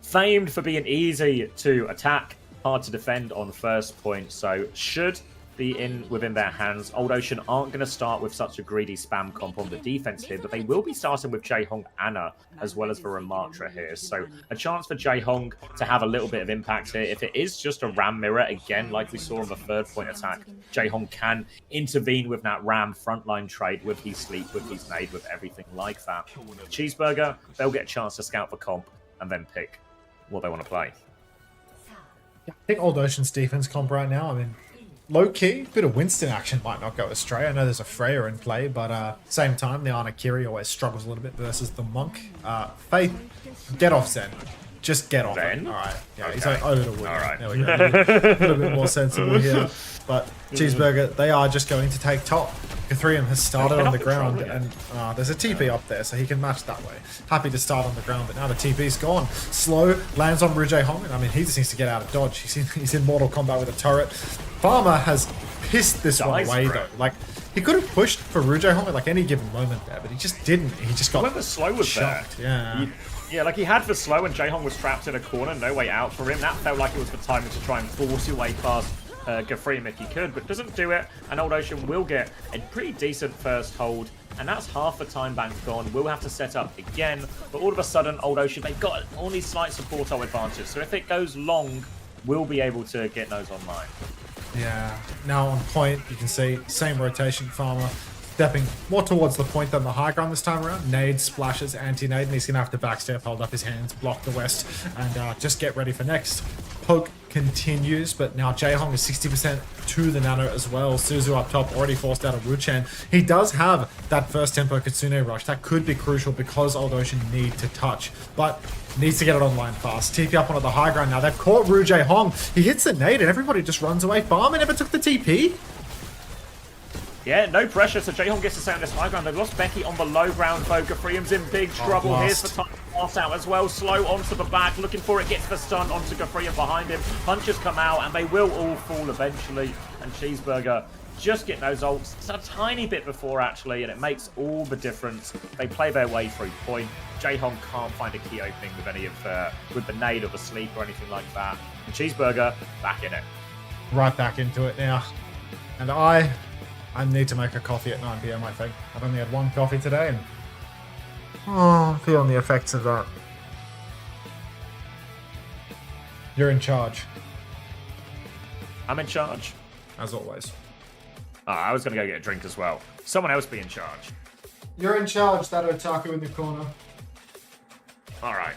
[SPEAKER 8] famed for being easy to attack, hard to defend on first point, so should be within their hands. Old Ocean aren't going to start with such a greedy spam comp on the defense here, but they will be starting with Jaehong Anna as well as the Ramantra here. So a chance for Jaehong to have a little bit of impact here. If it is just a Ram mirror, again, like we saw on the third point attack, Jaehong can intervene with that Ram frontline trade with his sleep, with his nade, with everything like that. Cheeseburger, they'll get a chance to scout the comp and then pick what they want to play.
[SPEAKER 1] Yeah, I think Old Ocean's defense comp right now, I mean, low-key, bit of Winston action might not go astray. I know there's a Freya in play, but same time, the Anakiri always struggles a little bit versus the Monk. Faith, get off Zen. Just get off Zen. Alright, yeah, okay. He's like over to Wood. Alright. There we go. A little bit more sensible here. But Cheeseburger, they are just going to take top. Ethereum has started on the ground, and there's a TP up there, so he can match that way. Happy to start on the ground, but now the TP's gone. Slow, lands on Rujay Hong, and I mean, he just needs to get out of dodge. He's in Mortal Kombat with a turret. Farmer has pissed this one away, though. Like, he could have pushed for Rujay Hong at like any given moment there, but he just didn't. He just got
[SPEAKER 8] the slow was
[SPEAKER 1] shocked.
[SPEAKER 8] There.
[SPEAKER 1] Yeah.
[SPEAKER 8] Yeah, like he had the slow, and Jaehong was trapped in a corner, no way out for him. That felt like it was the time to try and force your way past Gafreem if he could, but doesn't do it, and Old Ocean will get a pretty decent first hold, and that's half the time bank gone. We'll have to set up again, but all of a sudden, Old Ocean, they've got only slight support advantage, so if it goes long, we'll be able to get those online.
[SPEAKER 1] Yeah, now on point, you can see, same rotation, Farmer stepping more towards the point than the high ground this time around. Nade, splashes, anti-nade, and he's going to have to backstep, hold up his hands, block the west, and just get ready for next. Poke continues, but now Jaehong is 60% to the nano as well. Suzu up top, already forced out of Wuchen. He does have that first tempo Kitsune rush. That could be crucial because Old Ocean need to touch, but needs to get it online fast. TP up onto the high ground now. They've caught Rujay Hong. He hits a nade and everybody just runs away. Farmer never took the TP.
[SPEAKER 8] Yeah, no pressure, so Jaehong gets to stay on this high ground. They've lost Becky on the low ground, though. Gafreem's in big trouble. Here's the time pass out as well. Slow onto the back, looking for it, gets the stun onto Gafreem behind him. Punches come out, and they will all fall eventually. And Cheeseburger just getting those ults a tiny bit before, actually, and it makes all the difference. They play their way through point. Jaehong can't find a key opening with any of with the nade or the sleep or anything like that. And Cheeseburger, back in it.
[SPEAKER 1] Right back into it now. And I need to make a coffee at 9 PM, I think. I've only had one coffee today, and I'm feeling the effects of that. You're in charge.
[SPEAKER 8] I'm in charge.
[SPEAKER 1] As always.
[SPEAKER 8] I was going to go get a drink as well. Someone else be in charge.
[SPEAKER 1] You're in charge, that otaku in the corner.
[SPEAKER 8] All right.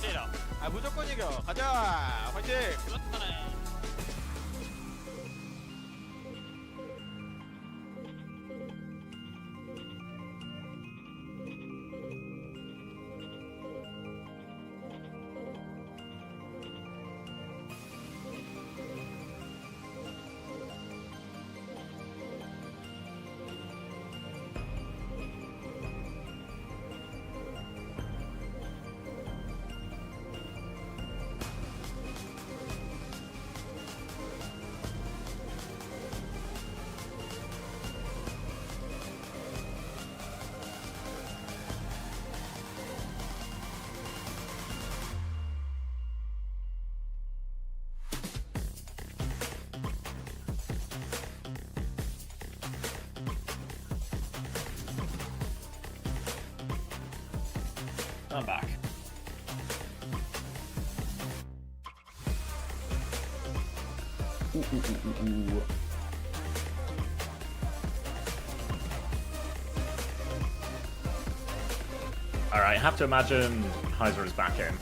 [SPEAKER 9] 때려. 아 무조건 이겨. 가자. 화이팅.
[SPEAKER 8] I'm back. Ooh. Alright, I have to imagine Heiser is back in.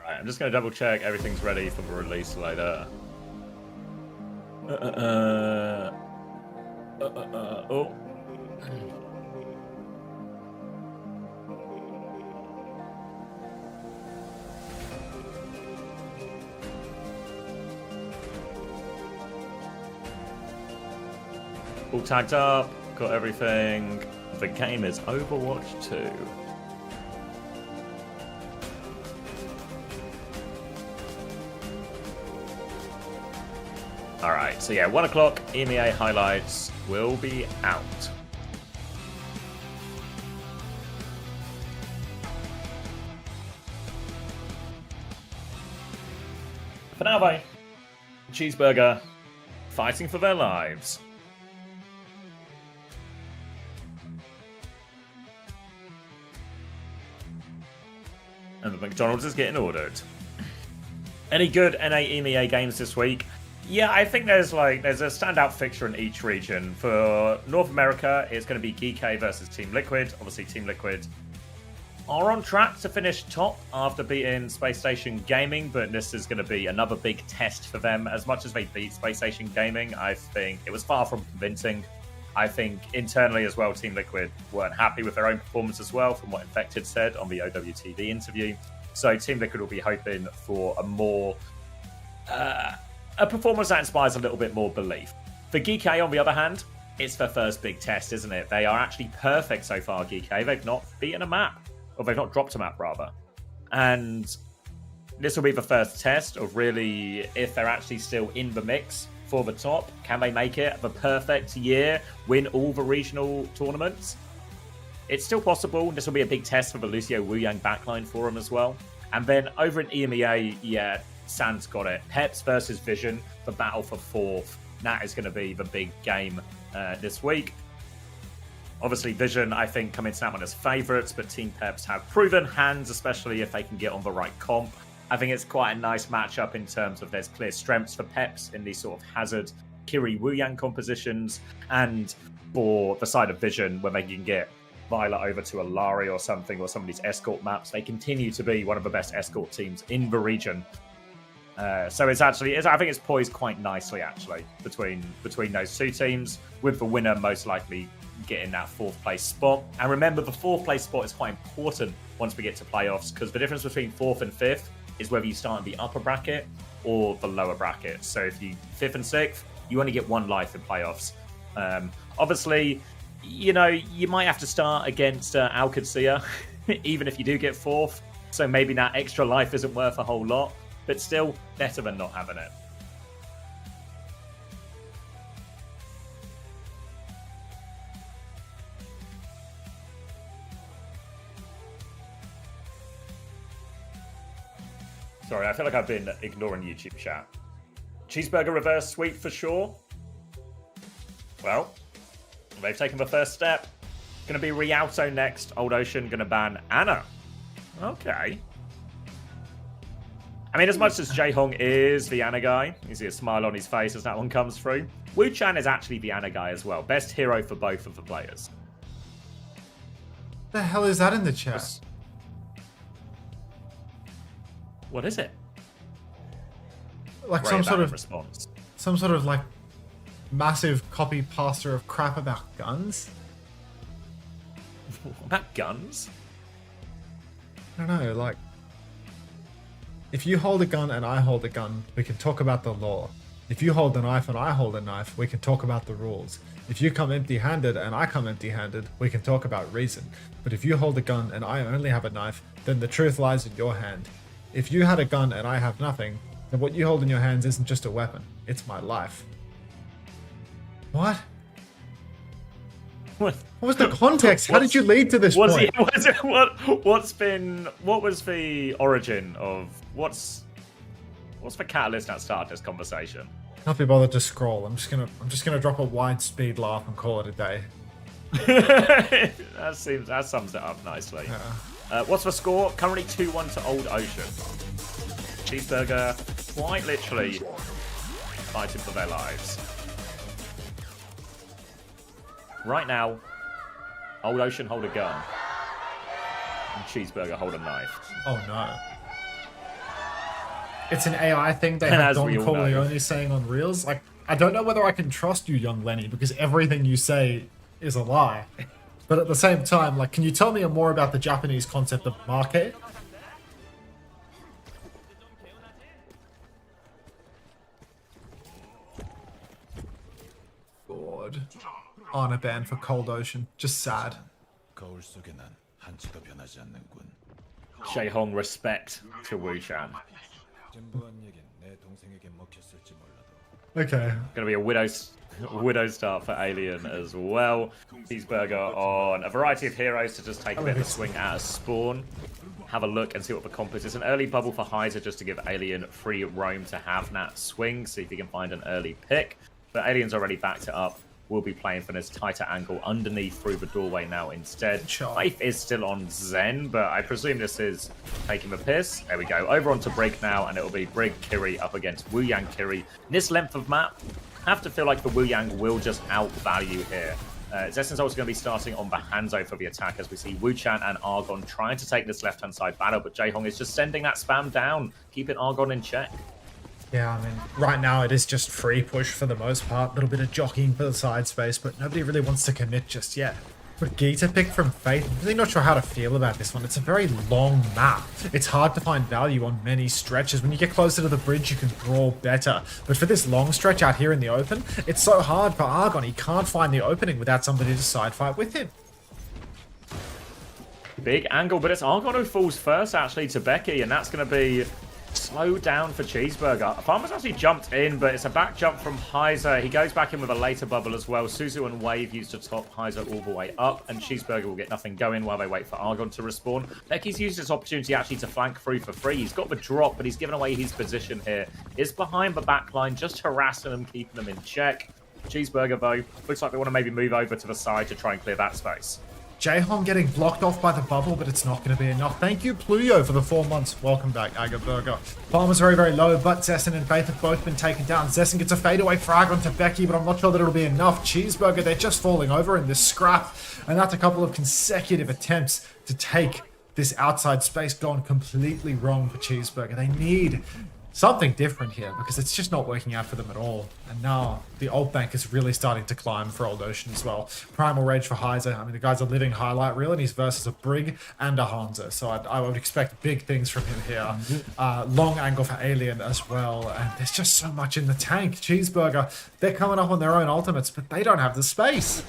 [SPEAKER 8] I'm just going to double check everything's ready for the release later. Oh. All tagged up, got everything. The game is Overwatch 2. Alright, so yeah, 1 o'clock, EMEA highlights will be out. For now, bye. Cheeseburger, fighting for their lives. And the McDonald's is getting ordered. Any good NA EMEA games this week? Yeah, I think there's a standout fixture in each region. For North America, it's going to be GK versus Team Liquid. Obviously, Team Liquid are on track to finish top after beating Space Station Gaming, but this is going to be another big test for them. As much as they beat Space Station Gaming, I think it was far from convincing. I think internally as well, Team Liquid weren't happy with their own performance as well, from what Infected said on the OWTV interview. So Team Liquid will be hoping for a more... a performance that inspires a little bit more belief. For GK, on the other hand, it's their first big test, isn't it? They are actually perfect so far, GK. They've not beaten a map, or they've not dropped a map, rather. And this will be the first test of really if they're actually still in the mix for the top. Can they make it the perfect year, win all the regional tournaments? It's still possible. This will be a big test for the Lucio Wu Yang backline for them as well. And then over in EMEA, yeah, Sand's got it. Peps versus Vision, the battle for fourth. That is going to be the big game this week. Obviously, Vision, I think, come into that one as favourites, but Team Peps have proven hands, especially if they can get on the right comp. I think it's quite a nice matchup in terms of there's clear strengths for Peps in these sort of Hazard, Kiri, Wu Yang compositions, and for the side of Vision, where they can get Violet over to Alari or something, or some of these escort maps. They continue to be one of the best escort teams in the region. So it's actually, I think it's poised quite nicely actually between those two teams, with the winner most likely getting that fourth place spot. And remember, the fourth place spot is quite important once we get to playoffs, because the difference between fourth and fifth is whether you start in the upper bracket or the lower bracket. So if you fifth and sixth, you only get one life in playoffs. Obviously, you know, you might have to start against OWCS even if you do get fourth. So maybe that extra life isn't worth a whole lot. But still, better than not having it. Sorry, I feel like I've been ignoring YouTube chat. Cheeseburger reverse sweep for sure. Well, they've taken the first step. Gonna be Rialto next. Old Ocean gonna ban Anna. Okay. I mean, as much as Jaehong is the Anna guy, you see a smile on his face as that one comes through. Wu Chan is actually the Anna guy as well. Best hero for both of the players.
[SPEAKER 1] The hell is that in the chat?
[SPEAKER 8] What is it?
[SPEAKER 1] Like some sort of response. Some sort of like massive copy paster of crap about guns.
[SPEAKER 8] About guns?
[SPEAKER 1] I don't know, like, if you hold a gun and I hold a gun, we can talk about the law. If you hold a knife and I hold a knife, we can talk about the rules. If you come empty-handed and I come empty-handed, we can talk about reason. But if you hold a gun and I only have a knife, then the truth lies in your hand. If you had a gun and I have nothing, then what you hold in your hands isn't just a weapon, it's my life. What? What was the context? How did you lead to this point?
[SPEAKER 8] What was the origin of what's the catalyst that started this conversation?
[SPEAKER 1] Can't be bothered to scroll. I'm just gonna drop a wide speed laugh and call it a day.
[SPEAKER 8] that sums it up nicely. Yeah. What's the score? Currently 2-1 to Old Ocean. Cheeseburger quite literally fighting for their lives. Right now, Old Ocean hold a gun, and Cheeseburger hold a knife.
[SPEAKER 1] Oh no. It's an AI thing they have Don Corleone saying on Reels. Like, I don't know whether I can trust you, young Lenny, because everything you say is a lie. But at the same time, like, can you tell me more about the Japanese concept of market? God. Honor ban for Cold Ocean. Just sad.
[SPEAKER 8] Jaehong respect to Wu Chan.
[SPEAKER 1] Okay.
[SPEAKER 8] Gonna be a widow start for Alien as well. Cheeseburger on a variety of heroes to just take a bit of a swing at a spawn. Have a look and see what the comp is. It's an early bubble for Heiser just to give Alien free roam to have that swing. See if he can find an early pick. But Alien's already backed it up. We'll be playing from this tighter angle underneath through the doorway now instead. Faith is still on Zen, but I presume this is taking the piss. There we go. Over onto Brig now, and it'll be Brig Kiri up against Wu Yang Kiri. This length of map, I have to feel like the Wu Yang will just outvalue here. Zessen's also going to be starting on the Hanzo for the attack as we see Wu Chan and Argon trying to take this left-hand side battle, but Jaehong is just sending that spam down, keeping Argon in check.
[SPEAKER 1] Yeah, I mean, right now it is just free push for the most part. A little bit of jockeying for the side space, but nobody really wants to commit just yet. But Gita pick from Faith, I'm really not sure how to feel about this one. It's a very long map. It's hard to find value on many stretches. When you get closer to the bridge, you can draw better. But for this long stretch out here in the open, it's so hard for Argon. He can't find the opening without somebody to side fight with him.
[SPEAKER 8] Big angle, but it's Argon who falls first, actually, to Becky, and that's going to be slow down for Cheeseburger. Farmer's actually jumped in, but it's a back jump from Heiser. He goes back in with a later bubble as well. Suzu and Wave used to top Heiser all the way up, and Cheeseburger will get nothing going while they wait for Argon to respawn. Becky's used this opportunity actually to flank through for free. He's got the drop, but he's given away his position here. Is behind the back line, just harassing them, keeping them in check. Cheeseburger, though, looks like they want to maybe move over to the side to try and clear that space.
[SPEAKER 1] Jaehong getting blocked off by the bubble, but it's not going to be enough. Thank you, Pluyo, for the 4 months. Welcome back, Agaburger. Farmer's very, very low, but Zessen and Faith have both been taken down. Zessen gets a fadeaway frag onto Becky, but I'm not sure that it'll be enough. Cheeseburger, they're just falling over in this scrap, and that's a couple of consecutive attempts to take this outside space gone completely wrong for Cheeseburger. They need something different here because it's just not working out for them at all. And now the ult bank is really starting to climb for Old Ocean as well. Primal Rage for Heiser. I mean, the guy's a living highlight reel and he's versus a Brig and a Hanzo. So I would expect big things from him here. Long angle for Alien as well. And there's just so much in the tank. Cheeseburger, they're coming up on their own ultimates, but they don't have the space.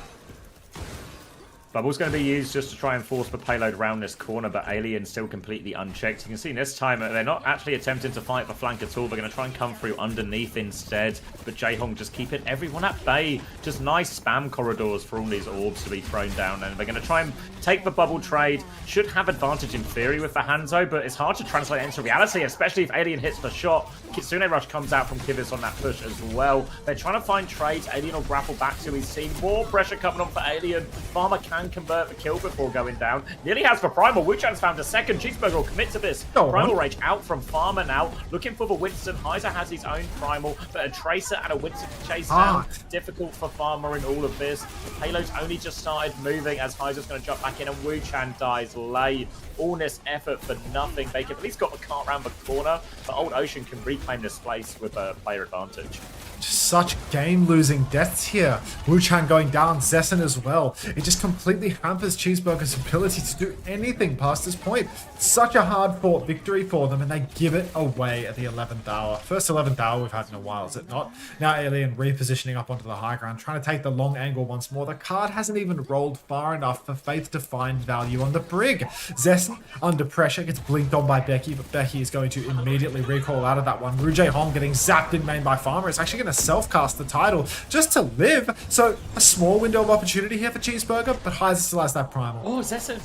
[SPEAKER 8] Bubble's going to be used just to try and force the payload around this corner, but Alien still completely unchecked. You can see this time they're not actually attempting to fight the flank at all. They're going to try and come through underneath instead, but Jaehong just keeping everyone at bay. Just nice spam corridors for all these orbs to be thrown down, and they're going to try and take the bubble trade. Should have advantage in theory with the Hanzo, but it's hard to translate it into reality, especially if Alien hits the shot. Kitsune Rush comes out from Kivis on that push as well. They're trying to find trades. Alien will grapple back to his team. More pressure coming on for Alien. Farmer can can convert the kill before going down. Nearly has for Primal. Wuchan's found a second. Cheeseburger will commit to this. Primal Rage out from Farmer now. Looking for the Winston. Heiser has his own Primal, but a Tracer and a Winston to chase down. Difficult for Farmer in all of this. The payload's only just started moving as Heiser's going to jump back in, and Wuchan dies late. All this effort for nothing. They can at least got the cart around the corner, but Old Ocean can reclaim this place with a player advantage.
[SPEAKER 1] Such game-losing deaths here. Wuchan going down, Zessen as well. It just completely hampers Cheeseburger's ability to do anything past this point. Such a hard-fought victory for them, and they give it away at the 11th hour. First 11th hour we've had in a while, is it not? Now Alien repositioning up onto the high ground, trying to take the long angle once more. The card hasn't even rolled far enough for Faith to find value on the Brig. Zessen, under pressure, gets blinked on by Becky, but Becky is going to immediately recall out of that one. Ru Jae-hong getting zapped in main by Farmer. It's actually going to self-cast the title just to live. So a small window of opportunity here for Cheeseburger, but Heiser still has that primal.
[SPEAKER 8] Oh, Zessen.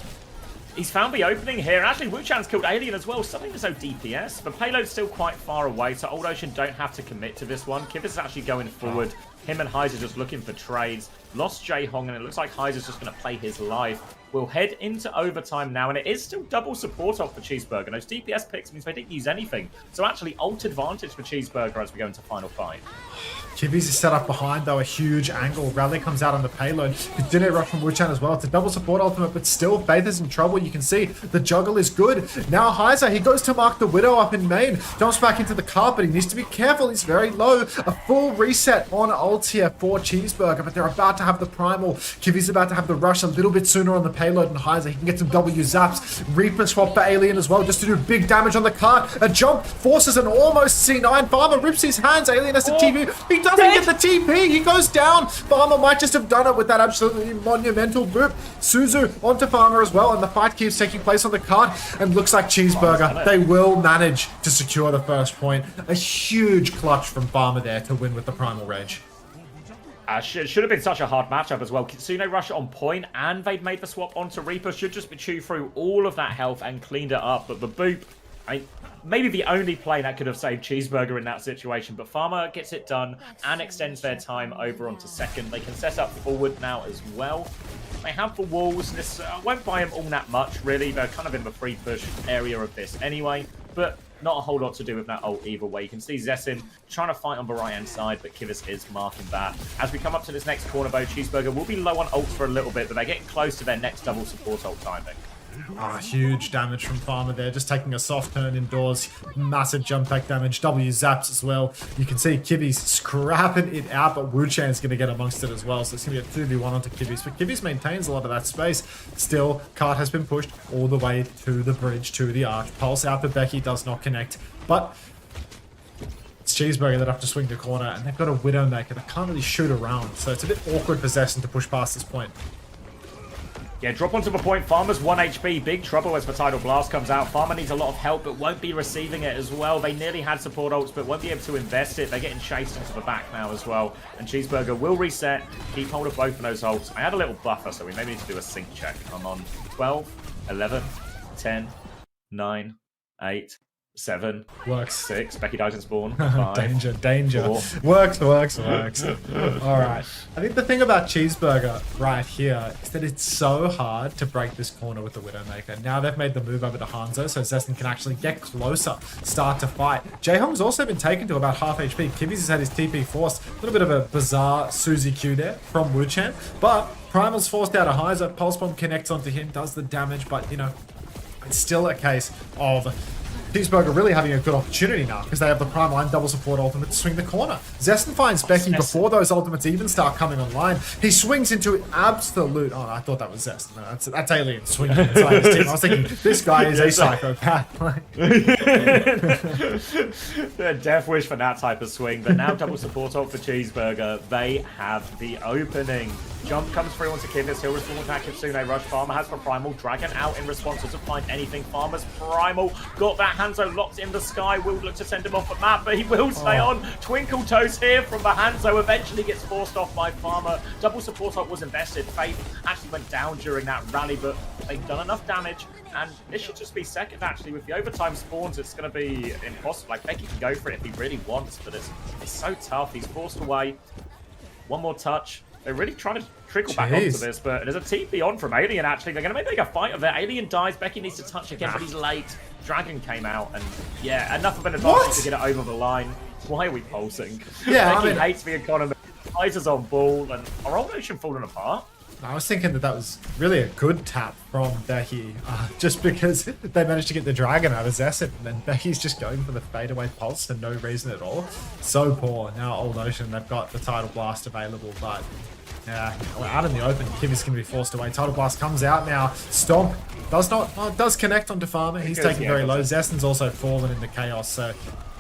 [SPEAKER 8] He's found the opening here. Actually, Wuchan's killed Alien as well. Something there's no DPS. The payload's still quite far away, so Old Ocean don't have to commit to this one. Kivas is actually going forward. Him and Heiser just looking for trades. Lost Jae-hong, and it looks like Heiser's just going to play his life. We'll head into overtime now, and it is still double support off for Cheeseburger. Those DPS picks means they didn't use anything. So actually, ult advantage for Cheeseburger as we go into final fight.
[SPEAKER 1] Kibbies is set up behind, though, a huge angle. Rally comes out on the payload. Did rush from Wuchan as well. It's a double support ultimate, but still, Faith is in trouble. You can see the juggle is good. Now Heiser, he goes to mark the Widow up in main. Jumps back into the cart, but he needs to be careful. He's very low. A full reset on ult here for Cheeseburger, but they're about to have the primal. Kibbies about to have the rush a little bit sooner on the payload, and Heiser, he can get some W zaps. Reaper swap for Alien as well, just to do big damage on the cart. A jump forces an almost C9. Farmer rips his hands. Alien has the TP. He doesn't get the TP. He goes down. Farmer might just have done it with that absolutely monumental boop. Suzu onto Farmer as well, and the fight keeps taking place on the cart, and looks like Cheeseburger, they will manage to secure the first point. A huge clutch from Farmer there to win with the Primal Rage.
[SPEAKER 8] Should have been such a hard matchup as well. Kitsune rush on point, and they'd made the swap onto Reaper. Should just be chewed through all of that health and cleaned it up, but the boop, maybe the only play that could have saved Cheeseburger in that situation, but Farmer gets it done and extends their time over onto second. They can set up forward now as well. They have the walls. This won't buy them all that much, really. They're kind of in the free push area of this anyway, but not a whole lot to do with that ult either way. You can see Zessen trying to fight on the right-hand side, but Kivas is marking that. As we come up to this next corner, though, Cheeseburger will be low on ults for a little bit, but they're getting close to their next double support ult timing.
[SPEAKER 1] Huge damage from Farmer there, just taking a soft turn indoors. Massive jump back damage, W zaps as well. You can see Kibbies scrapping it out, but Wuchan's going to get amongst it as well, so it's going to be a 2v1 onto Kibbies. But Kibbies maintains a lot of that space. Still, cart has been pushed all the way to the bridge, to the arch. Pulse out, but Becky does not connect. But it's Cheeseburger that have to swing the corner, and they've got a Widowmaker that can't really shoot around, so it's a bit awkward for Zessen to push past this point.
[SPEAKER 8] Yeah, drop onto the point. Farmer's 1 HP. Big trouble as the Tidal Blast comes out. Farmer needs a lot of help, but won't be receiving it as well. They nearly had support ults, but won't be able to invest it. They're getting chased into the back now as well. And Cheeseburger will reset. Keep hold of both of those ults. I had a little buffer, so we maybe need to do a sync check. I'm on 12, 11, 10, 9, 8, 7,
[SPEAKER 1] works.
[SPEAKER 8] 6. Becky dies in spawn. 5,
[SPEAKER 1] danger.
[SPEAKER 8] 4.
[SPEAKER 1] Works. Alright. I think the thing about Cheeseburger right here is that it's so hard to break this corner with the Widowmaker. Now they've made the move over to Hanzo, so Zessen can actually get closer, start to fight. Jae-hong's also been taken to about half HP. Kibbies has had his TP forced. A little bit of a bizarre Suzy Q there from Wuchan, but Primal's forced out of Heiser. Pulse Bomb connects onto him, does the damage, but you know, it's still a case of Cheeseburger really having a good opportunity now because they have the Primal and double support ultimate to swing the corner. Zessen finds Becky before those ultimates even start coming online. He swings into absolute... Oh, I thought that was Zessen. No, that's Alien swinging inside his team. I was thinking, this guy is a psychopath.
[SPEAKER 8] Death wish for that type of swing, but now double support ult for Cheeseburger. They have the opening. Jump comes through onto Kivas. He'll respond with that Kitsune rush. Farmer has for Primal. Dragon out in response. Doesn't find anything. Farmer's Primal got that Hanzo locked in the sky. Will look to send him off the map, but he will stay on. Twinkle Toes here from the Hanzo. Eventually gets forced off by Farmer. Double support ult was invested. Faith actually went down during that rally, but they've done enough damage. And this should just be second, actually. With the overtime spawns, it's going to be impossible. Like, Becky can go for it if he really wants, but it's so tough. He's forced away. One more touch. They're really trying to trickle back onto this, but there's a TP on from Alien, actually. They're going to make a fight of it. Alien dies. Becky needs to touch again, but he's late. Dragon came out, and yeah, enough of an advantage to get it over the line. Why are we pulsing?
[SPEAKER 1] Yeah,
[SPEAKER 8] Becky hates the economy. Iser's on ball, and are Old Ocean falling apart?
[SPEAKER 1] I was thinking that was really a good tap from Becky, just because they managed to get the Dragon out of Zessin, and then Becky's just going for the fadeaway pulse for no reason at all. So poor. Now Old Ocean, they've got the Tidal Blast available, but yeah, out in the open, Kivi's going to be forced away. Tidal Blast comes out now. Stomp does connect onto Farmer. He's taken very low. Zessin's also fallen into chaos, so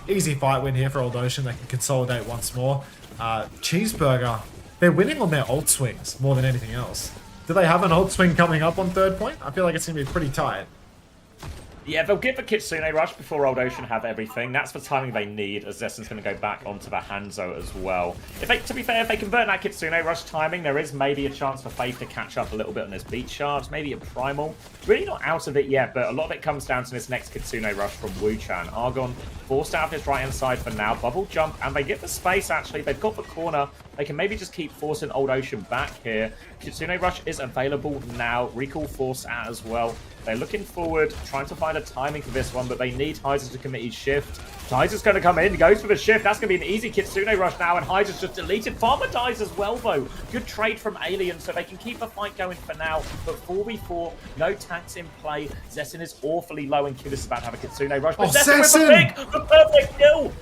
[SPEAKER 1] easy fight win here for Old Ocean. They can consolidate once more. Cheeseburger, they're winning on their ult swings more than anything else. Do they have an ult swing coming up on third point? I feel like it's going to be pretty tight.
[SPEAKER 8] Yeah, they'll get the Kitsune Rush before Old Ocean have everything. That's the timing they need, as Zessin's going to go back onto the Hanzo as well. To be fair, if they convert that Kitsune Rush timing, there is maybe a chance for Faith to catch up a little bit on his beat shards, maybe a Primal. Really not out of it yet, but a lot of it comes down to this next Kitsune Rush from Wu-Chan. Argon forced out of his right-hand side for now. Bubble jump, and they get the space, actually. They've got the corner. They can maybe just keep forcing Old Ocean back here. Kitsune Rush is available now. Recall Force out as well. They're looking forward, trying to find a timing for this one, but they need Heiser to commit his shift. Heiser's going to come in, goes for the shift. That's going to be an easy Kitsune Rush now, and Heiser's just deleted. Farmer dies as well, though. Good trade from Alien, so they can keep the fight going for now. But 4v4, no tanks in play. Zessin is awfully low, and Kivis is about to have a Kitsune Rush. But Zessin with the pick, the perfect kill!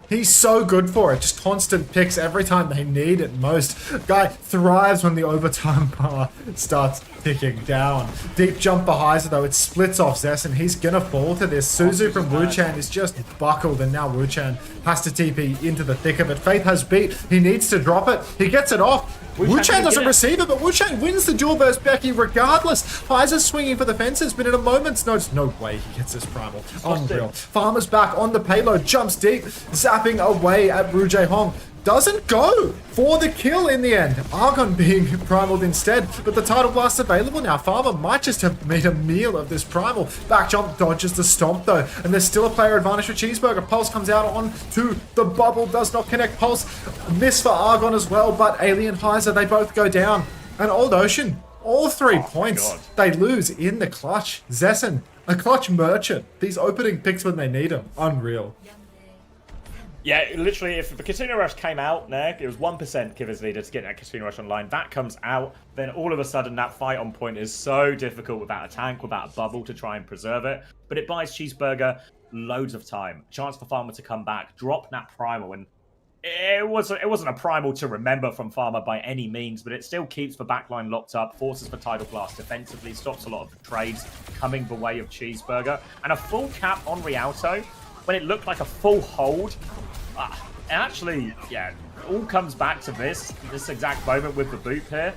[SPEAKER 1] He's so good for it. Just constant picks every time they need it most. Guy thrives when the overtime bar starts ticking down. Deep jump for Heiser, though. It splits off Zessin. He's going to fall to this. Suzu from Wu-Chan is just buckled, and now Wu-Chan has to TP into the thick of it. Faith has beat. He needs to drop it. He gets it off. Wu-Chan doesn't receive it, but Wu-Chan wins the duel versus Becky regardless. Heiser's swinging for the fences, but in a moment's notice, no way he gets this Primal. Unreal. Farmer's back on the payload, jumps deep, zapping away at Ru Jae-hong. Doesn't go for the kill in the end. Argon being primaled instead, but the Tidal Blast available now. Farmer might just have made a meal of this Primal. Back jump dodges the stomp though, and there's still a player advantage for Cheeseburger. Pulse comes out onto the bubble, does not connect. Pulse miss for Argon as well, but Alien Heiser, they both go down. And Old Ocean, all 3 points, they lose in the clutch. Zessin, a clutch merchant. These opening picks when they need them, unreal.
[SPEAKER 8] Yeah, literally, if the Kitsune Rush came out there, it was 1% Kivers needed to get that Kitsune Rush online. That comes out, then all of a sudden that fight on point is so difficult without a tank, without a bubble to try and preserve it. But it buys Cheeseburger loads of time. Chance for Farmer to come back, drop that Primal, and it wasn't a Primal to remember from Farmer by any means, but it still keeps the backline locked up, forces for Tidal Blast defensively, stops a lot of the trades coming the way of Cheeseburger. And a full cap on Rialto, when it looked like a full hold, actually, yeah, all comes back to this exact moment with the boot here.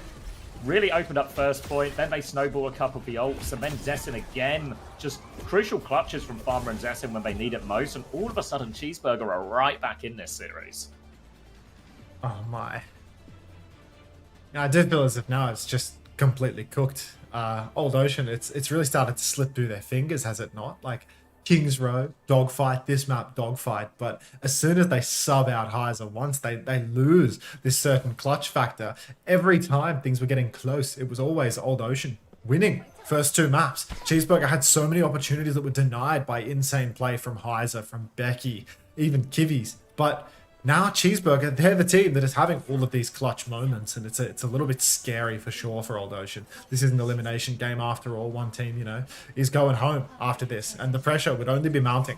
[SPEAKER 8] Really opened up first point, then they snowball a couple of the ults, and then Zessin again. Just crucial clutches from Farmer and Zessin when they need it most, and all of a sudden Cheeseburger are right back in this series.
[SPEAKER 1] Oh my. I did feel as if now it's just completely cooked. Old Ocean, it's really started to slip through their fingers, has it not? Like, Kings Row, dogfight, this map, dogfight. But as soon as they sub out Heiser, once they lose this certain clutch factor, every time things were getting close, it was always Old Ocean winning. First 2 maps. Cheeseburger had so many opportunities that were denied by insane play from Heiser, from Becky, even Kivis. But now Cheeseburger, they're the team that is having all of these clutch moments, and it's a little bit scary for sure for Old Ocean. This is an elimination game after all. One team, you know, is going home after this, and the pressure would only be mounting.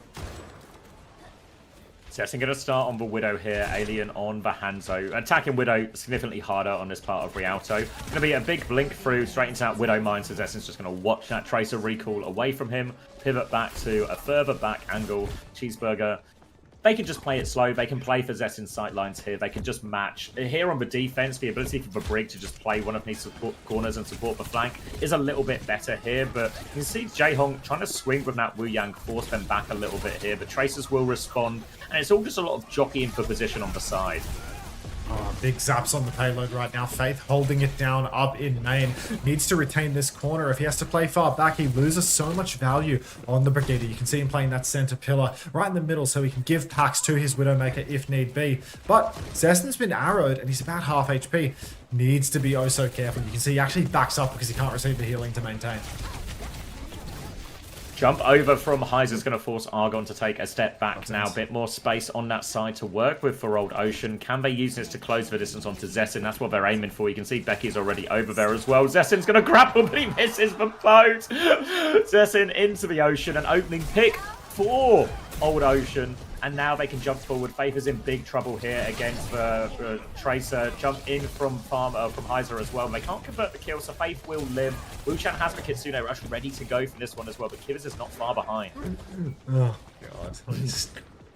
[SPEAKER 8] Zessin going to start on the Widow here, Alien on the Hanzo. Attacking Widow significantly harder on this part of Rialto. Going to be a big blink through straight into that Widow mine, so Zessin's just going to watch that Tracer recall away from him, pivot back to a further back angle. Cheeseburger, they can just play it slow. They can play for Zessin's sightlines here. They can just match. Here on the defense, the ability for the Brig to just play one of these support corners and support the flank is a little bit better here. But you can see Jae-hong trying to swing with that Wu Yang, force them back a little bit here. The Tracers will respond. And it's all just a lot of jockeying for position on the side.
[SPEAKER 1] Oh, big zaps on the payload right now. Faith holding it down up in main. Needs to retain this corner. If he has to play far back, he loses so much value on the Brigadier. You can see him playing that center pillar right in the middle so he can give packs to his Widowmaker if need be. But Zestin's been arrowed and he's about half HP. Needs to be oh so careful. You can see he actually backs up because he can't receive the healing to maintain.
[SPEAKER 8] Jump over from Heiser's going to force Argon to take a step back now. A bit more space on that side to work with for Old Ocean. Can they use this to close the distance onto Zessin? That's what they're aiming for. You can see Becky's already over there as well. Zessin's going to grapple, but he misses the boat. Zessin into the ocean. An opening pick for Old Ocean. And now they can jump forward. Faith is in big trouble here against the Tracer. Jump in from Heiser as well. They can't convert the kill, so Faith will live. Wuchan has the Kitsune Rush ready to go for this one as well, but Kivas is not far behind.
[SPEAKER 1] Oh, God.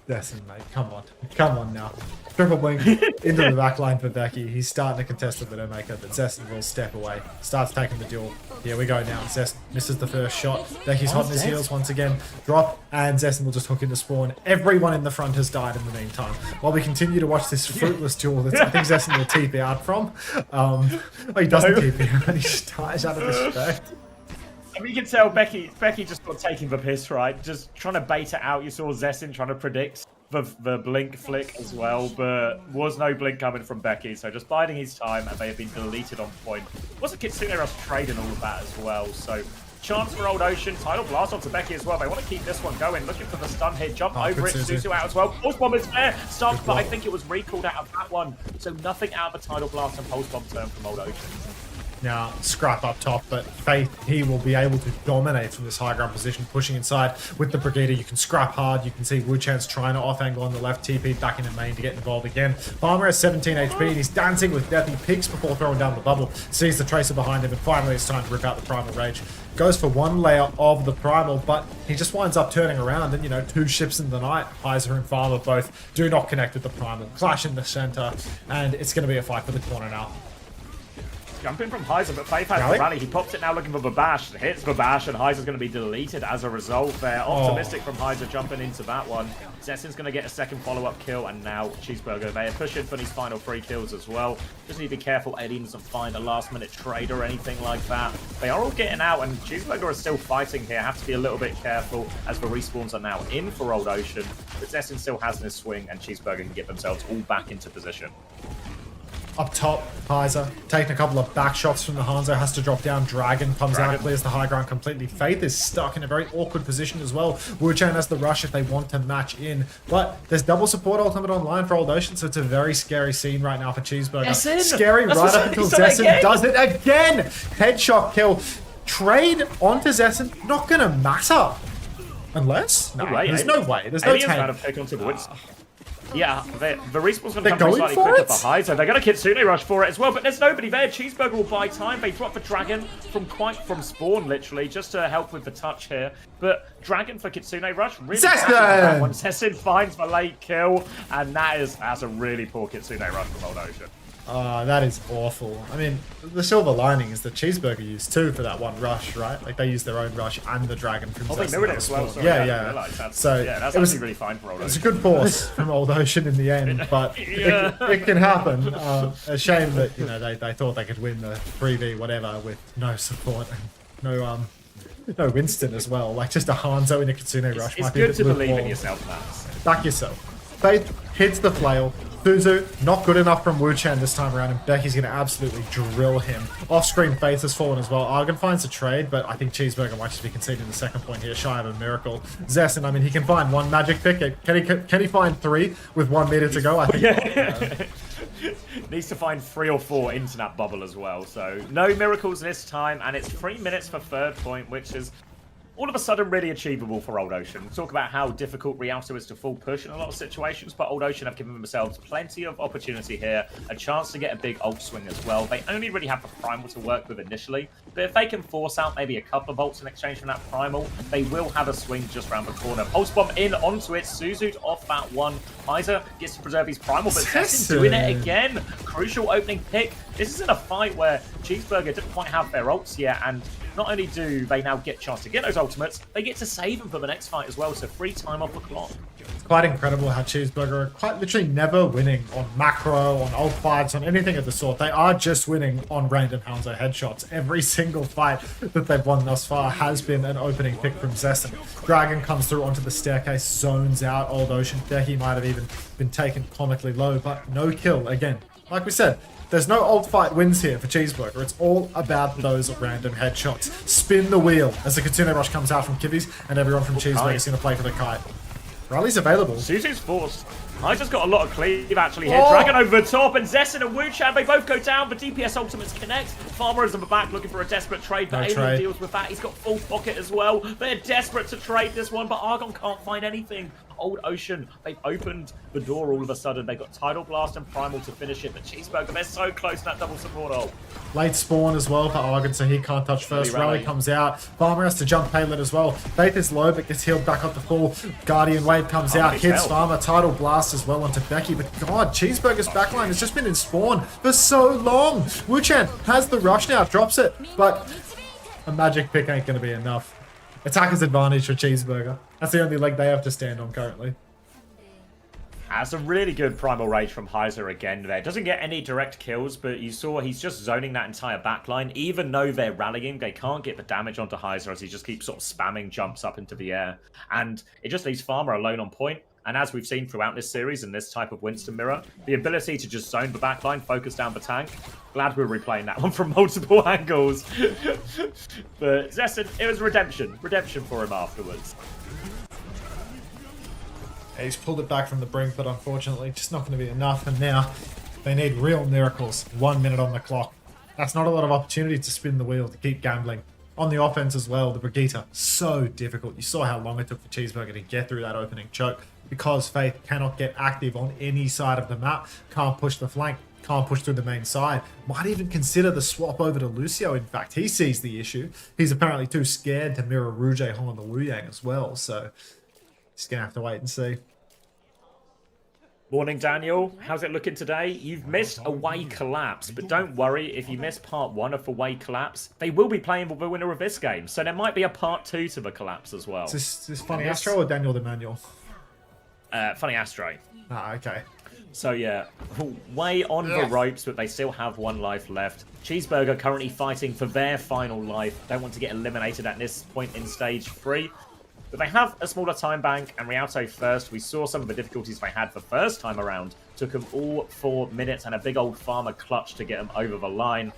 [SPEAKER 1] Zessin, mate. Come on. Come on now. Triple blink into the back line for Becky. He's starting to contest the Widowmaker, but Zessin will step away. Starts taking the duel. Here we go now. Zessin misses the first shot. Becky's hot in his heels once again. Drop, and Zessin will just hook into spawn. Everyone in the front has died in the meantime. While we continue to watch this fruitless duel that I think Zessin will TP out from. He doesn't TP out. He just dies out of respect.
[SPEAKER 8] I mean, you can tell Becky just got taking the piss, right? Just trying to bait it out. You saw Zessin trying to predict the blink flick as well, but was no blink coming from Becky, so just biding his time, and they have been deleted on point. Was a Kitsune Rush trade and all of that as well, so chance for Old Ocean. Tidal Blast onto Becky as well. They want to keep this one going, looking for the stun here. Jump over it, Suzu out as well. Pulse Bomb is there, stuck, but I think it was recalled out of that one, so nothing out of the Tidal Blast and Pulse Bomb turn from Old Ocean.
[SPEAKER 1] Now, Scrap up top, but Faith, he will be able to dominate from this high ground position, pushing inside with the Brigadier. You can scrap hard. You can see Wuchan's trying to off angle on the left, TP back into main to get involved again. Farmer has 17 HP, and he's dancing with death. He peeks before throwing down the bubble, sees the Tracer behind him, and finally it's time to rip out the Primal Rage. Goes for one layer of the Primal, but he just winds up turning around, and, you know, two ships in the night, Heiser and Farmer both do not connect with the Primal. Clash in the center, and it's going to be a fight for the corner now.
[SPEAKER 8] Jump in from Heiser, but Faith has the rally. He pops it now looking for Babash. Hits Babash, and Heiser's going to be deleted as a result there. Optimistic from Heiser jumping into that one. Zessin's going to get a second follow-up kill, and now Cheeseburger there pushing for these final 3 kills as well. Just need to be careful Alien doesn't find a last-minute trade or anything like that. They are all getting out, and Cheeseburger is still fighting here. Have to be a little bit careful as the respawns are now in for Old Ocean. But Zessin still has his swing, and Cheeseburger can get themselves all back into position.
[SPEAKER 1] Up top, Heiser taking a couple of back shots from the Hanzo, has to drop down. Dragon comes out, clears the high ground completely. Faith is stuck in a very awkward position as well. Wuchan has the rush if they want to match in, but there's double support ultimate online for Old Ocean, so it's a very scary scene right now for Cheeseburger.
[SPEAKER 8] Zessin!
[SPEAKER 1] Scary right up until Zessin does it again. Headshot kill. Trade onto Zessin, not gonna matter. Unless? No, there's no way. There's no tank.
[SPEAKER 8] Yeah, the respawn's going to come slightly quicker for Heiser. They're going to Kitsune Rush for it as well, but there's nobody there. Cheeseburger will buy time. They drop the Dragon from spawn, literally, just to help with the touch here. But Dragon for Kitsune Rush, really that one. Zessin finds the late kill, and that's a really poor Kitsune Rush from Old Ocean.
[SPEAKER 1] That is awful. I mean, the silver lining is that Cheeseburger used 2 for that one rush, right? Like, they used their own rush and the Dragon from
[SPEAKER 8] they mirrored it as well. Sorry,
[SPEAKER 1] yeah.
[SPEAKER 8] So that's actually really fine for Old Ocean.
[SPEAKER 1] It was a good force from Old Ocean in the end, but it can happen. A shame that, you know, they thought they could win the 3v whatever with no support and no Winston as well. Like, just a Hanzo in a Kitsune Rush.
[SPEAKER 8] It's good to believe in yourself, Max.
[SPEAKER 1] Back yourself. Faith hits the flail. Suzu, not good enough from Wuchan this time around, and Becky's going to absolutely drill him. Off-screen Faith has fallen as well. Argon finds a trade, but I think Cheeseburger might just be conceding the second point here, shy of a miracle. Zessin, I mean, he can find 1 magic pick. Can he find 3 with 1 meter to go? I think.
[SPEAKER 8] Needs to find 3 or 4 into that bubble as well. So no miracles this time, and it's 3 minutes for 3rd point, which is all of a sudden really achievable for Old Ocean. We'll talk about how difficult Rialto is to full push in a lot of situations, but Old Ocean have given themselves plenty of opportunity here, a chance to get a big ult swing as well. They only really have the Primal to work with initially, but if they can force out maybe a couple of ults in exchange from that Primal, they will have a swing just around the corner. Pulse Bomb in onto it, Suzu off that one. Heiser gets to preserve his Primal, but Zessin doing it again. Crucial opening pick. This is in a fight where Cheeseburger didn't quite have their ults yet, and not only do they now get a chance to get those ults ultimates, they get to save them for the next fight as well, so free time off the clock.
[SPEAKER 1] It's quite incredible how Cheeseburger are quite literally never winning on macro, on ult fights, on anything of the sort. They are just winning on random Hanzo headshots. Every single fight that they've won thus far has been an opening pick from Zessen. Dragon comes through onto the staircase, zones out Old Ocean. Becky might have even been taken comically low, but no kill. Again, like we said, there's no ult fight wins here for Cheeseburger. It's all about those random headshots. Spin the wheel as the Kitsune Rush comes out from Kibby's, and everyone from Cheeseburger is going to play for the kite. Rally's available.
[SPEAKER 8] Suzu's forced. I just got a lot of cleave actually here. Dragon over the top, and Zessen and Wuchan, they both go down. The DPS ultimates connect. Farmer is in the back looking for a desperate trade, but Alien deals with that. He's got full pocket as well. They're desperate to trade this one, but Argon can't find anything. Old Ocean, they've opened the door all of a sudden. They've got Tidal Blast and Primal to finish it, but Cheeseburger, they're so close to that double support ult.
[SPEAKER 1] Late spawn as well for Argon, so he can't touch first. Rally comes out. Farmer has to jump payload as well. Faith is low, but gets healed back up the full. Guardian Wave comes out, hits Farmer. Tidal Blast as well onto Becky, but God, Cheeseburger's backline has just been in spawn for so long. Wuchan has the rush now, drops it, but a magic pick ain't going to be enough. Attacker's advantage for Cheeseburger. That's the only leg they have to stand on currently.
[SPEAKER 8] That's a really good Primal Rage from Heiser again there. Doesn't get any direct kills, but you saw he's just zoning that entire backline. Even though they're rallying, they can't get the damage onto Heiser as he just keeps sort of spamming jumps up into the air. And it just leaves Farmer alone on point. And as we've seen throughout this series and this type of Winston mirror, the ability to just zone the backline, focus down the tank. Glad we're replaying that one from multiple angles. But Zessen, it was redemption. Redemption for him afterwards.
[SPEAKER 1] He's pulled it back from the brink, but unfortunately just not going to be enough. And now they need real miracles. 1 minute on the clock. That's not a lot of opportunity to spin the wheel, to keep gambling. On the offense as well, the Brigitte, so difficult. You saw how long it took for Cheeseburger to get through that opening choke because Faith cannot get active on any side of the map. Can't push the flank, can't push through the main side. Might even consider the swap over to Lucio. In fact, he sees the issue. He's apparently too scared to mirror Rouge Hong on the Wu Yang as well. So just going to have to wait and see.
[SPEAKER 8] Morning, Daniel. How's it looking today? You've missed Away Collapse, but don't worry, if you missed part 1 of Away Collapse, they will be playing with the winner of this game, so there might be a part 2 to the Collapse as well.
[SPEAKER 1] Is this Funny Astro or Daniel the Manual?
[SPEAKER 8] Funny Astro.
[SPEAKER 1] Ah, okay.
[SPEAKER 8] So yeah, way on the ropes, but they still have 1 life left. Cheeseburger currently fighting for their final life. Don't want to get eliminated at this point in stage 3. But they have a smaller time bank, and Rialto first. We saw some of the difficulties they had the first time around. Took them all 4 minutes, and a big old Farmer clutch to get them over the line.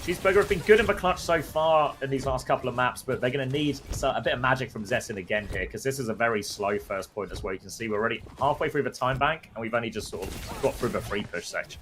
[SPEAKER 8] Cheeseburger have been good in the clutch so far in these last couple of maps, but they're going to need a bit of magic from Zessen again here, because this is a very slow first point as well. You can see we're already halfway through the time bank, and we've only just sort of got through the free push section.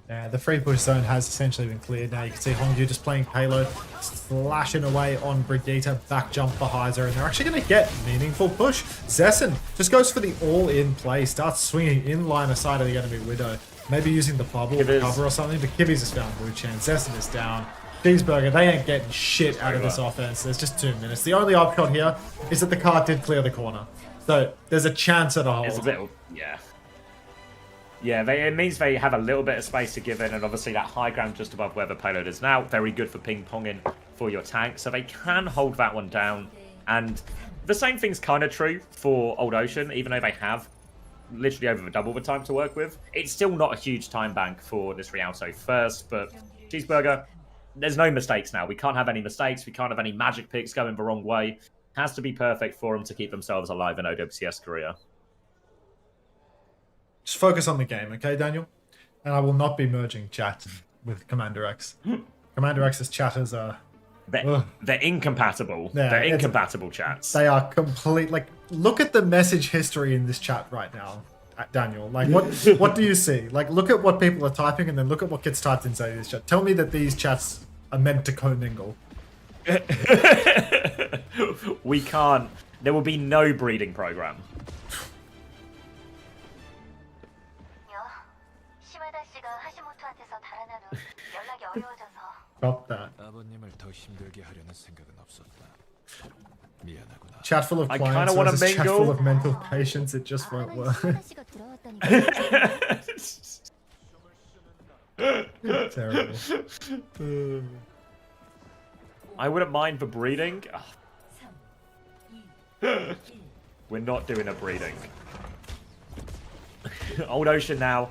[SPEAKER 1] Yeah, the free push zone has essentially been cleared now. You can see Hongyu just playing payload, slashing away on Brigitte, back jump for Heiser, and they're actually going to get meaningful push. Zessen just goes for the all-in play, starts swinging in line of sight of the enemy Widow, maybe using the bubble to cover or something, but Kibby's just found Wuchan. Zessen is down. Cheeseburger, they ain't getting shit out of this offense. There's just 2 minutes. The only upshot here is that the card did clear the corner. So there's a chance at a hold.
[SPEAKER 8] It's a little, yeah. Yeah, it means they have a little bit of space to give in, and obviously that high ground just above where the payload is now, very good for ping-ponging for your tank, so they can hold that one down. And the same thing's kind of true for Old Ocean, even though they have literally over double the time to work with. It's still not a huge time bank for this Rialto first, but Cheeseburger, there's no mistakes now. We can't have any mistakes, we can't have any magic picks going the wrong way. Has to be perfect for them to keep themselves alive in OWCS Korea.
[SPEAKER 1] Just focus on the game, okay, Daniel? And I will not be merging chat with Commander X. Commander X's chatters are...
[SPEAKER 8] They're incompatible.
[SPEAKER 1] Yeah,
[SPEAKER 8] they're incompatible chats.
[SPEAKER 1] They are complete... Like, look at the message history in this chat right now, Daniel. Like, what do you see? Like, look at what people are typing and then look at what gets typed inside this chat. Tell me that these chats are meant to commingle.
[SPEAKER 8] We can't. There will be no breeding program.
[SPEAKER 1] Stop that. Chat full of clients versus chat full of mental patients, it just won't work. Terrible.
[SPEAKER 8] I wouldn't mind the breeding. We're not doing a breeding. Old Ocean now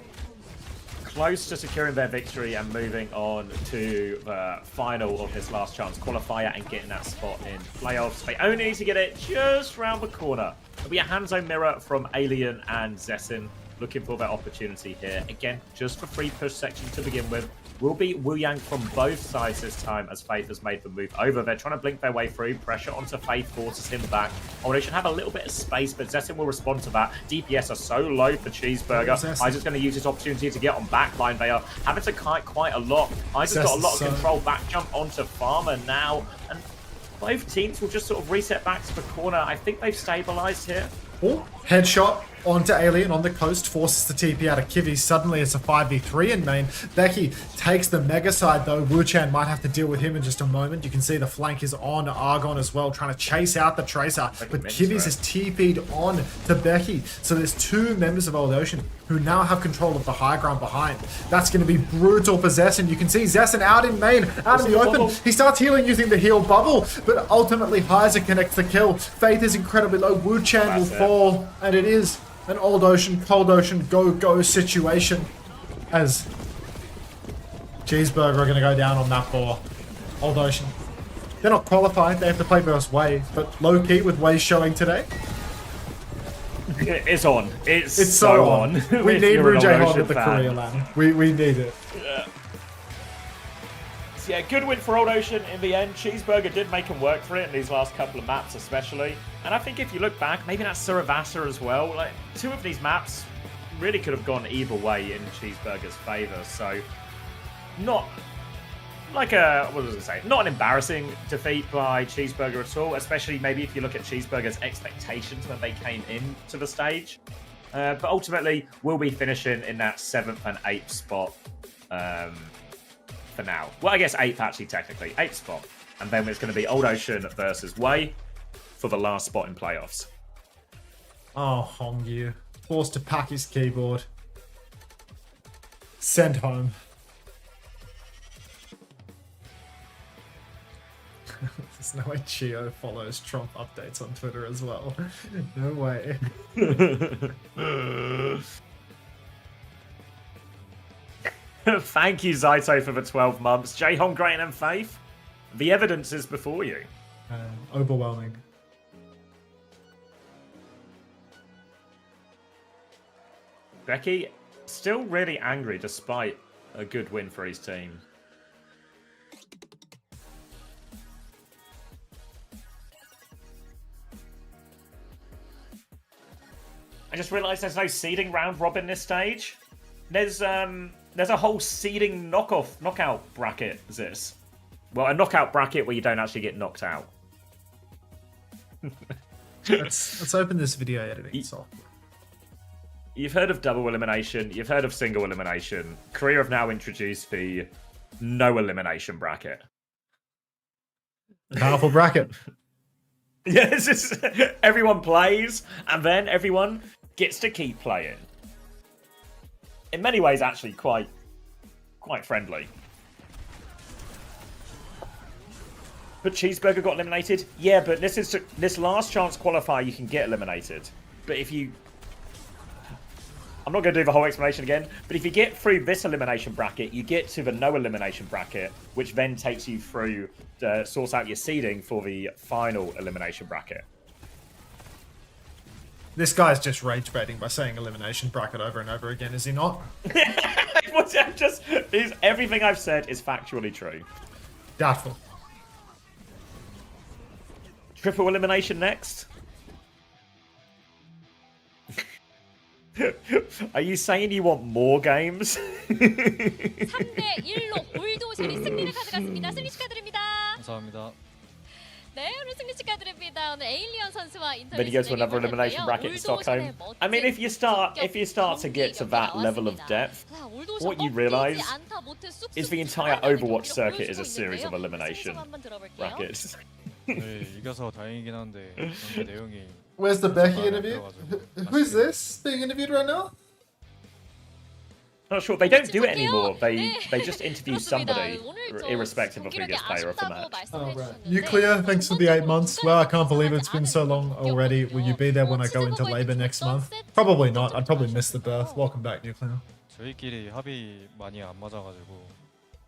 [SPEAKER 8] close to securing their victory and moving on to the final of this last chance qualifier and getting that spot in playoffs. They only need to get it just round the corner. It'll be a hands-on mirror from Alien and Zessin looking for that opportunity here. Again, just for free push section to begin with. Will be Wu Yang from both sides this time as Faith has made the move over. They're trying to blink their way through. Pressure onto Faith forces him back. Oh, they should have a little bit of space, but Zessin will respond to that. DPS are so low for Cheeseburger. Isaac's going to use his opportunity to get on backline. They are having to kite quite a lot. Isaac's got a lot of control. Back jump onto Farmer now. And both teams will just sort of reset back to the corner. I think they've stabilized here.
[SPEAKER 1] Oh, headshot onto Alien on the coast, forces the TP out of Kivy. Suddenly it's a 5v3 in main. Becky takes the mega side though. Wu-Chan might have to deal with him in just a moment. You can see the flank is on Argon as well, trying to chase out the Tracer. But Kivy's has TP'd on to Becky. So there's two members of Old Ocean who now have control of the high ground behind. That's going to be brutal for Zessin. You can see Zessin out in main, out in the open. He starts healing using the heal bubble, but ultimately Heiser connects the kill. Faith is incredibly low. Wu-Chan will fall, and it is an Old Ocean, Cold Ocean, go situation as Cheeseburger are going to go down on that for Old Ocean. They're not qualified. They have to play versus Way, but low-key with Way showing today.
[SPEAKER 8] It's on. It's
[SPEAKER 1] so on. We need Ru Jae-hon at the Korea LAN. We need it.
[SPEAKER 8] Yeah. So yeah, good win for Old Ocean in the end. Cheeseburger did make him work for it in these last couple of maps especially. And I think if you look back, maybe that's Suravasa as well. Like, two of these maps really could have gone either way in Cheeseburger's favour. So not like not an embarrassing defeat by Cheeseburger at all, especially maybe if you look at Cheeseburger's expectations when they came into the stage. But ultimately, we'll be finishing in that 7th and 8th spot for now. Well, I guess 8th actually, technically. 8th spot. And then it's going to be Old Ocean versus Way for the last spot in playoffs.
[SPEAKER 1] Oh, Hongyu. Forced to pack his keyboard. Sent home. There's no way Chio follows Trump updates on Twitter as well. No way.
[SPEAKER 8] Thank you, Zaito, for the 12 months. Jaehong, Grain, and Faith. The evidence is before you.
[SPEAKER 1] Overwhelming.
[SPEAKER 8] Becky, still really angry despite a good win for his team. I just realised there's no seeding round robin this stage. There's a whole seeding knockout bracket. Is this? Well, a knockout bracket where you don't actually get knocked out.
[SPEAKER 1] Let's open this video editing software.
[SPEAKER 8] You've heard of double elimination. You've heard of single elimination. Korea have now introduced the no elimination bracket.
[SPEAKER 1] Powerful bracket.
[SPEAKER 8] Yes, everyone plays, and then everyone gets to keep playing. In many ways, actually, quite friendly. But Cheeseburger got eliminated. Yeah, but this last chance qualifier, you can get eliminated. But if you, I'm not going to do the whole explanation again. But if you get through this elimination bracket, you get to the no elimination bracket, which then takes you through to source out your seeding for the final elimination bracket.
[SPEAKER 1] This guy's just rage baiting by saying elimination bracket over and over again, is he not?
[SPEAKER 8] Everything I've said is factually true.
[SPEAKER 1] Doubtful.
[SPEAKER 8] Triple elimination next? Are you saying you want more games?
[SPEAKER 2] 3대 1로 올드오션이 승리를 가져갔습니다. 승리 축하드립니다.
[SPEAKER 10] 감사합니다.
[SPEAKER 2] 네, 오늘 승리 축하드립니다. 오늘 에일리언 선수와 인터뷰
[SPEAKER 8] Then you go to another elimination bracket in Stockholm. I mean, if you start to get to that level of depth, what you realise is the entire Overwatch circuit is a series of elimination brackets.
[SPEAKER 10] 네, 이겨서 다행이긴 한데 내용이.
[SPEAKER 1] Where's the Becky interview? Who's this being interviewed right now?
[SPEAKER 8] Not sure. They don't do it anymore. They just interview somebody, irrespective of who gets player of the match.
[SPEAKER 1] Oh, right. Nuclear, thanks for the 8 months. Well, I can't believe it's been so long already. Will you be there when I go into labor next month? Probably not. I'd probably miss the birth. Welcome back, Nuclear.
[SPEAKER 10] 저희끼리 합이 많이 안 맞아가지고.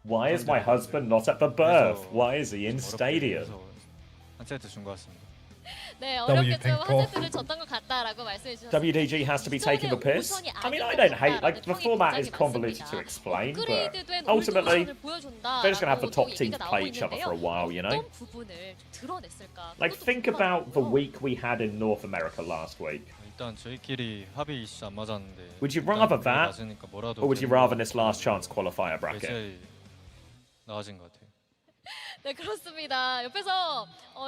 [SPEAKER 8] Why is my husband not at the birth? Why is he in stadium?
[SPEAKER 10] 한 세트 준 것 같습니다.
[SPEAKER 2] 네, 어렵게 좀 한 세트를 졌던 것 같다라고 말씀해 주셨습니다.
[SPEAKER 8] WDG has to be taking the piss. I mean, I don't hate, like, the format is convoluted to explain, but ultimately, they're just going to have the top teams play each other for a while, you know? Like, think about the week we had in North America last week.
[SPEAKER 10] 일단 저희끼리 합이 진짜 안 맞았는데.
[SPEAKER 8] Would you rather that, or would you rather this last chance qualifier bracket?
[SPEAKER 10] 제일 나아진 것 같아요.
[SPEAKER 2] 네, 그렇습니다. 옆에서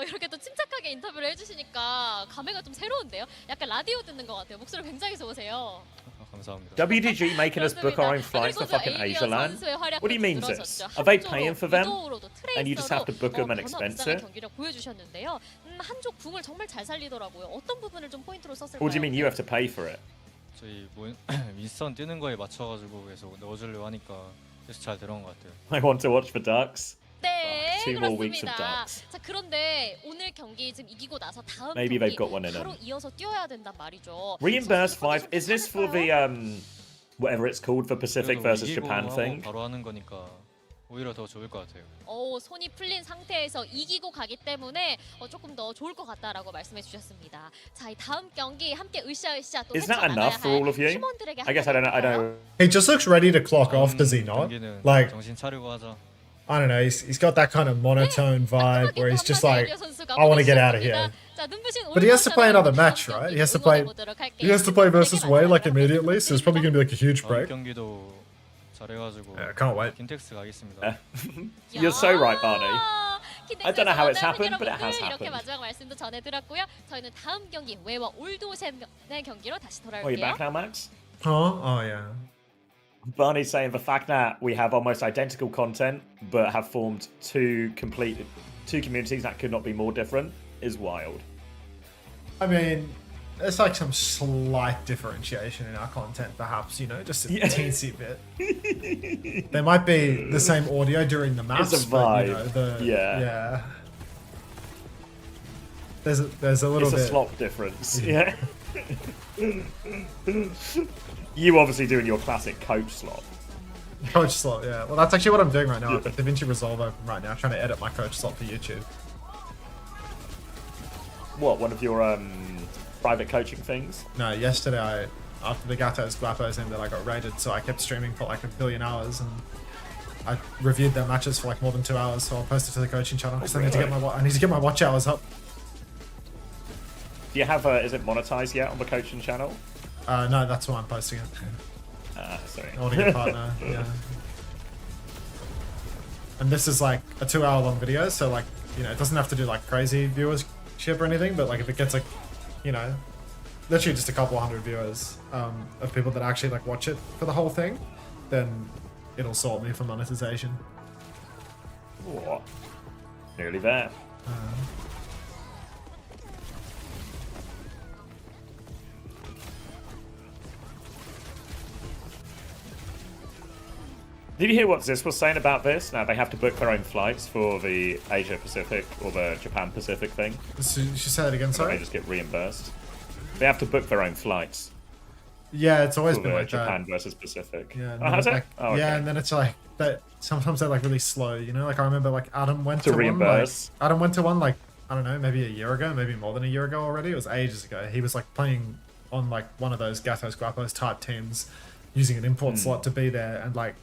[SPEAKER 2] 이렇게 또 침착하게 인터뷰를 해주시니까 감회가 좀 새로운데요. 약간 라디오 듣는 것 같아요. 목소리 굉장히 좋으세요.
[SPEAKER 10] 감사합니다.
[SPEAKER 8] WDG making us book our own flights to fucking Asia land? What do you mean, this? Are they paying for them? And you just have to book them and expense it?
[SPEAKER 2] 보여주셨는데요. 한쪽 궁을 정말 잘 살리더라고요. 어떤 부분을 좀 포인트로 썼을까요?
[SPEAKER 8] Or do you mean you have to pay for it?
[SPEAKER 10] 저희 윈스턴 뛰는 거에 맞춰가지고 계속 넣어주려고 하니까 그래서 잘 들어온 것 같아요.
[SPEAKER 8] I want to watch the Ducks.
[SPEAKER 2] 네,
[SPEAKER 8] Two more weeks of
[SPEAKER 2] 그렇습니다.
[SPEAKER 8] Ducks.
[SPEAKER 2] 자, 그런데 오늘 경기 지금 이기고 나서 다음
[SPEAKER 8] Maybe
[SPEAKER 2] 경기
[SPEAKER 8] they've got one in
[SPEAKER 2] 바로
[SPEAKER 8] them.
[SPEAKER 2] 이어서 뛰어야 된단 말이죠.
[SPEAKER 8] Reimburse 5. Is this for the whatever it's called, the Pacific versus Japan thing?
[SPEAKER 10] 바로 하는 거니까 오히려 더 좋을 것 같아요.
[SPEAKER 2] 손이 풀린 상태에서 이기고 가기 때문에 조금 더 좋을 것 같다라고 말씀해 주셨습니다. 자, 이 다음 경기 함께 으쌰으쌰 또
[SPEAKER 8] Is that enough for all of you?
[SPEAKER 2] 팀원들에게
[SPEAKER 8] I guess I don't.
[SPEAKER 1] He just looks ready to clock off, does he not? Like,
[SPEAKER 10] 정신 차리고 하자.
[SPEAKER 1] I don't know, he's got that kind of monotone vibe where he's just like, I want to get out of here. But he has to play another match, right? He has to play versus Wei like immediately, so it's probably going to be like a huge break.
[SPEAKER 10] 경기도 잘해가지고.
[SPEAKER 1] Yeah, can't wait.
[SPEAKER 10] 킨텍스 가겠습니다.
[SPEAKER 8] You're so right, Barney. I don't know how it's happened, but it has
[SPEAKER 2] 이렇게
[SPEAKER 8] happened.
[SPEAKER 2] 마지막 말씀도 전해드렸고요. 저희는 다음 경기 웨이와 올드오션의 경기로 다시
[SPEAKER 8] Oh, you
[SPEAKER 2] 돌아올게요.
[SPEAKER 8] back now, Max?
[SPEAKER 1] Oh yeah.
[SPEAKER 8] Barney's saying the fact that we have almost identical content but have formed two communities that could not be more different is wild.
[SPEAKER 1] I mean, there's like some slight differentiation in our content, perhaps, you know, just a teensy bit. There might be the same audio during the maps,
[SPEAKER 8] It's a
[SPEAKER 1] but you
[SPEAKER 8] vibe.
[SPEAKER 1] know,
[SPEAKER 8] Yeah.
[SPEAKER 1] There's a little
[SPEAKER 8] It's
[SPEAKER 1] bit.
[SPEAKER 8] a slop difference. Yeah. You obviously doing your classic coach slot.
[SPEAKER 1] Coach slot, yeah. Well, that's actually what I'm doing right now. I've got DaVinci Resolve open right now, trying to edit my coach slot for YouTube.
[SPEAKER 8] What, one of your private coaching things?
[SPEAKER 1] No, yesterday after the Gatos Guapos ended, I got raided, so I kept streaming for like 1 billion hours, and I reviewed their matches for like more than 2 hours. So I'll post it to the coaching channel because I need to get my watch hours up.
[SPEAKER 8] Do you have is it monetized yet on the coaching channel?
[SPEAKER 1] No, that's why I'm posting it.
[SPEAKER 8] Sorry.
[SPEAKER 1] I want to get a partner. Yeah. And this is like a 2-hour long video, so like, you know, it doesn't have to do like crazy viewership or anything, but like if it gets like, you know, literally just a couple hundred viewers of people that actually like watch it for the whole thing, then it'll sort me for monetization.
[SPEAKER 8] What? Nearly there. Did you hear what Zis was saying about this? Now they have to book their own flights for the Asia Pacific or the Japan Pacific thing.
[SPEAKER 1] She said it again, sorry?
[SPEAKER 8] They just get reimbursed. They have to book their own flights.
[SPEAKER 1] Yeah, it's always
[SPEAKER 8] for
[SPEAKER 1] been like
[SPEAKER 8] Japan
[SPEAKER 1] that.
[SPEAKER 8] versus Pacific.
[SPEAKER 1] Yeah,
[SPEAKER 8] oh, has it?
[SPEAKER 1] Like,
[SPEAKER 8] oh, okay.
[SPEAKER 1] Yeah, and then it's like that. Sometimes they're like really slow, you know. Like I remember, like Adam went to
[SPEAKER 8] reimburse.
[SPEAKER 1] one. Like, Adam went to one like I don't know, maybe a year ago, maybe more than a year ago already. It was ages ago. He was like playing on like one of those Gatos Guapos type teams, using an import slot to be there, and like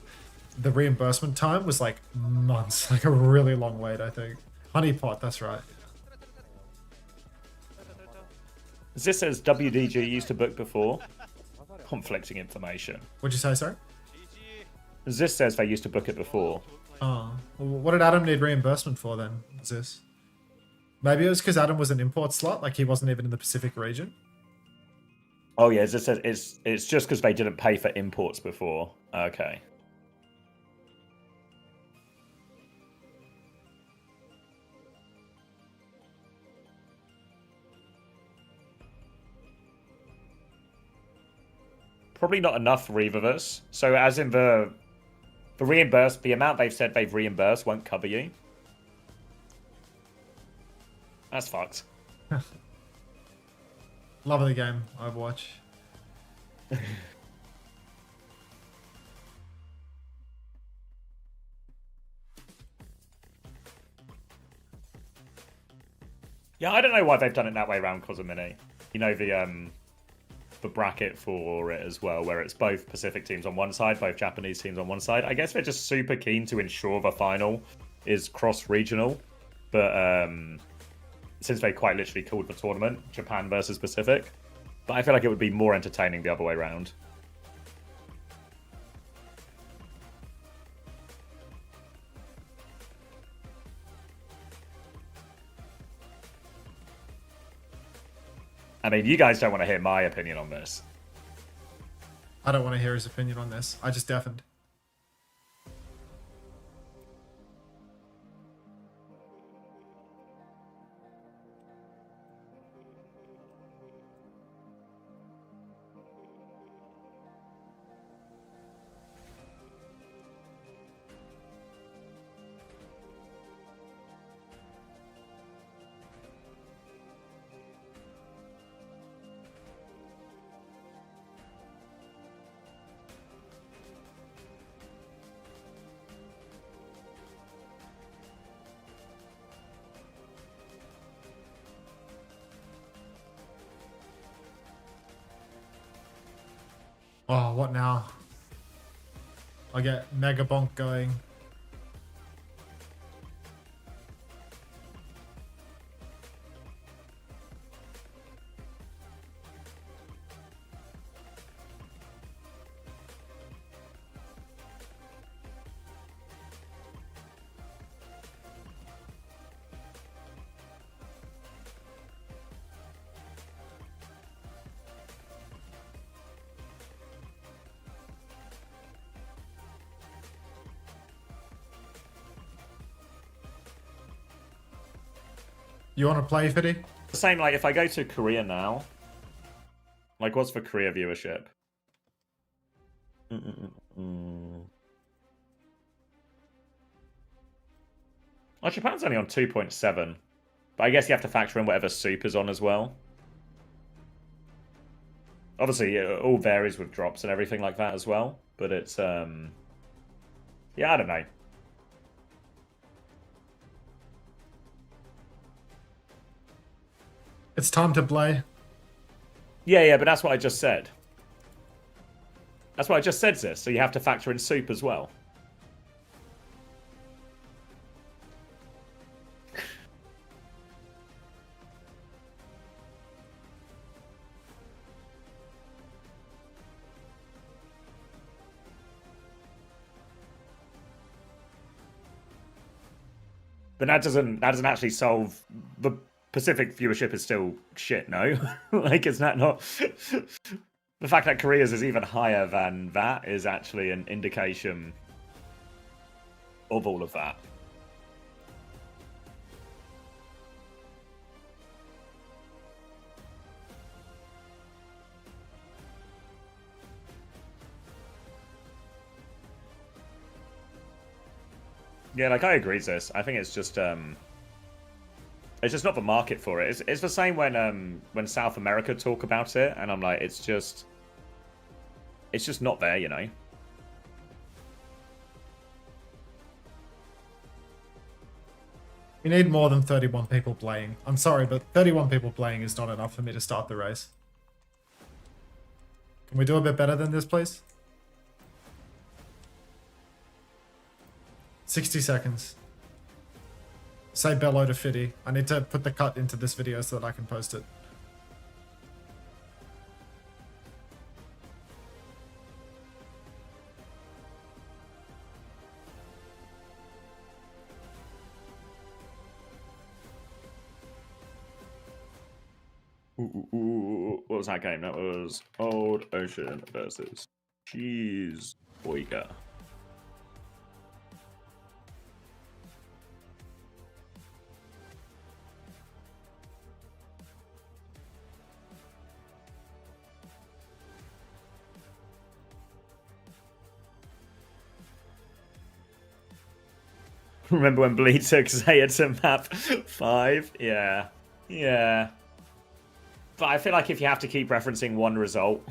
[SPEAKER 1] the reimbursement time was like months, like a really long wait. I think Honeypot, that's right.
[SPEAKER 8] This says WDG used to book before. Conflicting information.
[SPEAKER 1] What'd you say, sorry?
[SPEAKER 8] This says they used to book it before.
[SPEAKER 1] Oh, well, what did Adam need reimbursement for then? Is this? Maybe it was because Adam was an import slot, like he wasn't even in the Pacific region.
[SPEAKER 8] Oh yeah, this says it's just because they didn't pay for imports before. Okay. probably not enough for either of us. So as in the reimburse, the amount they've said they've reimbursed won't cover you. That's fucked.
[SPEAKER 1] Love of the game, Overwatch.
[SPEAKER 8] Yeah, I don't know why they've done it that way around, Cosmini. You know, the bracket for it as well, where it's both Pacific teams on one side, both Japanese teams on one side. I guess they're just super keen to ensure the final is cross-regional. But since they quite literally called the tournament Japan versus Pacific. But I feel like it would be more entertaining the other way around. I mean, you guys don't want to hear my opinion on this.
[SPEAKER 1] I don't want to hear his opinion on this. I just deafened. Oh, what now? I get Mega Bonk going. You want to play, Fiddy?
[SPEAKER 8] The same, like, if I go to Korea now, like, what's the Korea viewership? Well, Japan's only on 2.7. But I guess you have to factor in whatever Soup is on as well. Obviously, it all varies with drops and everything like that as well. But it's, yeah, I don't know.
[SPEAKER 1] It's time to play.
[SPEAKER 8] Yeah, but that's what I just said. That's what I just said, Sis. So you have to factor in Soup as well. But that doesn't actually solve the Pacific viewership is still shit, no? Like, is that not... The fact that Korea's is even higher than that is actually an indication of all of that. Yeah, like, I agree, Sis. I think it's just not the market for it. It's the same when South America talk about it, and I'm like, it's just not there, you know.
[SPEAKER 1] We need more than 31 people playing. I'm sorry, but 31 people playing is not enough for me to start the race. Can we do a bit better than this, please? 60 seconds. Say bello to Fiddy. I need to put the cut into this video so that I can post it.
[SPEAKER 8] What was that game? That was Old Ocean versus Cheeseburger. Remember when Bleed took Zaya to map 5? Yeah. Yeah. But I feel like if you have to keep referencing one result,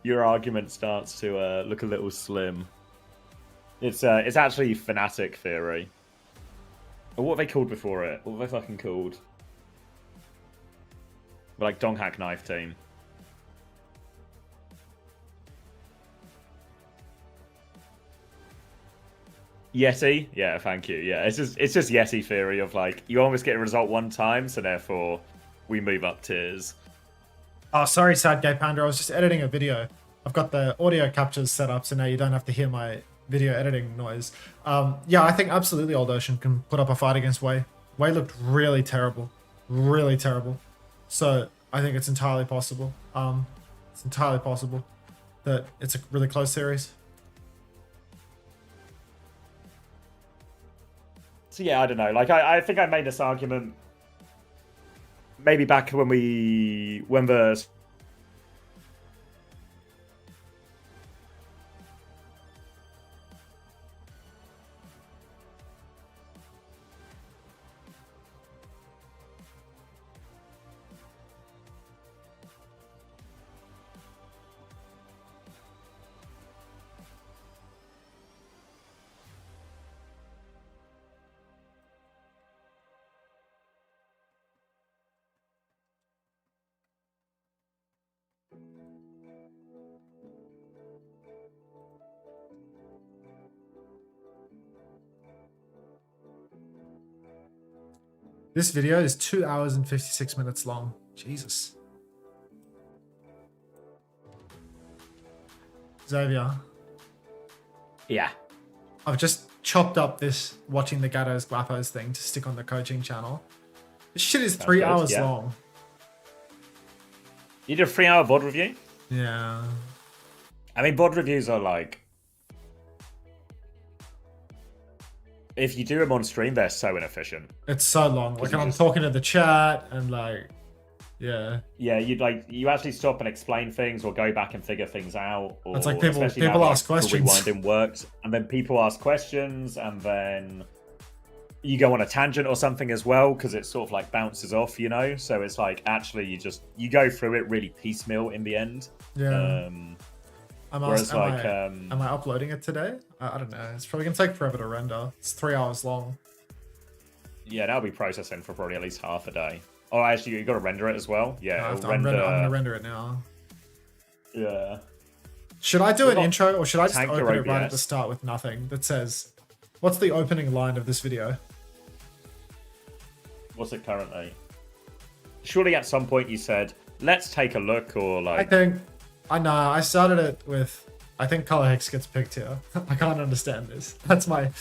[SPEAKER 8] your argument starts to look a little slim. It's actually Fnatic theory. Or what have they called before it? What have they fucking called? Like Donghack Knife Team. Yeti? Yeah, thank you. Yeah, it's just Yeti theory of like you almost get a result one time, so therefore we move up tiers.
[SPEAKER 1] Oh, sorry, Sad Gay Panda. I was just editing a video. I've got the audio captures set up, so now you don't have to hear my video editing noise. Yeah, I think absolutely Old Ocean can put up a fight against Wei. Wei looked really terrible. Really terrible. So I think it's entirely possible. It's entirely possible that it's a really close series.
[SPEAKER 8] So yeah, I don't know. Like I think I made this argument maybe back when the
[SPEAKER 1] This video is 2 hours and 56 minutes long. Jesus. Xavier.
[SPEAKER 8] Yeah.
[SPEAKER 1] I've just chopped up this watching the Gatos Guapos thing to stick on the coaching channel. This shit is 3 hours long.
[SPEAKER 8] You did a 3-hour VOD review?
[SPEAKER 1] Yeah.
[SPEAKER 8] I mean, VOD reviews are like... If you do them on stream, they're so inefficient.
[SPEAKER 1] It's so long. Like, I'm talking to the chat and like... Yeah.
[SPEAKER 8] Yeah, you actually stop and explain things or go back and figure things out. Or
[SPEAKER 1] it's like people ask questions.
[SPEAKER 8] Rewinding works, and then people ask questions, and then you go on a tangent or something as well because it sort of like bounces off, you know. So it's like actually you go through it really piecemeal in the end.
[SPEAKER 1] Yeah. Am I uploading it today? I don't know. It's probably gonna take forever to render. It's 3 hours long.
[SPEAKER 8] Yeah, that'll be processing for probably at least half a day. Oh, actually, you got to render it as well. Yeah,
[SPEAKER 1] I'm gonna render it now.
[SPEAKER 8] Yeah.
[SPEAKER 1] Should I do an intro or should I just open it right at the start with nothing that says, "What's the opening line of this video?"
[SPEAKER 8] What's it currently? Surely at some point you said, "Let's take a look," or like.
[SPEAKER 1] I started it with. I think Color Hex gets picked here. I can't understand this. That's my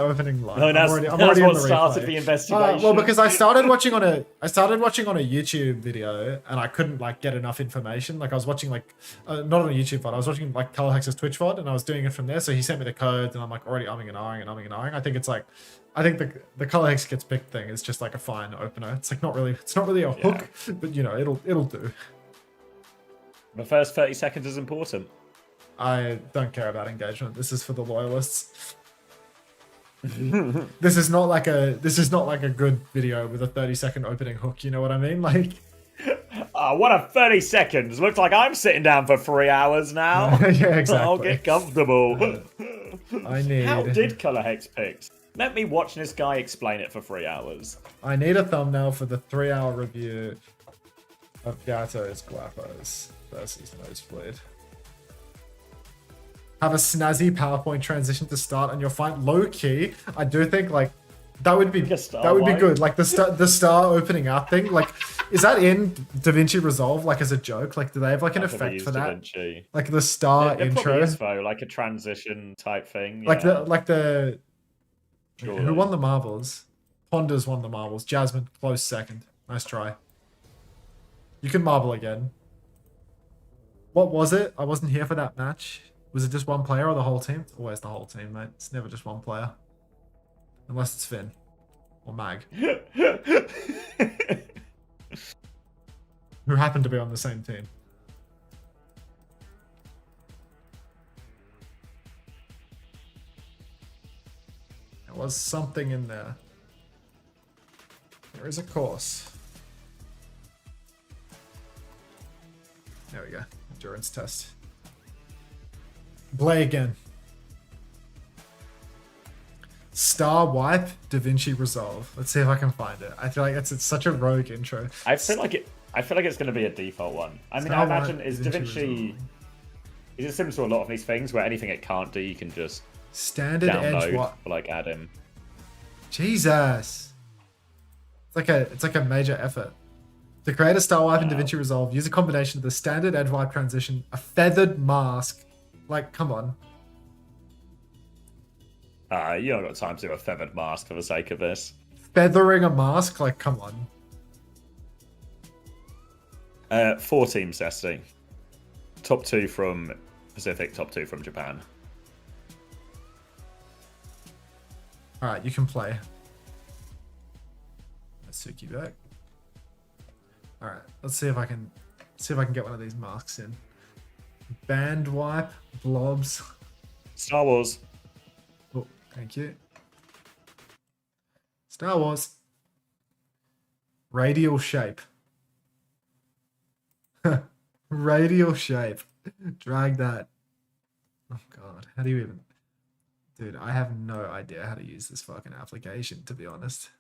[SPEAKER 1] opening line.
[SPEAKER 8] No, that's what started the investigation.
[SPEAKER 1] Well, because I started watching on a YouTube video and I couldn't like get enough information. Like I was watching like not on a YouTube VOD. I was watching like Color Hex's Twitch VOD and I was doing it from there. So he sent me the codes and I'm like already umming and ahhing. I think the Color Hex gets picked thing is just like a fine opener. It's like not really a hook, but you know it'll do.
[SPEAKER 8] The first 30 seconds is important.
[SPEAKER 1] I don't care about engagement. This is for the loyalists. This is not like a good video with a 30-second opening hook. You know what I mean? Like,
[SPEAKER 8] what a 30 seconds! Looks like I'm sitting down for 3 hours now.
[SPEAKER 1] Yeah, exactly.
[SPEAKER 8] I'll get comfortable. How did Color Hex picked? Let me watch this guy explain it for 3 hours.
[SPEAKER 1] I need a thumbnail for the 3-hour review of Gatos Guapos versus Nosebleed. Have a snazzy PowerPoint transition to start and you'll find low key. I do think like that would be good. Like the star opening up thing. Like, is that in DaVinci Resolve? Like as a joke? Like, do they have like an effect for that? DaVinci. Like the star intro.
[SPEAKER 8] Is, though, like a transition type thing.
[SPEAKER 1] Like the. Surely. Who won the marbles? Ponders won the marbles. Jasmine close second. Nice try. You can marble again. What was it? I wasn't here for that match. Was it just one player or the whole team? It's always the whole team, mate. It's never just one player. Unless it's Finn. Or Mag. Who happened to be on the same team. . was something in there. There is a course. There we go. Endurance test. Play again. Star Wipe, DaVinci Resolve. Let's see if I can find it. I feel like it's such a rogue intro.
[SPEAKER 8] I feel like it's going to be a default one. I mean, I imagine is DaVinci. Is it similar to a lot of these things where anything it can't do, you can just
[SPEAKER 1] standard
[SPEAKER 8] download
[SPEAKER 1] edge what?
[SPEAKER 8] Or like add in.
[SPEAKER 1] Jesus. It's like a major effort. To create a Star Wipe in DaVinci Resolve, use a combination of the standard edge wipe transition, a feathered mask. Like, come on.
[SPEAKER 8] You don't got time to do a feathered mask for the sake of this.
[SPEAKER 1] Feathering a mask? Like, come
[SPEAKER 8] on. 4 teams, Destiny. Top 2 from Pacific, top 2 from Japan.
[SPEAKER 1] Alright, you can play. Let's Suki back. Alright, let's see if I can get one of these masks in. Band wipe, blobs.
[SPEAKER 8] Star Wars.
[SPEAKER 1] Oh, thank you. Star Wars. Radial shape. Radial shape. Drag that. Oh god, how do you even... Dude, I have no idea how to use this fucking application, to be honest.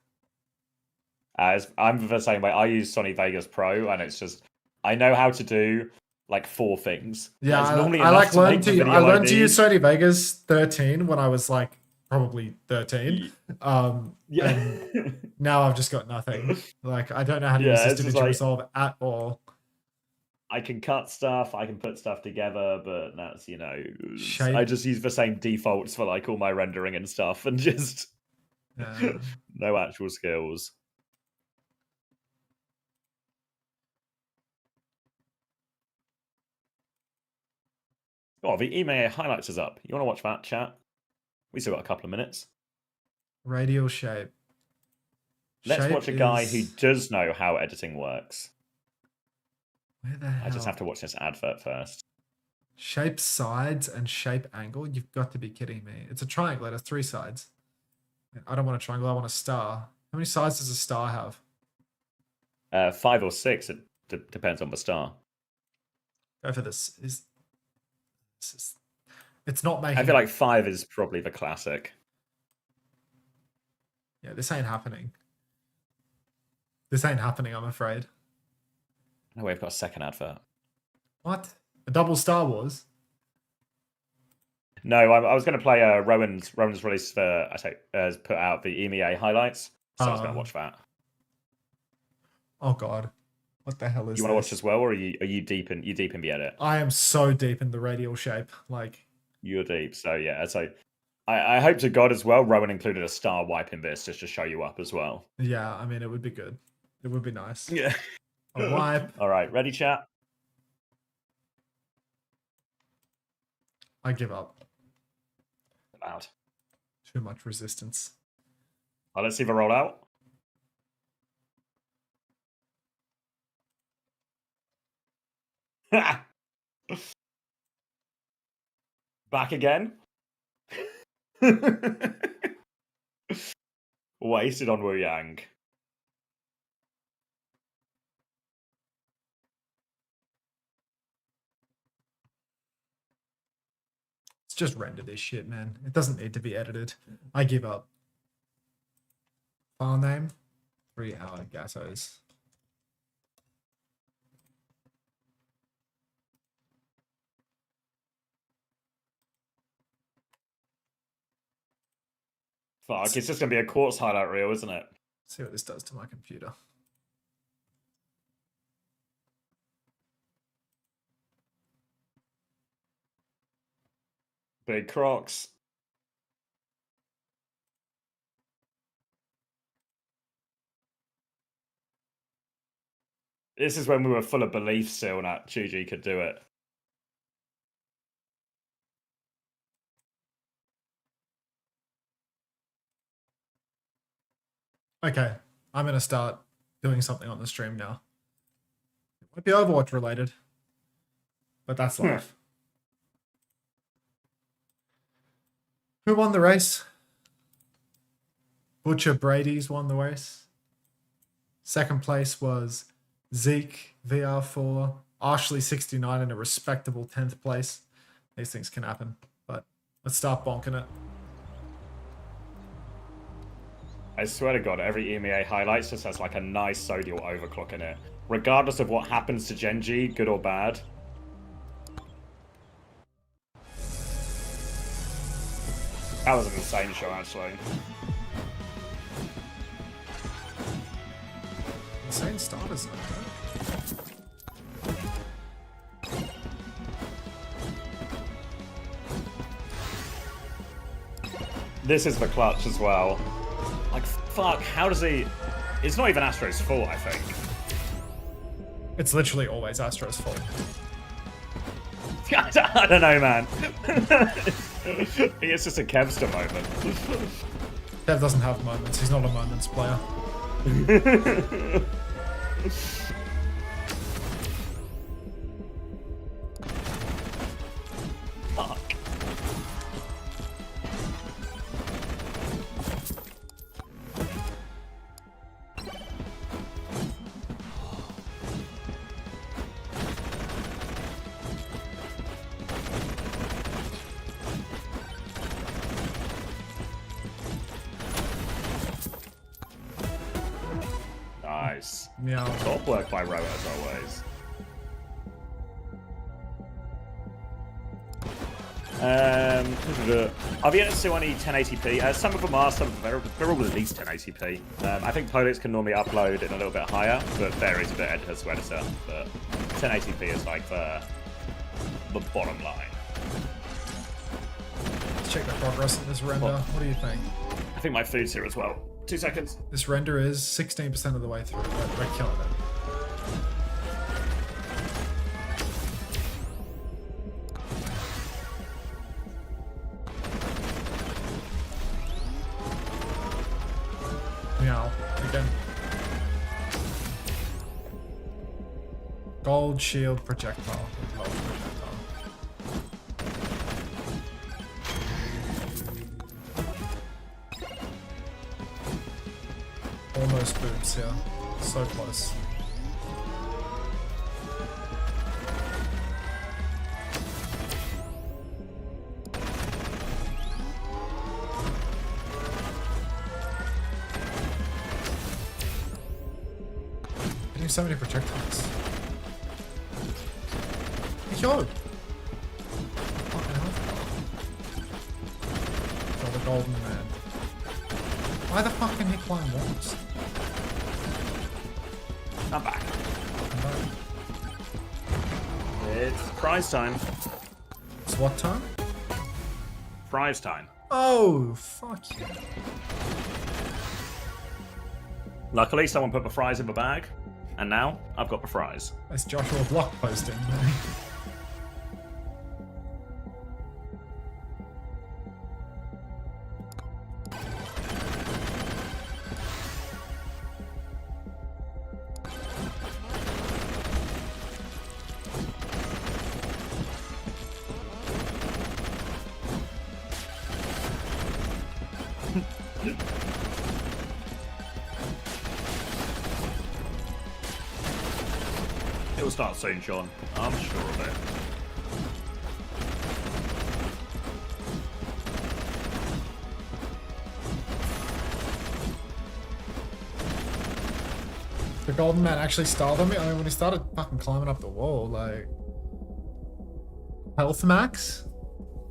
[SPEAKER 8] I'm the same way. I use Sony Vegas Pro, and it's just... I know how to do, like, 4 things.
[SPEAKER 1] Yeah, I learned to use Sony Vegas 13 when I was, like, probably 13.
[SPEAKER 8] Yeah.
[SPEAKER 1] And now I've just got nothing. Like, I don't know how to use this DaVinci Resolve at all.
[SPEAKER 8] I can cut stuff, I can put stuff together, but that's, you know...
[SPEAKER 1] Shape.
[SPEAKER 8] I just use the same defaults for, like, all my rendering and stuff, and just... no actual skills. Oh, the EMEA highlights is up. You want to watch that, chat? We still got a couple of minutes.
[SPEAKER 1] Radial shape.
[SPEAKER 8] Let's watch a guy who does know how editing works.
[SPEAKER 1] Where the hell?
[SPEAKER 8] I just have to watch this advert first.
[SPEAKER 1] Shape sides and shape angle? You've got to be kidding me. It's a triangle. It has 3 sides. I don't want a triangle. I want a star. How many sides does a star have?
[SPEAKER 8] 5 or 6. It depends on the star.
[SPEAKER 1] Go for this. It's not making...
[SPEAKER 8] I feel like 5 is probably the classic.
[SPEAKER 1] Yeah, this ain't happening. This ain't happening, I'm afraid.
[SPEAKER 8] No, we've got a second advert.
[SPEAKER 1] What? A double Star Wars?
[SPEAKER 8] No, I was going to play Rowan's release for... has put out the EMEA highlights, so I was going to watch that.
[SPEAKER 1] Oh, God. What the hell is
[SPEAKER 8] You want to watch as well, or are you deep in the edit?
[SPEAKER 1] I am so deep in the radial shape. Like...
[SPEAKER 8] You're deep, so yeah. So I hope to God as well, Rowan included a star wipe in this just to show you up as well.
[SPEAKER 1] Yeah, I mean, it would be good. It would be nice.
[SPEAKER 8] Yeah.
[SPEAKER 1] A wipe.
[SPEAKER 8] All right, ready, chat?
[SPEAKER 1] I give up.
[SPEAKER 8] Out.
[SPEAKER 1] Too much resistance.
[SPEAKER 8] Let's see the rollout. Back again. Wasted on Wu Yang.
[SPEAKER 1] It's just render this shit, man. It doesn't need to be edited. I give up. File name? 3-hour Gassos.
[SPEAKER 8] Fuck, it's just going to be a quartz highlight reel, isn't it?
[SPEAKER 1] See what this does to my computer.
[SPEAKER 8] Big Crocs. This is when we were full of belief still that Chuji could do it.
[SPEAKER 1] Okay, I'm going to start doing something on the stream now. It might be Overwatch related, but that's life. Who won the race? Butcher Brady's won the race. Second place was Zeke VR4. Ashley 69 in a respectable 10th place. These things can happen, but let's start bonking it.
[SPEAKER 8] I swear to God, every EMEA highlights just has like a nice Sodial overclock in it. Regardless of what happens to Genji, good or bad. That was an insane show, actually.
[SPEAKER 1] Insane starters though.
[SPEAKER 8] This is the clutch as well. Like, fuck, how does he... It's not even Astro's fault, I think.
[SPEAKER 1] It's literally always Astro's fault.
[SPEAKER 8] I don't know, man. It's just a Kevster moment.
[SPEAKER 1] Kev doesn't have moments. He's not a moments player.
[SPEAKER 8] Fuck. Nice.
[SPEAKER 1] Yeah.
[SPEAKER 8] Top work by Roa as always. I've yet to see any 1080p. Some of them are, some of them they're all at least 1080p. I think Polix can normally upload it a little bit higher, but varies a bit editor to editor. But 1080p is like the bottom line.
[SPEAKER 1] Let's check the progress of this render. What do you think?
[SPEAKER 8] I think my food's here as well. 2 seconds.
[SPEAKER 1] This render is 16% of the way through. We're killing it. Meow. Again. Gold shield projectile. Gold projectile. Almost boobs here. So close. Getting so many projectiles. Yo! Fucking hell. Oh, the golden man. Why the fuck can he climb walls?
[SPEAKER 8] I'm back. It's prize time.
[SPEAKER 1] It's what time?
[SPEAKER 8] Prize time.
[SPEAKER 1] Oh, fuck yeah.
[SPEAKER 8] Luckily, someone put the fries in the bag, and now I've got the fries.
[SPEAKER 1] That's Joshua Block posting.
[SPEAKER 8] It'll start soon, Sean. I'm sure of it.
[SPEAKER 1] The golden man actually styled on me. I mean, when he started fucking climbing up the wall, like... Health max?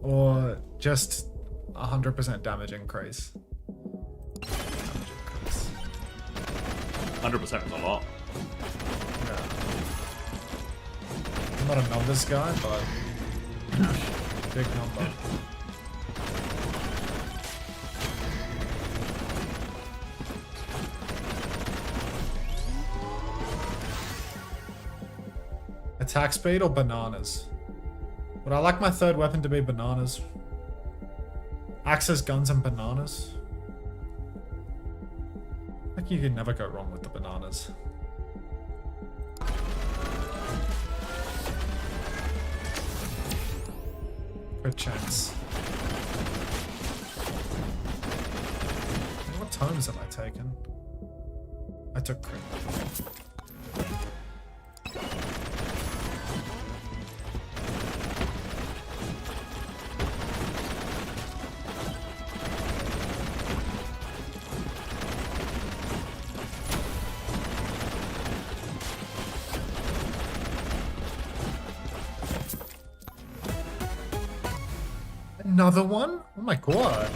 [SPEAKER 1] Or just 100% damage increase?
[SPEAKER 8] 100% is a lot.
[SPEAKER 1] Yeah. I'm not a numbers guy, but... big number. Attack speed or bananas? Would I like my third weapon to be bananas? Axes, guns, and bananas? I think you can never go wrong with the bananas. Good chance. What tomes have I taken? I took crit. Another one? Oh my god.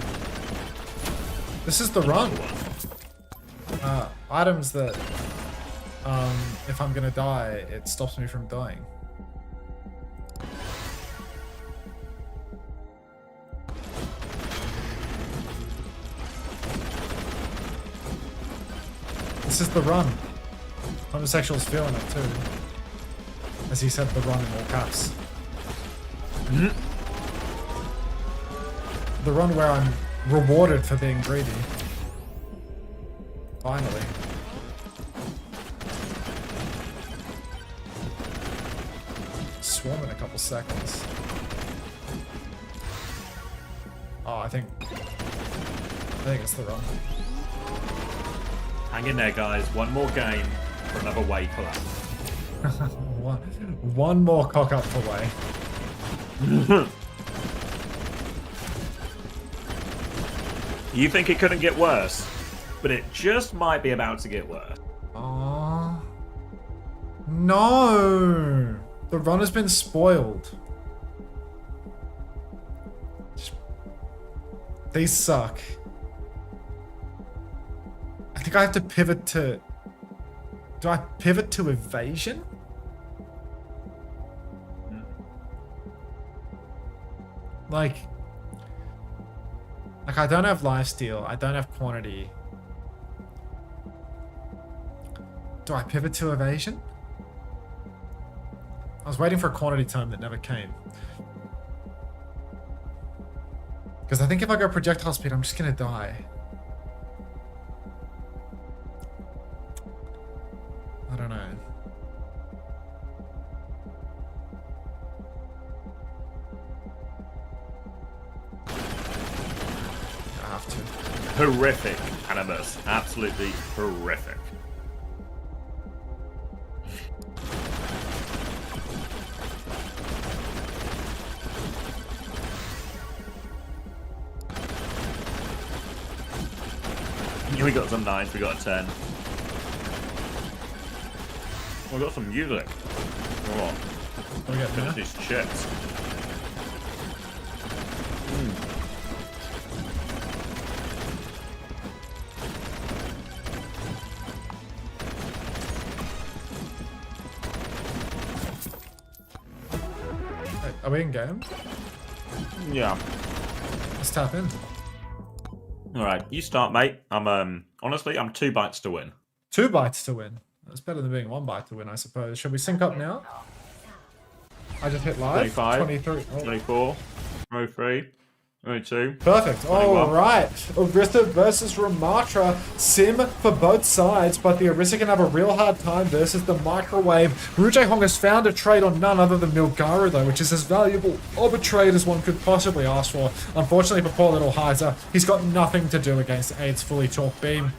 [SPEAKER 1] This is the run. Items that, if I'm gonna die, it stops me from dying. This is the run. Homosexual's feeling it too. As he said, the run in all caps. The run where I'm rewarded for being greedy. Finally. Swarm in a couple seconds. Oh, I think it's the run.
[SPEAKER 8] Hang in there, guys. One more game for another way collapse.
[SPEAKER 1] one more cock up for way.
[SPEAKER 8] You think it couldn't get worse, but it just might be about to get worse.
[SPEAKER 1] Oh no! The run has been spoiled. These suck. I think I have to pivot to... Do I pivot to evasion? Like I don't have lifesteal, I don't have quantity. Do I pivot to evasion? I was waiting for a quantity tome that never came. Because I think if I go projectile speed, I'm just gonna die. I don't know. I have to.
[SPEAKER 8] Horrific, Animus. Absolutely horrific. We got some 9s, we got a 10. We got some music. Come on.
[SPEAKER 1] We got
[SPEAKER 8] finish these chips.
[SPEAKER 1] Hey, are we in game?
[SPEAKER 8] Yeah.
[SPEAKER 1] Let's tap in.
[SPEAKER 8] Alright, you start, mate. I'm honestly, I'm 2 bites to win.
[SPEAKER 1] 2 bites to win. That's better than being 1 bite to win, I suppose. Should we sync up now? I just hit live.
[SPEAKER 8] 25,
[SPEAKER 1] 23. Oh.
[SPEAKER 8] 24, 23, 22.
[SPEAKER 1] Perfect. All right. Orisa versus Ramatra. Sim for both sides, but the Orisa can have a real hard time versus the Microwave. Rouge Hong has found a trade on none other than Milgaru, though, which is as valuable of a trade as one could possibly ask for. Unfortunately for poor little Heiser, he's got nothing to do against Aid's fully torque beam.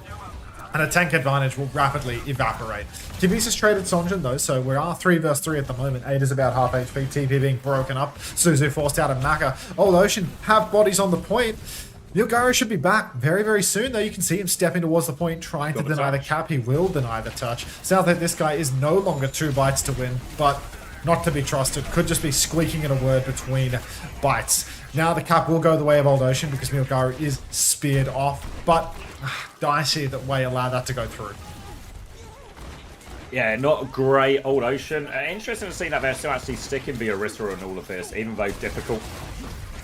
[SPEAKER 1] And a tank advantage will rapidly evaporate. Kibisa's traded Sonjin though, so we are 3 vs 3 at the moment. 8 is about half HP, TP being broken up. Suzu forced out of Maka. Old Ocean have bodies on the point. Milgaru should be back very, very soon, though. You can see him stepping towards the point, trying to deny the cap. He will deny the touch. Sounds like this guy is no longer 2 bites to win, but not to be trusted. Could just be squeaking in a word between bites. Now the cap will go the way of Old Ocean because Milgaru is speared off, but dicey that Way allowed that to go through.
[SPEAKER 8] Yeah, not great, Old Ocean. Interesting to see that they're still actually sticking the Orisa and all of this, even though difficult.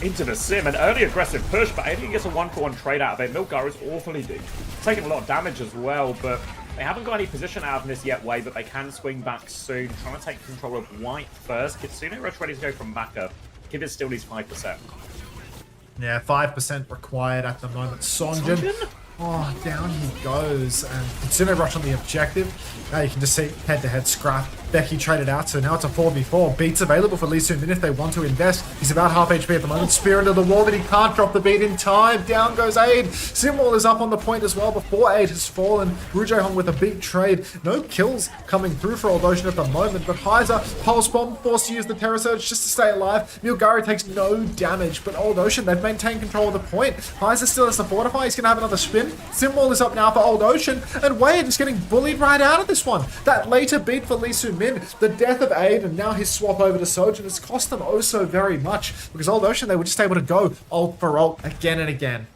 [SPEAKER 8] Into the sim, an early aggressive push, but Alien gets a 1-for-1 trade out of it. Milgaru is awfully deep. Taking a lot of damage as well, but they haven't got any position out of this yet, Way, but they can swing back soon. Trying to take control of White first. Kitsune Rush ready to go from Maka. Give it still needs 5%.
[SPEAKER 1] Yeah, 5% required at the moment. Sonjin Oh, down he goes. And Kitsune rush on the objective. Now you can just see head-to-head scrap. Becky traded out, so now it's a 4v4. Beats available for Lee Soo-min if they want to invest. He's about half HP at the moment. Spear into the wall, but he can't drop the beat in time. Down goes Aid. Simwall is up on the point as well before Aid has fallen. Ru Jae-hong with a big trade. No kills coming through for Old Ocean at the moment, but Heiser, Pulse Bomb, forced to use the Terror Surge just to stay alive. Milgari takes no damage, but Old Ocean, they've maintained control of the point. Heiser still has to fortify. He's going to have another spin. Simwall is up now for Old Ocean, and Wade is getting bullied right out of this one. That later beat for Lee Soo-min, the death of Aid, and now his swap over to Sojin has cost them oh so very much, because Old Ocean, they were just able to go ult for ult again and again.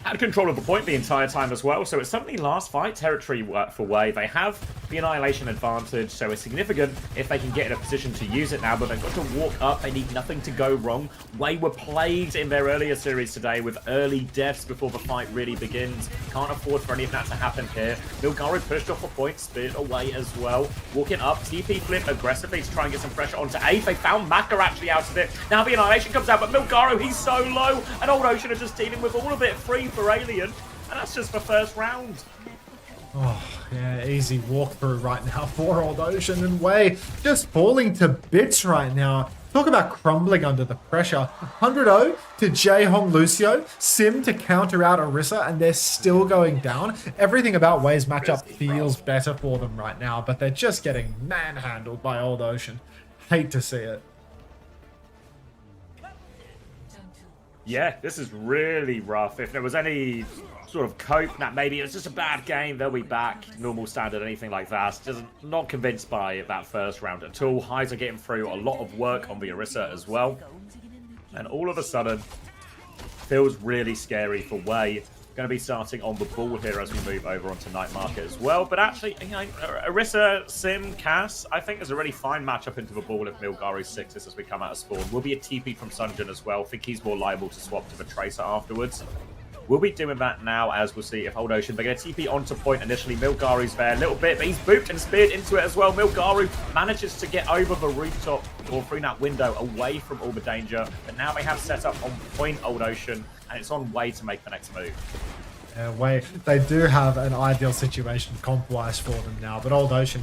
[SPEAKER 8] Had control of the point the entire time as well, so it's suddenly last fight territory for Wave. They have the Annihilation advantage, so it's significant if they can get in a position to use it now, but they've got to walk up. They need nothing to go wrong. Wave were plagued in their earlier series today with early deaths before the fight really begins. Can't afford for any of that to happen here. Milgari pushed off a point, speared away as well. Walking up, TP flip aggressively to try and get some pressure onto Aid. They found Maka actually out of it. Now the Annihilation comes out, but Milgaro, he's so low, and Old Ocean are just dealing with all of it free for Alien, and that's just the first round.
[SPEAKER 1] Oh, yeah, easy walkthrough right now for Old Ocean, and Wei just falling to bits right now. Talk about crumbling under the pressure. 100-0 to Jae-hong Lucio, Sim to counter out Orisa, and they're still going down. Everything about Wei's matchup feels better for them right now, but they're just getting manhandled by Old Ocean. Hate to see it.
[SPEAKER 8] Yeah, this is really rough. If there was any sort of cope that maybe it was just a bad game, they'll be back, normal standard, anything like that. Just not convinced by that first round at all. Heiser getting through a lot of work on the Orisa as well. And all of a sudden, feels really scary for Wei. Going to be starting on the ball here as we move over onto Night Market as well. But actually, you know, Orisa, Sim, Cass, I think is a really fine matchup into the ball if Milgari 6s as we come out of spawn. Will be a TP from Sunjin as well. Think he's more liable to swap to the Tracer afterwards. We'll be doing that now, as we'll see if Old Ocean. They're going to TP onto point initially. Milgari's there a little bit, but he's booped and speared into it as well. Milgari manages to get over the rooftop or through that window away from all the danger. But now they have set up on point Old Ocean, and it's on Wei to make the next move.
[SPEAKER 1] Yeah, Wei, they do have an ideal situation comp-wise for them now, but Old Ocean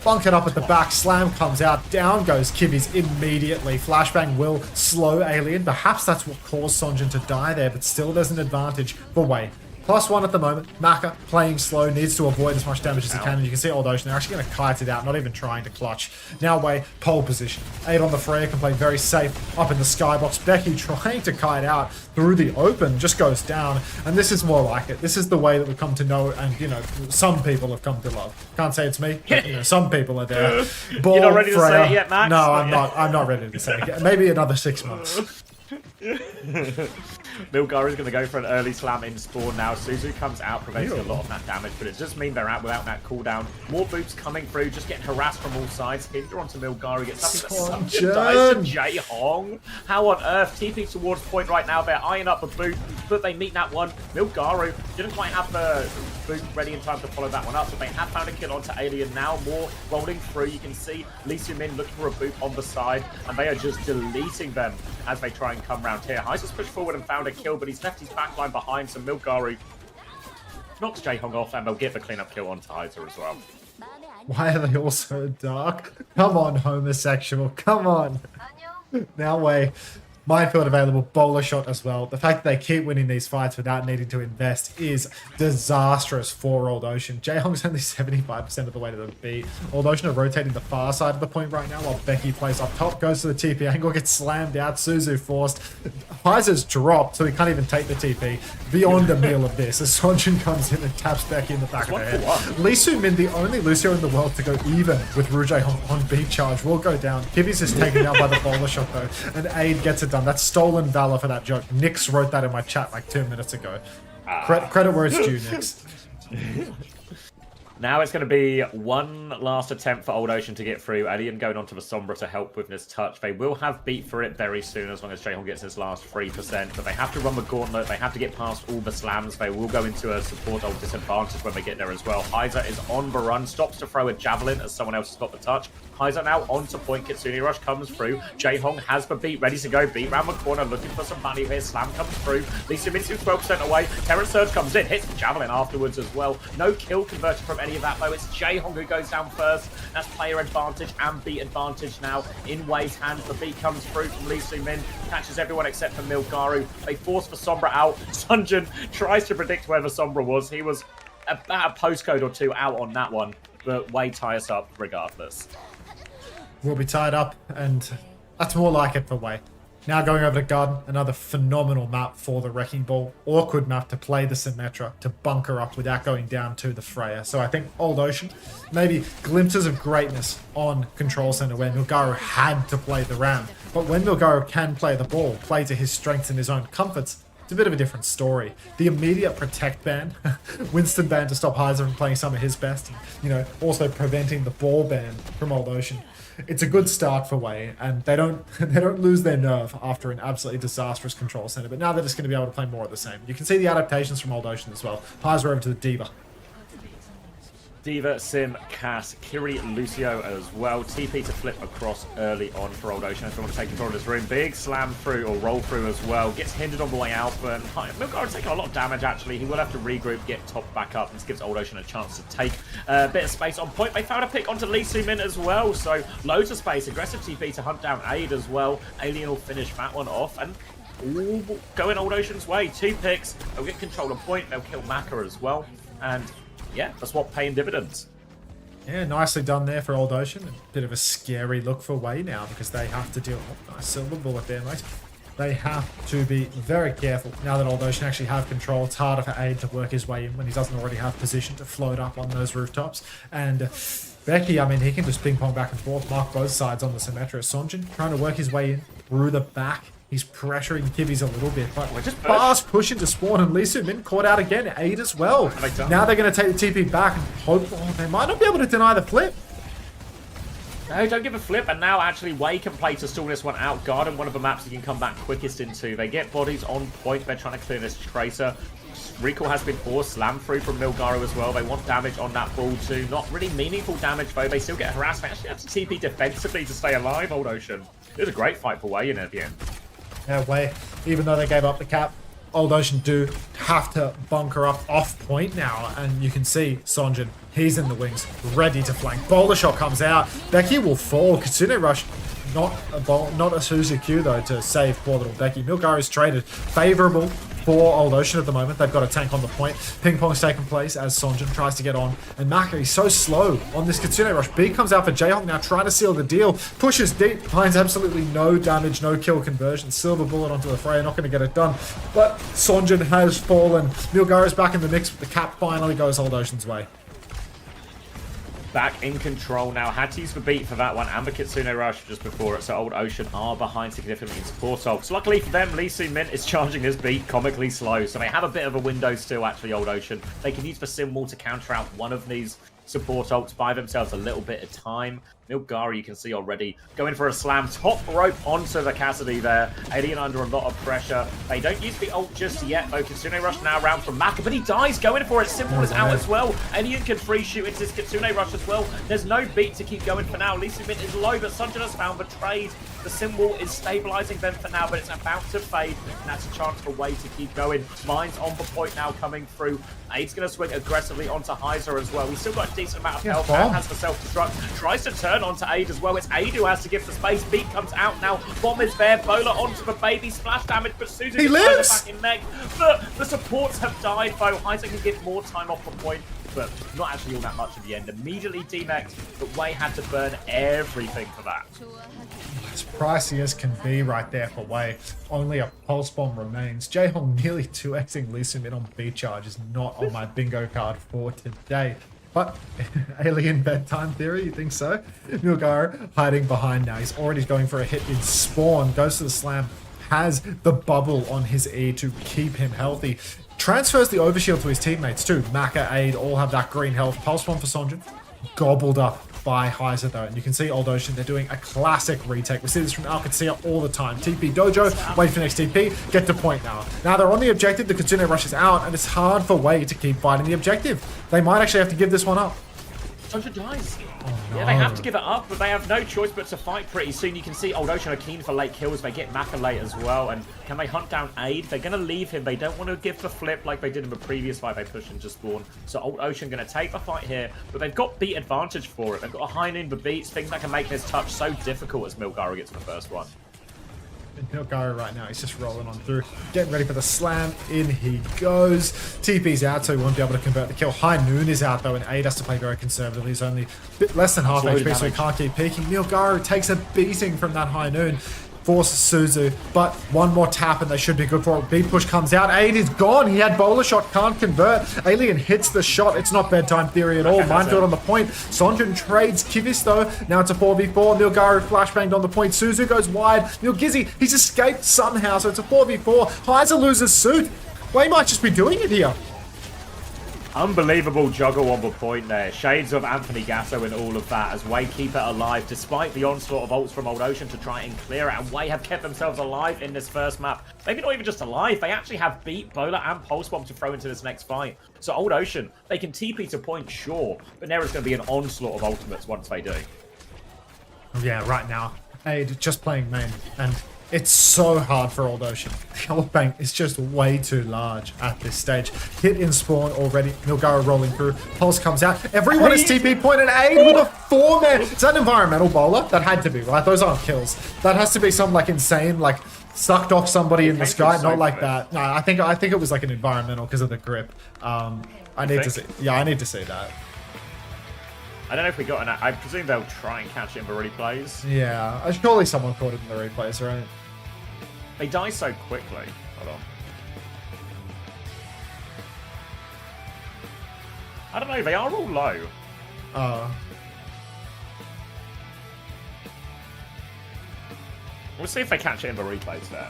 [SPEAKER 1] bunk it up at the back. Slam comes out. Down goes Kibbies immediately. Flashbang will slow Alien. Perhaps that's what caused Sonjin to die there, but still there's an advantage for Wei. +1 at the moment. Maka playing slow, needs to avoid as much damage as he can. And you can see Old Ocean, they're actually going to kite it out, not even trying to clutch. Now Wei, pole position. 8 on the Freya can play very safe up in the skybox. Becky trying to kite out through the open, just goes down. And this is more like it. This is the way that we've come to know, and you know, some people have come to love. Can't say it's me, but you know, some people are there. Ball,
[SPEAKER 8] You're not ready
[SPEAKER 1] Freya.
[SPEAKER 8] to say it yet, Max?
[SPEAKER 1] No, I'm not ready to say it. Maybe another 6 months.
[SPEAKER 8] Milgari's going to go for an early slam in spawn now. Suzu comes out, preventing a lot of that damage, but it does mean they're out without that cooldown. More boots coming through, just getting harassed from all sides. Hinder onto Milgari, gets something that Sunjin dies to Jae-hong. How on earth? TP towards point right now. They're eyeing up the boot, but they meet that one. Milgari didn't quite have the boot ready in time to follow that one up, but they have found a kill onto Alien now. More rolling through. You can see Lee Soo-min looking for a boot on the side, and they are just deleting them as they try and come round here. Heiser's pushed forward and found a kill, but he's left his backline behind, so Milgari knocks Jae-hong off, and they'll get the cleanup kill onto Heiser as well.
[SPEAKER 1] Why are they all so dark? Come on, homosexual. Come on. Now Wei. Minefield available, bowler shot as well. The fact that they keep winning these fights without needing to invest is disastrous for Old Ocean. Jae-hong's only 75% of the way to the beat. Old Ocean are rotating the far side of the point right now while Becky plays up top, goes to the TP angle, gets slammed out, Suzu forced. Heiser's dropped, so he can't even take the TP. Beyond a meal of this, as Sonjin comes in and taps Becky in the back of her head. Lee Soo-min, the only Lucio in the world to go even with Ru Jae-hong on beat charge, will go down. Kibby's is taken out by the bowler shot though, and Aid gets it done. That's stolen valor for that joke. Nix wrote that in my chat like 2 minutes ago. Credit where it's due, Nix.
[SPEAKER 8] Now it's going to be one last attempt for Old Ocean to get through. Alien going on to the Sombra to help with this touch. They will have beat for it very soon as long as Jehong gets his last 3%. But they have to run the gauntlet. They have to get past all the slams. They will go into a support ult disadvantage when they get there as well. Heiser is on the run. Stops to throw a javelin as someone else has got the touch. Heiser now onto point. Kitsune Rush comes through. Jehong has the beat ready to go. Beat round the corner looking for some money here. Slam comes through. Lee Min 12% away. Terran Surge comes in. Hits the javelin afterwards as well. No kill conversion from any of that though. It's Jehong who goes down first. That's player advantage and beat advantage now in Wei's hands. The beat comes through from Lee Min. Catches everyone except for Milgaru. They force the Sombra out. Sunjin tries to predict where the Sombra was. He was about a postcode or two out on that one. But Wei ties us up regardless.
[SPEAKER 1] We'll be tied up, and that's more like it for Wei. Now going over to Garden, another phenomenal map for the Wrecking Ball. Awkward map to play the Symmetra, to bunker up without going down to the Freya. So I think Old Ocean, maybe glimpses of greatness on Control Center where Milgaru had to play the Ram. But when Milgaru can play the ball, play to his strengths and his own comforts, it's a bit of a different story. The immediate protect ban, Winston ban to stop Heiser from playing some of his best, and, also preventing the ball ban from Old Ocean. It's a good start for Wei, and they don't lose their nerve after an absolutely disastrous Control Center. But now they're just going to be able to play more of the same. You can see the adaptations from Old Ocean as well. Heiser over to the D.Va.
[SPEAKER 8] D.Va, Sim, Cass, Kiri, Lucio as well. TP to flip across early on for Old Ocean as they want to take control of this room. Big slam through or roll through as well. Gets hindered on the way out, but Milgaru taking a lot of damage actually. He will have to regroup, get topped back up, and this gives Old Ocean a chance to take a bit of space on point. They found a pick onto Lee Min as well, so loads of space. Aggressive TP to hunt down Aid as well. Alien will finish that one off, and going Old Ocean's way. 2 picks. They'll get control of point. They'll kill Maka as well, and yeah, that's what paying dividends.
[SPEAKER 1] Yeah, nicely done there for Old Ocean. A bit of a scary look for Wei now because they have to deal... Oh, nice silver bullet there, mate. They have to be very careful now that Old Ocean actually have control. It's harder for Aid to work his way in when he doesn't already have position to float up on those rooftops. And Becky, I mean, he can just ping pong back and forth, mark both sides on the Symmetra. Sonjin trying to work his way in through the back. He's pressuring Kibbies a little bit, but we're just fast pushing to spawn, and Lee Min caught out again. Aid as well. Now they're going to take the TP back and hope they might not be able to deny the flip.
[SPEAKER 8] No, don't give a flip, and now actually Wei can play to stall this one out. Garden, one of the maps you can come back quickest into. They get bodies on point. They're trying to clear this Tracer. Recall has been forced, slam through from Milgaru as well. They want damage on that ball too. Not really meaningful damage though. They still get harassed. They actually have to TP defensively to stay alive, Old Ocean. It was a great fight for Wei in at the end.
[SPEAKER 1] Yeah, Wei, even though they gave up the cap, Old Ocean do have to bunker up off point now, and you can see Sonjin, he's in the wings, ready to flank. Boulder shot comes out, Becky will fall. Kitsune Rush, not a Suzy Q though to save poor little Becky. Milgaru is traded, favorable for Old Ocean at the moment. They've got a tank on the point. Ping pong's taking place as Sonjin tries to get on. And Maka, he's so slow on this Kitsune Rush. B comes out for Jehong now, trying to seal the deal. Pushes deep, finds absolutely no damage, no kill conversion. Silver bullet onto the Freya, not going to get it done. But Sonjin has fallen. Milgaru's back in the mix, but the cap finally goes Old Ocean's way.
[SPEAKER 8] Back in control now. Had to use the beat for that one and the Kitsune Rush just before it, so Old Ocean are behind significantly in support ults. Luckily for them, Lee Min is charging his beat comically slow, so they have a bit of a window still, actually, Old Ocean. They can use the Sim Wall to counter out one of these support ults, buy themselves a little bit of time. Milgaru, you can see already, going for a slam. Top rope onto the Cassidy there. Alien under a lot of pressure. They don't use the ult just yet, though. Kitsune Rush now around from Maka, but he dies going for it. Symbol is out as well. Alien can free shoot into this Kitsune Rush as well. There's no beat to keep going for now. Lee Min is low, but Sunjin has found the trade. The symbol is stabilizing them for now, but it's about to fade, and that's a chance for Wei to keep going. Mine's on the point now coming through. Aid's going to swing aggressively onto Heiser as well. We've still got a decent amount of health. Has the self-destruct. Tries to turn onto Aid as well. It's Aid who has to give the space. Beat comes out now. Bomb is there. Bowler onto the baby. Splash damage, but Susan
[SPEAKER 1] he lives
[SPEAKER 8] back in mech. The supports have died, though. Heiser can get more time off the point, but not actually all that much at the end. Immediately demeched, but Wei had to burn everything for that.
[SPEAKER 1] As pricey as can be right there for Wei. Only a pulse bomb remains. Jehong nearly 2xing Lee Min on B charge is not on my bingo card for today. But alien bedtime theory, you think so? Milgaru hiding behind now. He's already going for a hit in spawn. Goes to the slam. Has the bubble on his E to keep him healthy. Transfers the overshield to his teammates too. Maka, Aid, all have that green health. Pulse one for Sonjin. Gobbled up by Heiser though. And you can see Old Ocean, they're doing a classic retake. We see this from Alcatia all the time. TP Dojo, wait for next TP, get to point now. Now they're on the objective, the Kitsune rushes out, and it's hard for Wei to keep fighting the objective. They might actually have to give this one up.
[SPEAKER 8] Sonjin dies.
[SPEAKER 1] Oh, no.
[SPEAKER 8] Yeah, they have to give it up, but they have no choice but to fight pretty soon. You can see Old Ocean are keen for late kills. They get Maka late as well, and can they hunt down Aid? They're going to leave him. They don't want to give the flip like they did in the previous fight. They push into spawn. So Old Ocean going to take the fight here, but they've got beat advantage for it. They've got a high noon, the beats, things that can make this touch so difficult as Milgara gets the first one.
[SPEAKER 1] Milgara right now, he's just rolling on through, getting ready for the slam. In he goes. TP's out, so he won't be able to convert the kill. High Noon is out though, and Aid has to play very conservatively. He's only a bit less than half HP, so he can't keep peeking. Milgara takes a beating from that High Noon. Forces Suzu, but one more tap and they should be good for it. Beat push comes out. Aid is gone. He had bowler shot, can't convert. Alien hits the shot. It's not bedtime theory at all. Minefield on the point. Sonjin trades Kivis though. Now it's a 4v4. Milgara flashbanged on the point. Suzu goes wide. Milgizzi, he's escaped somehow, so it's a 4v4. Heiser loses suit. Wei might just be doing it here.
[SPEAKER 8] Unbelievable juggle on the point there. Shades of Anthony Gasso and all of that as Wei keep it alive despite the onslaught of ults from Old Ocean to try and clear it. And Wei have kept themselves alive in this first map. Maybe not even just alive. They actually have beat Bowler and Pulse Bomb to throw into this next fight. So Old Ocean, they can TP to point, sure. But there is going to be an onslaught of ultimates once they do.
[SPEAKER 1] Yeah, right now. Aid just playing main. And it's so hard for Old Ocean. The ult bank is just way too large at this stage. Hit in spawn already. Milgara rolling through. Pulse comes out. Everyone is TP pointed. Aid with a 4-man. Is that an environmental bowler? That had to be, right? Those aren't kills. That has to be some like insane, like sucked off somebody in the sky. Not like that. No, I think it was like an environmental because of the grip. I need to see. Yeah, I need to see that.
[SPEAKER 8] I don't know if we got an... I presume they'll try and catch it in the replays.
[SPEAKER 1] Yeah, surely someone caught it in the replays, right?
[SPEAKER 8] They die so quickly. Hold on. I don't know, they are all low. We'll see if they catch it in the replays there.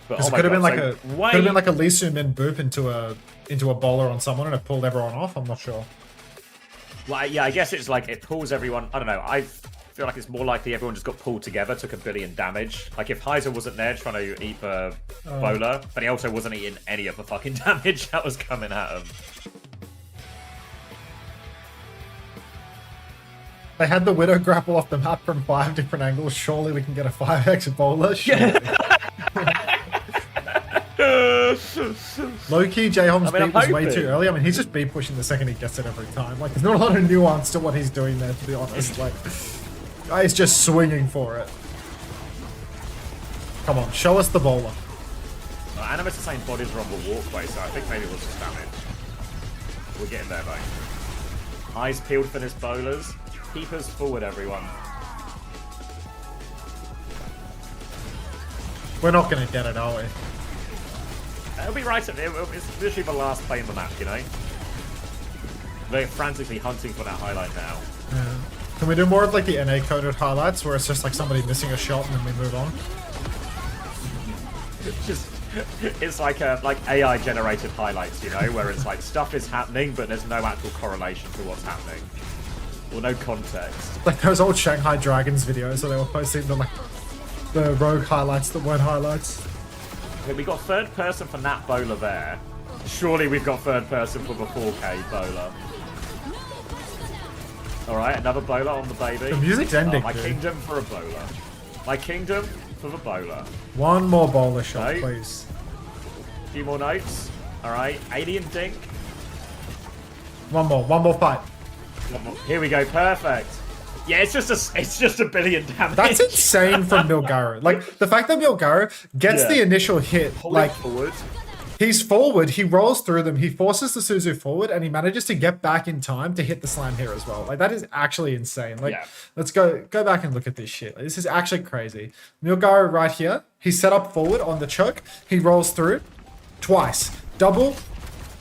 [SPEAKER 8] But,
[SPEAKER 1] it could have been like a Lee Soo Min boop into a bowler on someone and it pulled everyone off. I'm not sure.
[SPEAKER 8] Well, yeah, I guess it's like it pulls everyone. I don't know. I feel like it's more likely everyone just got pulled together, took a billion damage. Like if Heiser wasn't there trying to eat the bowler, but he also wasn't eating any of the fucking damage that was coming at him.
[SPEAKER 1] They had the Widow grapple off the map from 5 different angles. Surely we can get a 5x bowler. Surely. Low-key, J-Hom's beat was way too early. I mean, he's just beat pushing the second he gets it every time. Like, there's not a lot of nuance to what he's doing there, to be honest. Like, guy's just swinging for it. Come on, show us the bowler.
[SPEAKER 8] Animus is saying bodies are on the walkway, so I think maybe it was just damage. We're getting there, though. Eyes peeled for this bowlers. Keep us forward, everyone.
[SPEAKER 1] We're not going to get it, are we?
[SPEAKER 8] It'll be right at it's literally the last play in the map, you know? They're frantically hunting for that highlight now.
[SPEAKER 1] Yeah. Can we do more of like the NA coded highlights where it's just like somebody missing a shot and then we move on?
[SPEAKER 8] It's like AI generated highlights, you know, where it's like stuff is happening but there's no actual correlation to what's happening. Or no context.
[SPEAKER 1] Like those old Shanghai Dragons videos where they were posting the rogue highlights that weren't highlights.
[SPEAKER 8] Okay, we got third person for Nat Bowler there. Surely we've got third person for the 4K Bowler. Alright, another bowler on the baby.
[SPEAKER 1] The music's ending,
[SPEAKER 8] my
[SPEAKER 1] dude.
[SPEAKER 8] kingdom for a bowler. My kingdom for the bowler.
[SPEAKER 1] One more bowler shot, please.
[SPEAKER 8] A few more notes. Alright, Alien Dink.
[SPEAKER 1] One more fight.
[SPEAKER 8] One more. Here we go, perfect. Yeah, it's just a billion damage.
[SPEAKER 1] That's insane from Milgara. Like, the fact that Milgara gets the initial hit, like,
[SPEAKER 8] forward.
[SPEAKER 1] He's forward, he rolls through them, he forces the Suzu forward, and he manages to get back in time to hit the slam here as well. Like, that is actually insane. Like, let's go back and look at this shit. Like, this is actually crazy. Milgara right here, he's set up forward on the choke, he rolls through twice. Double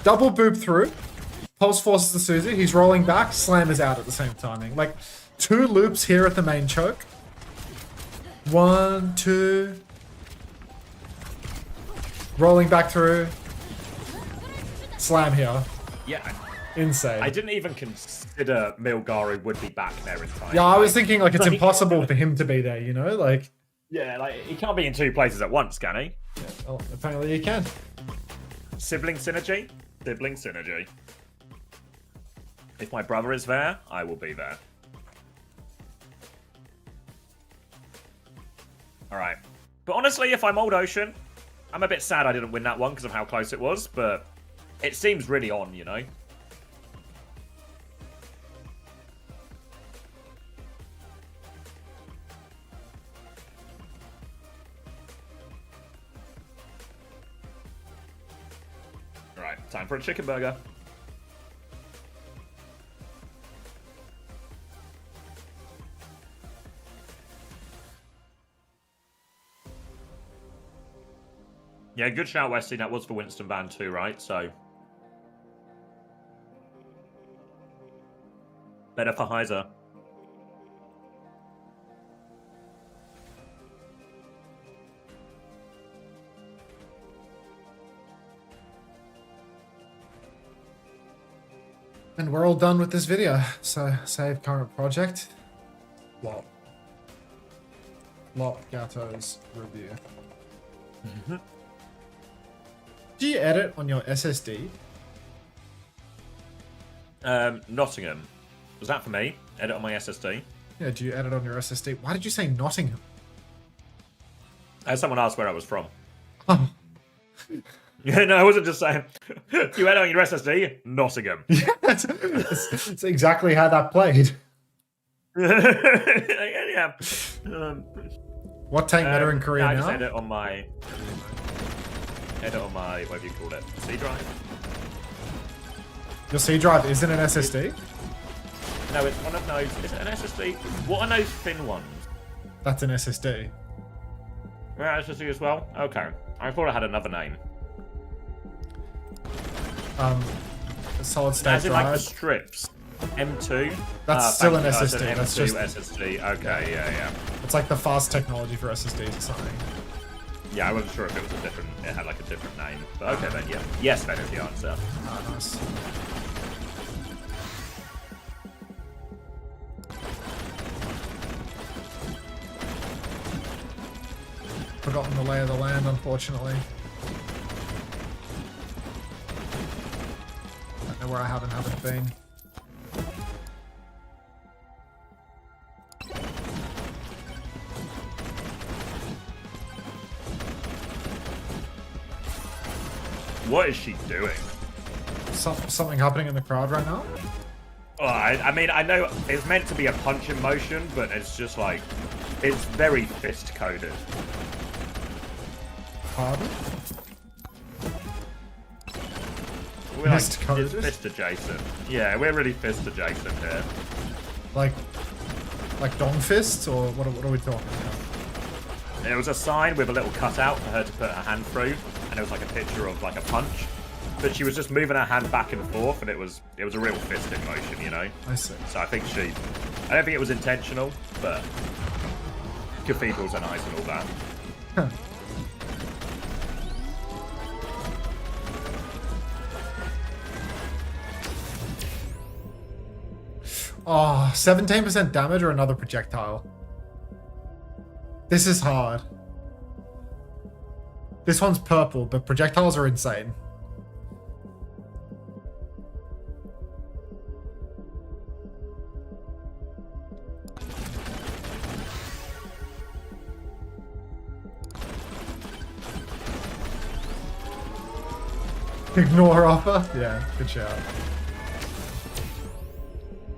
[SPEAKER 1] boop through, pulse forces the Suzu, he's rolling back, slam is out at the same timing. Like, 2 loops here at the main choke. 1, 2... Rolling back through. Slam here.
[SPEAKER 8] Yeah.
[SPEAKER 1] Insane.
[SPEAKER 8] I didn't even consider Milgari would be back there in time.
[SPEAKER 1] Yeah, I was thinking like it's impossible for him to be there, you know? Like.
[SPEAKER 8] Yeah, like he can't be in two places at once, can he?
[SPEAKER 1] Yeah, well, apparently he can.
[SPEAKER 8] Sibling synergy? Sibling synergy. If my brother is there, I will be there. Alright. But honestly, if I'm Old Ocean, I'm a bit sad I didn't win that one because of how close it was, but it seems really on, you know? Alright, time for a chicken burger. Yeah, good shout, Wesley. That was for Winston Band too, right? So better for Heiser.
[SPEAKER 1] And we're all done with this video. So save current project. Lop Gatto's review. Do you edit on your SSD?
[SPEAKER 8] Nottingham. Was that for me? Edit on my SSD?
[SPEAKER 1] Yeah, do you edit on your SSD? Why did you say Nottingham?
[SPEAKER 8] Someone asked where I was from.
[SPEAKER 1] Oh.
[SPEAKER 8] Yeah, no, I wasn't just saying. You edit on your SSD? Nottingham.
[SPEAKER 1] Yeah, that's exactly how that played.
[SPEAKER 8] Yeah.
[SPEAKER 1] What tank meta in Korea
[SPEAKER 8] I
[SPEAKER 1] now?
[SPEAKER 8] just edit on my, what have you called it? C drive?
[SPEAKER 1] Your C drive isn't an SSD?
[SPEAKER 8] No, it's one of those. Is it an SSD? What are those thin ones?
[SPEAKER 1] That's an SSD.
[SPEAKER 8] Yeah, SSD as well? Okay. I thought it had another name.
[SPEAKER 1] Solid state
[SPEAKER 8] As in
[SPEAKER 1] drive.
[SPEAKER 8] like the strips. M2?
[SPEAKER 1] That's still an
[SPEAKER 8] thank you.
[SPEAKER 1] SSD.
[SPEAKER 8] M2
[SPEAKER 1] That's just
[SPEAKER 8] SSD. Okay, yeah.
[SPEAKER 1] It's like the fast technology for SSDs or something.
[SPEAKER 8] Yeah, I wasn't sure if it was a different. It had like a different name. But okay then, yeah. Yes, then is the answer.
[SPEAKER 1] Ah, nice. Forgotten the lay of the land, unfortunately. I don't know where I haven't been.
[SPEAKER 8] What is she doing?
[SPEAKER 1] Something happening in the crowd right now?
[SPEAKER 8] Oh, I mean, I know it's meant to be a punch in motion, but it's just like, it's very fist coded.
[SPEAKER 1] Pardon?
[SPEAKER 8] We're like,
[SPEAKER 1] Fist coded?
[SPEAKER 8] it's fist adjacent. Yeah, we're really fist adjacent here.
[SPEAKER 1] Like dong fists, or what are we talking about?
[SPEAKER 8] There was a sign with a little cutout for her to put her hand through, and it was like a picture of like a punch. But she was just moving her hand back and forth, and it was a real fist in motion, you know?
[SPEAKER 1] I see.
[SPEAKER 8] So I don't think it was intentional, but cathedrals are nice and all that.
[SPEAKER 1] Huh. Oh, 17% damage or another projectile. This is hard. This one's purple, but projectiles are insane. Ignore offer? Yeah, good shout.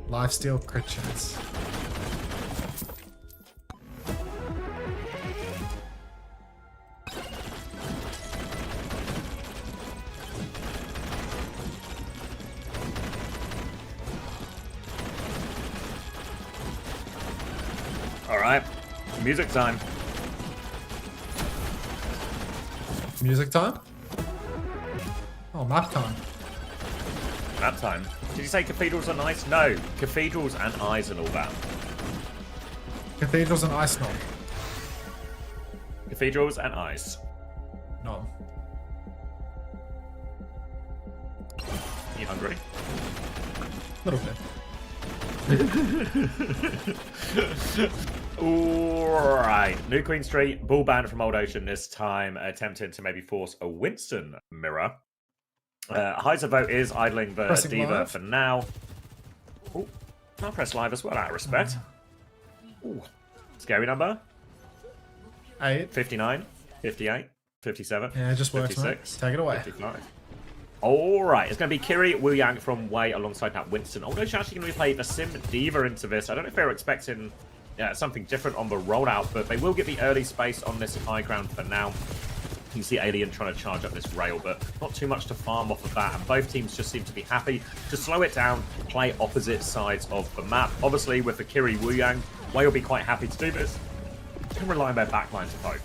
[SPEAKER 1] Lifesteal crit chance.
[SPEAKER 8] Alright, music time.
[SPEAKER 1] Music time? Oh, map time.
[SPEAKER 8] Map time. Did you say cathedrals are nice? No, cathedrals and eyes and all that.
[SPEAKER 1] Cathedrals and ice knob.
[SPEAKER 8] Cathedrals and eyes.
[SPEAKER 1] No.
[SPEAKER 8] You hungry?
[SPEAKER 1] Little bit.
[SPEAKER 8] Alright, New Queen Street, ball ban from Old Ocean this time, attempting to maybe force a Winston mirror. Heiser vote is idling the
[SPEAKER 1] Pressing
[SPEAKER 8] Diva
[SPEAKER 1] live.
[SPEAKER 8] for now. Oh, I'll press live as well out of respect. Ooh, scary number.
[SPEAKER 1] 8.
[SPEAKER 8] 59, 58, 57.
[SPEAKER 1] Yeah, it just works,
[SPEAKER 8] 56,
[SPEAKER 1] mate. Take it away.
[SPEAKER 8] 55. Alright, it's going to be Kiri, Wu Yang from Wei alongside that Winston. Although she's actually going to be playing the Sim Diva into this. I don't know if they were expecting something different on the rollout, but they will get the early space on this high ground for now. You see Alien trying to charge up this rail, but not too much to farm off of that. And both teams just seem to be happy to slow it down, play opposite sides of the map. Obviously, with the Kiri Wu Yang, Wei will be quite happy to do this. Can rely on their backline to poke.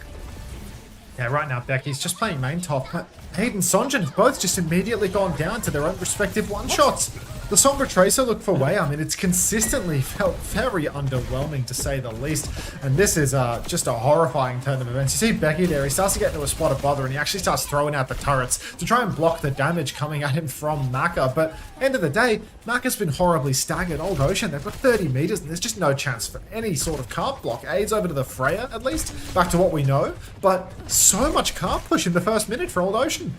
[SPEAKER 1] Yeah, right now Becky's just playing main top. Aid and Sonjin have both just immediately gone down to their own respective one-shots. The Sombra Tracer look for Wei. I mean, it's consistently felt very underwhelming to say the least. And this is just a horrifying turn of events. You see Becky there, he starts to get into a spot of bother and he actually starts throwing out the turrets to try and block the damage coming at him from Maka. But end of the day, Maka's been horribly staggered. Old Ocean, they've got 30 meters and there's just no chance for any sort of carp block. Aids over to the Freya, at least, back to what we know. But so much carp push in the first minute for Old Ocean.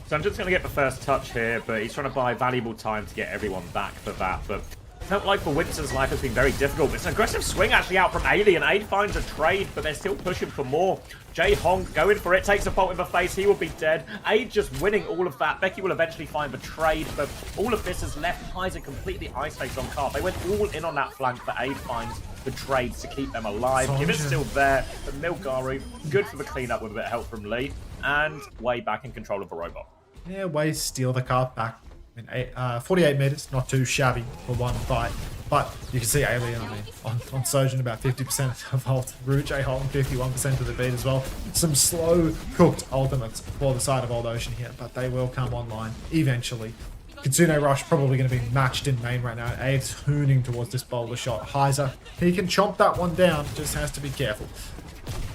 [SPEAKER 8] So I'm just going to get the first touch here, but he's trying to buy valuable time to get everyone back for that. But it felt like for Winston's life has been very difficult. It's an aggressive swing actually out from Alien. Aid finds a trade, but they're still pushing for more. Jay Hong going for it, takes a bolt in the face, he will be dead. Aid just winning all of that. Becky will eventually find the trade, but all of this has left Heiser completely isolated on Carp. They went all in on that flank, but Aid finds the trades to keep them alive. Give is still there, but Milgaru, good for the cleanup with a bit of help from Lee, and way back in control of the robot.
[SPEAKER 1] Yeah, Wei steal the carp back. I mean, 48 meters, not too shabby for one fight. But you can see Alien, I mean, on Sojin about 50% of ult. Rouge Hong 51% of the beat as well. Some slow cooked ultimates for the side of Old Ocean here, but they will come online eventually. Kitsune Rush probably going to be matched in main right now. Aid's hooning towards this boulder shot. Heiser, he can chomp that one down, just has to be careful.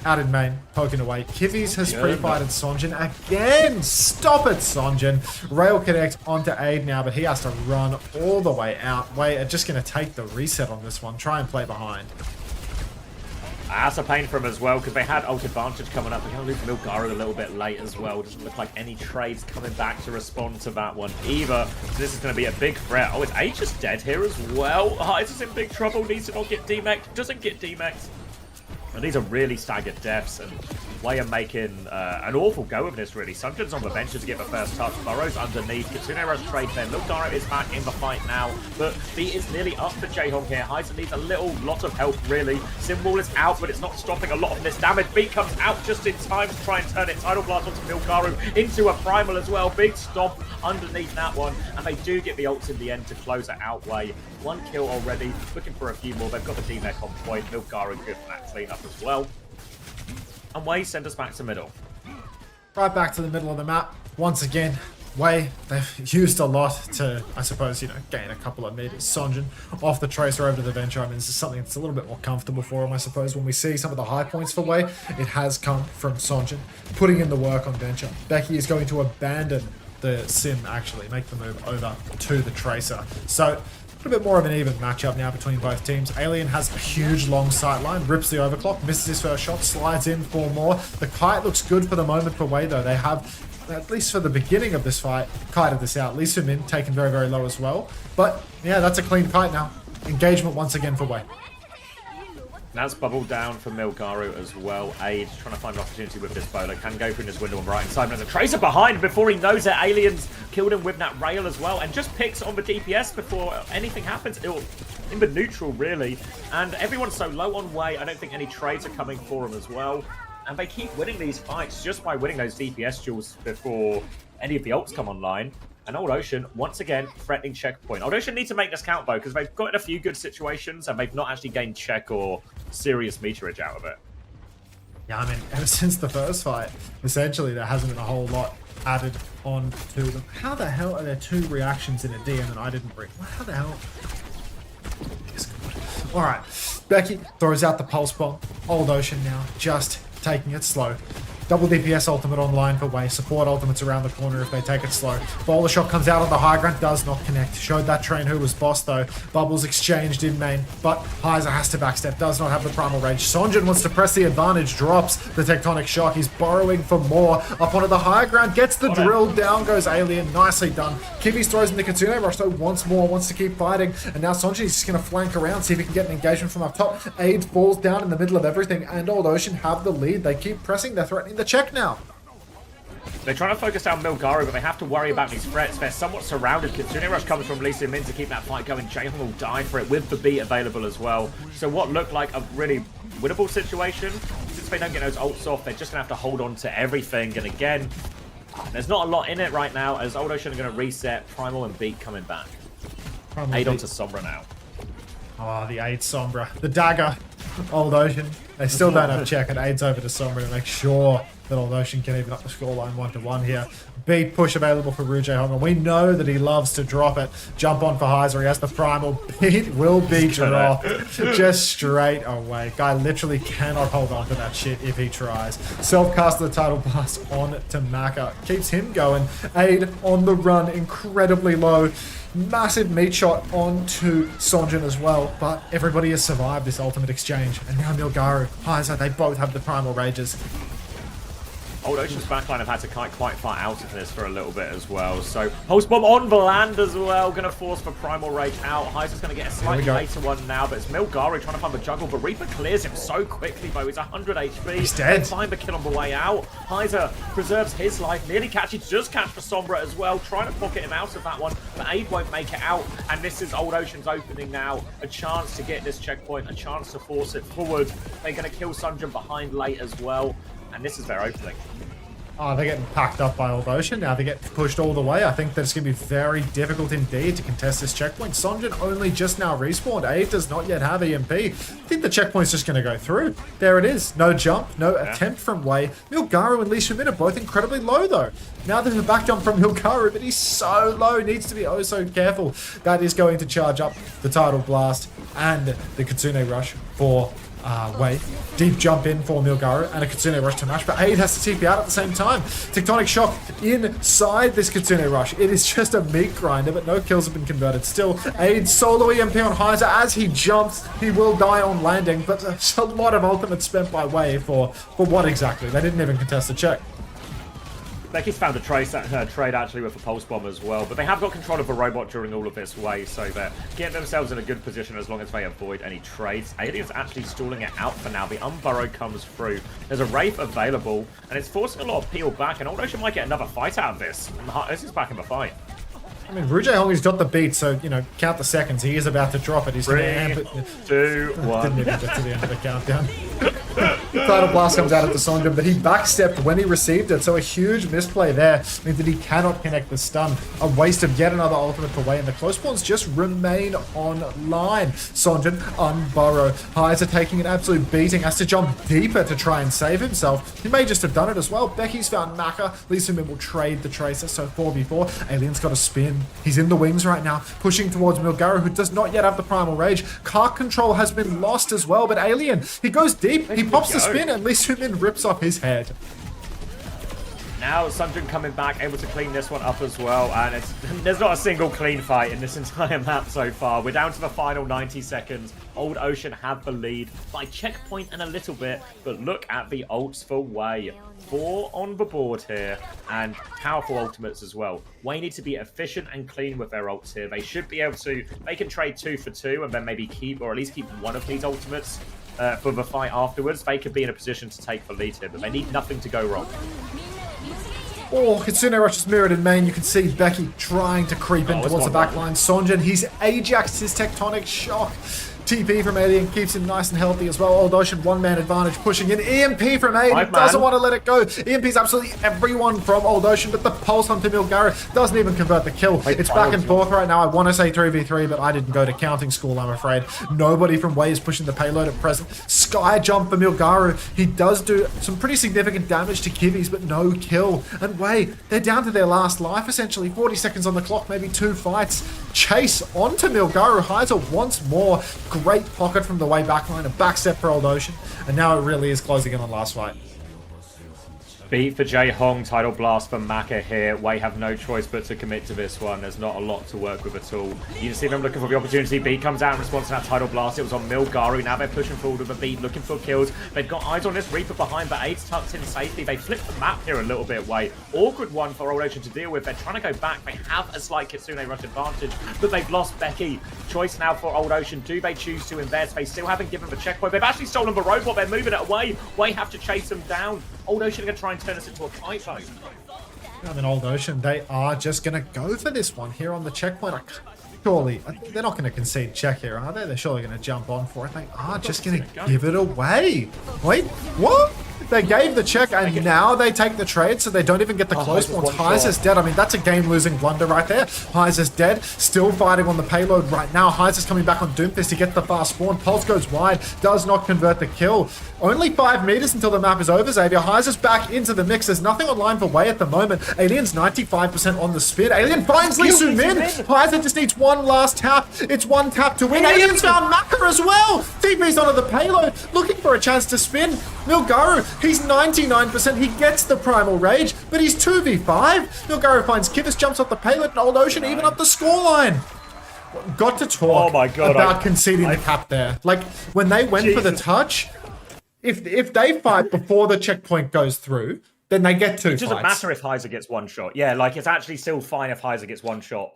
[SPEAKER 1] Out in main, poking away. Kivis has pre-fighted Sonjin again. Stop it, Sonjin. Rail connect onto Aid now, but he has to run all the way out. Wei are just going to take the reset on this one. Try and play behind.
[SPEAKER 8] That's a pain for him as well, because they had ult advantage coming up. They're going to lose Milgaru a little bit late as well. Doesn't look like any trades coming back to respond to that one either. So this is going to be a big threat. Oh, is Aid just dead here as well? Heiser's in big trouble. Needs to not get demeched. Doesn't get demeched. And these are really staggered deaths, and Wei are making an awful go of this, really. Sunjin's on the bench to get the first touch. Burrow's underneath. Kitsune Rush trade there. Milgaru is back in the fight now, but beat is nearly up for Jaehong here. Heiser needs a lot of help, really. Symbol is out, but it's not stopping a lot of this damage. Beat comes out just in time to try and turn it. Tidal Blast onto Milgaru into a Primal as well. Big stomp underneath that one, and they do get the ults in the end to close it out. Wei. One kill already, looking for a few more. They've got the D-Mech on point. Milgaru good for that cleanup as well. And Wei send us back to middle.
[SPEAKER 1] Right back to the middle of the map. Once again, Wei, they've used a lot to, I suppose, you know, gain a couple of meters. Sonjin off the Tracer over to the Venture. I mean, this is something that's a little bit more comfortable for him, I suppose. When we see some of the high points for Wei, it has come from Sonjin putting in the work on Venture. Becky is going to abandon the Sim, actually, make the move over to the Tracer. So, a little bit more of an even matchup now between both teams. Alien has a huge long sight line, rips the overclock, misses his first shot, slides in for more. The kite looks good for the moment for Wei, though. They have, at least for the beginning of this fight, kited this out. Lee Sumin taken very, very low as well. But yeah, that's a clean kite now. Engagement once again for Wei.
[SPEAKER 8] That's bubbled down for Milgaru as well. Aid trying to find an opportunity with this bowler. Can go through this window on the right side. There's a Tracer behind before he knows it. Aliens killed him with that rail as well. And just picks on the DPS before anything happens. In the neutral, really. And everyone's so low on Wei. I don't think any trades are coming for him as well. And they keep winning these fights just by winning those DPS duels before any of the ults come online. And Old Ocean, once again, threatening checkpoint. Old Ocean need to make this count, though, because they've got in a few good situations and they've not actually gained check or serious meterage out of it.
[SPEAKER 1] Yeah, I mean, ever since the first fight, essentially there hasn't been a whole lot added on to them. How the hell are there two reactions in a DM and I didn't bring? How the hell? Alright, Becky throws out the pulse bomb. Old Ocean now just taking it slow. Double DPS ultimate online for Wei. Support ultimates around the corner if they take it slow. Boulder shot comes out on the high ground, does not connect. Showed that train who was boss though. Bubbles exchanged in main, but Heiser has to backstep, does not have the primal rage. Sonjin wants to press the advantage, drops the tectonic shock. He's burrowing for more. Up onto the high ground, gets the drill, down goes Alien. Nicely done. Kivis throws in the Kitsune Rush though once more, wants to keep fighting. And now Sonjin is just going to flank around, see if he can get an engagement from up top. Aid falls down in the middle of everything, and Old Ocean have the lead. They keep pressing, they're threatening the check now.
[SPEAKER 8] They're trying to focus down Milgaru, but they have to worry about these threats. They're somewhat surrounded. Kitsune Rush comes from Lee Min to keep that fight going. Jaehong will die for it with the beat available as well. So what looked like a really winnable situation, since they don't get those ults off, they're just going to have to hold on to everything. And again, there's not a lot in it right now, as Old Ocean are going to reset. Primal and Beat coming back. Aid onto Sombra now.
[SPEAKER 1] Oh, the Aid Sombra. The dagger. Old Ocean. They still don't have check, and Aid's over to Sombra to make sure that Old Ocean can even up the scoreline 1-1 here. Beat push available for Ru Jaehong, and we know that he loves to drop it. Jump on for Heiser. He has the primal. Beat will be dropped just straight away. Guy literally cannot hold on to that shit if he tries. Self-cast the title blast on to Maka. Keeps him going. Aid on the run, incredibly low. Massive meat shot onto Sonjin as well, but everybody has survived this ultimate exchange. And now Milgaru, Heiser, they both have the primal rages.
[SPEAKER 8] Old Ocean's backline have had to quite far out of this for a little bit as well. So Pulse Bomb on Valand as well, going to force for Primal Rage out. Heiser's going to get a slightly later one now, but it's Milgaru trying to find the juggle, but Reaper clears him so quickly though. He's 100 HP.
[SPEAKER 1] He's dead.
[SPEAKER 8] Find the kill on the way out. Heiser preserves his life, nearly just catch for Sombra as well, trying to pocket him out of that one, but Aid won't make it out. And this is Old Ocean's opening now. A chance to get this checkpoint, a chance to force it forward. They're going to kill Sunjin behind late as well. And this is their opening.
[SPEAKER 1] Oh, they're getting packed up by Old Ocean. Now they get pushed all the way. I think that it's going to be very difficult indeed to contest this checkpoint. Sonjin only just now respawned. Aid does not yet have EMP. I think the checkpoint's just going to go through. There it is. No jump, no attempt from Wei. Milgaru and Lee Min are both incredibly low though. Now there's a back jump from Milgaru, but he's so low. Needs to be oh so careful. That is going to charge up the Tidal Blast and the Kitsune Rush for Wei. Deep jump in for Milgaru and a Kitsune Rush to match, but Aid has to TP out at the same time. Tectonic Shock inside this Kitsune Rush. It is just a meat grinder, but no kills have been converted. Still, Aid solo EMP on Heiser. As he jumps, he will die on landing, but there's a lot of ultimate spent by Wei for what exactly? They didn't even contest the check.
[SPEAKER 8] Becky's found a trade actually with a Pulse Bomb as well, but they have got control of the robot during all of this way, so they're getting themselves in a good position as long as they avoid any trades. Alien's actually stalling it out for now. The Unburrow comes through. There's a Wraith available, and it's forcing a lot of peel back, and Old Ocean might get another fight out of this. This is back in the fight.
[SPEAKER 1] I mean, Ru Jaehong's got the beat, so, you know, count the seconds. He is about to drop it. He's going to amp it.
[SPEAKER 8] 2, 1.
[SPEAKER 1] Didn't even get to the end of the countdown. The Tidal Blast comes out at the Sonjin, but he backstepped when he received it, so a huge misplay there means that he cannot connect the stun. A waste of yet another ultimate for Wei, and the close spawns just remain online. Sonjin, Unburrow. Heiser taking an absolute beating, has to jump deeper to try and save himself. He may just have done it as well. Becky's found Maka. Lee Min will trade the Tracer, so 4v4. Alien's got a spin. He's in the wings right now, pushing towards Milgaru, who does not yet have the Primal Rage. Cart control has been lost as well, but Alien, he goes deep, he pops the spin, and Lee Min rips off his head.
[SPEAKER 8] Now Sunjin coming back, able to clean this one up as well, and there's not a single clean fight in this entire map so far. We're down to the final 90 seconds. Old Ocean have the lead by checkpoint and a little bit, but look at the ults for Wei. 4 on the board here, and powerful ultimates as well. Wei need to be efficient and clean with their ults here. They should be able to, they can trade 2 for 2 and then maybe keep, or at least keep one of these ultimates for the fight afterwards. They could be in a position to take the lead here, but they need nothing to go wrong.
[SPEAKER 1] Oh, Kitsune Rush is mirrored in main. You can see Becky trying to creep in towards the backline. Sonjin, he's Ajaxed his Tectonic Shock. TP from Alien keeps him nice and healthy as well. Old Ocean, one-man advantage pushing in. EMP from Aiden doesn't want to let it go. EMP's absolutely everyone from Old Ocean, but the pulse onto Milgaru doesn't even convert the kill. It's back and forth right now. I want to say 3v3, but I didn't go to counting school, I'm afraid. Nobody from Wei is pushing the payload at present. Sky jump for Milgaru. He does do some pretty significant damage to Kivis, but no kill. And Wei, they're down to their last life, essentially. 40 seconds on the clock, maybe 2 fights. Chase onto Milgaru. Heiser once more. Great pocket from the Wei backline, a backstep for Old Ocean, and now it really is closing in on last fight.
[SPEAKER 8] Beat for Jae Hong, Tidal Blast for Maka here. Wei have no choice but to commit to this one. There's not a lot to work with at all. You can see them looking for the opportunity. B comes out in response to that Tidal Blast. It was on Milgaru. Now they're pushing forward with a B, looking for kills. They've got eyes on this Reaper behind, but Aid's tucked in safely. They flipped the map here a little bit, Wei. Awkward one for Old Ocean to deal with. They're trying to go back. They have a slight Kitsune rush advantage, but they've lost Becky. Choice now for Old Ocean. Do they choose to invest? They still haven't given the checkpoint. They've actually stolen the robot. They're moving it away. Wei have to chase them down. Old Ocean are going to try and turn this into a fight zone.
[SPEAKER 1] I mean, Old Ocean, they are just going to go for this one here on the checkpoint. Surely, they're not going to concede check here, are they? They're surely going to jump on for it. They are just going to give it away. Wait, what? They gave the check and now they take the trade, so they don't even get the close ones. Heiser's dead. I mean, that's a game-losing blunder right there. Heiser's dead. Still fighting on the payload right now. Heiser's coming back on Doomfist to get the fast spawn. Pulse goes wide. Does not convert the kill. Only 5 meters until the map is over, Xavier. Heiser's back into the mix. There's nothing online for Wei at the moment. Alien's 95% on the spin. Alien finds Lee Soo Min. Heiser just needs one last tap. It's one tap to win. Alien's found Maka as well. TP's onto the payload, looking for a chance to spin. Milgaru, he's 99%. He gets the Primal Rage, but he's 2v5. Milgaru finds Kivas, jumps off the payload, and Old Ocean even up the scoreline. Got to talk about conceding the cap there. Like, when they went for the touch, if they fight before the checkpoint goes through, then they get 2 fights.
[SPEAKER 8] It doesn't matter if Heiser gets one shot. Yeah, like, it's actually still fine if Heiser gets one shot.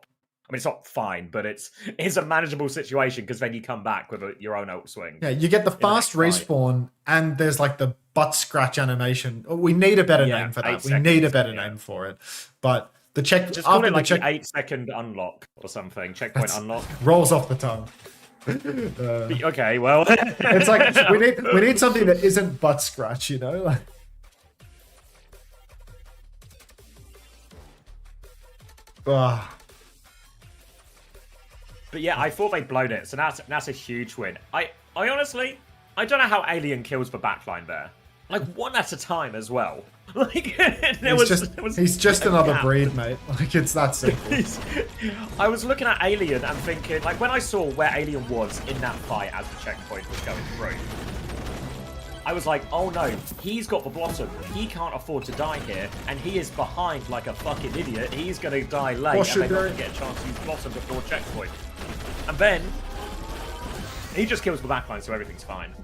[SPEAKER 8] I mean, it's not fine, but it's a manageable situation because then you come back with your own ult swing.
[SPEAKER 1] Yeah, you get the fast respawn, and there's like the butt scratch animation. We need a better name for that. We need a better name for it. But the check
[SPEAKER 8] just call it like the 8-second unlock or something. Checkpoint unlock
[SPEAKER 1] rolls off the tongue.
[SPEAKER 8] Okay, well,
[SPEAKER 1] it's like we need something that isn't butt scratch, you know.
[SPEAKER 8] But yeah, I thought they'd blown it, so that's a huge win. I honestly, I don't know how Alien kills the backline there. Like, one at a time as well. Like,
[SPEAKER 1] he's just another breed, mate. Like, it's that simple.
[SPEAKER 8] I was looking at Alien and thinking, like, when I saw where Alien was in that fight as the checkpoint was going through, I was like, oh no, he's got the bottom. He can't afford to die here, and he is behind like a fucking idiot. He's going to die late, and they're not going to get a chance to use bottom before checkpoint. And then, he just kills the backline, so everything's fine.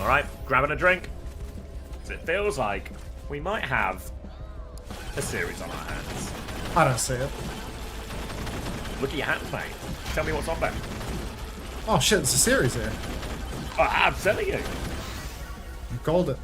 [SPEAKER 8] Alright, grabbing a drink. It feels like we might have a series on our hands.
[SPEAKER 1] I don't see it.
[SPEAKER 8] Look at your hands, mate. Tell me what's on there.
[SPEAKER 1] Oh shit, it's a series here.
[SPEAKER 8] Oh, I'm telling you.
[SPEAKER 1] You called it.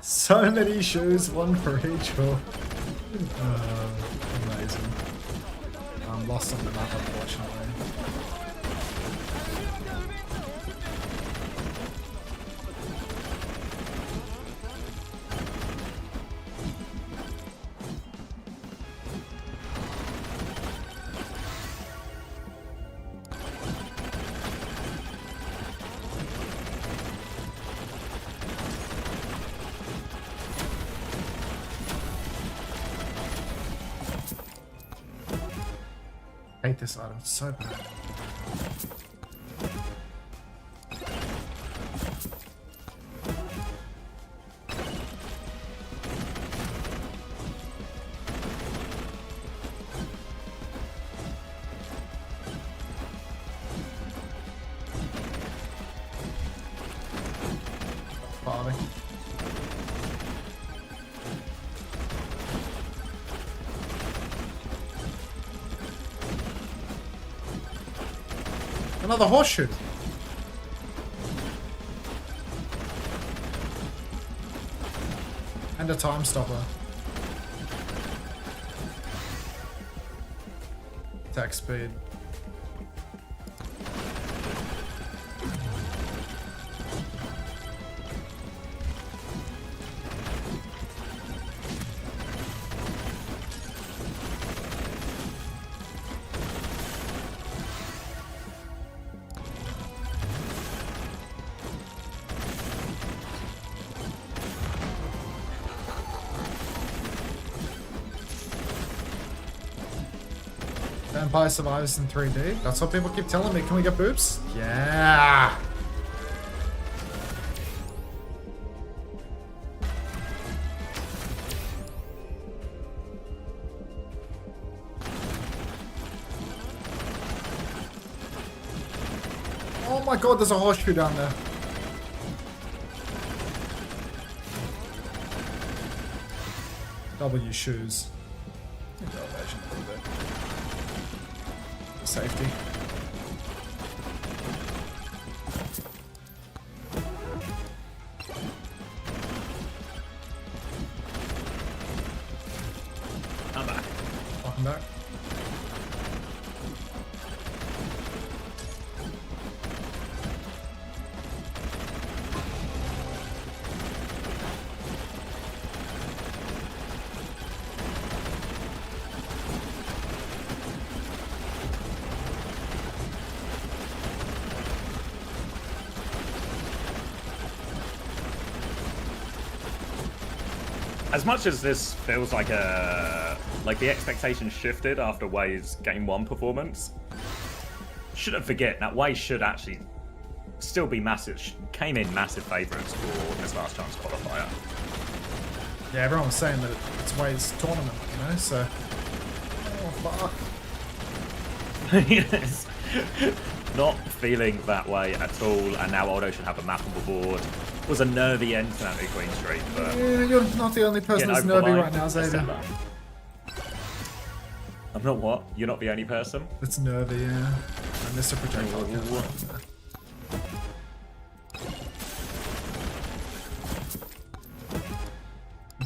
[SPEAKER 1] So many shoes, one for each hole. Amazing. I'm lost on the map, unfortunately. I hate this item, it's so bad. Farming. Another horseshoe. And And a time stopper. Attack speed. Vampire survives in 3D. That's what people keep telling me. Can we get boobs? Yeah. Oh my god, there's a horseshoe down there. W shoes. Elevation a little bit. Safety.
[SPEAKER 8] I'm back.
[SPEAKER 1] Welcome back.
[SPEAKER 8] As much as this feels like the expectations shifted after Wei's Game 1 performance, shouldn't forget that Wei should actually still be massive, came in massive favourites for this last chance qualifier.
[SPEAKER 1] Yeah, everyone was saying that it's Wei's tournament, you know, so... Oh, fuck.
[SPEAKER 8] Yes. Not feeling that way at all, and now Aldo should have a map on the board. Was a nervy end to that Queen Street, but...
[SPEAKER 1] Yeah, you're not the only person that's nervy right now, Xavier.
[SPEAKER 8] I'm not what? You're not the only person?
[SPEAKER 1] It's nervy, yeah. I missed a projectile.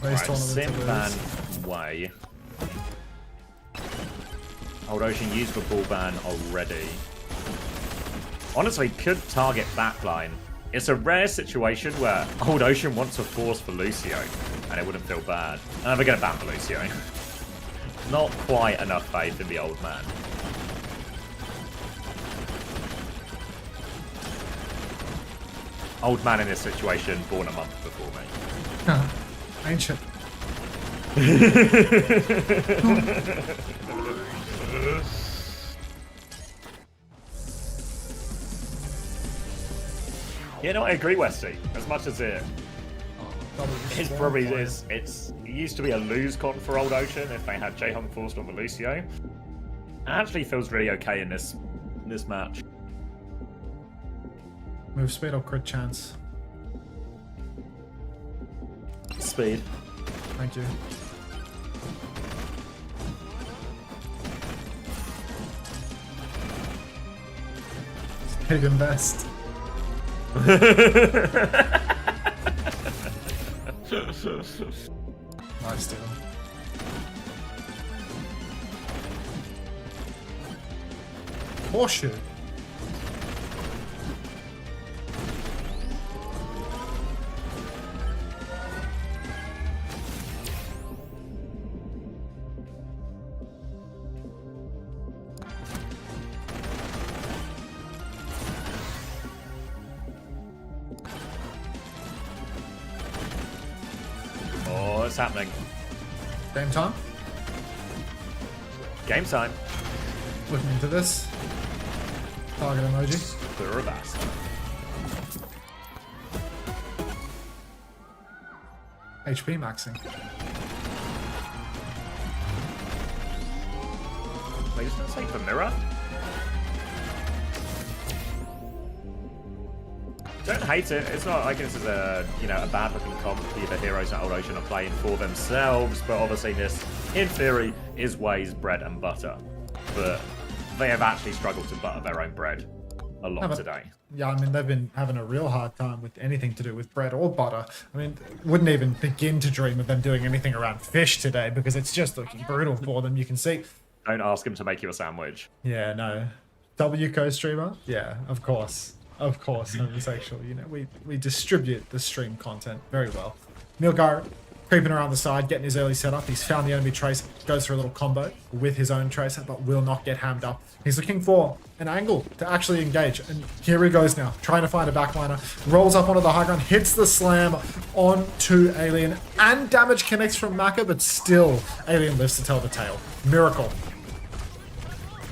[SPEAKER 8] Right, Sim-ban Wei. Old Ocean used the ball ban already. Honestly, could target backline. It's a rare situation where Old Ocean wants to force for Lucio, and it wouldn't feel bad. And they're going to ban for Lucio. Not quite enough faith in the old man. Old man in this situation, born a month before me.
[SPEAKER 1] Ancient.
[SPEAKER 8] Yeah, no, I agree, Westy. As much as it used to be a lose con for Old Ocean if they had J-Hung forced on the Lucio. It actually feels really okay in this match.
[SPEAKER 1] Move speed or crit chance?
[SPEAKER 8] Speed.
[SPEAKER 1] Thank you. Save and best. Nice deal. Horseshoe.
[SPEAKER 8] Oh, it's happening.
[SPEAKER 1] Game time?
[SPEAKER 8] Game time.
[SPEAKER 1] Looking into this. Target emoji.
[SPEAKER 8] The reverse.
[SPEAKER 1] HP maxing.
[SPEAKER 8] Wait, does that say for mirror? Don't hate it. It's not like this is a bad looking comp. The heroes at Old Ocean are playing for themselves, but obviously this, in theory, is Wei's bread and butter. But they have actually struggled to butter their own bread a lot today.
[SPEAKER 1] Yeah, I mean, they've been having a real hard time with anything to do with bread or butter. I mean, wouldn't even begin to dream of them doing anything around fish today because it's just looking brutal for them. You can see.
[SPEAKER 8] Don't ask him to make you a sandwich.
[SPEAKER 1] Yeah, no. WCO streamer? Yeah, of course. Of course, homosexual. You know, we distribute the stream content very well. Milgar creeping around the side, getting his early setup. He's found the enemy tracer, goes for a little combo with his own tracer, but will not get hammed up. He's looking for an angle to actually engage, and here he goes now, trying to find a backliner. Rolls up onto the high ground, hits the slam onto Alien, and damage connects from Maka, but still, Alien lives to tell the tale. Miracle.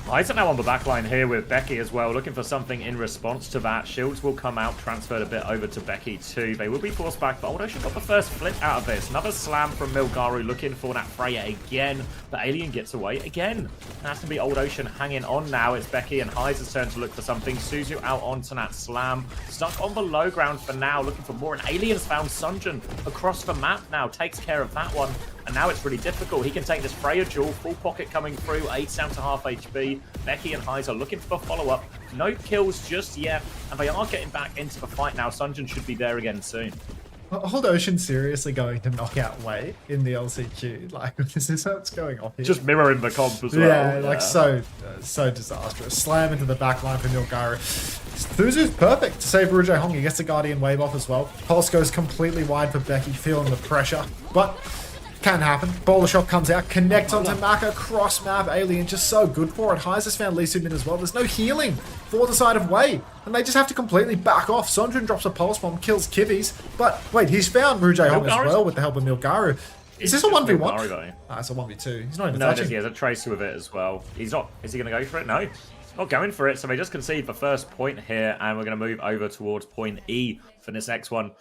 [SPEAKER 8] Heiser now on the backline here with Becky as well, looking for something in response to that. Shields will come out, transferred a bit over to Becky too. They will be forced back, but Old Ocean got the first flip out of this. Another slam from Milgaru, looking for that Freya again. The Alien gets away again. That's going to be Old Ocean hanging on now. It's Becky and Heiser's turn to look for something. Suzu out onto that slam. Stuck on the low ground for now, looking for more. And Alien's found Sunjun across the map now, takes care of that one. And now it's really difficult. He can take this Freya duel, full pocket coming through, 8 down to half HP. Becky and Heiser looking for the follow-up. No kills just yet, and they are getting back into the fight now. Sunjun should be there again soon.
[SPEAKER 1] Old Ocean seriously going to knock out Wei in the LCQ? Like, this is what's going off here.
[SPEAKER 8] Just mirroring the comp as well.
[SPEAKER 1] Yeah, like so disastrous. Slam into the back line for Milgaru. Thuzu's perfect to save Rujai Hong. He gets the Guardian wave off as well. Pulse goes completely wide for Becky, feeling the pressure, but can happen. Bowler shot comes out, connects onto Maka, cross map. Alien just so good for it. Heiser's found Lee Soo-min as well. There's no healing for the side of Wei, and they just have to completely back off. Sunjun drops a pulse bomb, kills Kivis, but wait, he's found Rujai Hong as well with the help of Milgaru. Is this a 1v1? It's a 1v2. He's not even touching.
[SPEAKER 8] He has a tracer with it as well. He's not. Is he going to go for it? No. Not going for it. So they just concede the first point here, and we're going to move over towards point E for this next one.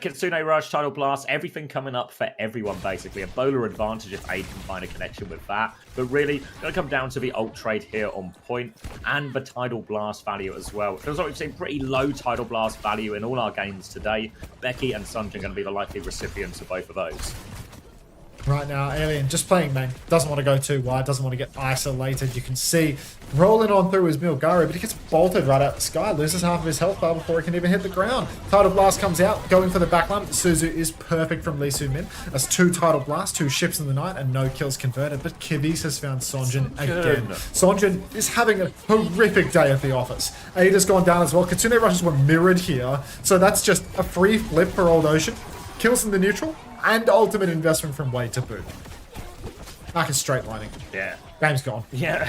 [SPEAKER 8] Kitsune Rush, Tidal Blast, everything coming up for everyone, basically. A bowler advantage if Aid can find a connection with that. But really, going to come down to the ult trade here on point and the Tidal Blast value as well. It feels like we've seen pretty low Tidal Blast value in all our games today. Becky and Sunjun are going to be the likely recipients of both of those.
[SPEAKER 1] Right now, Alien just playing main. Doesn't want to go too wide, doesn't want to get isolated. You can see rolling on through his Milgaru, but he gets bolted right out the sky, loses half of his health bar before he can even hit the ground. Tidal Blast comes out, going for the backline. Suzu is perfect from Lee Soo-min. That's 2 Tidal Blasts, 2 ships in the night, and no kills converted. But Kivis has found Sunjun again. Sunjun is having a horrific day at the office. Ada's gone down as well. Kitsune Rushes were mirrored here, so that's just a free flip for Old Ocean. Kills in the neutral, and ultimate investment from Wei to boot. Maka's straight lining.
[SPEAKER 8] Yeah.
[SPEAKER 1] Game's gone.
[SPEAKER 8] Yeah.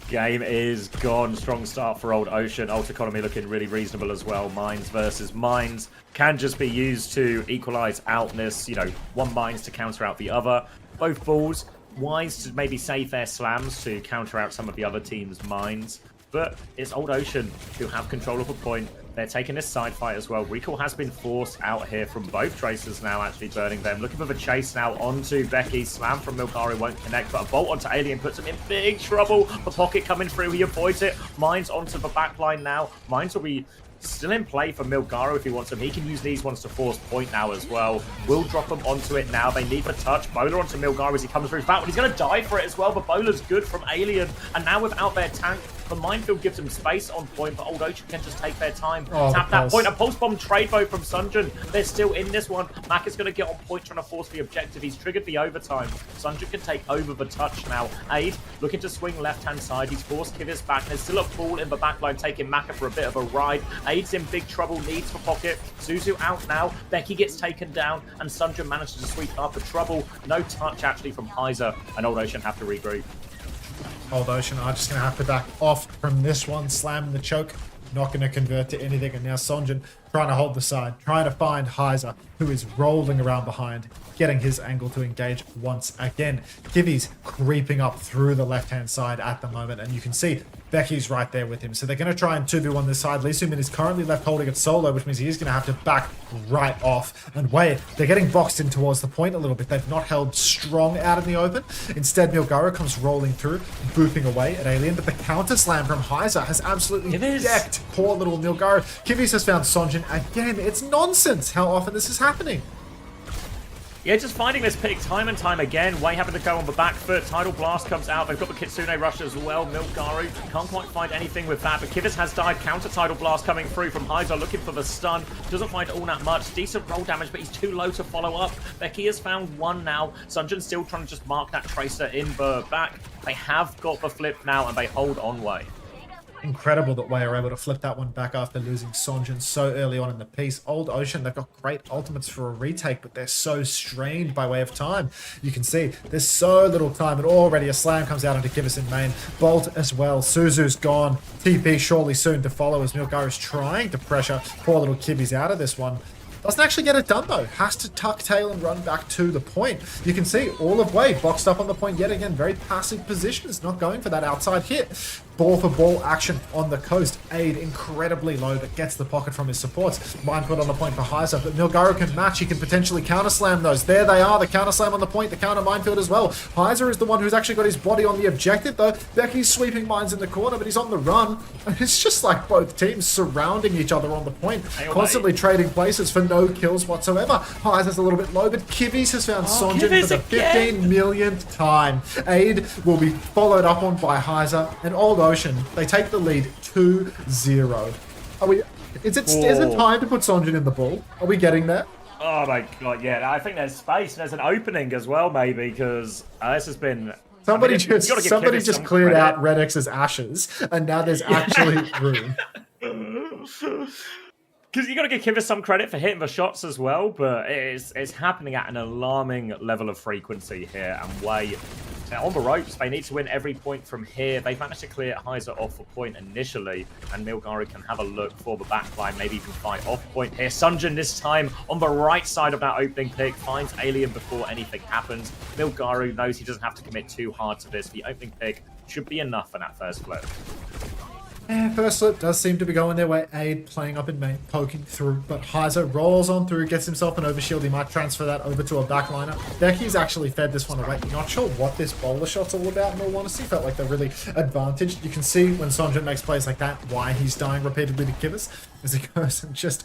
[SPEAKER 8] Game is gone. Strong start for Old Ocean. Ult economy looking really reasonable as well. Mines versus mines can just be used to equalize outness. You know, one mines to counter out the other. Both balls wise to maybe save their slams to counter out some of the other team's mines. But it's Old Ocean who have control of a point. They're taking this side fight as well. Recall has been forced out here from both Tracers now, actually burning them. Looking for the chase now onto Becky. Slam from Milgaru won't connect, but a bolt onto Alien puts him in big trouble. The pocket coming through, he avoids it. Mines onto the backline now. Mines will be still in play for Milgaru if he wants them. He can use these ones to force point now as well. Will drop them onto it now. They need the touch. Bowler onto Milgaru as he comes through his back. He's going to die for it as well, but Bowler's good from Alien. And now without their tank, the minefield gives him space on point, but Old Ocean can just take their time. Tap that point. A pulse bomb trade bow from Sunjun. They're still in this one. Mac is going to get on point trying to force the objective. He's triggered the overtime. Sunjun can take over the touch now. Aid looking to swing left-hand side. He's forced Kivis back. There's still a ball in the backline taking Maka for a bit of a ride. Aid's in big trouble. Needs the pocket. Suzu out now. Becky gets taken down, and Sunjun manages to sweep up the trouble. No touch actually from Heiser, and Old Ocean have to regroup.
[SPEAKER 1] Old Ocean are just going to have to back off from this one. Slamming the choke. Not going to convert to anything. And now Sunjun trying to hold the side. Trying to find Heiser, who is rolling around behind. Getting his angle to engage once again. Kivi's creeping up through the left-hand side at the moment. And you can see Becky's right there with him. So they're going to try and 2v1 this side. Lee Soo-min is currently left holding it solo, which means he is going to have to back right off. And Wei, they're getting boxed in towards the point a little bit. They've not held strong out in the open. Instead, Milgaru comes rolling through, booping away at Alien. But the counter slam from Heiser has absolutely decked poor little Milgaru. Kivis has found Sunjun again. It's nonsense how often this is happening.
[SPEAKER 8] Yeah, just finding this pick time and time again. Way having to go on the back foot. Tidal Blast comes out. They've got the Kitsune Rush as well. Milgaru can't quite find anything with that. But Kivitz has died. Counter Tidal Blast coming through from Heiser, looking for the stun. Doesn't find all that much. Decent roll damage, but he's too low to follow up. Becky has found one now. Sunjin's still trying to just mark that Tracer in the back. They have got the flip now, and they hold on Way.
[SPEAKER 1] Incredible that Way are able to flip that one back after losing Sonjin so early on in the piece. Old Ocean, they've got great ultimates for a retake, but they're so strained by way of time. You can see there's so little time, and already a slam comes out into Kivitz in main. Bolt as well. Suzu's gone. TP surely soon to follow as Milgaru's trying to pressure poor little Kibby's out of this one. Doesn't actually get it done though. Has to tuck tail and run back to the point. You can see all of Way boxed up on the point yet again. Very passive positions, not going for that outside hit. Ball for ball action on the coast. Aid incredibly low, but gets the pocket from his supports. Minefield on the point for Heiser, but Milgaru can match. He can potentially counter slam those. There they are, the counter slam on the point, the counter minefield as well. Heiser is the one who's actually got his body on the objective though. Becky's sweeping mines in the corner, but he's on the run. And it's just like both teams surrounding each other on the point, constantly trading places for no kills whatsoever. Heiser's a little bit low, but Kivitz has found Sonjin for the 15 millionth time. Aid will be followed up on by Heiser, and Old Ocean, they take the lead 2-0. Are we? Is it time to put Sonjin in the ball? Are we getting there?
[SPEAKER 8] Oh my god, yeah. I think there's space. There's an opening as well, maybe, because this has been...
[SPEAKER 1] Somebody just cleared out Red X's ashes, and now there's actually room.
[SPEAKER 8] Because you got to give Kivitz some credit for hitting the shots as well, but it's happening at an alarming level of frequency here, and Way on the ropes. They need to win every point from here. They've managed to clear Heiser off a point initially, and Milgaru can have a look for the backline, maybe even fight off point here. Sunjin this time on the right side of that opening pick finds Alien before anything happens. Milgaru knows he doesn't have to commit too hard to this. The opening pick should be enough for that first flip.
[SPEAKER 1] Yeah, first slip does seem to be going their way. Aid playing up in main, poking through, but Heiser rolls on through, gets himself an overshield. He might transfer that over to a backliner. Becky's actually fed this one away. Not sure what this bowler shot's all about, in all honesty. Felt like they're really advantaged. You can see when Sonjin makes plays like that, why he's dying repeatedly to Kivitz, as he goes and just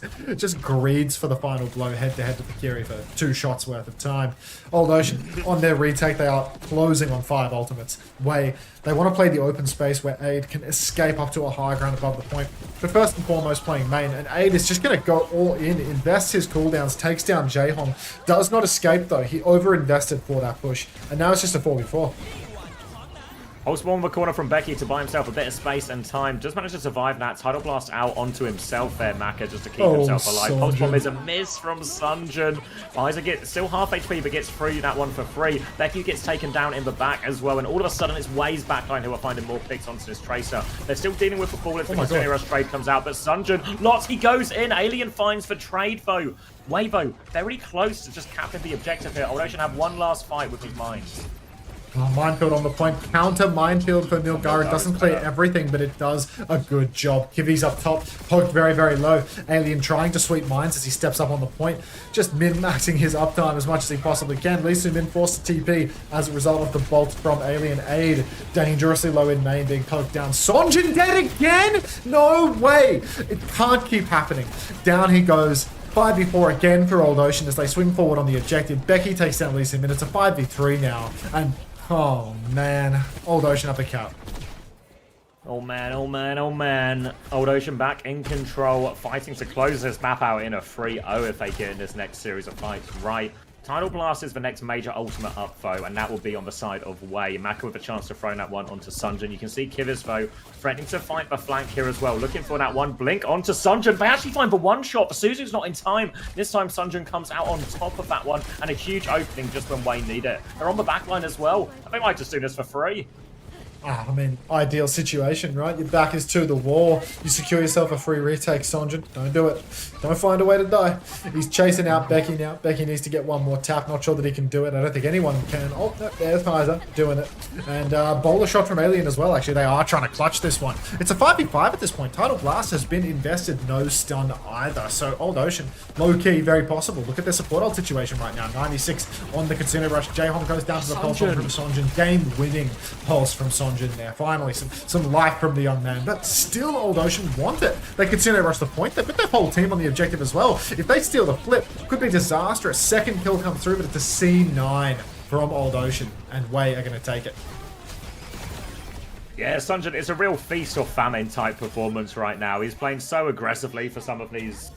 [SPEAKER 1] greeds for the final blow head-to-head to Fakiri for 2 shots worth of time. Old Ocean, on their retake, they are closing on 5 ultimates. Way, they want to play the open space where Aid can escape up to a high ground above the point. But first and foremost, playing main, and Aid is just going to go all in, invests his cooldowns, takes down Jaehong. Does not escape though. He over-invested for that push, and now it's just a 4v4.
[SPEAKER 8] Holds one in the corner from Becky to buy himself a bit of space and time. Just managed to survive that. Tidal Blast out onto himself there, Maka, just to keep himself alive. Pulse Bomb is a miss from Sunjin. Heiser gets still half HP, but gets through that one for free. Becky gets taken down in the back as well, and all of a sudden it's Way's backline who are finding more picks onto this Tracer. They're still dealing with the ball if the Kitsune Rush trade comes out, but Sunjin, lots, he goes in. Alien finds the trade, though. Way, though, very close to just capping the objective here. Old Ocean have one last fight with his mines.
[SPEAKER 1] Oh, minefield on the point. Counter minefield for Milgaru. Doesn't clear everything, but it does a good job. Kivi's up top, poked very, very low. Alien trying to sweep mines as he steps up on the point. Just min-maxing his uptime as much as he possibly can. Lee Min forced to TP as a result of the bolt from Alien. Aid dangerously low in main, being poked down. Sonjin dead again? No way! It can't keep happening. Down he goes. 5v4 again for Old Ocean as they swing forward on the objective. Becky takes down Lee Min. It's a 5v3 now. And oh man, Old Ocean up the cap.
[SPEAKER 8] Oh man, oh man, oh man. Old Ocean back in control, fighting to close this map out in a 3-0 if they get in this next series of fights right. Tidal Blast is the next major ultimate up, though, and that will be on the side of Way. Maka with a chance to throw that one onto Sunjin. You can see Kivitz, though, threatening to fight the flank here as well. Looking for that one blink onto Sunjin. They actually find the one shot, but Suzu's not in time. This time, Sunjin comes out on top of that one, and a huge opening just when Way need it. They're on the backline as well. They might just do this for free.
[SPEAKER 1] I mean, ideal situation, right? Your back is to the wall. You secure yourself a free retake, Sonjin. Don't do it. Don't find a way to die. He's chasing out Becky now. Becky needs to get one more tap. Not sure that he can do it. I don't think anyone can. Oh, no, there's Heiser doing it. And bowler shot from Alien as well. Actually, they are trying to clutch this one. It's a 5v5 at this point. Tidal Blast has been invested. No stun either. So, Old Ocean, low-key, very possible. Look at their support ult situation right now. 96 on the Kitsune Rush. Jaehong goes down to the pulse from Sonjin. Game-winning pulse from Sonjin. Sonjin there. Finally, some life from the young man. But still, Old Ocean want it. They continue to rush the point. They put their whole team on the objective as well. If they steal the flip, could be disastrous. Second kill comes through, but it's a C9 from Old Ocean. And Wei are going to take it.
[SPEAKER 8] Yeah, Sunjin, it's a real feast or famine type performance right now. He's playing so aggressively for some of these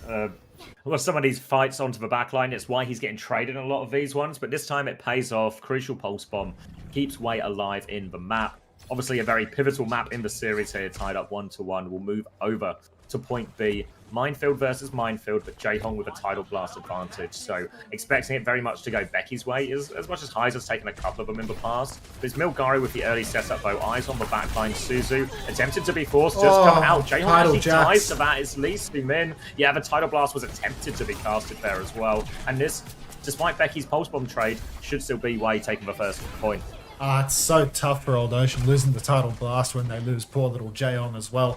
[SPEAKER 8] fights onto the backline. It's why he's getting traded in a lot of these ones, but this time it pays off. Crucial pulse bomb keeps Wei alive in the map. Obviously a very pivotal map in the series here, tied up 1-1. We'll move over to point B. Minefield versus Minefield, but Jaehong with a Tidal Blast advantage. So expecting it very much to go Becky's way, as much as Heiser's taken a couple of them in the past. But it's Milgari with the early setup though. Eyes on the backline. Suzu attempted to be forced, just come out. Jaehong actually ties to that. It's Lee Su-min. Yeah, the Tidal Blast was attempted to be casted there as well. And this, despite Becky's Pulse Bomb trade, should still be Wei taking the first point.
[SPEAKER 1] It's so tough for Old Ocean losing the Tidal Blast when they lose poor little Jaehong as well.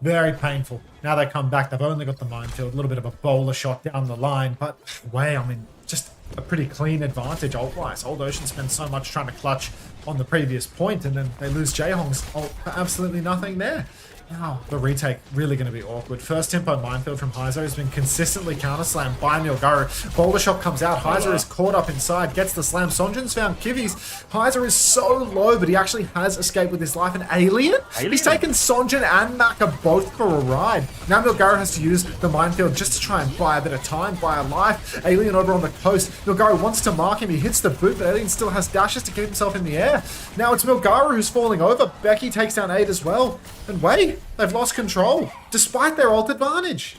[SPEAKER 1] Very painful. Now they come back. They've only got the minefield. A little bit of a bowler shot down the line. But Wei, I mean, just a pretty clean advantage ult-wise. Old Ocean spends so much trying to clutch on the previous point, and then they lose Jaehong's ult for absolutely nothing there. Now, the retake really going to be awkward. First tempo minefield from Heiser has been consistently counter-slammed by Milgari. Boulder shot comes out. Heiser is caught up inside, gets the slam. Sonjin's found Kivi's. Heiser is so low, but he actually has escaped with his life. An alien? He's taken Sonjin and Maka both for a ride. Now Milgari has to use the minefield just to try and buy a bit of time, buy a life. Alien over on the coast. Milgari wants to mark him. He hits the boot, but Alien still has dashes to keep himself in the air. Now it's Milgari who's falling over. Becky takes down 8 as well. And Wei, they've lost control, despite their ult advantage.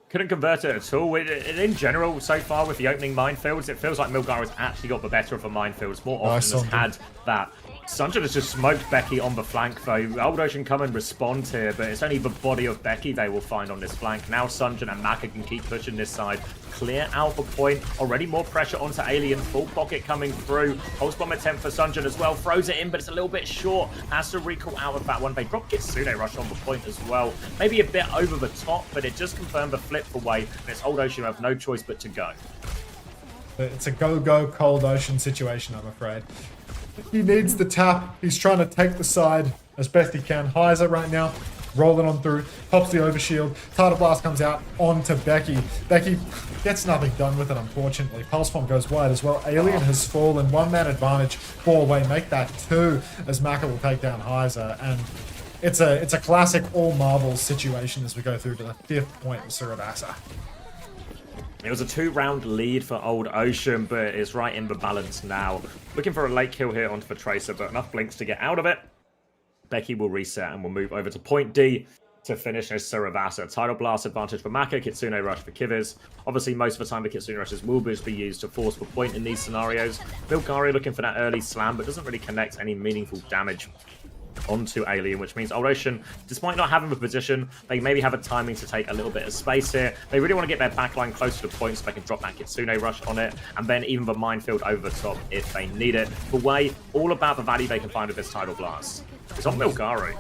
[SPEAKER 8] Couldn't convert it at all. In general, so far with the opening minefields, it feels like Milgari's actually got the better of the minefields. More often has had that. Sunjin has just smoked Becky on the flank though. Old Ocean come and respond here, but it's only the body of Becky they will find on this flank. Now Sunjin and Maka can keep pushing this side. Clear out the point. Already more pressure onto Alien. Full pocket coming through. Pulse bomb attempt for Sunjin as well. Throws it in, but it's a little bit short. Has to recall out of that one. They drop Kitsune Rush on the point as well. Maybe a bit over the top, but it just confirmed the flip for Wei. And it's Old Ocean who have no choice but to go.
[SPEAKER 1] It's a go-go Cold Ocean situation, I'm afraid. He needs the tap. He's trying to take the side as best he can. Heiser right now, rolling on through, pops the overshield. Tidal Blast comes out onto Becky. Becky gets nothing done with it, unfortunately. Pulse Bomb goes wide as well. Alien has fallen. One-man advantage for Wei. Make that 2 as Maka will take down Heiser. And it's a classic all marbles situation as we go through to the 5th point of Surabasa.
[SPEAKER 8] It was a 2-round lead for Old Ocean, but it's right in the balance now. Looking for a late kill here onto the Tracer, but enough blinks to get out of it. Becky will reset and we'll move over to point D to finish as Surabasa. Tidal Blast advantage for Maka, Kitsune Rush for Kivers. Obviously, most of the time the Kitsune Rushes will be used to force the point in these scenarios. Milgari looking for that early slam, but doesn't really connect any meaningful damage onto Alien, which means Old Ocean, despite not having the position, they maybe have a timing to take a little bit of space here. They really want to get their backline close to the point so they can drop that Kitsune Rush on it, and then even the minefield over the top if they need it. But Wei, all about the value they can find with this Tidal Blast. It's on Milgari.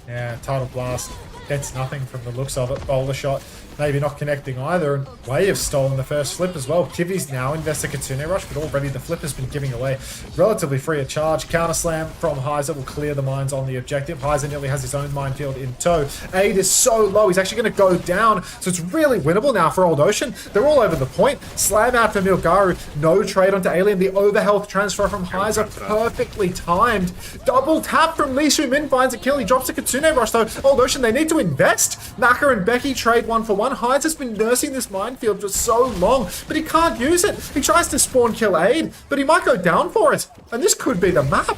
[SPEAKER 1] Yeah, Tidal Blast gets nothing from the looks of it. Bowler shot, maybe not connecting either. And Wei have stolen the first flip as well. Kivi's now invested Kitsune Rush, but already the flip has been giving away relatively free of charge. Counter slam from Heiser will clear the mines on the objective. Heiser nearly has his own minefield in tow. Aid is so low, he's actually going to go down. So it's really winnable now for Old Ocean. They're all over the point. Slam out for Milgaru. No trade onto Alien. The overhealth transfer from Heiser, perfectly timed. Double tap from Lee Su-min finds a kill. He drops a Kitsune Rush though. Old Ocean, they need to invest. Maka and Becky trade 1-for-1. Heiser's been nursing this minefield for so long, but he can't use it. He tries to spawn kill Aid, but he might go down for it. And this could be the map.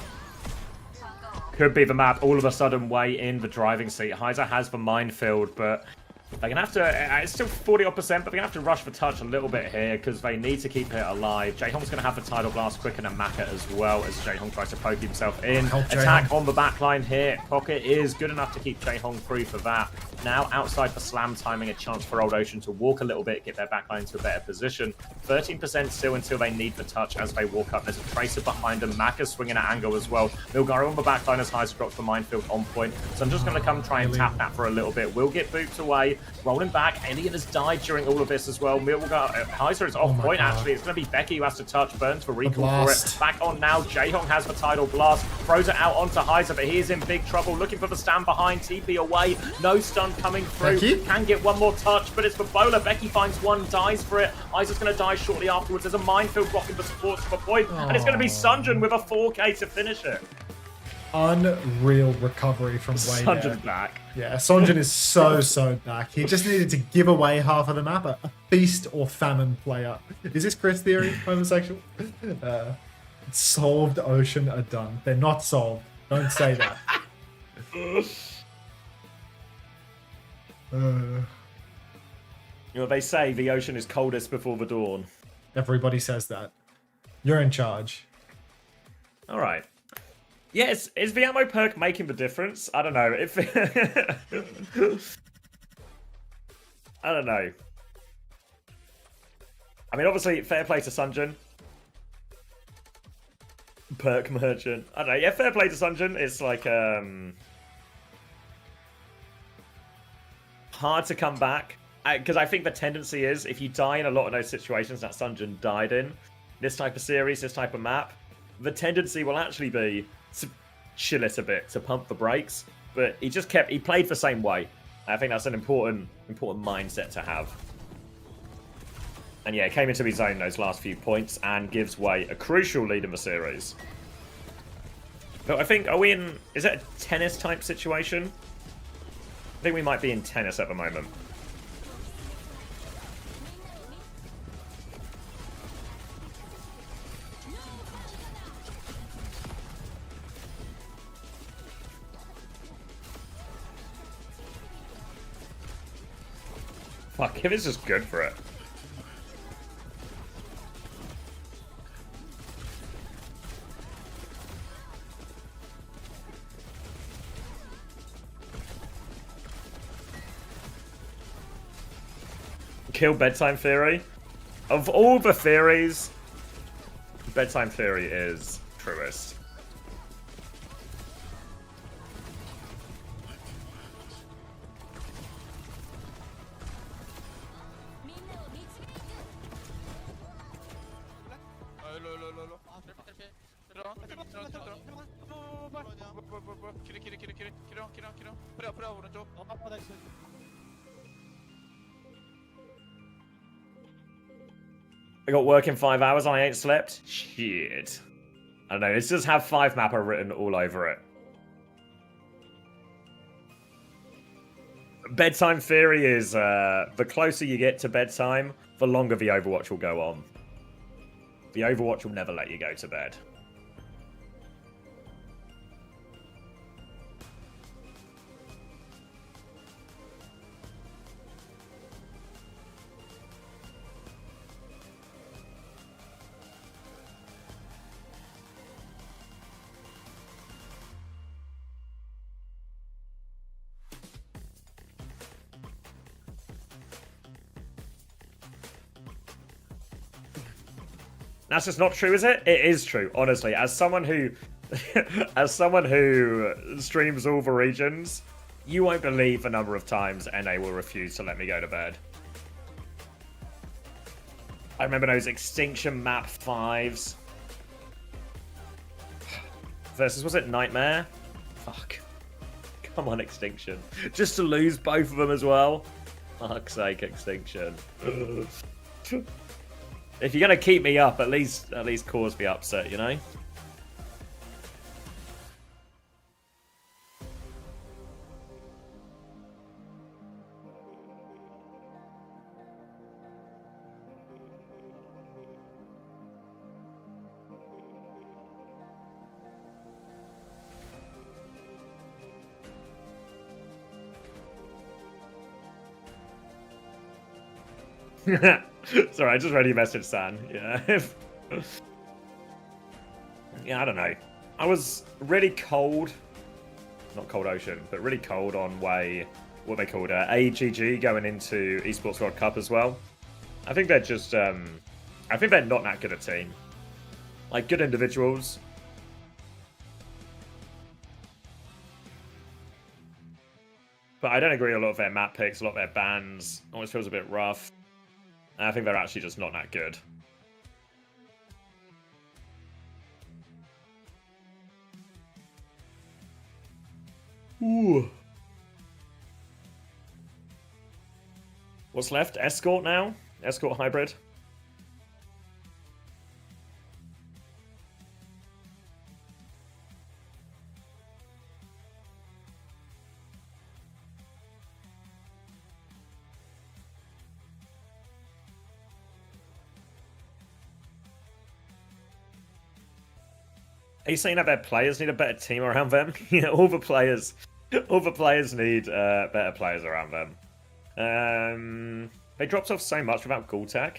[SPEAKER 8] Could be the map. All of a sudden, Wei in the driving seat. Heiser has the minefield, but they're going to have to... It's still 40-odd%, but they're going to have to rush for touch a little bit here because they need to keep it alive. Jaehong's going to have the Tidal Blast quicker than Maka as well as Jaehong tries to poke himself in. Attack on the backline here. Pocket is good enough to keep Jaehong free for that. Now outside for slam timing, a chance for Old Ocean to walk a little bit, get their backline into a better position. 13% still until they need the touch as they walk up. There's a Tracer behind them. Maka's swinging at angle as well. Milgari on the backline as Heiser drops the minefield on point. So I'm just going to come try and tap that for a little bit. We'll get booped away. Rolling back. Alien has died during all of this as well. Heiser is off point actually. It's going to be Becky who has to touch. Burns for recall for it. Back on now. Jaehong has the Tidal Blast. throws it out onto Heiser, but he is in big trouble. Looking for the stand behind, TP away, no stun coming through.
[SPEAKER 1] Becky?
[SPEAKER 8] Can get one more touch, but it's for Bola. Becky finds one, dies for it. Heiser's going to die shortly afterwards. There's a minefield blocking the support from a point, and it's going to be Sunjun with a 4K to finish it.
[SPEAKER 1] Unreal recovery from way there.
[SPEAKER 8] Sunjun's back.
[SPEAKER 1] Yeah, Sonjin is so back. He just needed to give away half of the map. A feast or famine player. Is this Chris theory? Homosexual? Solved Ocean are done. They're not solved. Don't say that.
[SPEAKER 8] You know what they say, the ocean is coldest before the dawn.
[SPEAKER 1] Everybody says that. You're in charge.
[SPEAKER 8] Alright. Yeah, is the ammo perk making the difference? I don't know. If I don't know. I mean, obviously, fair play to Sunjun. Perk merchant. I don't know. Yeah, fair play to Sunjun. It's like hard to come back, because I think the tendency is if you die in a lot of those situations that Sunjun died in, this type of series, this type of map, the tendency will actually be to chill it a bit, to pump the brakes. But he played the same way. I think that's an important mindset to have. And yeah, came into his own those last few points and gives way a crucial lead in the series. But I think, are we in, is it a tennis type situation? I think we might be in tennis at the moment. Fuck, if it's just good for it. Kill Bedtime Theory. Of all the theories, Bedtime Theory is truest. I got work in 5 hours and I ain't slept? Shit. I don't know, it does have 5 mapper written all over it. Bedtime Theory is, the closer you get to bedtime, the longer the Overwatch will go on. The Overwatch will never let you go to bed. That's just not true, is it? It is true, honestly. As someone who, streams all the regions, you won't believe the number of times NA will refuse to let me go to bed. I remember those Extinction Map 5s. Versus, was it Nightmare? Fuck. Come on, Extinction. Just to lose both of them as well. Fuck's sake, Extinction. If you're gonna keep me up, at least cause me upset, you know? Sorry, I just read your message, San. Yeah. Yeah, I don't know. I was really cold. Not cold ocean, but really cold on way, what they called AGG going into Esports World Cup as well. I think they're just, I think they're not that good a team. Like, good individuals. But I don't agree with a lot of their map picks, a lot of their bans. Always feels a bit rough. I think they're actually just not that good. Ooh. What's left? Escort now? Escort hybrid? Are you saying that their players need a better team around them? You know, all the players need better players around them. They dropped off so much without Gultak.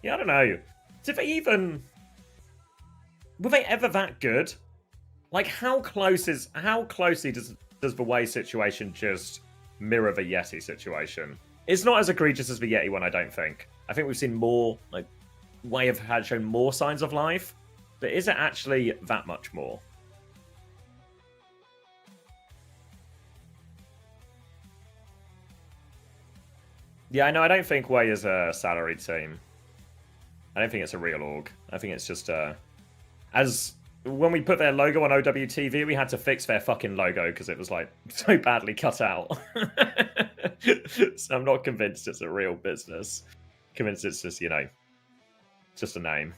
[SPEAKER 8] Yeah, I don't know. Did they even... Were they ever that good? Like, how closely does the Wei situation just mirror the Yeti situation? It's not as egregious as the Yeti one, I don't think. I think we've seen more, like, Wei have shown more signs of life. But is it actually that much more? Yeah, I know. I don't think Wei is a salaried team. I don't think it's a real org. I think it's just as when we put their logo on OWTV, we had to fix their fucking logo because it was like so badly cut out. So I'm not convinced it's a real business. Convinced it's just, you know, just a name.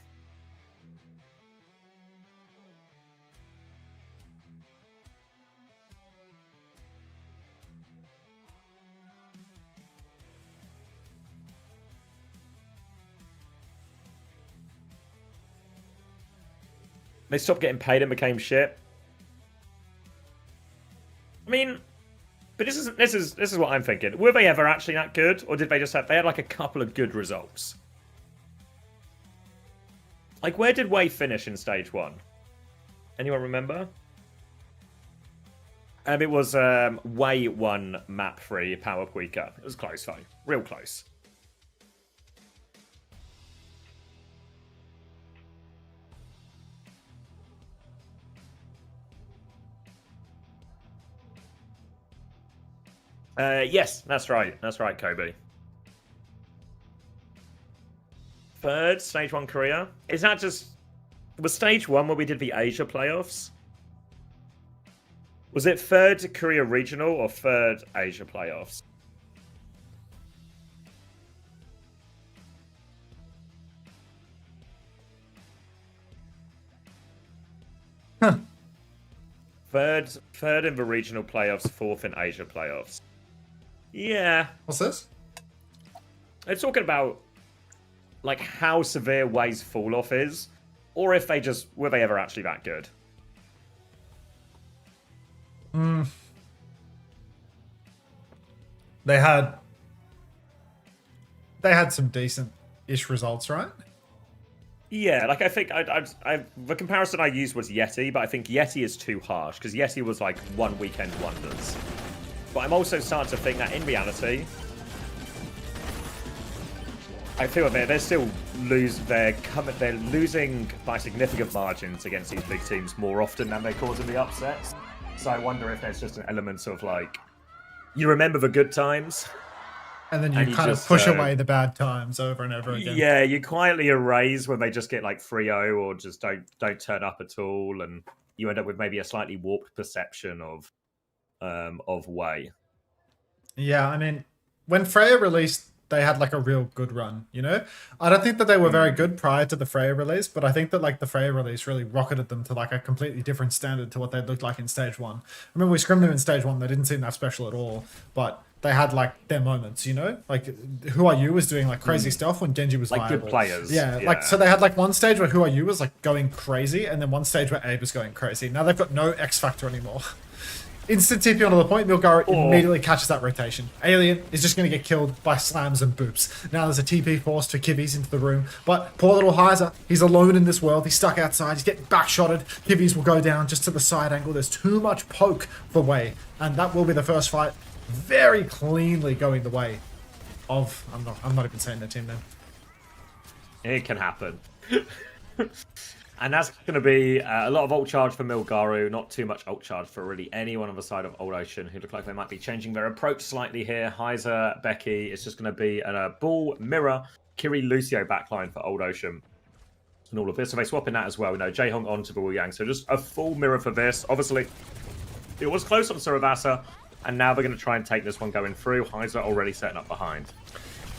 [SPEAKER 8] They stopped getting paid and became shit. I mean, but this is what I'm thinking. Were they ever actually that good, or did they just have? They had like a couple of good results. Like, where did Wei finish in stage 1? Anyone remember? It was Wei 1 map 3 power Puika. It was close though, real close. Yes, that's right. That's right, Kobe. Third, stage 1 Korea. Is that just... Was stage 1 where we did the Asia playoffs? Was it third Korea regional or third Asia playoffs?
[SPEAKER 1] Huh.
[SPEAKER 8] Third in the regional playoffs, fourth in Asia playoffs. Yeah.
[SPEAKER 1] What's this?
[SPEAKER 8] They're talking about like how severe Wei's fall off is, or if they just were they ever actually that good.
[SPEAKER 1] They had some decent-ish results, right?
[SPEAKER 8] Yeah, like I think the comparison I used was Yeti, but I think Yeti is too harsh because Yeti was like one weekend wonders. But I'm also starting to think that in reality, I feel they're still they're losing by significant margins against these big teams more often than they're causing the upsets. So I wonder if there's just an element of like, you remember the good times,
[SPEAKER 1] and then you kind of push away the bad times over and over again.
[SPEAKER 8] Yeah, you quietly erase when they just get like 3-0 or just don't turn up at all, and you end up with maybe a slightly warped perception of Wei.
[SPEAKER 1] Yeah, I mean, when Freya released, they had like a real good run, you know? I don't think that they were very good prior to the Freya release, but I think that like the Freya release really rocketed them to like a completely different standard to what they looked like in stage 1. I remember we scrimmed them in stage 1, they didn't seem that special at all, but they had like their moments, you know? Like Who Are You was doing like crazy stuff when Genji was
[SPEAKER 8] like
[SPEAKER 1] viable.
[SPEAKER 8] good players.
[SPEAKER 1] Yeah, like so they had like one stage where Who Are You was like going crazy, and then one stage where Abe was going crazy. Now they've got no X Factor anymore. Instant TP onto the point, Milgar immediately catches that rotation. Alien is just going to get killed by slams and boops. Now there's a TP forced for Kivvies into the room, but poor little Heiser, he's alone in this world. He's stuck outside, he's getting backshotted. Kivvies will go down just to the side angle. There's too much poke for Wei, and that will be the first fight very cleanly going the way of... I'm not even saying their team name.
[SPEAKER 8] It can happen. And that's going to be a lot of ult charge for Milgaru, not too much ult charge for really anyone on the side of Old Ocean, who look like they might be changing their approach slightly here. Heiser, Becky, it's just going to be a Bull, Mirror, Kiri, Lucio backline for Old Ocean. And all of this. So they swap in that as well. You know, Jaehong on to the Wu Yang. So just a full mirror for this. Obviously, It was close on Saravasa, and now they're going to try and take this one going through. Heiser already setting up behind.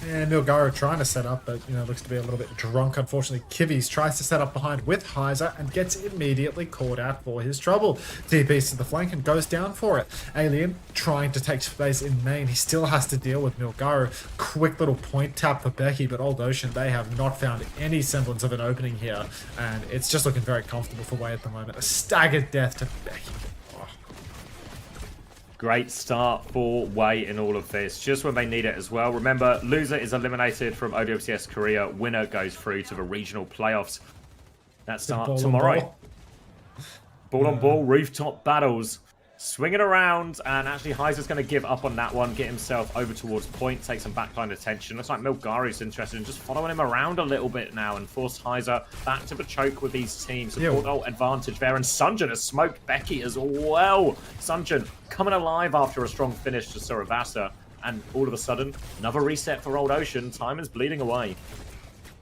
[SPEAKER 1] And Milgaro trying to set up, but, you know, looks to be a little bit drunk. Unfortunately, Kivis tries to set up behind with Heiser and gets immediately called out for his trouble. TPs to the flank and goes down for it. Alien trying to take space in main. He still has to deal with Milgaro. Quick little point tap for Becky, but Old Ocean, they have not found any semblance of an opening here. And it's just looking very comfortable for Wei at the moment. A staggered death to Becky.
[SPEAKER 8] Great start for Wei in all of this, just when they need it as well. Remember, loser is eliminated from OWCS Korea. Winner goes through to the regional playoffs. That starts tomorrow. Ball on ball, rooftop battles. Swinging around, and actually Heiser's going to give up on that one, get himself over towards point, take some backline attention. Looks like Milgaru's interested in just following him around a little bit now and force Heiser back to the choke with these teams. Support advantage there, and Sunjin has smoked Becky as well. Sunjin coming alive after a strong finish to Saravasa, and all of a sudden, another reset for Old Ocean. Time is bleeding away.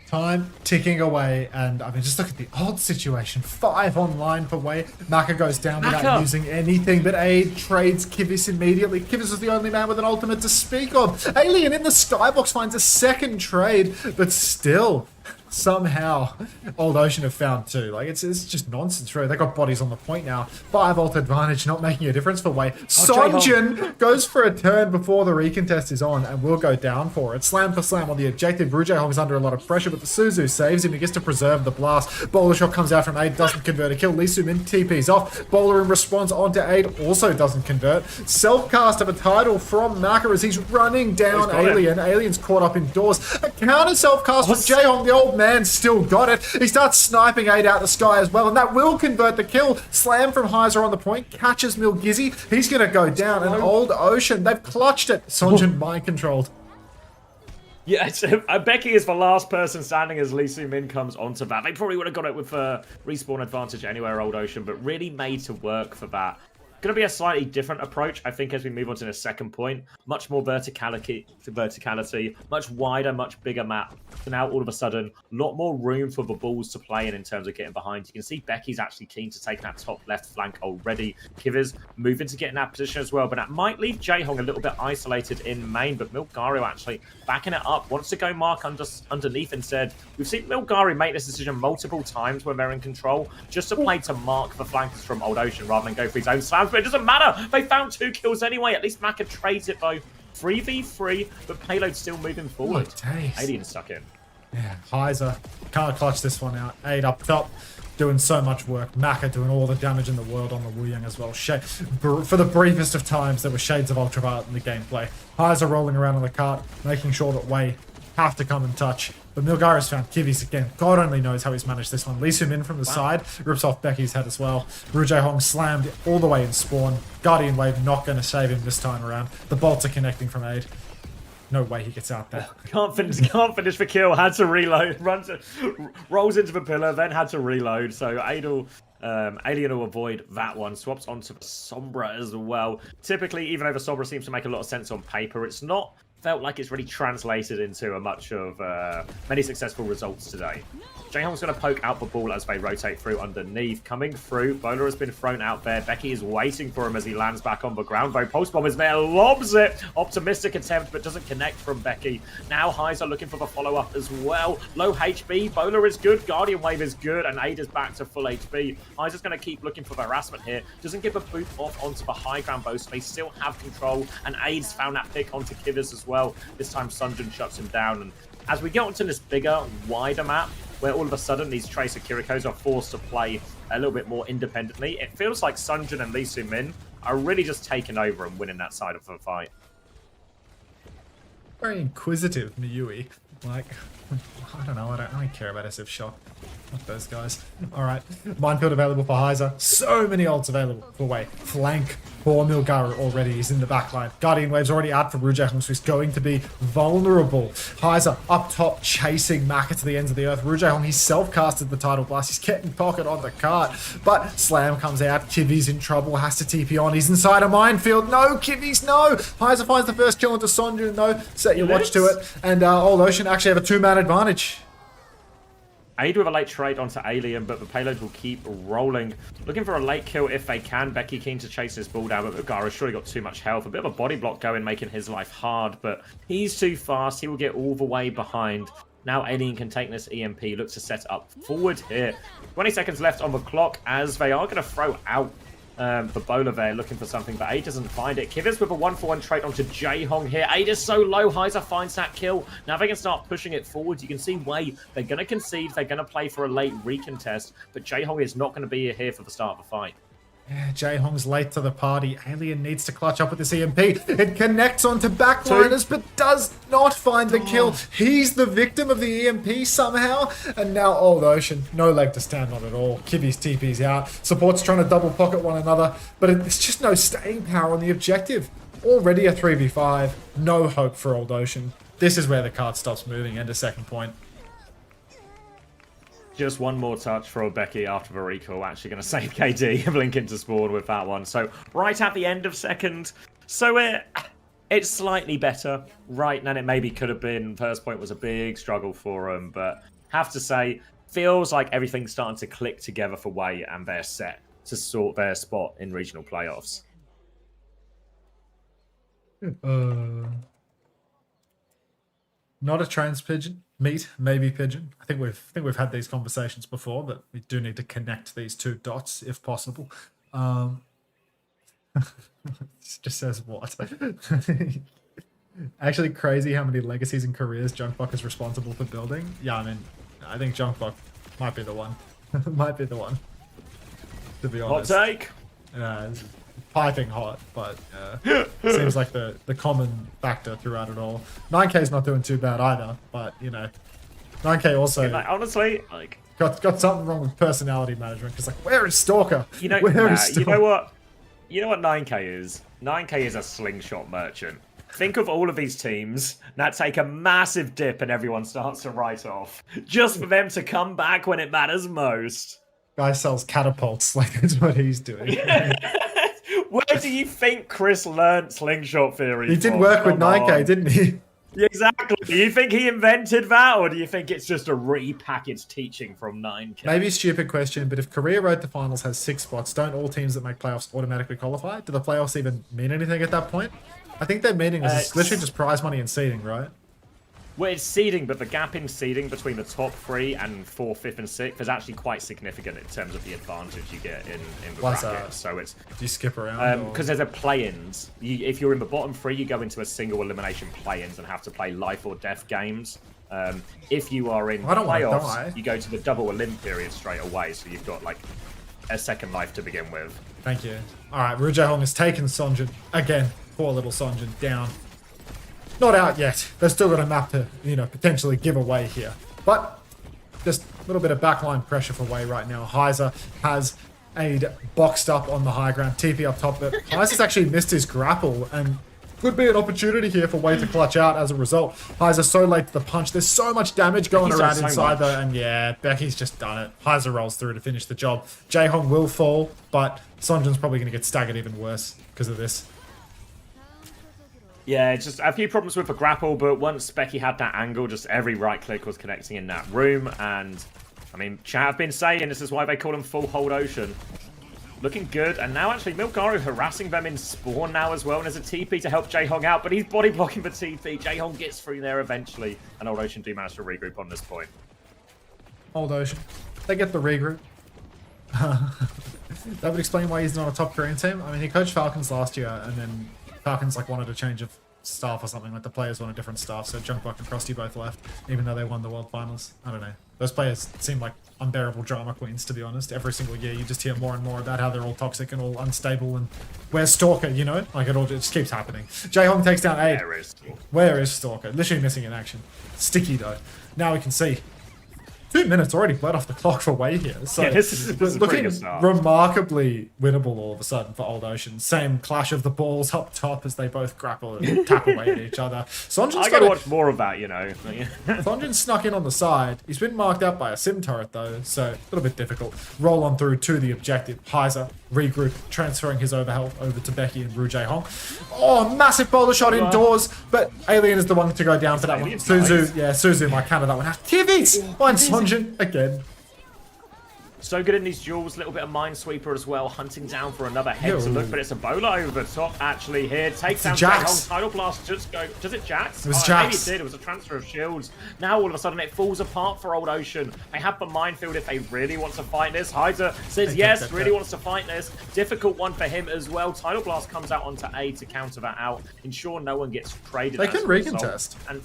[SPEAKER 1] Time ticking away, and I mean, just look at the odd situation. 5 online for Wei. Maka goes down without using anything, but Aid trades Kivis immediately. Kivis was the only man with an ultimate to speak of. Alien in the skybox finds a second trade, but still, somehow, Old Ocean have found 2. Like, it's just nonsense, really. They got bodies on the point now. 5 ult advantage, not making a difference for Wei. Sonjin goes for a turn before the recontest is on and will go down for it. Slam for slam on the objective. Rujehong is under a lot of pressure, but the Suzu saves him. He gets to preserve the blast. Bowler shot comes out from Aid, doesn't convert a kill. Lee Soo-min TP's off. Bowler in response onto Aid, also doesn't convert. Self-cast of a title from Maka as he's running down Alien. Alien's caught up indoors. A counter self-cast from Jaehong, the old man, still got it. He starts sniping Aid out the sky as well, and that will convert the kill. Slam from Heiser on the point, catches Milgizzy. He's going to go down, and Old Ocean, they've clutched it. Sonjin mind controlled.
[SPEAKER 8] Yeah, Becky is the last person standing as Lee Soo-min comes onto that. They probably would have got it with respawn advantage anywhere, Old Ocean, but really made to work for that. Going to be a slightly different approach, I think, as we move on to the second point. Much more verticality, much wider, much bigger map. So now, all of a sudden, a lot more room for the balls to play in terms of getting behind. You can see Becky's actually keen to take that top left flank already. Kivers moving to get in that position as well, but that might leave Jaehong a little bit isolated in main, but Milgaru actually backing it up, wants to go mark underneath instead. We've seen Milgaru make this decision multiple times when they're in control, just to play to mark the flankers from Old Ocean rather than go for his own slams. But it doesn't matter. They found 2 kills anyway. At least Maka trades it though. 3v3, but payload's still moving forward. Alien stuck in.
[SPEAKER 1] Yeah, Heiser can't clutch this one out. Aid up top, doing so much work. Maka doing all the damage in the world on the Wu Yang as well. For the briefest of times, there were shades of Ultraviolet in the gameplay. Heiser rolling around on the cart, making sure that Wei have to come and touch. But Milgaru's found Kivis again. God only knows how he's managed this one. Lee Soo-min from the side, rips off Becky's head as well. Rujehong slammed all the way in spawn. Guardian Wave not going to save him this time around. The bolts are connecting from Aid. No way he gets out there.
[SPEAKER 8] Can't finish the kill. Had to reload. Rolls into the pillar, then had to reload. So Alien will avoid that one. Swaps onto Sombra as well. Typically, even though the Sombra seems to make a lot of sense on paper, it's not felt like it's really translated into many successful results today. Jaehong's going to poke out the ball as they rotate through underneath. Coming through, Bowler has been thrown out there. Becky is waiting for him as he lands back on the ground, though. Pulse Bomb is there, lobs it. Optimistic attempt, but doesn't connect from Becky. Now Heiser looking for the follow-up as well. Low HP, Bowler is good, Guardian Wave is good, and Aid is back to full HP. Heiser's going to keep looking for the harassment here. Doesn't give a boot off onto the high ground, though, so they still have control, and Aid's found that pick onto Kivers as well. This time Sunjin shuts him down, and as we get onto this bigger, wider map, where all of a sudden these Tracer Kirikos are forced to play a little bit more independently, it feels like Sunjin and Lee Soo-min are really just taking over and winning that side of the fight.
[SPEAKER 1] Very inquisitive, Miyui. Like, I don't know, I don't care about SF Shock. Not those guys. Alright, Minefield available for Heiser. So many ults available for Wei. Flank for Milgaru already. He's in the backline. Guardian Wave's already out for Rujehong, so he's going to be vulnerable. Heiser up top, chasing Maka to the ends of the earth. Rujehong, he's self-casted the Tidal Blast. He's getting pocket on the cart. But Slam comes out. Kivi's in trouble. Has to TP on. He's inside a minefield. No, Kivi's, no! Heiser finds the first kill into Sonjin, though. Set your watch to it. And Old Ocean actually have a 2-man advantage.
[SPEAKER 8] Aid with a late trade onto Alien, but the payload will keep rolling. Looking for a late kill if they can. Becky keen to chase this ball down, but Vagaro's surely got too much health. A bit of a body block going, making his life hard, but he's too fast. He will get all the way behind. Now Alien can take this EMP, looks to set up forward here. 20 seconds left on the clock as they are going to throw out the bowler there, looking for something, but Aid doesn't find it. Kivitz with a 1-for-1 trade onto Jaehong here. Aid is so low, Heiser finds that kill. Now they can start pushing it forward. You can see Wei, they're going to concede, they're going to play for a late recontest, but Jaehong is not going to be here for the start of the fight.
[SPEAKER 1] Yeah, Jaehong's late to the party. Alien needs to clutch up with this EMP. It connects onto backliners, but does not find the kill. He's the victim of the EMP somehow. And now Old Ocean, no leg to stand on at all. Kibby's TP's out. Support's trying to double pocket one another, but it's just no staying power on the objective. Already a 3v5. No hope for Old Ocean. This is where the card stops moving. End of second point.
[SPEAKER 8] Just one more touch for Becky after the recall. Actually going to save KD, blink into spawn with that one. So right at the end of second. So it's slightly better right than it maybe could have been. First point was a big struggle for them. But have to say, feels like everything's starting to click together for Wei, and they're set to sort their spot in regional playoffs.
[SPEAKER 1] Not a trans pigeon. Meat, maybe pigeon. I think we've had these conversations before, but we do need to connect these two dots if possible. Just says what? Actually, crazy how many legacies and careers Junkbuck is responsible for building. Yeah, I mean, I think Junkbuck might be the one. Might be the one. To be honest.
[SPEAKER 8] Hot take.
[SPEAKER 1] It's piping hot, but seems like the common factor throughout it all. 9K's not doing too bad either, but you know, 9K also
[SPEAKER 8] honestly like
[SPEAKER 1] got something wrong with personality management. Because like, where is Stalker?
[SPEAKER 8] You know, you know what 9K is? 9K is a slingshot merchant. Think of all of these teams that take a massive dip and everyone starts to write off, just for them to come back when it matters most.
[SPEAKER 1] Guy sells catapults, like that's what he's doing.
[SPEAKER 8] Where do you think Chris learned slingshot theory?
[SPEAKER 1] He did work with 9K, didn't he?
[SPEAKER 8] Exactly. Do you think he invented that, or do you think it's just a repackaged teaching from 9K?
[SPEAKER 1] Maybe a stupid question, but if Korea Road to Finals has 6 spots, don't all teams that make playoffs automatically qualify? Do the playoffs even mean anything at that point? I think their meaning is literally just prize money and seeding, right?
[SPEAKER 8] Well, it's seeding, but the gap in seeding between the top 3 and 4th, 5th, and 6th is actually quite significant in terms of the advantage you get in the bracket. So it's
[SPEAKER 1] do you skip around?
[SPEAKER 8] Because there's a play-ins. If you're in the bottom 3, you go into a single elimination play-ins and have to play life or death games. If you are in playoffs, you go to the double elim period straight away. So you've got like a second life to begin with. Thank
[SPEAKER 1] you. All right, Ru Jae Hong has taken Sonjin again. Poor little Sonjin down. Not out yet. They've still got a map to, you know, potentially give away here. But just a little bit of backline pressure for Wei right now. Heiser has Aid boxed up on the high ground. TP up top. But Heiser's actually missed his grapple and could be an opportunity here for Wei to clutch out as a result. Heiser so late to the punch. There's so much damage going around inside though. And yeah, Becky's just done it. Heiser rolls through to finish the job. Jaehong will fall, but Sonjin's probably going to get staggered even worse because of this.
[SPEAKER 8] Yeah, just a few problems with the grapple, but once Becky had that angle, just every right click was connecting in that room. And, I mean, chat have been saying this is why they call him Full Hold Ocean. Looking good. And now, actually, Milgaru harassing them in spawn now as well. And there's a TP to help Jaehong out, but he's body blocking the TP. Jaehong gets through there eventually. And Old Ocean do manage to regroup on this point.
[SPEAKER 1] Old Ocean. They get the regroup. That would explain why he's not a top Korean team. I mean, he coached Falcons last year, and then Falcons like wanted a change of staff or something. Like the players wanted different staff, so Junkbuck and Frosty both left, even though they won the World Finals. I don't know. Those players seem like unbearable drama queens, to be honest. Every single year, you just hear more and more about how they're all toxic and all unstable. And where's Stalker? You know, like it all just keeps happening. Jaehong takes down Aid. Where is Stalker? Literally missing in action. Sticky though. Now we can see. 2 minutes already bled off the clock for Wei here. So
[SPEAKER 8] yeah, this is
[SPEAKER 1] looking remarkably winnable all of a sudden for Old Ocean. Same clash of the balls up top as they both grapple and tap away at each other.
[SPEAKER 8] I gotta watch more of that, you know.
[SPEAKER 1] Sonjin snuck in on the side. He's been marked out by a sim turret though, so a little bit difficult. Roll on through to the objective. Heiser regroup, transferring his overhealth over to Becky and Ru Jae Hong. Oh, massive bowler shot indoors, but Alien is the one to go down for that one. Suzu might counter that one out. Kivitz finds Sonjin Sonjin again.
[SPEAKER 8] So good in these duels, a little bit of Minesweeper as well, hunting down for another head to look, but it's a Bola over the top actually here. Takes down Jax. Tidal Blast just go. Does it Jax?
[SPEAKER 1] It was Jax.
[SPEAKER 8] Maybe it did. It was a transfer of shields. Now all of a sudden it falls apart for Old Ocean. They have the minefield if they really want to fight this. Heiser says yes, really wants to fight this. Difficult one for him as well. Tidal Blast comes out onto A to counter that out, ensure no one gets traded.
[SPEAKER 1] They can recontest.
[SPEAKER 8] And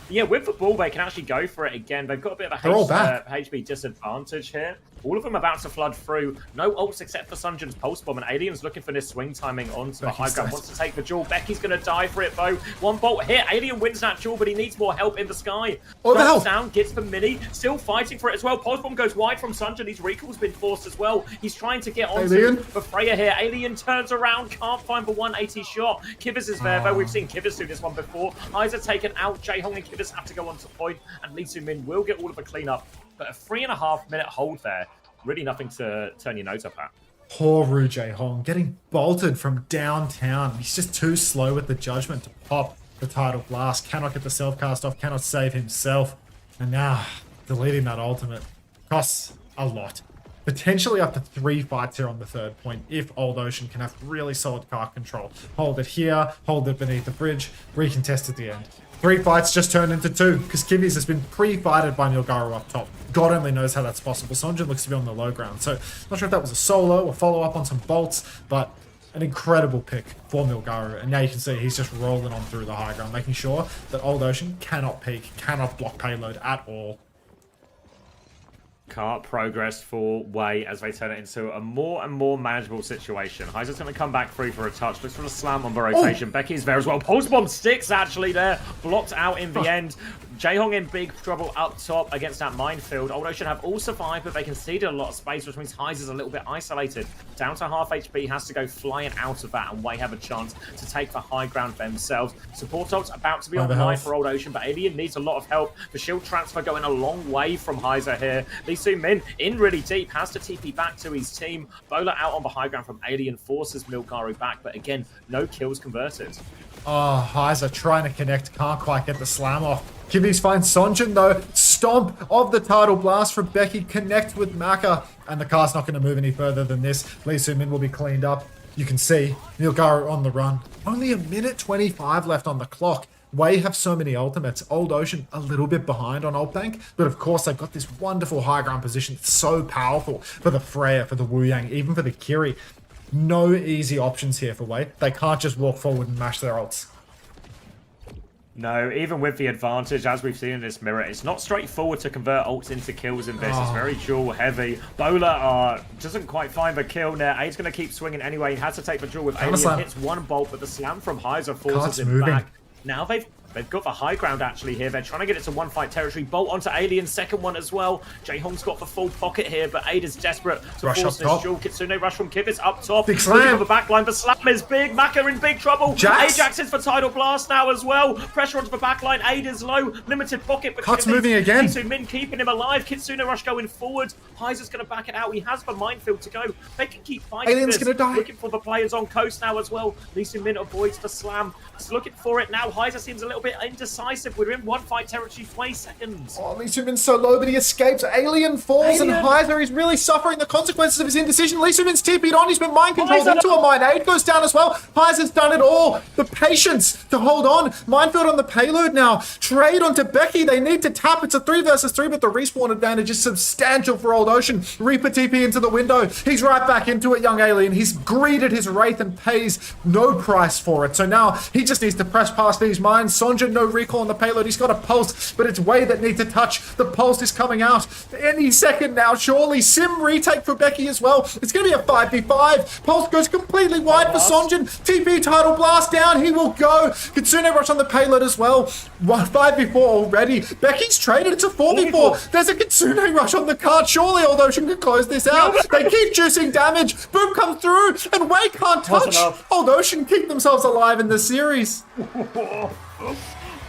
[SPEAKER 8] yeah, with the ball, they can actually go for it again. They've got a bit of a HP disadvantage here. All of them about to flood through. No ults except for Sunjin's Pulse Bomb, and Alien's looking for this swing timing onto the high ground. Wants to take the duel. Becky's going to die for it, though. One bolt hit. Alien wins that duel, but he needs more help in the sky. Drops down, gets the mini. Still fighting for it as well. Pulse Bomb goes wide from Sunjin. His recall's been forced as well. He's trying to get onto the Freya here. Alien turns around. Can't find the 180 shot. Kivers is there, though. We've seen Kivers do this one before. Heiser taken out. Jaehong and Kivers have to go onto point, and Lee Soo-min will get all of the cleanup. But a 3.5 minute hold there. Really nothing to turn your nose up at.
[SPEAKER 1] Poor Ru Jaehong getting bolted from downtown. He's just too slow with the judgment to pop the Tidal Blast. Cannot get the self-cast off, cannot save himself. And now, deleting that ultimate costs a lot. Potentially up to 3 fights here on the third point if Old Ocean can have really solid cart control. Hold it here, hold it beneath the bridge, recontest at the end. 3 fights just turned into 2 because Kivi's has been pre-fighted by Nilgaru up top. God only knows how that's possible. Sonjin looks to be on the low ground. So not sure if that was a solo or follow-up on some bolts, but an incredible pick for Nilgaru. And now you can see he's just rolling on through the high ground, making sure that Old Ocean cannot peek, cannot block payload at all.
[SPEAKER 8] Can't progress for Wei as they turn it into a more and more manageable situation. Heiser's going to come back through for a touch. Looks for a slam on the rotation. Becky's there as well. Pulse Bomb sticks actually there. Blocked out in the end. Jaehong in big trouble up top against that minefield. Old Ocean have all survived, but they conceded a lot of space, which means Heiser's a little bit isolated. Down to half HP, has to go flying out of that, and Wei have a chance to take the high ground themselves. Support ult's about to be online for Old Ocean, but Alien needs a lot of help. The shield transfer going a long way from Heiser here. Lee Soo-min in really deep, has to TP back to his team. Bola out on the high ground from Alien, forces Nilgaru back, but again, no kills converted.
[SPEAKER 1] Oh, Heiser trying to connect, can't quite get the slam off. Kivis finds Sonjin though, stomp of the Tidal Blast from Becky, connect with Maka, and the car's not going to move any further than this. Lee Soo-min will be cleaned up. You can see Nilgaru on the run. Only a minute 25 left on the clock. Wei have so many ultimates. Old Ocean a little bit behind on Ult Bank, but of course they've got this wonderful high ground position. It's so powerful for the Freya, for the Wu Yang, even for the Kiri. No easy options here for Wei. They can't just walk forward and mash their ults.
[SPEAKER 8] No, even with the advantage, as we've seen in this mirror, it's not straightforward to convert ults into kills in this. It's very duel heavy. Bola doesn't quite find the kill there. A's going to keep swinging anyway. He has to take the duel with Alien. Hits one bolt, but the slam from Heiser forces him back. Now they've got the high ground actually here. They're trying to get it to one fight territory. Bolt onto Alien, second one as well. Jaehong's got the full pocket here, but Ada's desperate to force this duel. Kitsune rush from Kivitz up top.
[SPEAKER 1] Big slam.
[SPEAKER 8] Looking for the backline. The slam is big. Maka in big trouble. Ajax is for Tidal Blast now as well. Pressure onto the backline. Ada's low. Limited pocket. But
[SPEAKER 1] Cut's moving again.
[SPEAKER 8] Min keeping him alive. Kitsune rush going forward. Heiser's going to back it out. He has the minefield to go. They can keep fighting.
[SPEAKER 1] Alien's going to die.
[SPEAKER 8] Looking for the players on coast now as well. Lee Soo-min avoids the slam. He's looking for it now. Heiser seems a little bit indecisive. We're in one fight territory, 20 seconds.
[SPEAKER 1] Oh, Lee Soo-min's so low, but he escapes. Alien falls, and Heiser is really suffering the consequences of his indecision. Lee Soo-min's TP'd on. He's been mind controlled into a mine. Aid goes down as well. Heiser's done it all. The patience to hold on. Minefield on the payload now. Trade onto Becky. They need to tap. It's a 3 versus 3, but the respawn advantage is substantial for Old Ocean. Reaper TP into the window. He's right back into it, young Alien. He's greeted his Wraith and pays no price for it. So now he just needs to press past these mines. Sonjin, no recall on the payload. He's got a pulse, but it's Wei that needs to touch. The pulse is coming out any second now, surely. Sim retake for Becky as well. It's going to be a 5v5. Pulse goes completely wide for Sonjin. TP Tidal Blast down. He will go. Kitsune rush on the payload as well. 5v4 already. Becky's traded. It's a 4v4. There's a Kitsune rush on the card. Surely Old Ocean can close this out. They keep juicing damage. Boom comes through, and Wei can't touch. Old Ocean keep themselves alive in the series.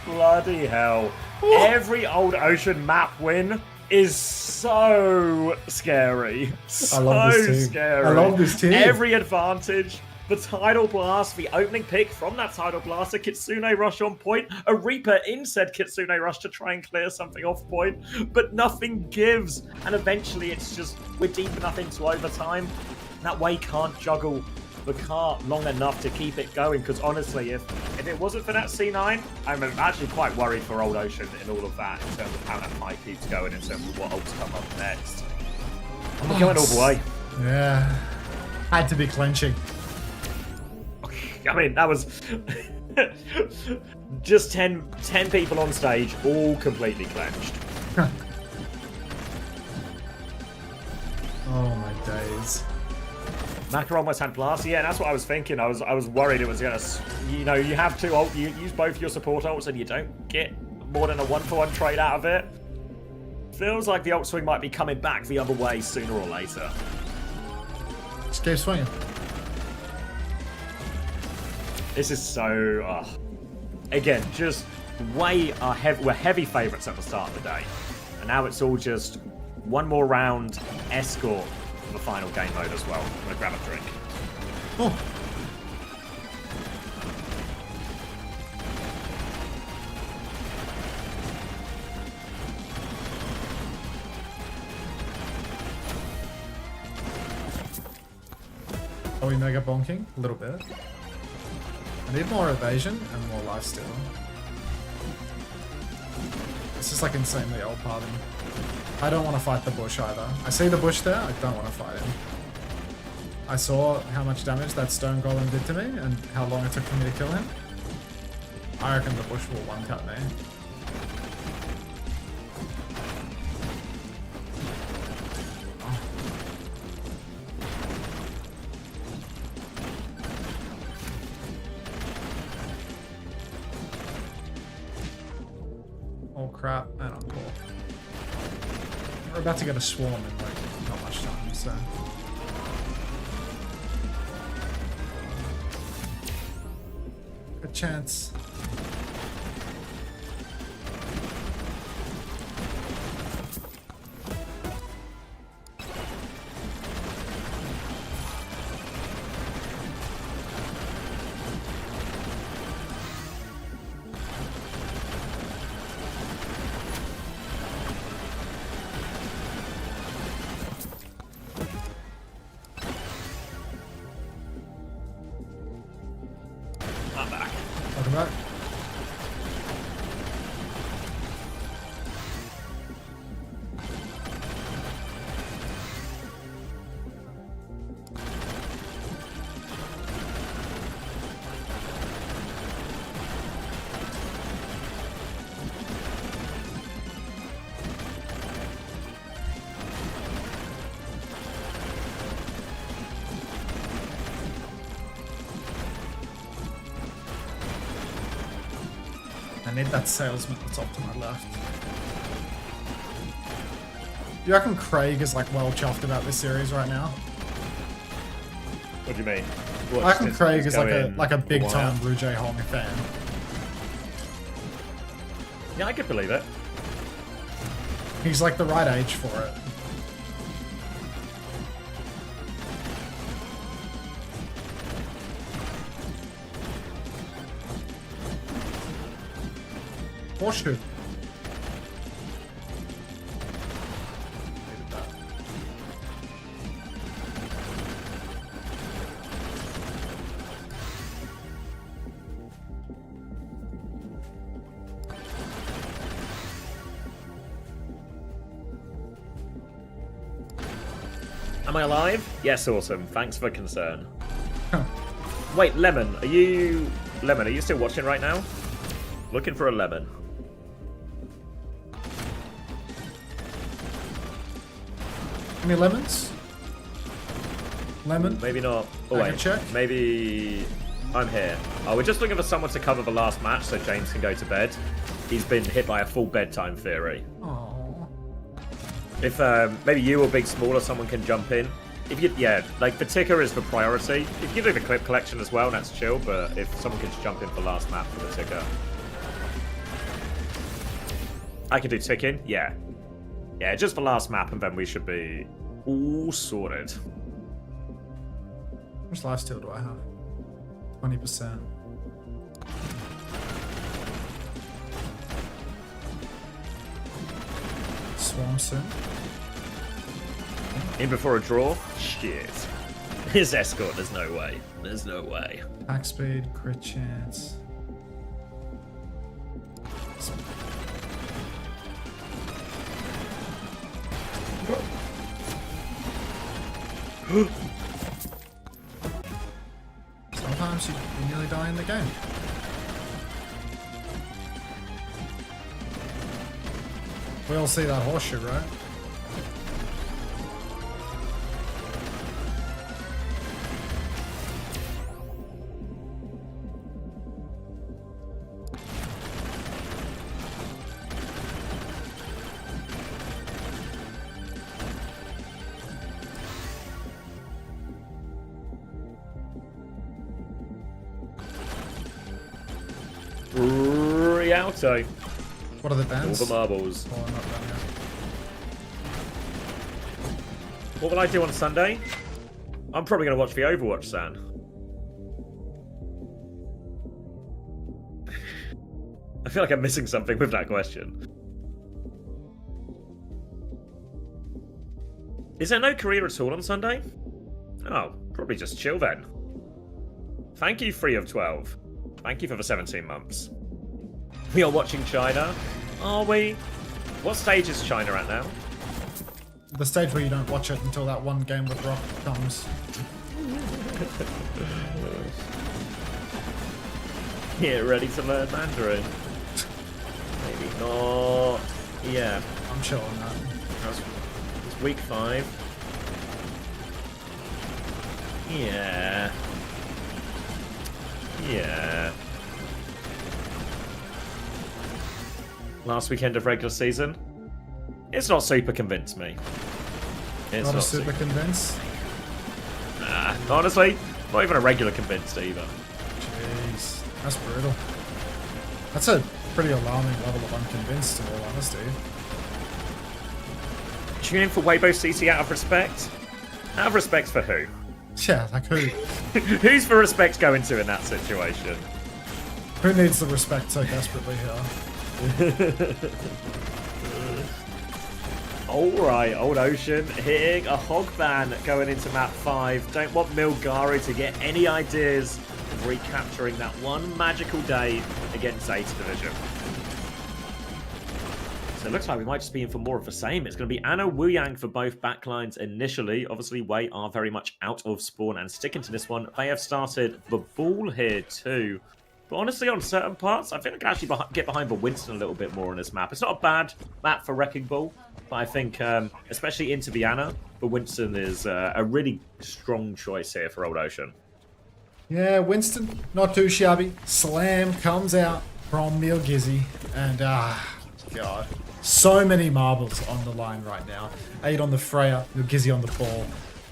[SPEAKER 8] Bloody hell. Every Old Ocean map win is so scary. So scary.
[SPEAKER 1] I love this team.
[SPEAKER 8] Every advantage The Tidal Blast, the opening pick from that Tidal Blast, a Kitsune Rush on point, a Reaper in said Kitsune Rush to try and clear something off point, but nothing gives. And eventually it's just, we're deep enough into overtime. That Wei can't juggle the cart long enough to keep it going, because honestly, if it wasn't for that C9, I'm actually quite worried for Old Ocean in all of that, in terms of how that fight keeps going, in terms of what ults come up next. And we're going all the way.
[SPEAKER 1] Yeah. Had to be clenching.
[SPEAKER 8] I mean, that was just 10 people on stage, all completely clenched.
[SPEAKER 1] Oh my days.
[SPEAKER 8] Macca almost had blast. Yeah, that's what I was thinking. I was worried it was gonna, you know, you have two ult, you use both your support ults and you don't get more than a 1-for-1 trade out of it. Feels like the ult swing might be coming back the other way sooner or later.
[SPEAKER 1] Just keep swinging.
[SPEAKER 8] This is so, again, just we're heavy favourites at the start of the day. And now it's all just one more round, escort for the final game mode as well. I'm going to grab a drink.
[SPEAKER 1] Oh. Are we mega bonking? A little bit. I need more evasion and more lifesteal. This is like insanely old parting. I don't want to fight the bush either. I see the bush there, I don't want to fight him. I saw how much damage that stone golem did to me and how long it took for me to kill him. I reckon the bush will one-cut me. Oh crap, and I'm poor. We're about to get a swarm in like not much time, so. Good chance.
[SPEAKER 8] I'm back.
[SPEAKER 1] Welcome back. I need that salesman that's off to my left. You reckon Craig is like well chuffed about this series right now?
[SPEAKER 8] What do you mean?
[SPEAKER 1] I reckon Craig is like a big time Rouge Hong fan.
[SPEAKER 8] Yeah, I could believe it.
[SPEAKER 1] He's like the right age for it. Horseshoe.
[SPEAKER 8] Am I alive? Yes, awesome. Thanks for concern. Wait, Lemon, are you still watching right now? Looking for a lemon.
[SPEAKER 1] Any lemons? Lemon?
[SPEAKER 8] Maybe not. Oh,
[SPEAKER 1] I
[SPEAKER 8] wait.
[SPEAKER 1] can check.
[SPEAKER 8] Maybe I'm here. Oh, we're just looking for someone to cover the last match so James can go to bed. He's been hit by a full bedtime theory.
[SPEAKER 1] Aww.
[SPEAKER 8] If maybe you or Big Small or someone can jump in. If you, yeah, like the ticker is the priority. If you do the clip collection as well, that's chill. But if someone can just jump in for last map for the ticker, I can do ticking. Yeah, yeah, just the last map, and then we should be all sorted.
[SPEAKER 1] How much lifesteal do I have? 20%. Swarm soon.
[SPEAKER 8] In before a draw? Shit. His escort, there's no way. There's no way.
[SPEAKER 1] Attack speed, crit chance. Sometimes you nearly die in the game. We all see that horseshoe, right?
[SPEAKER 8] Rialto.
[SPEAKER 1] What are the bands?
[SPEAKER 8] All the marbles.
[SPEAKER 1] Oh, I'm not done yet.
[SPEAKER 8] What will I do on Sunday? I'm probably going to watch the Overwatch, San. I feel like I'm missing something with that question. Is there no career at all on Sunday? Oh, probably just chill then. Thank you, 3 of 12. Thank you for the 17 months. We are watching China. Are we? What stage is China at now?
[SPEAKER 1] The stage where you don't watch it until that one game with Rock comes.
[SPEAKER 8] Get ready to learn Mandarin. Maybe not. Yeah.
[SPEAKER 1] I'm chill on that.
[SPEAKER 8] It's week 5. Yeah. Yeah. Last weekend of regular season. It's not super convinced me. It's
[SPEAKER 1] Not a super convinced.
[SPEAKER 8] Nah, honestly, not even a regular convinced either.
[SPEAKER 1] Jeez, that's brutal. That's a pretty alarming level of unconvinced, in all honesty.
[SPEAKER 8] Tune in for Weibo CC out of respect? Out of respect for who?
[SPEAKER 1] Yeah, like who?
[SPEAKER 8] Who's the respect going to in that situation?
[SPEAKER 1] Who needs the respect so desperately here?
[SPEAKER 8] Alright, Old Ocean hitting a hog ban going into map 5. Don't want Milgari to get any ideas of recapturing that one magical day against 8th Division. So it looks like we might just be in for more of the same. It's going to be Ana Wu Yang for both backlines initially. Obviously, Wei are very much out of spawn and sticking to this one. They have started the ball here too. But honestly, on certain parts, I think I can actually get behind the Winston a little bit more on this map. It's not a bad map for Wrecking Ball, but I think, especially into the Ana, the Winston is a really strong choice here for Old Ocean.
[SPEAKER 1] Yeah, Winston, not too shabby. Slam comes out from Milgizzy, and God. So many marbles on the line right now. 8 on the Freya, Milgizzy on the ball,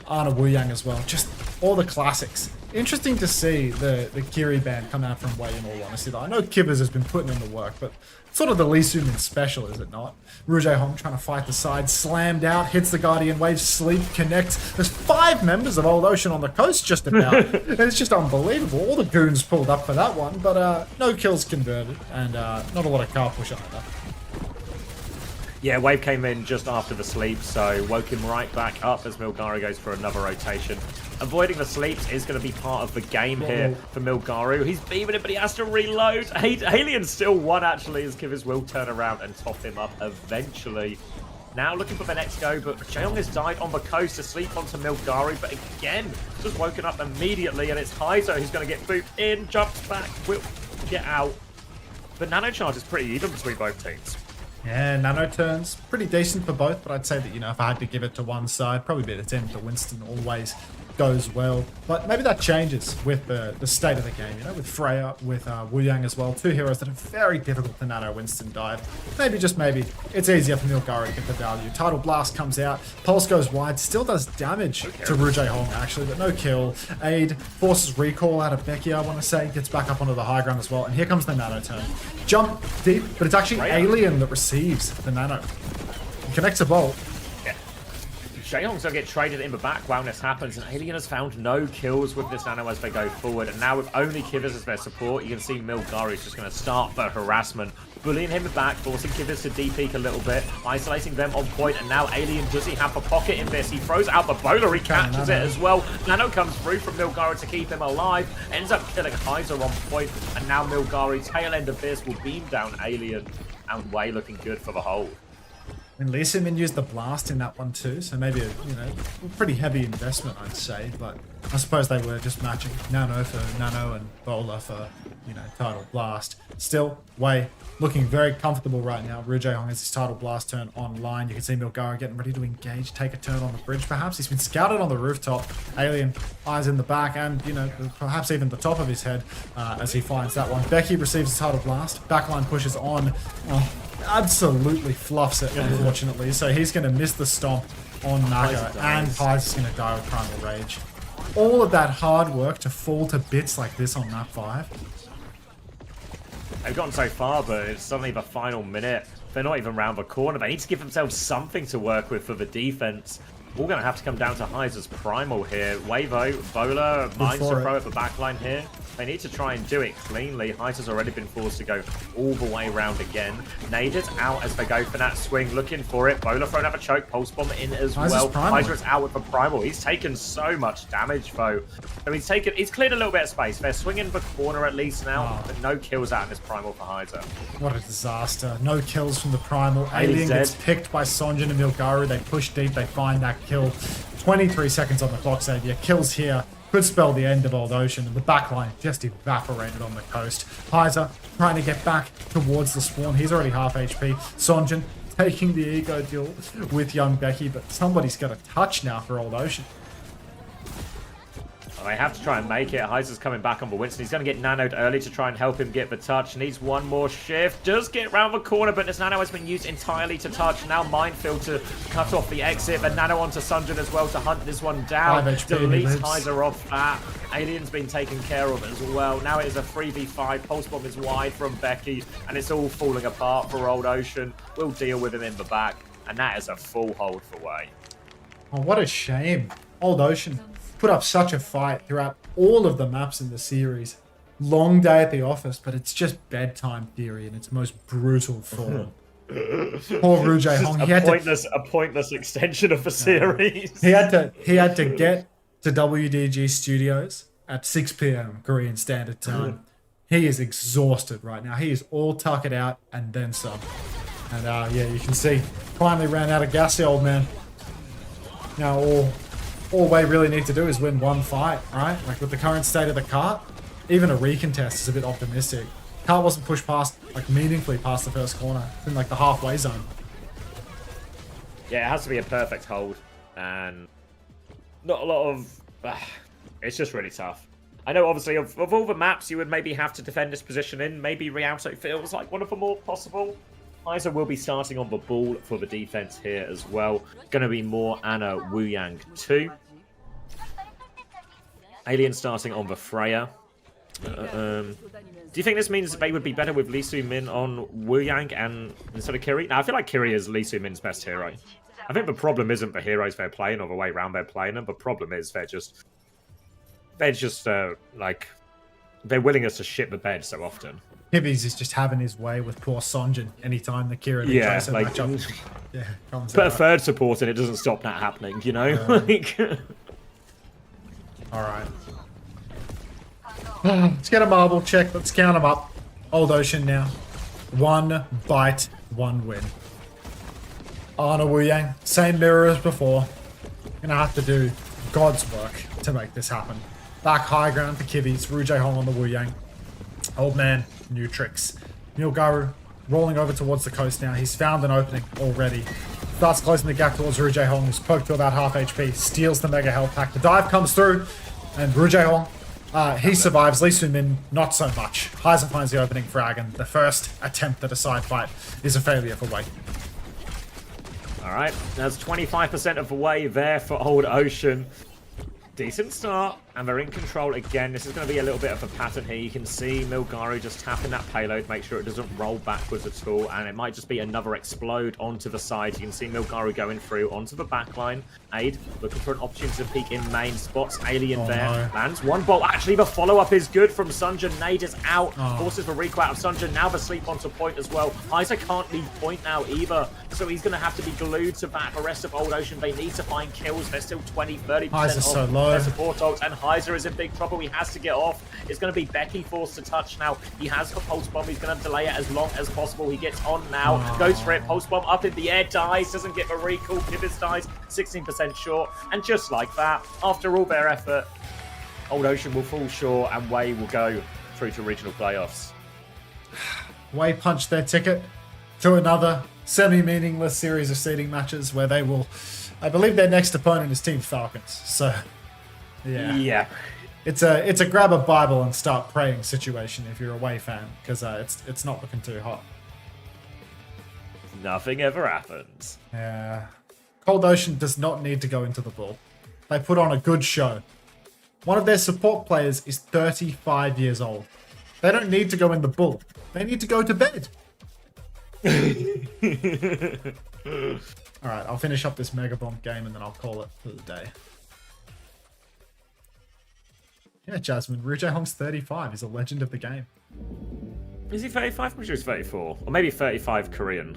[SPEAKER 1] Ana Wu Yang as well. Just all the classics. Interesting to see the Kiri band come out from Wei, in all honesty. I know Kivers has been putting in the work, but sort of the Lee Sumin special, is it not? Rouge Hong trying to fight the side, slammed out, hits the Guardian Wave, sleep, connects. There's 5 members of Old Ocean on the coast just about. And it's just unbelievable. All the goons pulled up for that one, but no kills converted, and not a lot of car push either.
[SPEAKER 8] Yeah, Wave came in just after the sleep, so woke him right back up as Milgari goes for another rotation. Avoiding the sleeps is going to be part of the game here for Milgaru. He's beaming it, but he has to reload. Alien's still 1, actually, as Kivers will turn around and top him up eventually. Now looking for the next go, but Jaeong has died on the coast, asleep onto Milgaru, but again, just woken up immediately, and it's Heizo who's going to get booped in, jumps back, will get out. The nano charge is pretty even between both teams.
[SPEAKER 1] Yeah, nano turns pretty decent for both, but I'd say that, you know, if I had to give it to one side, probably be the 10 to Winston always goes well. But maybe that changes with the state of the game, you know, with Freya, with Wu Yang as well. 2 heroes that are very difficult to nano Winston dive. Maybe, just maybe, it's easier for Milgari to get the value. Tidal Blast comes out, Pulse goes wide, still does damage to Rouge Hong actually, but no kill. Aid forces recall out of Becky, I want to say, gets back up onto the high ground as well, and here comes the nano turn. Jump deep, but it's actually Alien that receives the nano. He connects a bolt.
[SPEAKER 8] Jaehong's gonna get traded in the back while this happens, and Alien has found no kills with this Nano as they go forward. And now with only Kivers as their support, you can see Milgari's just gonna start the harassment, bullying him back, forcing Kivers to deep-peek a little bit, isolating them on point. And now Alien, does he have a pocket in this? He throws out the bowler, he catches it as well. Nano comes through from Milgari to keep him alive, ends up killing Heiser on point, and now Milgari, tail end of this, will beam down Alien, and Wei looking good for the hold.
[SPEAKER 1] And Lee Sin-min used the blast in that one too, so maybe a pretty heavy investment, I'd say. But I suppose they were just matching Nano for Nano and Bowler for title blast. Still, Wei looking very comfortable right now. Ru Jaehong has his title blast turn online. You can see Milgari getting ready to engage, take a turn on the bridge. Perhaps he's been scouted on the rooftop. Alien eyes in the back and perhaps even the top of his head as he finds that one. Becky receives a title blast. Backline pushes on. Absolutely fluffs it, unfortunately. So he's going to miss the stomp on Naga, and Pies is going to die with Primal Rage. All of that hard work to fall to bits like this on map 5.
[SPEAKER 8] They've gotten so far, but it's suddenly the final minute. They're not even round the corner. They need to give themselves something to work with for the defense. All going to have to come down to Heiser's Primal here. Wavo, Bowler, Mines to throw at the backline here. They need to try and do it cleanly. Heiser's already been forced to go all the way around again. Naded out as they go for that swing, looking for it. Bowler throwing up a choke, pulse bomb in as well. Heiser is out with the Primal. He's taken so much damage, though. So he's cleared a little bit of space. They're swinging the corner at least now, but no kills out in this Primal for Heiser.
[SPEAKER 1] What a disaster. No kills from the Primal. Alien gets picked by Sonjin and Milgaru. They push deep, they find that kill. 23 seconds on the clock, Xavier. Kills here could spell the end of Old Ocean, and the backline just evaporated on the coast. Heiser trying to get back towards the spawn. He's already half HP. Sonjin taking the ego duel with young Becky, but somebody's got a touch now for Old Ocean.
[SPEAKER 8] They have to try and make it. Heiser's coming back on the Winston. He's going to get nanoed early to try and help him get the touch. Needs one more shift. Does get round the corner, but this nano has been used entirely to touch. Now Minefield to cut off the exit. But nano onto Sunjin as well to hunt this one down. Deletes Heiser off that. Alien's been taken care of as well. Now it is a 3v5. Pulse Bomb is wide from Becky, and it's all falling apart for Old Ocean. We'll deal with him in the back, and that is a full hold for Wei.
[SPEAKER 1] Oh, what a shame. Old Ocean put up such a fight throughout all of the maps in the series. Long day at the office, but it's just bedtime theory in its most brutal form. Poor Ru Jaehong.
[SPEAKER 8] A pointless extension of the series.
[SPEAKER 1] He had to get to WDG Studios at 6 p.m. Korean Standard Time. He is exhausted right now. He is all tuckered out and then some. And yeah, you can see finally ran out of gas, the old man. Now all Wei really need to do is win one fight, right? Like with the current state of the cart, even a recontest is a bit optimistic. Cart wasn't pushed past, like meaningfully past the first corner. It's in like the halfway zone.
[SPEAKER 8] Yeah, it has to be a perfect hold, and not a lot of. It's just really tough. I know, obviously, of all the maps you would maybe have to defend this position in, maybe Rialto feels like one of the more possible. Heiser will be starting on the ball for the defense here as well. Going to be more Anna Wuyang 2. Alien starting on the Freya. Do you think this means they would be better with Lee Soo-min on Wuyang and instead of Kiri? Now, I feel like Kiri is Lee Soo-min's best hero. I think the problem isn't the heroes they're playing or the way around they're playing them. The problem is they're just like their willingness to shit the bed so often.
[SPEAKER 1] Hibbies is just having his way with poor Sonjin anytime the Kira tries to match up. Yeah,
[SPEAKER 8] put a third support and it doesn't stop that happening, you know?
[SPEAKER 1] Alright. Let's get a marble check. Let's count them up. Old Ocean now. 1 bite, 1 win. Anna Wuyang, same mirror as before. Gonna have to do God's work to make this happen. Back high ground for Kivvies. Ru Jaehong on the Wuyang. Old man, new tricks. Milgaru rolling over towards the coast now. He's found an opening already. Starts closing the gap towards Ru Jaehong, who's poked to about half HP. Steals the mega health pack. The dive comes through, and Ru Jaehong, he survives. Lee Soo-min, not so much. Heiser finds the opening frag, and the first attempt at a side fight is a failure for Wei.
[SPEAKER 8] Alright, that's 25% of the way there for Old Ocean. Decent start, And they're in control again. This is going to be a little bit of a pattern here. You can see Milgaru just tapping that payload, make sure it doesn't roll backwards at all. And it might just be another explode onto the side. You can see Milgaru going through onto the backline. Aid looking for an opportunity to peek in main. Spots Alien there.
[SPEAKER 1] No.
[SPEAKER 8] Lands one bolt. Actually, the follow-up is good from Sunjin. Nade is out. Forces the recoil out of Sunjin. Now the sleep onto point as well. Heiser can't leave point now either. So he's going to have to be glued to that. The rest of Old Ocean, they need to find kills. They're still 20, 30%
[SPEAKER 1] Heiser's
[SPEAKER 8] off
[SPEAKER 1] so low.
[SPEAKER 8] their support ults, and Heiser is in big trouble. He has to get off. It's going to be Becky forced to touch now. He has the pulse bomb. He's going to delay it as long as possible. He gets on now. Goes for it. Pulse bomb up in the air. Dies. Doesn't get the recall. Pivots dies. 16% short. And just like that, after all their effort, Old Ocean will fall short and Wei will go through to regional playoffs.
[SPEAKER 1] Wei punched their ticket to another semi-meaningless series of seeding matches where they will... I believe their next opponent is Team Falcons. So, yeah. It's a grab a Bible and start praying situation if you're a Wei fan, because it's not looking too hot.
[SPEAKER 8] Nothing ever happens.
[SPEAKER 1] Yeah. Cold Ocean does not need to go into the ball. They put on a good show. One of their support players is 35 years old. They don't need to go in the bull. They need to go to bed. Alright, I'll finish up this Mega Bomb game and then I'll call it for the day. Yeah, Jasmine, Ru Jae-hong's 35. He's a legend of the game.
[SPEAKER 8] Is he 35? I'm sure he's 34. Or maybe 35 Korean.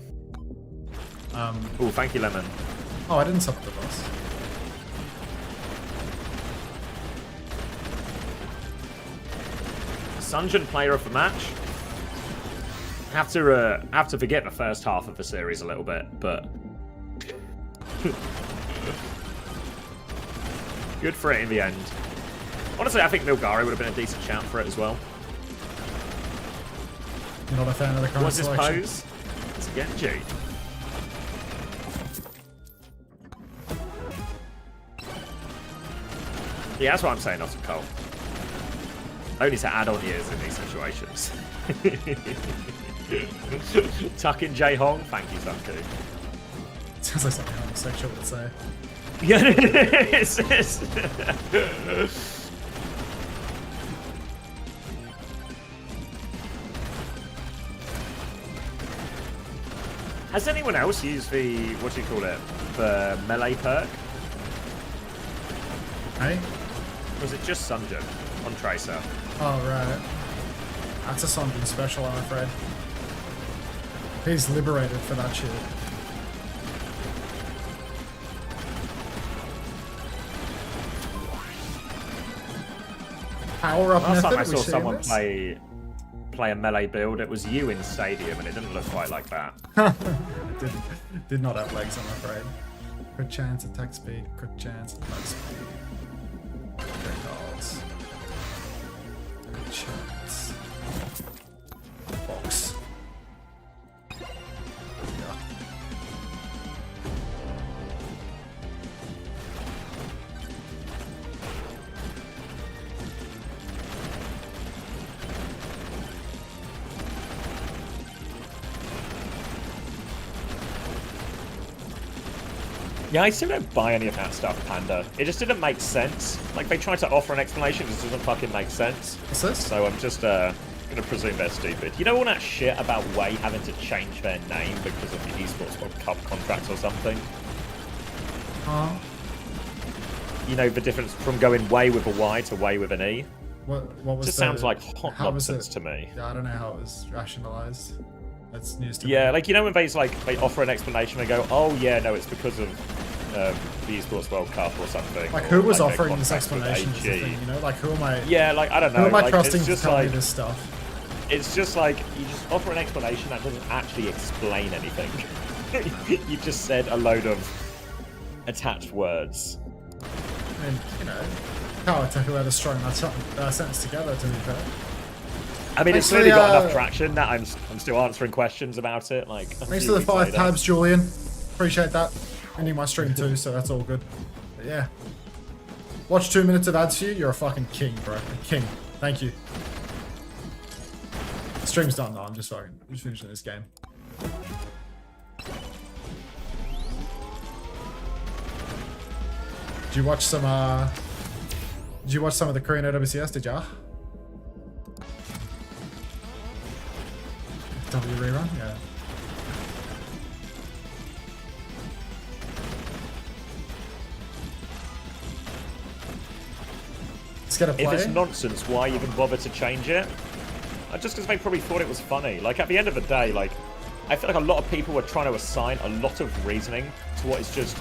[SPEAKER 8] Oh, thank you, Lemon.
[SPEAKER 1] Oh, I didn't sub the boss.
[SPEAKER 8] Sunjin player of the match. Have to forget the first half of the series a little bit, but good for it in the end. Honestly, I think Milgaru would have been a decent shout for it as well.
[SPEAKER 1] You're not a fan of the current
[SPEAKER 8] What's his
[SPEAKER 1] selection?
[SPEAKER 8] pose? It's a Genji. Yeah, that's what I'm saying, not a Cole. Only to add on years in these situations. Tuck in Jae-hong. Thank you, Sunku.
[SPEAKER 1] Sounds like something homosexual would say.
[SPEAKER 8] Yeah, it is. Has anyone else used the, what do you call it, the melee perk?
[SPEAKER 1] Hey?
[SPEAKER 8] Or was it just Sunjin on Tracer?
[SPEAKER 1] Oh, right. That's a Sunjin special, I'm afraid. He's liberated for that shit. Power up
[SPEAKER 8] Last
[SPEAKER 1] method,
[SPEAKER 8] time I saw
[SPEAKER 1] we seeing
[SPEAKER 8] someone
[SPEAKER 1] this?
[SPEAKER 8] play a melee build, it was you in Stadium, and it didn't look quite like that.
[SPEAKER 1] did not have legs, I'm afraid. Crit chance, attack speed, crit chance, attack speed. Projectiles. Crit chance. Box. Yeah.
[SPEAKER 8] Yeah, I still don't buy any of that stuff, Panda. It just didn't make sense. Like, they tried to offer an explanation, it just doesn't fucking make sense.
[SPEAKER 1] What's this?
[SPEAKER 8] So I'm just gonna presume they're stupid. You know all that shit about Wei having to change their name because of the Esports World Cup contracts or something?
[SPEAKER 1] Huh?
[SPEAKER 8] You know the difference from going Wei with a Y to Wei with an E?
[SPEAKER 1] What was
[SPEAKER 8] Just
[SPEAKER 1] the,
[SPEAKER 8] sounds like hot
[SPEAKER 1] how was
[SPEAKER 8] nonsense
[SPEAKER 1] it?
[SPEAKER 8] to me.
[SPEAKER 1] Yeah, I don't know how it was rationalized. That's news to me.
[SPEAKER 8] Yeah, like, you know when they offer an explanation, they go, oh yeah, no, it's because of the Esports World Cup or something.
[SPEAKER 1] Like,
[SPEAKER 8] or,
[SPEAKER 1] who was
[SPEAKER 8] their
[SPEAKER 1] offering this
[SPEAKER 8] contract with
[SPEAKER 1] explanation is the
[SPEAKER 8] AG.
[SPEAKER 1] thing, you know? Like, who am I...
[SPEAKER 8] Yeah, like, I don't know.
[SPEAKER 1] Who am I
[SPEAKER 8] like,
[SPEAKER 1] trusting
[SPEAKER 8] it's
[SPEAKER 1] to
[SPEAKER 8] just
[SPEAKER 1] tell me
[SPEAKER 8] like,
[SPEAKER 1] this stuff?
[SPEAKER 8] it's just like, you just offer an explanation that doesn't actually explain anything. You just said a load of attached words.
[SPEAKER 1] I mean, you know, power to whoever's strung that sentence together, to be fair.
[SPEAKER 8] I mean, it's
[SPEAKER 1] Thanks
[SPEAKER 8] clearly
[SPEAKER 1] for
[SPEAKER 8] got
[SPEAKER 1] the,
[SPEAKER 8] enough traction that I'm still answering questions about it. Like,
[SPEAKER 1] Thanks for the 5 tabs, Julian. Appreciate that. Ending my stream too, so that's all good. But yeah. Watch 2 minutes of ads for you. You're a fucking king, bro. A king. Thank you. Stream's done though. I'm just finishing this game. Did you watch some Did you watch some of the Korean OWCS? Did ya? W rerun? Yeah. Let's get a play.
[SPEAKER 8] If it's nonsense, why even bother to change it? Just because they probably thought it was funny. Like, at the end of the day, like, I feel like a lot of people were trying to assign a lot of reasoning to what is just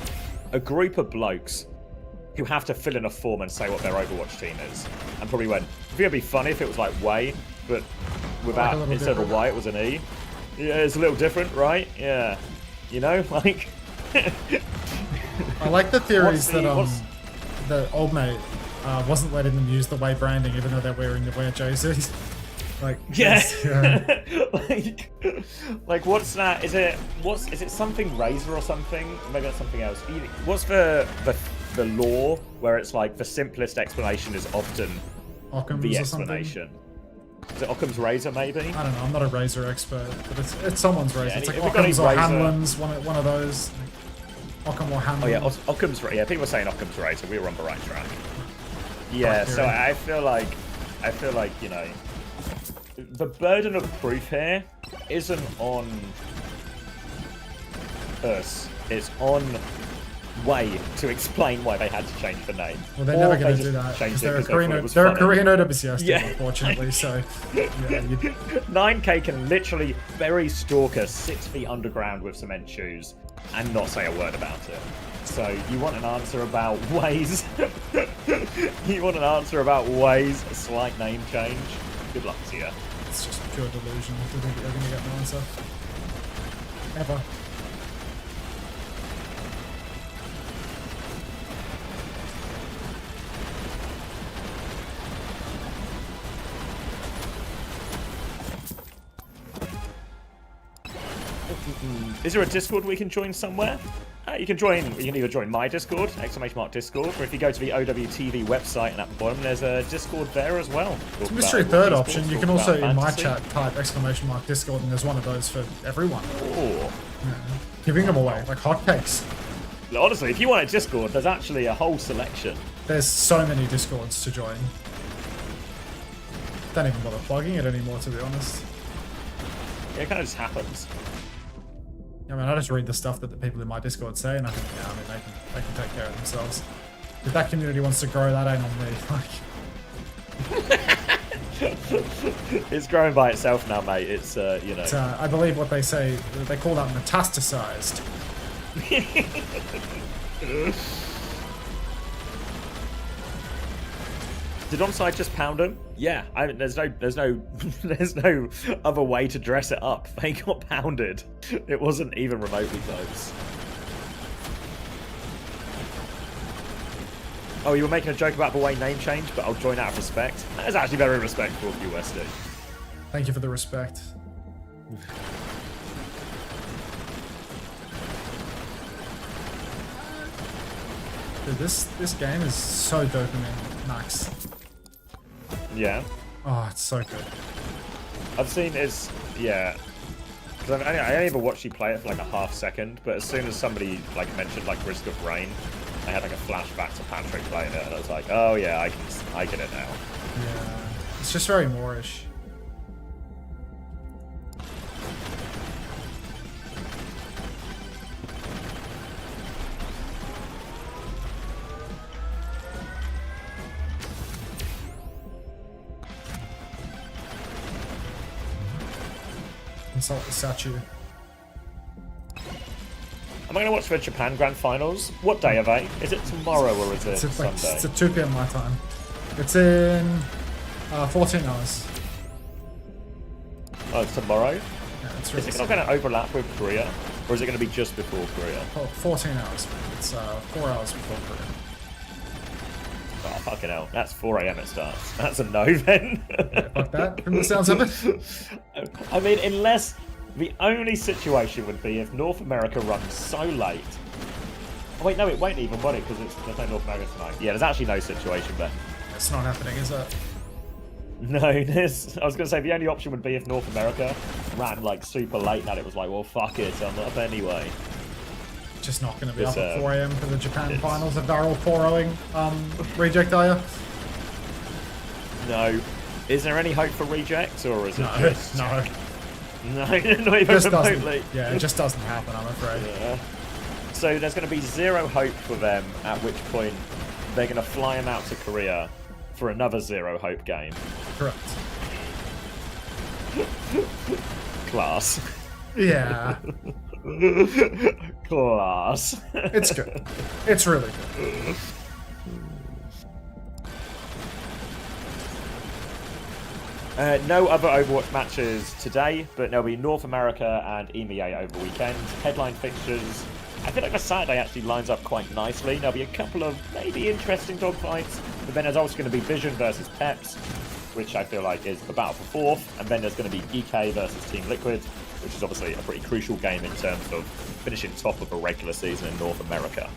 [SPEAKER 8] a group of blokes who have to fill in a form and say what their Overwatch team is. And probably went, I think it'd be funny if it was like Way, but without,
[SPEAKER 1] like
[SPEAKER 8] instead of a Y, it was an E. Yeah, it's a little different, right? Yeah. You know, like...
[SPEAKER 1] I like the theories that the old mate wasn't letting them use the Way branding even though they're wearing the Way jerseys. Like,
[SPEAKER 8] yeah.
[SPEAKER 1] yeah.
[SPEAKER 8] like what's that? Is it something Razor or something? Maybe that's something else. What's the law where it's like the simplest explanation is often
[SPEAKER 1] Occam's
[SPEAKER 8] the
[SPEAKER 1] or
[SPEAKER 8] explanation? Is it Occam's Razor maybe?
[SPEAKER 1] I don't know. I'm not a Razor expert, but it's someone's Razor.
[SPEAKER 8] Yeah,
[SPEAKER 1] it's like
[SPEAKER 8] if you've got
[SPEAKER 1] Occam's or
[SPEAKER 8] any Razor-
[SPEAKER 1] Hanlon's, one of those. Like, Occam or Hanlon.
[SPEAKER 8] Oh yeah, Occam's. Yeah, people were saying Occam's Razor. We were on the right track. Yeah, so I feel like you know. The burden of proof here isn't on us. It's on Way to explain why they had to change the name.
[SPEAKER 1] Well, they're never going to do that because they're a Korean OWCS team, unfortunately. So, yeah,
[SPEAKER 8] 9K can literally bury Stalker 6 feet underground with cement shoes and not say a word about it. So you want an answer about Way's? You want an answer about Way's slight name change? Good luck to you.
[SPEAKER 1] It's just pure delusion to think that they're going to get an answer. Ever.
[SPEAKER 8] Is there a Discord we can join somewhere? You can either join my Discord, !Discord, or if you go to the OWTV website and at the bottom there's a Discord there as well.
[SPEAKER 1] It's a mystery third option. You can also, in my chat, type !Discord and there's one of those for everyone.
[SPEAKER 8] Oh.
[SPEAKER 1] Yeah. Giving them away, like hotcakes.
[SPEAKER 8] Honestly, if you want a Discord, there's actually a whole selection.
[SPEAKER 1] There's so many Discords to join. Don't even bother plugging it anymore, to be honest.
[SPEAKER 8] Yeah, it kind of just happens.
[SPEAKER 1] I mean, I just read the stuff that the people in my Discord say, and I think, yeah, I mean, they can take care of themselves. If that community wants to grow, that ain't on me.
[SPEAKER 8] It's growing by itself now, mate. It's, you know.
[SPEAKER 1] I believe what they say, they call that metastasized.
[SPEAKER 8] Did ONSIDE just pound him? Yeah, there's no other way to dress it up. They got pounded. It wasn't even remotely close. Oh, you were making a joke about the way name change, but I'll join out of respect. That is actually very respectful of you, Westy.
[SPEAKER 1] Thank you for the respect. Dude, this game is so dopamine max.
[SPEAKER 8] Yeah.
[SPEAKER 1] Oh, it's so good.
[SPEAKER 8] I've seen it's, yeah. Because I only ever watched you play it for like a half second, but as soon as somebody like mentioned like Risk of Rain, I had like a flashback to Patrick playing it, and I was like, oh yeah, I get it now.
[SPEAKER 1] Yeah, it's just very Moorish. Consult the statue.
[SPEAKER 8] Am I going to watch the Japan Grand Finals? What day are they? Is it tomorrow or is it Sunday?
[SPEAKER 1] It's at 2 PM my time. It's in 14 hours.
[SPEAKER 8] Oh, it's tomorrow?
[SPEAKER 1] Yeah, it's
[SPEAKER 8] really is it not going to overlap with Korea? Or is it going to be just before Korea?
[SPEAKER 1] Oh, 14 hours. It's 4 hours before Korea.
[SPEAKER 8] Oh, fucking hell. That's 4 AM it starts. That's a no then.
[SPEAKER 1] Yeah, fuck that, from the sounds of it.
[SPEAKER 8] I mean, unless the only situation would be if North America runs so late. Oh, wait, no, it won't even, will it? Because there's no North America tonight. Yeah, there's actually no situation there.
[SPEAKER 1] It's not happening, is it?
[SPEAKER 8] No, I was going to say the only option would be if North America ran like super late and it was like, well, fuck it, I'm up anyway.
[SPEAKER 1] Just not going to be up at 4 AM for the Japan finals if they're all 4-0ing reject, are you?
[SPEAKER 8] No. Is there any hope for rejects, or is it just...
[SPEAKER 1] No.
[SPEAKER 8] No, not even
[SPEAKER 1] Just
[SPEAKER 8] remotely.
[SPEAKER 1] Yeah, it just doesn't happen, I'm afraid.
[SPEAKER 8] Yeah. So there's going to be zero hope for them, at which point they're going to fly them out to Korea for another zero hope game.
[SPEAKER 1] Correct.
[SPEAKER 8] Class.
[SPEAKER 1] Yeah.
[SPEAKER 8] Class.
[SPEAKER 1] It's good. It's really good.
[SPEAKER 8] No other Overwatch matches today, but there'll be North America and EMEA over the weekend. Headline fixtures. I feel like the Saturday actually lines up quite nicely. There'll be a couple of maybe interesting dogfights, but then there's also going to be Vision versus Peps, which I feel like is the battle for fourth, and then there's going to be GK versus Team Liquid, which is obviously a pretty crucial game in terms of finishing top of a regular season in North America.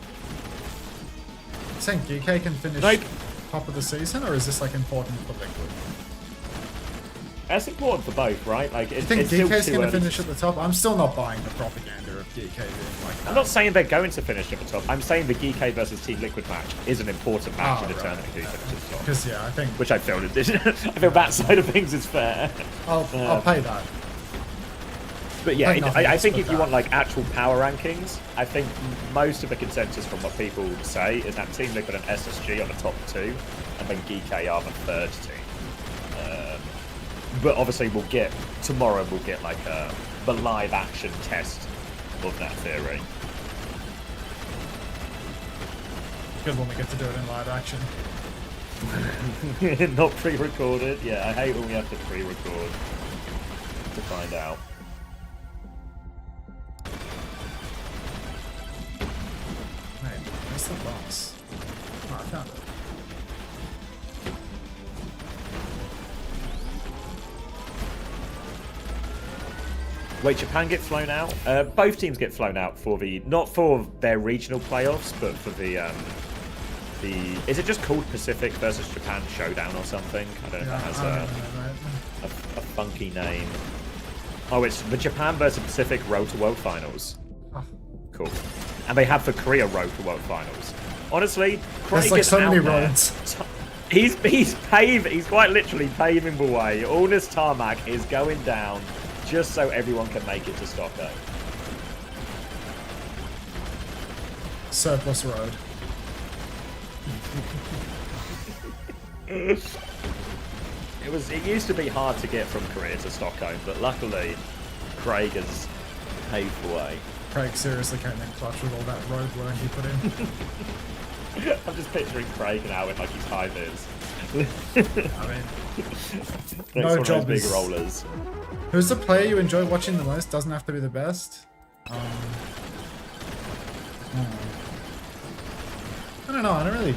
[SPEAKER 1] Saying GK can finish top of the season, or is this like important for Liquid?
[SPEAKER 8] That's important for both, right? Like,
[SPEAKER 1] I think GK's going to finish at the top. I'm still not buying the propaganda of GK being like that.
[SPEAKER 8] I'm not saying they're going to finish at the top. I'm saying the GK versus Team Liquid match is an important match in determining who finishes top.
[SPEAKER 1] Because yeah, I think
[SPEAKER 8] which I feel I feel that side of things is fair.
[SPEAKER 1] I'll pay that.
[SPEAKER 8] But yeah, I think if you want like actual power rankings, I think most of the consensus from what people say is that Team Liquid and SSG are the top two, and then GK are the third team. But obviously tomorrow we'll get like the live action test of that theory.
[SPEAKER 1] Good when we get to do it in live action.
[SPEAKER 8] Not pre-recorded. Yeah, I hate when we have to pre-record to find out.
[SPEAKER 1] Mate, where's the boss? Oh, I found it.
[SPEAKER 8] Wait, Japan get flown out? Both teams get flown out for not for their regional playoffs, but for the is it just called Pacific versus Japan Showdown or something? I don't know. It has a funky name. Oh, it's the Japan versus Pacific Road to World Finals. Oh. Cool. And they have the Korea Road to World Finals. Honestly, Craig
[SPEAKER 1] there's like so many
[SPEAKER 8] there.
[SPEAKER 1] roads.
[SPEAKER 8] He's quite literally paving the way. All this tarmac is going down just so everyone can make it to Stockholm.
[SPEAKER 1] Surplus road.
[SPEAKER 8] It used to be hard to get from Korea to Stockholm, but luckily Craig has paved the way.
[SPEAKER 1] Craig seriously came in clutch with all that road work he put in.
[SPEAKER 8] I'm just picturing Craig now with like his high vis.
[SPEAKER 1] I mean,
[SPEAKER 8] no job big rollers.
[SPEAKER 1] Who's the player you enjoy watching the most? Doesn't have to be the best. I don't know. I don't really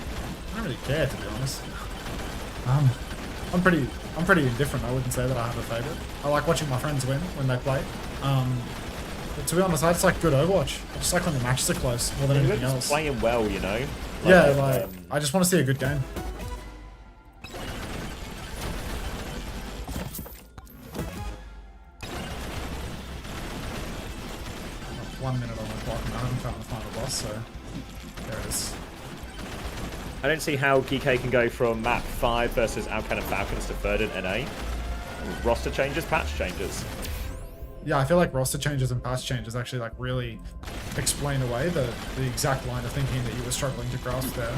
[SPEAKER 1] care, to be honest. I'm pretty indifferent. I wouldn't say that I have a favorite. I like watching my friends win when they play. But to be honest, I just like good Overwatch. I just like when the matches are close more than anything else.
[SPEAKER 8] Playing well, you know.
[SPEAKER 1] I just want to see a good game. 1 minute on the clock and I haven't found the final boss, so there it is.
[SPEAKER 8] I don't see how GK can go from map 5 versus Alcan and Falcons to 3rd in NA. Roster changes, patch changes.
[SPEAKER 1] Yeah, I feel like roster changes and patch changes actually like really explain away the exact line of thinking that you were struggling to grasp there.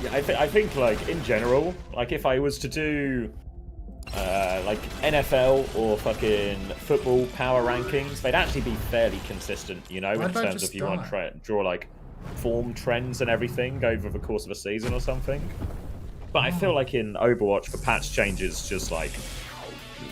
[SPEAKER 8] Yeah, I think like in general, like if I was to do like NFL or fucking football power rankings, they'd actually be fairly consistent, you know, in terms of you want to draw like form trends and everything over the course of a season or something. But I feel like in Overwatch, the patch changes just like,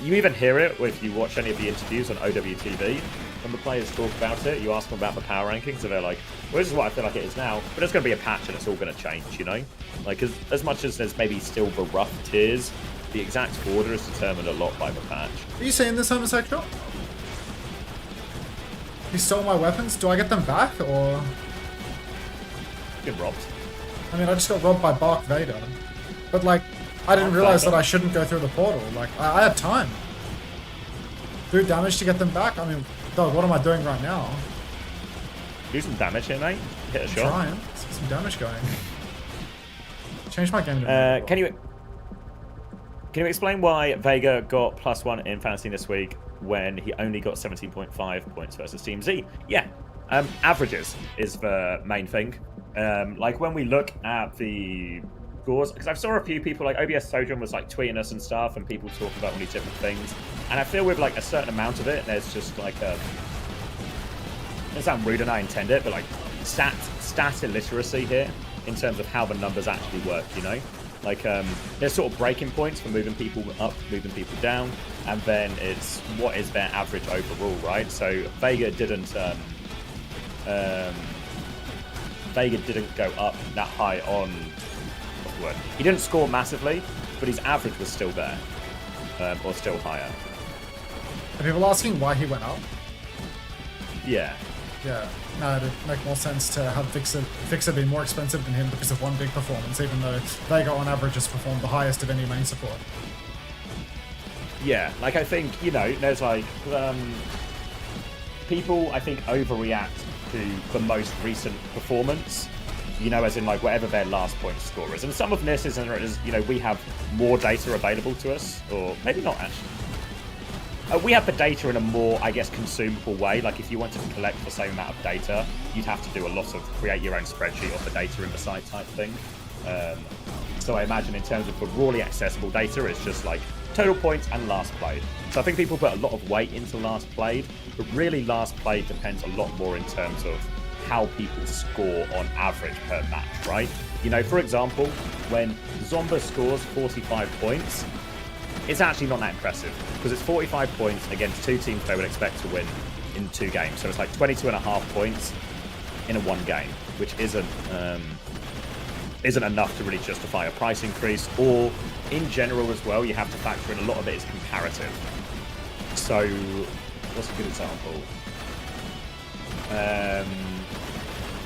[SPEAKER 8] you even hear it if you watch any of the interviews on OWTV. When the players talk about it, you ask them about the power rankings, and they're like, well, this is what I feel like it is now, but it's going to be a patch and it's all going to change, you know? Like, as much as there's maybe still the rough tiers, the exact order is determined a lot by the patch.
[SPEAKER 1] Are you saying this homosexual? He stole my weapons? Do I get them back, or...?
[SPEAKER 8] Get robbed.
[SPEAKER 1] I mean, I just got robbed by Bark Vader. But, like, I didn't realize that I shouldn't go through the portal. Like, I had time. Do damage to get them back? I mean, dog, what am I doing right now?
[SPEAKER 8] Do some damage here, mate. Hit a shot.
[SPEAKER 1] Trying. Let's get some damage going. Change my game to
[SPEAKER 8] can you... Can you explain why Vega got +1 in fantasy this week when he only got 17.5 points versus Team Z? Yeah, averages is the main thing. Like when we look at the scores, because I saw a few people like OBS Sojourn was like tweeting us and stuff, and people talk about all these different things, and I feel with like a certain amount of it, there's just like it doesn't sound rude and I intend it, but like stat illiteracy here in terms of how the numbers actually work, you know? Like, there's sort of breaking points for moving people up, moving people down, and then it's what is their average overall, right? So Vega didn't go up that high on, what's the word? He didn't score massively, but his average was still there, or still higher.
[SPEAKER 1] Are people asking why he went up?
[SPEAKER 8] Yeah.
[SPEAKER 1] Yeah, no, it'd make more sense to have Fixer be more expensive than him because of one big performance, even though Vega on average has performed the highest of any main support.
[SPEAKER 8] Yeah, like I think, you know, there's like, people I think overreact to the most recent performance, you know, as in like whatever their last point score is. And some of this is, you know, we have more data available to us, or maybe not actually. We have the data in a more, I guess, consumable way. Like, if you wanted to collect the same amount of data, you'd have to do a lot of create your own spreadsheet of the data in the site type thing. So I imagine in terms of the rawly accessible data, it's just like total points and last played. So I think people put a lot of weight into last played, but really last played depends a lot more in terms of how people score on average per match, right? You know, for example, when Zomba scores 45 points, it's actually not that impressive because it's 45 points against two teams they would expect to win in 2 games. So it's like 22.5 points in a 1 game, which isn't enough to really justify a price increase. Or in general as well, you have to factor in a lot of it is comparative. So what's a good example?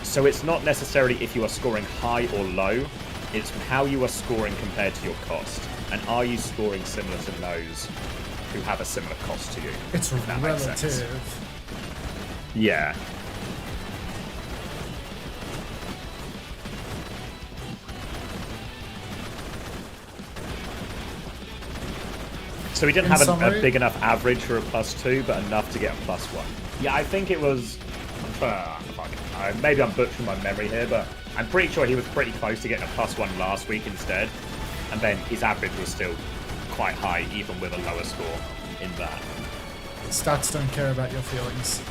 [SPEAKER 8] So it's not necessarily if you are scoring high or low, it's how you are scoring compared to your cost. And are you scoring similar to those who have a similar cost to you?
[SPEAKER 1] It's relative.
[SPEAKER 8] Yeah. So he didn't have a big enough average for a +2, but enough to get a +1. Yeah, I think it was... maybe I'm butchering my memory here, but I'm pretty sure he was pretty close to getting a +1 last week instead. And then his average was still quite high, even with a lower score in that.
[SPEAKER 1] Stats don't care about your feelings.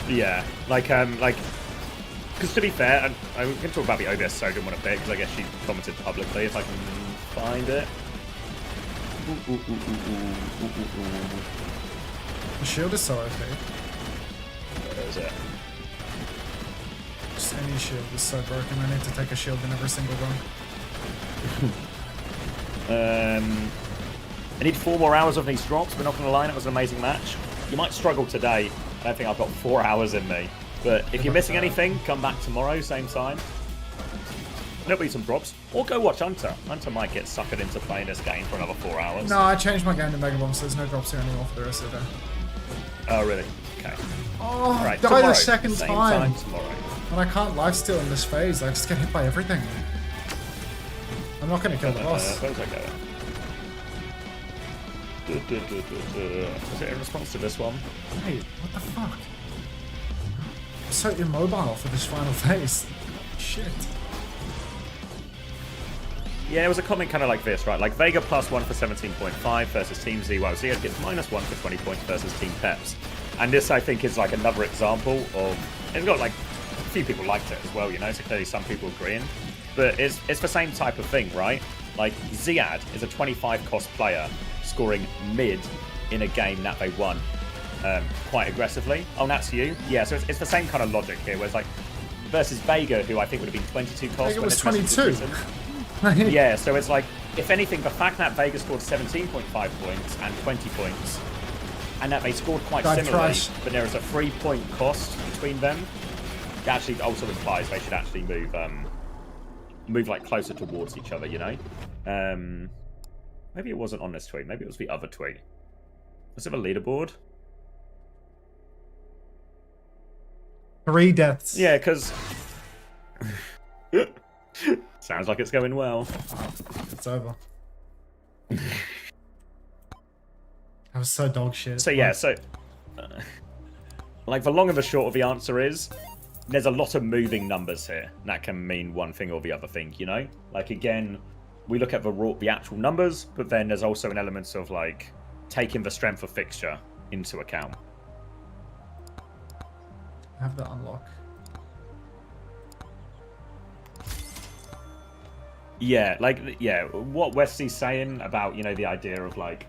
[SPEAKER 8] Yeah, because to be fair, and I'm going to talk about the OBS Sojourn one a bit, because I guess she commented publicly, if I can find it.
[SPEAKER 1] The shield is so OP.
[SPEAKER 8] Where is it?
[SPEAKER 1] Just any shield is so broken. I need to take a shield in every single run.
[SPEAKER 8] I need 4 more hours of these drops, but not going to lie, it was an amazing match. You might struggle today. I don't think I've got 4 hours in me. But if you're missing anything, come back tomorrow, same time. There'll be some drops. Or go watch Unter. Unter might get suckered into playing this game for another 4 hours.
[SPEAKER 1] No, I changed my game to Mega Bomb, so there's no drops here anymore for the rest of the day.
[SPEAKER 8] Oh, really? Okay.
[SPEAKER 1] Oh,
[SPEAKER 8] right,
[SPEAKER 1] die the second
[SPEAKER 8] same
[SPEAKER 1] time.
[SPEAKER 8] Tomorrow.
[SPEAKER 1] When I can't lifesteal in this phase, I just get hit by everything. I'm not going to kill the boss.
[SPEAKER 8] Where's that going? Is it in response to this one?
[SPEAKER 1] Wait, what the fuck? I'm so immobile for this final phase. Shit.
[SPEAKER 8] Yeah, it was a comment kind of like this, right? Like Vega +1 for 17.5 versus Team Z, while Zia gets -1 for 20 points versus Team Peps. And this, I think, is like another example of... It's got like... A few people liked it as well, you know, so clearly some people agreeing. But it's the same type of thing, right? Like, Ziad is a 25 cost player scoring mid in a game that they won quite aggressively. Oh, that's you? Yeah, so it's the same kind of logic here, where it's like, versus Vega, who I think would have been 22 cost.
[SPEAKER 1] Vega was 22.
[SPEAKER 8] Yeah, so it's like, if anything, the fact that Vega scored 17.5 points and 20 points, and that they scored quite similarly, but there is a 3-point cost between them, it actually also implies they should actually move like closer towards each other, you know? Maybe it wasn't on this tweet. Maybe it was the other tweet. Was it a leaderboard?
[SPEAKER 1] 3 deaths.
[SPEAKER 8] Yeah, because... Sounds like it's going well.
[SPEAKER 1] It's over. I was so dog shit.
[SPEAKER 8] So yeah, like the long and the short of the answer is, there's a lot of moving numbers here. That can mean one thing or the other thing, you know? Like again, we look at the actual numbers, but then there's also an element of like taking the strength of fixture into account.
[SPEAKER 1] I have the unlock.
[SPEAKER 8] Yeah, like, yeah, what Wesley's saying about, you know, the idea of like,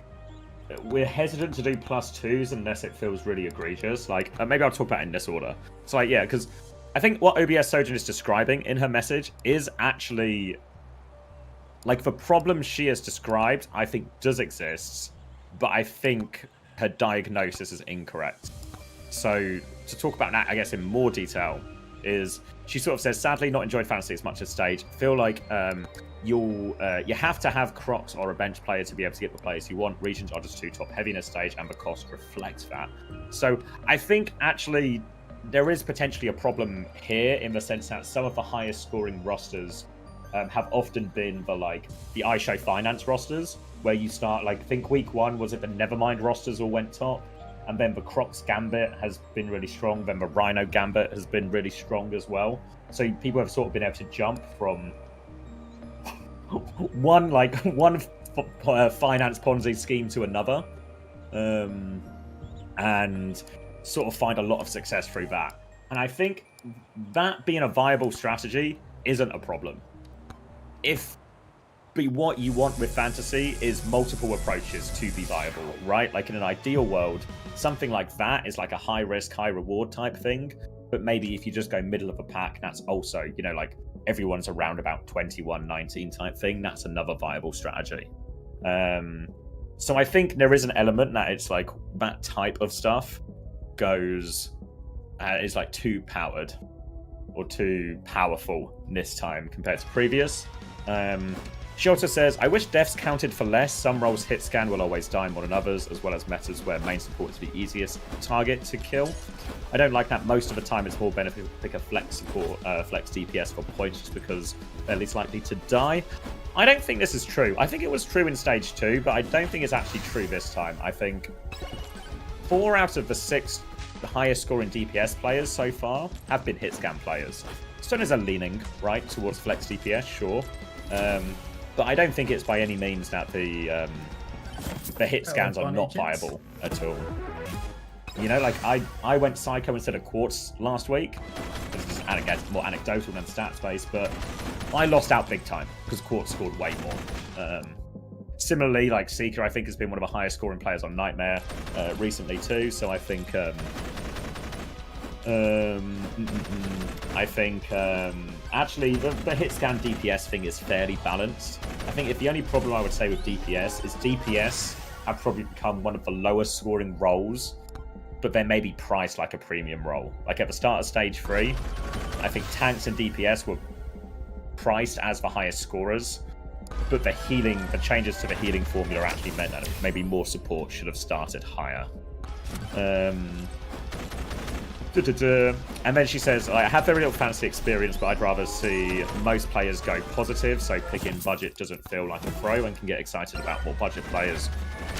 [SPEAKER 8] we're hesitant to do +2s unless it feels really egregious. Like, maybe I'll talk about it in this order. So, like, yeah, because I think what OBS Sojin is describing in her message is actually, like, the problem she has described, I think, does exist, but I think her diagnosis is incorrect. So, to talk about that, I guess, in more detail, is she sort of says, sadly, not enjoyed fantasy as much as stage. Feel like you have to have Crocs or a bench player to be able to get the place you want. Regions are just too top heavy in a stage, and the cost reflects that. So I think actually there is potentially a problem here in the sense that some of the highest scoring rosters have often been the iShow Finance rosters, where you start, like, think week 1 was it the Nevermind rosters all went top, and then the Crocs Gambit has been really strong, then the Rhino Gambit has been really strong as well. So people have sort of been able to jump from one finance Ponzi scheme to another, and sort of find a lot of success through that. And I think that being a viable strategy isn't a problem. What you want with fantasy is multiple approaches to be viable, right? Like in an ideal world, something like that is like a high risk, high reward type thing. But maybe if you just go middle of a pack, that's also, you know, like everyone's around about 21-19 type thing. That's another viable strategy. So I think there is an element that it's like that type of stuff is like too powered or too powerful this time compared to previous. She also says, I wish deaths counted for less. Some roles hit scan will always die more than others, as well as metas where main support is the easiest target to kill. I don't like that. Most of the time it's more beneficial to pick a flex support, flex DPS for points just because they're least likely to die. I don't think this is true. I think it was true in stage 2, but I don't think it's actually true this time. I think 4 out of the 6 highest scoring DPS players so far have been hit scan players. Stoners are leaning, right, towards flex DPS, sure. But I don't think it's by any means that the hit scans are not viable at all. You know, like I went Psycho instead of Quartz last week. This is more anecdotal than stats based, but I lost out big time because Quartz scored way more. Similarly, like Seeker, I think has been one of the highest scoring players on Nightmare recently too. So I think actually the hit scan DPS thing is fairly balanced. I think if the only problem I would say with DPS is DPS have probably become one of the lowest scoring roles, but they're maybe priced like a premium role. Like at the start of stage 3, I think tanks and DPS were priced as the highest scorers, but the changes to the healing formula actually meant that maybe more support should have started higher. And then she says, I have very little fantasy experience, but I'd rather see most players go positive, so picking budget doesn't feel like a pro and can get excited about more budget players,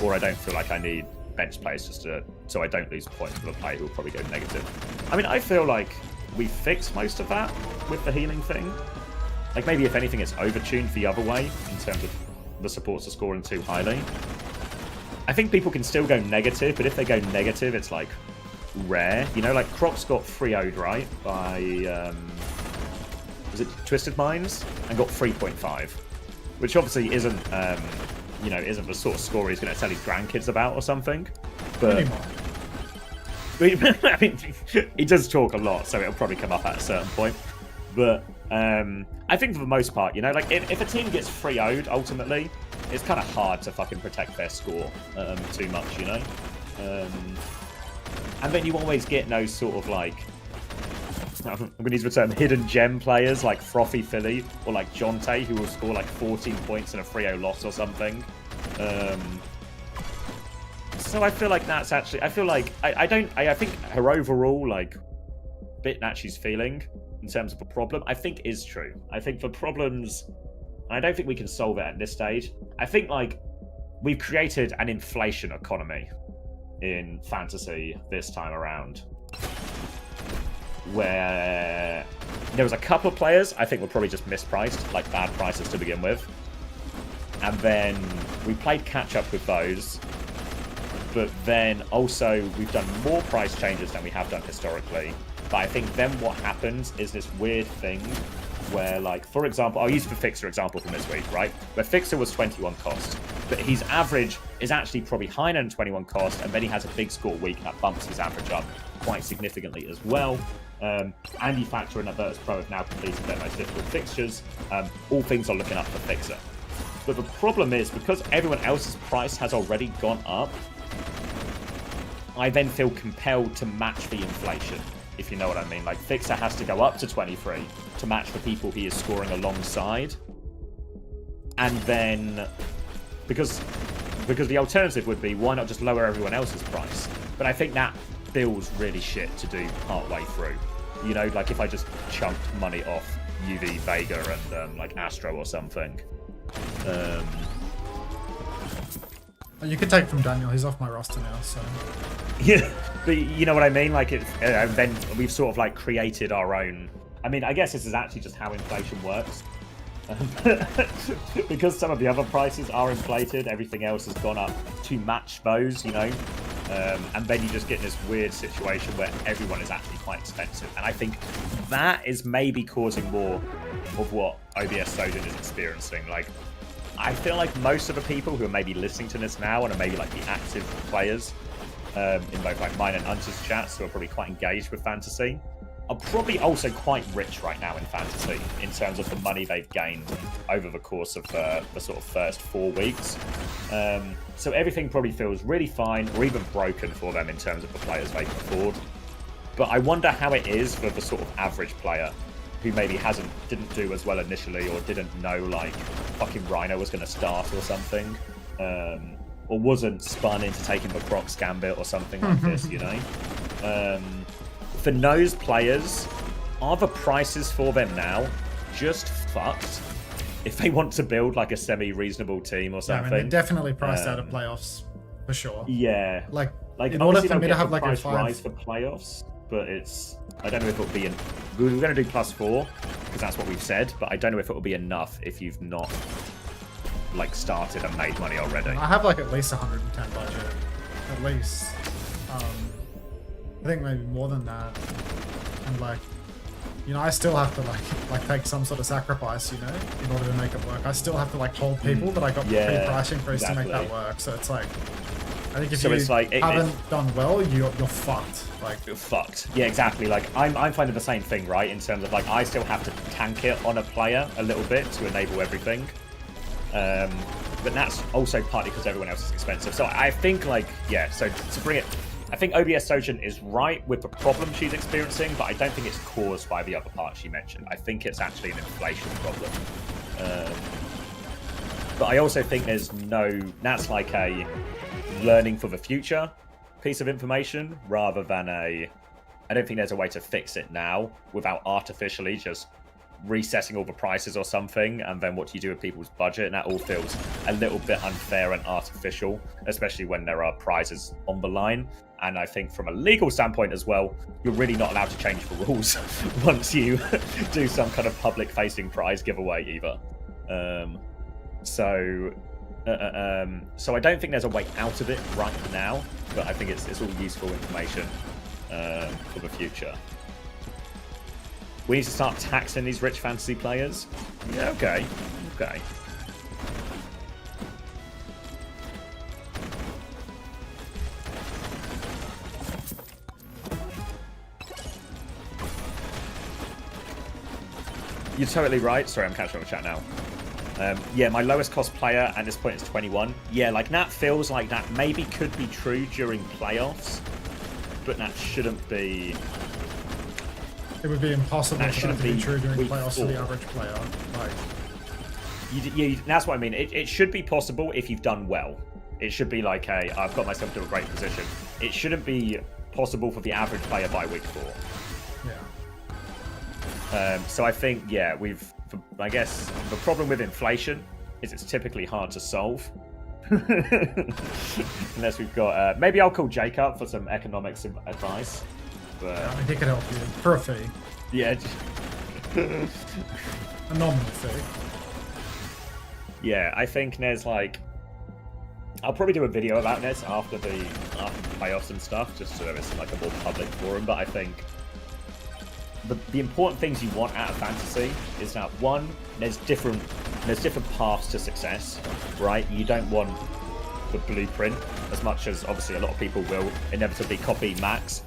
[SPEAKER 8] or I don't feel like I need bench players so I don't lose points for a player who will probably go negative. I mean, I feel like we fixed most of that with the healing thing. Like maybe if anything it's overtuned the other way in terms of the supports are scoring too highly. I think people can still go negative, but if they go negative, it's like rare. You know, like Crocs got 3-0'd, right, by was it Twisted Minds, and got 3.5, which obviously isn't you know, isn't the sort of score he's going to tell his grandkids about or something. But I mean, he does talk a lot, so it'll probably come up at a certain point. But I think for the most part, you know, like if a team gets 3-0'd ultimately, it's kind of hard to fucking protect their score too much, you know. And then you always get no sort of like, I'm going to use the term, hidden gem players like Frothy Philly or like Jonte, who will score like 14 points in a 3-0 loss or something. So I feel like that's actually, I feel like, I think her overall like bit that she's feeling in terms of a problem, I think is true. I think for problems, I don't think we can solve it at this stage. I think like we've created an inflation economy in fantasy this time around, where there was a couple of players I think were probably just mispriced, like bad prices to begin with, and then we played catch up with those. But then also we've done more price changes than we have done historically. But I think then what happens is this weird thing where, like, for example, I'll use the Fixer example from this week, right? Where Fixer was 21 cost, but his average is actually probably higher than 21 cost, and then he has a big score week that bumps his average up quite significantly as well. And you factor in that Virtus Pro have now completed their most difficult fixtures. All things are looking up for Fixer. But the problem is, because everyone else's price has already gone up, I then feel compelled to match the inflation, if you know what I mean. Like, Fixer has to go up to 23 to match the people he is scoring alongside. And then, because the alternative would be, why not just lower everyone else's price? But I think that feels really shit to do partway through. You know, like if I just chunked money off UV, Vega, and like Astro or something.
[SPEAKER 1] You could take from Daniel. He's off my roster now, so...
[SPEAKER 8] Yeah, but you know what I mean? Like, then we've sort of, like, created our own... I mean, I guess this is actually just how inflation works. Because some of the other prices are inflated, everything else has gone up to match those, you know? And then you just get in this weird situation where everyone is actually quite expensive. And I think that is maybe causing more of what OBS Sojin is experiencing. Like, I feel like most of the people who are maybe listening to this now and are maybe like the active players in both like mine and Unter's chats who are probably quite engaged with fantasy are probably also quite rich right now in fantasy in terms of the money they've gained over the course of the sort of first 4 weeks. So everything probably feels really fine or even broken for them in terms of the players they can afford. But I wonder how it is for the sort of average player who maybe didn't do as well initially, or didn't know like fucking Rhino was going to start or something, or wasn't spun into taking the Crocs Gambit or something like this, you know? For those players, are the prices for them now just fucked if they want to build like a semi-reasonable team or something?
[SPEAKER 1] Yeah, I mean, they're definitely priced out of playoffs, for sure.
[SPEAKER 8] Yeah.
[SPEAKER 1] Like in order
[SPEAKER 8] obviously
[SPEAKER 1] for me
[SPEAKER 8] they'll
[SPEAKER 1] to have
[SPEAKER 8] get the
[SPEAKER 1] like a
[SPEAKER 8] price rise
[SPEAKER 1] 5...
[SPEAKER 8] for playoffs, but it's... I don't know if it'll be... We're going to do +4, because that's what we've said, but I don't know if it'll be enough if you've not, like, started and made money already.
[SPEAKER 1] I have like at least 110 budget. At least. I think maybe more than that. And like, you know, I still have to like take some sort of sacrifice, you know, in order to make it work. I still have to like hold people that I got free price increase to make that work. So it's like, I think if you haven't done well, you're fucked. Like,
[SPEAKER 8] you're fucked. Yeah, exactly. Like, I'm finding the same thing, right? In terms of like, I still have to tank it on a player a little bit to enable everything. But that's also partly because everyone else is expensive. So I think like, yeah. So to bring it, I think OBS Sojin is right with the problem she's experiencing, but I don't think it's caused by the other part she mentioned. I think it's actually an inflation problem. But I also think that's like a learning for the future piece of information rather than I don't think there's a way to fix it now without artificially just resetting all the prices or something, and then what do you do with people's budget? And that all feels a little bit unfair and artificial, especially when there are prizes on the line. And I think from a legal standpoint as well, you're really not allowed to change the rules once you do some kind of public-facing prize giveaway either. So I don't think there's a way out of it right now, but I think it's all useful information for the future. We need to start taxing these rich fantasy players. Yeah, okay. You're totally right. Sorry, I'm catching up with chat now. Yeah, my lowest cost player at this point is 21. Yeah, like that feels like that maybe could be true during playoffs, but that shouldn't be...
[SPEAKER 1] It would be impossible for that to be true during playoffs for the average player. Like,
[SPEAKER 8] that's what I mean. It should be possible if you've done well. It should be like, hey, I've got myself to a great position. It shouldn't be possible for the average player by week 4.
[SPEAKER 1] Yeah.
[SPEAKER 8] So I think, yeah, I guess the problem with inflation is it's typically hard to solve. Unless we've got... maybe I'll call Jake up for some economics advice. But...
[SPEAKER 1] I mean, he could help you. For a fee.
[SPEAKER 8] Yeah.
[SPEAKER 1] A nominal fee.
[SPEAKER 8] Yeah, I think Nez, like... I'll probably do a video about Nez after the playoffs and stuff, just so it's like a more public forum, but I think the important things you want out of fantasy is that, one, there's different paths to success, right? You don't want the blueprint, as much as obviously a lot of people will inevitably copy Max.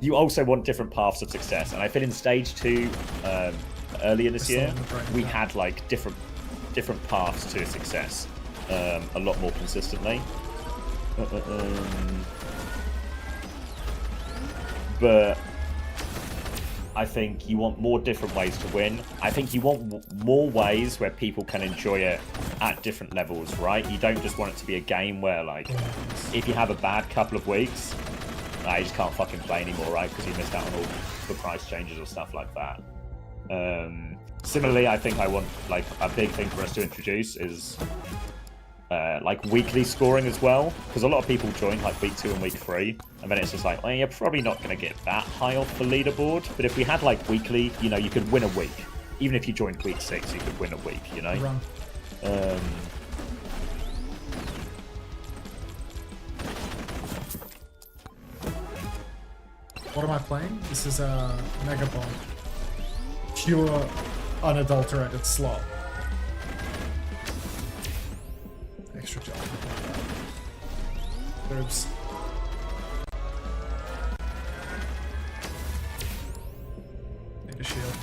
[SPEAKER 8] You also want different paths of success, and I feel in stage 2 earlier this year we had like different paths to success a lot more consistently. But I think you want more different ways to win. I think you want more ways where people can enjoy it at different levels, right? You don't just want it to be a game where, like, if you have a bad couple of weeks, you just can't fucking play anymore, right? Because you missed out on all the price changes or stuff like that. Similarly, I think I want, like, a big thing for us to introduce is like weekly scoring as well, because a lot of people join like week 2 and week 3, and then it's just like, well, you're probably not going to get that high off the leaderboard. But if we had like weekly, you know, you could win a week. Even if you joined week 6, you could win a week, you know.
[SPEAKER 1] What am I playing? This is a Mega Bomb. Pure unadulterated slot. Extra job. Oops. Need a shield.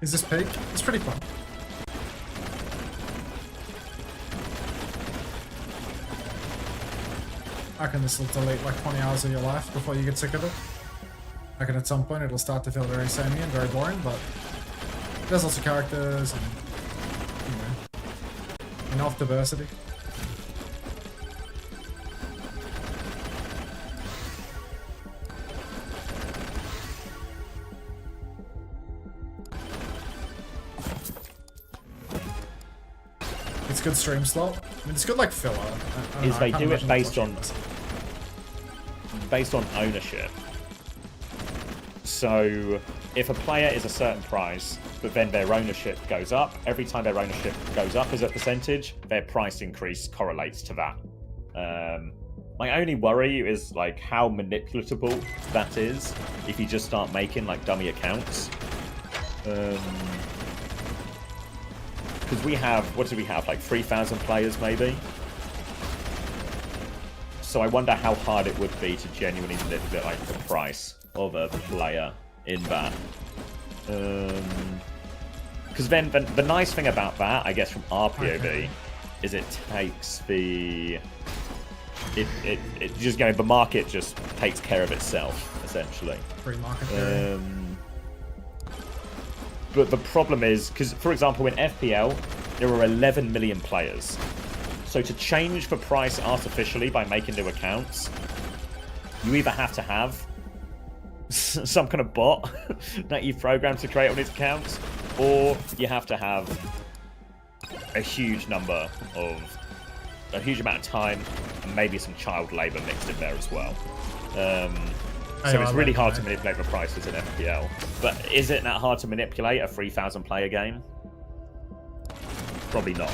[SPEAKER 1] Is this peak? It's pretty fun. I reckon this will delete like 20 hours of your life before you get sick of it. I reckon at some point it'll start to feel very samey and very boring, but there's lots of characters and, you know, enough diversity. It's good stream slot. I mean, it's good like filler.
[SPEAKER 8] They do it based on ownership. So if a player is a certain price, but then their ownership goes up, every time their ownership goes up as a percentage, their price increase correlates to that. My only worry is like how manipulatable that is if you just start making like dummy accounts. Because we have, what do we have, like 3,000 players maybe? So I wonder how hard it would be to genuinely manipulate like the price of a player in that. Because then the nice thing about that, I guess from our POV, is it takes the... It just, you know, the market just takes care of itself, essentially.
[SPEAKER 1] Free market.
[SPEAKER 8] But the problem is, because, for example, in FPL, there are 11 million players. So to change the price artificially by making new accounts, you either have to have some kind of bot that you've programmed to create on these accounts, or you have to have a huge amount of time, and maybe some child labour mixed in there as well. So it's really hard to manipulate the prices in FPL. But is it that hard to manipulate a 3,000 player game? Probably not.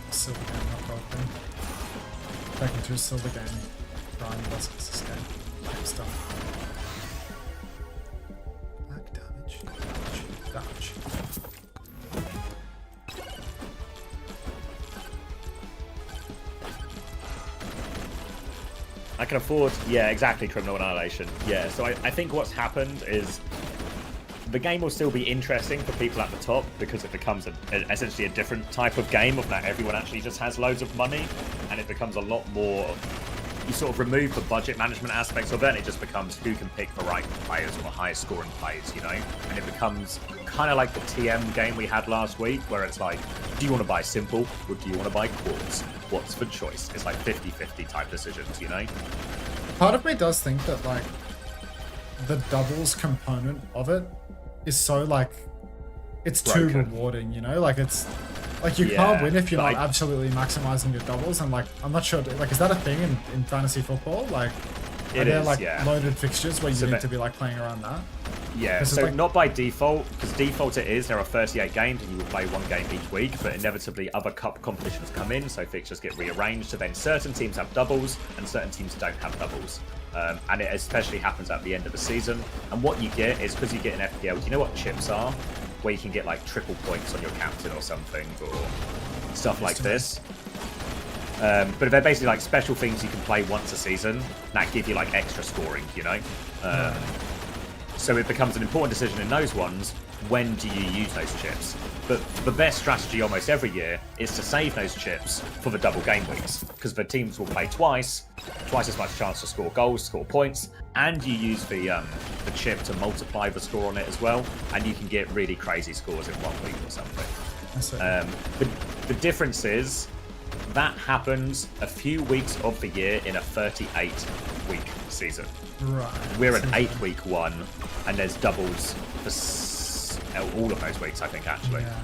[SPEAKER 1] Silver game, not broken. Back into a silver game. Grind versus this game. Stuff. Back damage. Damage.
[SPEAKER 8] I can afford, yeah, exactly, Criminal Annihilation. Yeah, so I think what's happened is the game will still be interesting for people at the top because it becomes essentially a different type of game of that everyone actually just has loads of money, and it becomes a lot more, you sort of remove the budget management aspects of it, and it just becomes who can pick the right players or the highest scoring players, you know? And it becomes kind of like the TM game we had last week, where it's like, do you want to buy simple or do you want to buy quartz? What's the choice? It's like 50-50 type decisions, you know?
[SPEAKER 1] Part of me does think that, like, the doubles component of it is so, like, it's too rewarding, you know? Like, it's, like, you can't win if you're not absolutely maximizing your doubles, and, like, I'm not sure, like, is that a thing in fantasy football? Like, are there, like, loaded fixtures where you need to be, like, playing around that?
[SPEAKER 8] Yeah, so like, not by default, because default it is, there are 38 games and you will play one game each week, but inevitably other cup competitions come in, so fixtures get rearranged, so then certain teams have doubles and certain teams don't have doubles. And it especially happens at the end of the season. And what you get is, because you get an FPL, do you know what chips are? Where you can get like triple points on your captain or something, or stuff like this. But they're basically like special things you can play once a season that give you like extra scoring, you know? So it becomes an important decision in those ones, when do you use those chips? But the best strategy almost every year is to save those chips for the double game weeks, because the teams will play twice as much chance to score goals, score points, and you use the chip to multiply the score on it as well, and you can get really crazy scores in 1 week or something. The difference is, that happens a few weeks of the year in a 38-week season.
[SPEAKER 1] Right.
[SPEAKER 8] We're an 8-week one, and there's doubles for all of those weeks, I think, actually.
[SPEAKER 1] Yeah.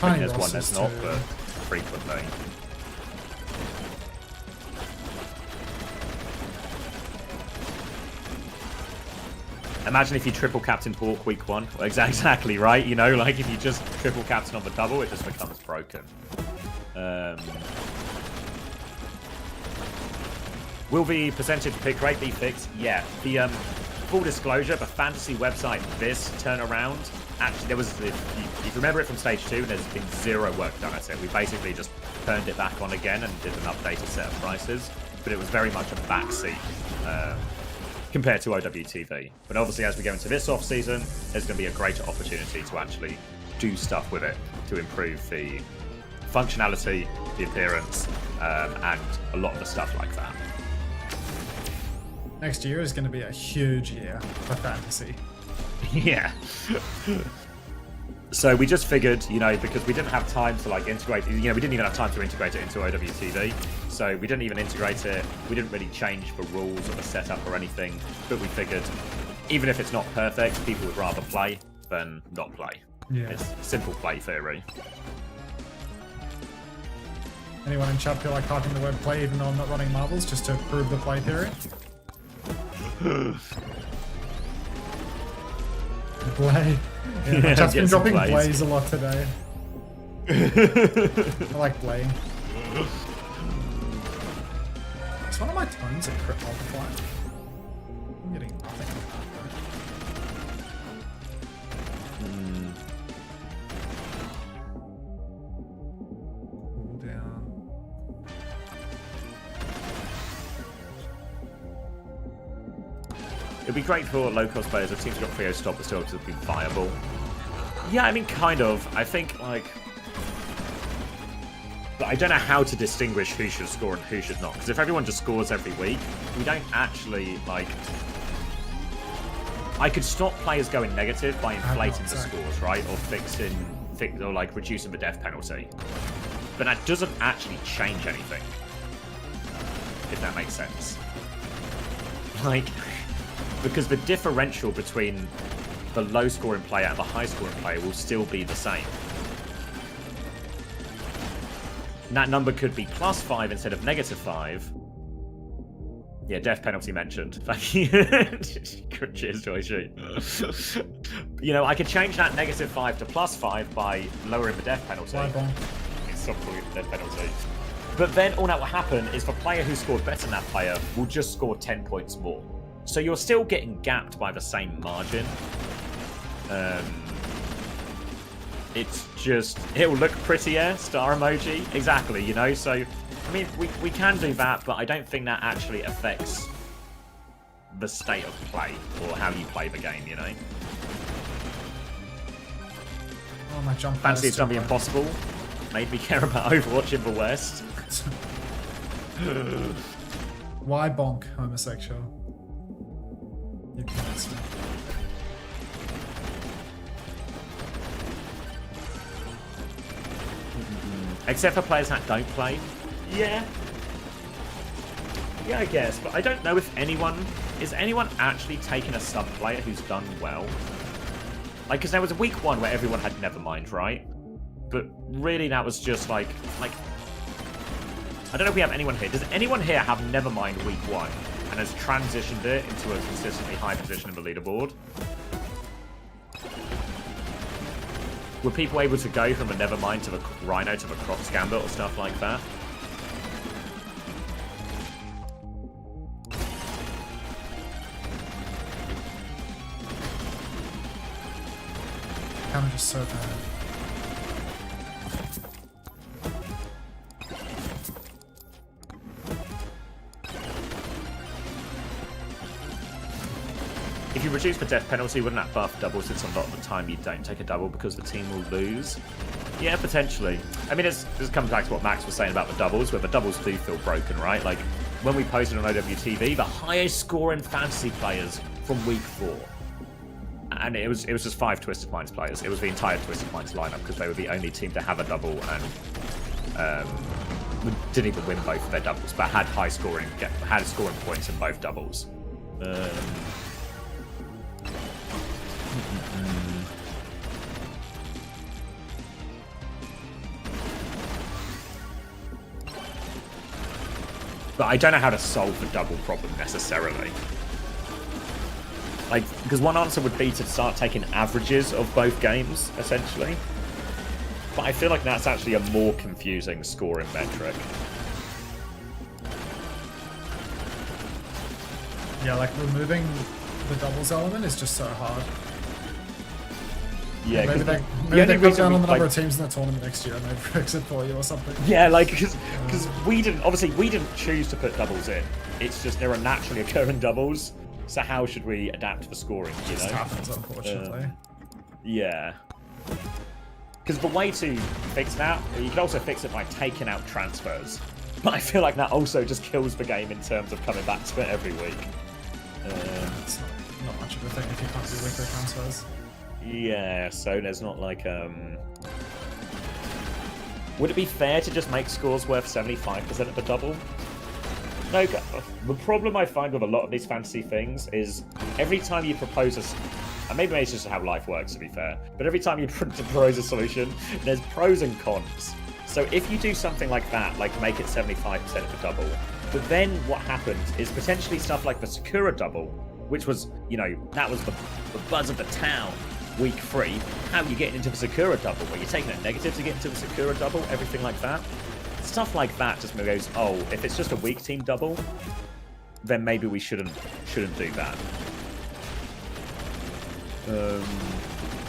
[SPEAKER 8] I mean, there's one that's not, but frequently. Imagine if you triple captain Pork week 1. Well, exactly, right? You know, like if you just triple captain on the double, it just becomes broken. Will the percentage pick rate be fixed? Yeah. The full disclosure, the fantasy website, this turnaround, actually there was, if you remember it from stage 2, there's been zero work done at it. We basically just turned it back on again and did an updated set of prices, but it was very much a backseat compared to OWTV. But obviously as we go into this off season, there's going to be a greater opportunity to actually do stuff with it to improve the functionality, the appearance, and a lot of the stuff like that.
[SPEAKER 1] Next year is going to be a huge year for fantasy.
[SPEAKER 8] Yeah. So we just figured, you know, because we didn't have time to like integrate, you know, we didn't even have time to integrate it into OWTV. So we didn't even integrate it. We didn't really change the rules or the setup or anything. But we figured, even if it's not perfect, people would rather play than not play.
[SPEAKER 1] Yeah.
[SPEAKER 8] It's simple play theory.
[SPEAKER 1] Anyone in chat feel like typing the word play even though I'm not running marbles just to prove the play theory? Play. Yeah, my chat's been dropping plays a lot today. I like playing. Is one of my tones a crit multiplier? I'm getting nothing. Cool down.
[SPEAKER 8] It'd be great for low-cost players if teams got Theo stop the still to be viable. Yeah, I mean, kind of. I think, like... But I don't know how to distinguish who should score and who should not. Because if everyone just scores every week, we don't actually, like... I could stop players going negative by inflating the scores, right? Or or like reducing the death penalty. But that doesn't actually change anything. If that makes sense. Like... Because the differential between the low-scoring player and the high-scoring player will still be the same. And that number could be +5 instead of -5. Yeah, death penalty mentioned. Thank you. Cheers, Joyshi. You know, I could change that -5 to +5 by lowering the death penalty.
[SPEAKER 1] Bye,
[SPEAKER 8] It's something death penalty. But then all that will happen is the player who scored better than that player will just score 10 points more. So you're still getting gapped by the same margin. It's just, it'll look prettier, star emoji. Exactly, you know? So, I mean, we can do that, but I don't think that actually affects the state of play or how you play the game, you know?
[SPEAKER 1] Oh, my jump
[SPEAKER 8] Fancy it's something impossible. Made me care about Overwatch in the West.
[SPEAKER 1] Why bonk homosexual? You convinced me.
[SPEAKER 8] Except for players that don't play. Yeah. Yeah, I guess. But I don't know if anyone... Is anyone actually taking a sub player who's done well? Like, because there was a week 1 where everyone had Nevermind, right? But really that was just like... I don't know if we have anyone here. Does anyone here have Nevermind week 1 and has transitioned it into a consistently high position in the leaderboard? Were people able to go from a Nevermind to the Rhino to the Crocs Gambit or stuff like that?
[SPEAKER 1] I'm just so bad.
[SPEAKER 8] If you reduce the death penalty, wouldn't that buff doubles since a lot of the time you don't take a double because the team will lose? Yeah, potentially. I mean, this comes back to what Max was saying about the doubles, where the doubles do feel broken, right? Like, when we posted on OWTV, the highest scoring fantasy players from week 4. And it was just 5 Twisted Minds players. It was the entire Twisted Minds lineup because they were the only team to have a double and didn't even win both of their doubles, but had scoring points in both doubles. But I don't know how to solve the double problem necessarily. Like, because one answer would be to start taking averages of both games, essentially. But I feel like that's actually a more confusing scoring metric.
[SPEAKER 1] Yeah, like removing the doubles element is just so hard.
[SPEAKER 8] Yeah,
[SPEAKER 1] maybe they cut down on the number of teams in the tournament next year and they fix it for you or something.
[SPEAKER 8] Yeah, like, because we didn't choose to put doubles in. It's just there are naturally occurring doubles. So how should we adapt the scoring, you know?
[SPEAKER 1] It just happens, unfortunately.
[SPEAKER 8] Yeah. Because the way to fix that, you can also fix it by taking out transfers. But I feel like that also just kills the game in terms of coming back to it every week.
[SPEAKER 1] It's not much of a thing if you can't do weekly transfers.
[SPEAKER 8] Yeah, so there's not like, Would it be fair to just make scores worth 75% of the double? No, the problem I find with a lot of these fantasy things is every time you propose and maybe it's just how life works to be fair, but every time you propose a solution, there's pros and cons. So if you do something like that, like make it 75% of the double, but then what happens is potentially stuff like the Sakura double, which was, you know, that was the buzz of the town week 3. How are you getting into the Sakura double? Where you're taking a negative to get into the Sakura double, everything like that. Stuff like that just goes, oh, if it's just a weak team double, then maybe we shouldn't do that.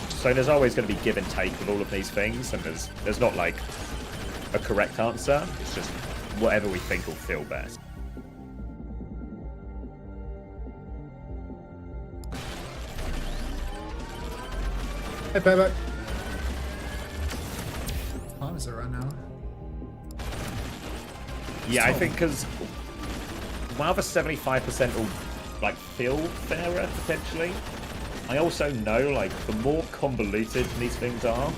[SPEAKER 8] So there's always going to be give and take with all of these things, and there's not like a correct answer. It's just whatever we think will feel best.
[SPEAKER 1] Hey, payback. What time is it right now?
[SPEAKER 8] Yeah, I think because while the 75% will like feel fairer potentially, I also know like the more convoluted these things are,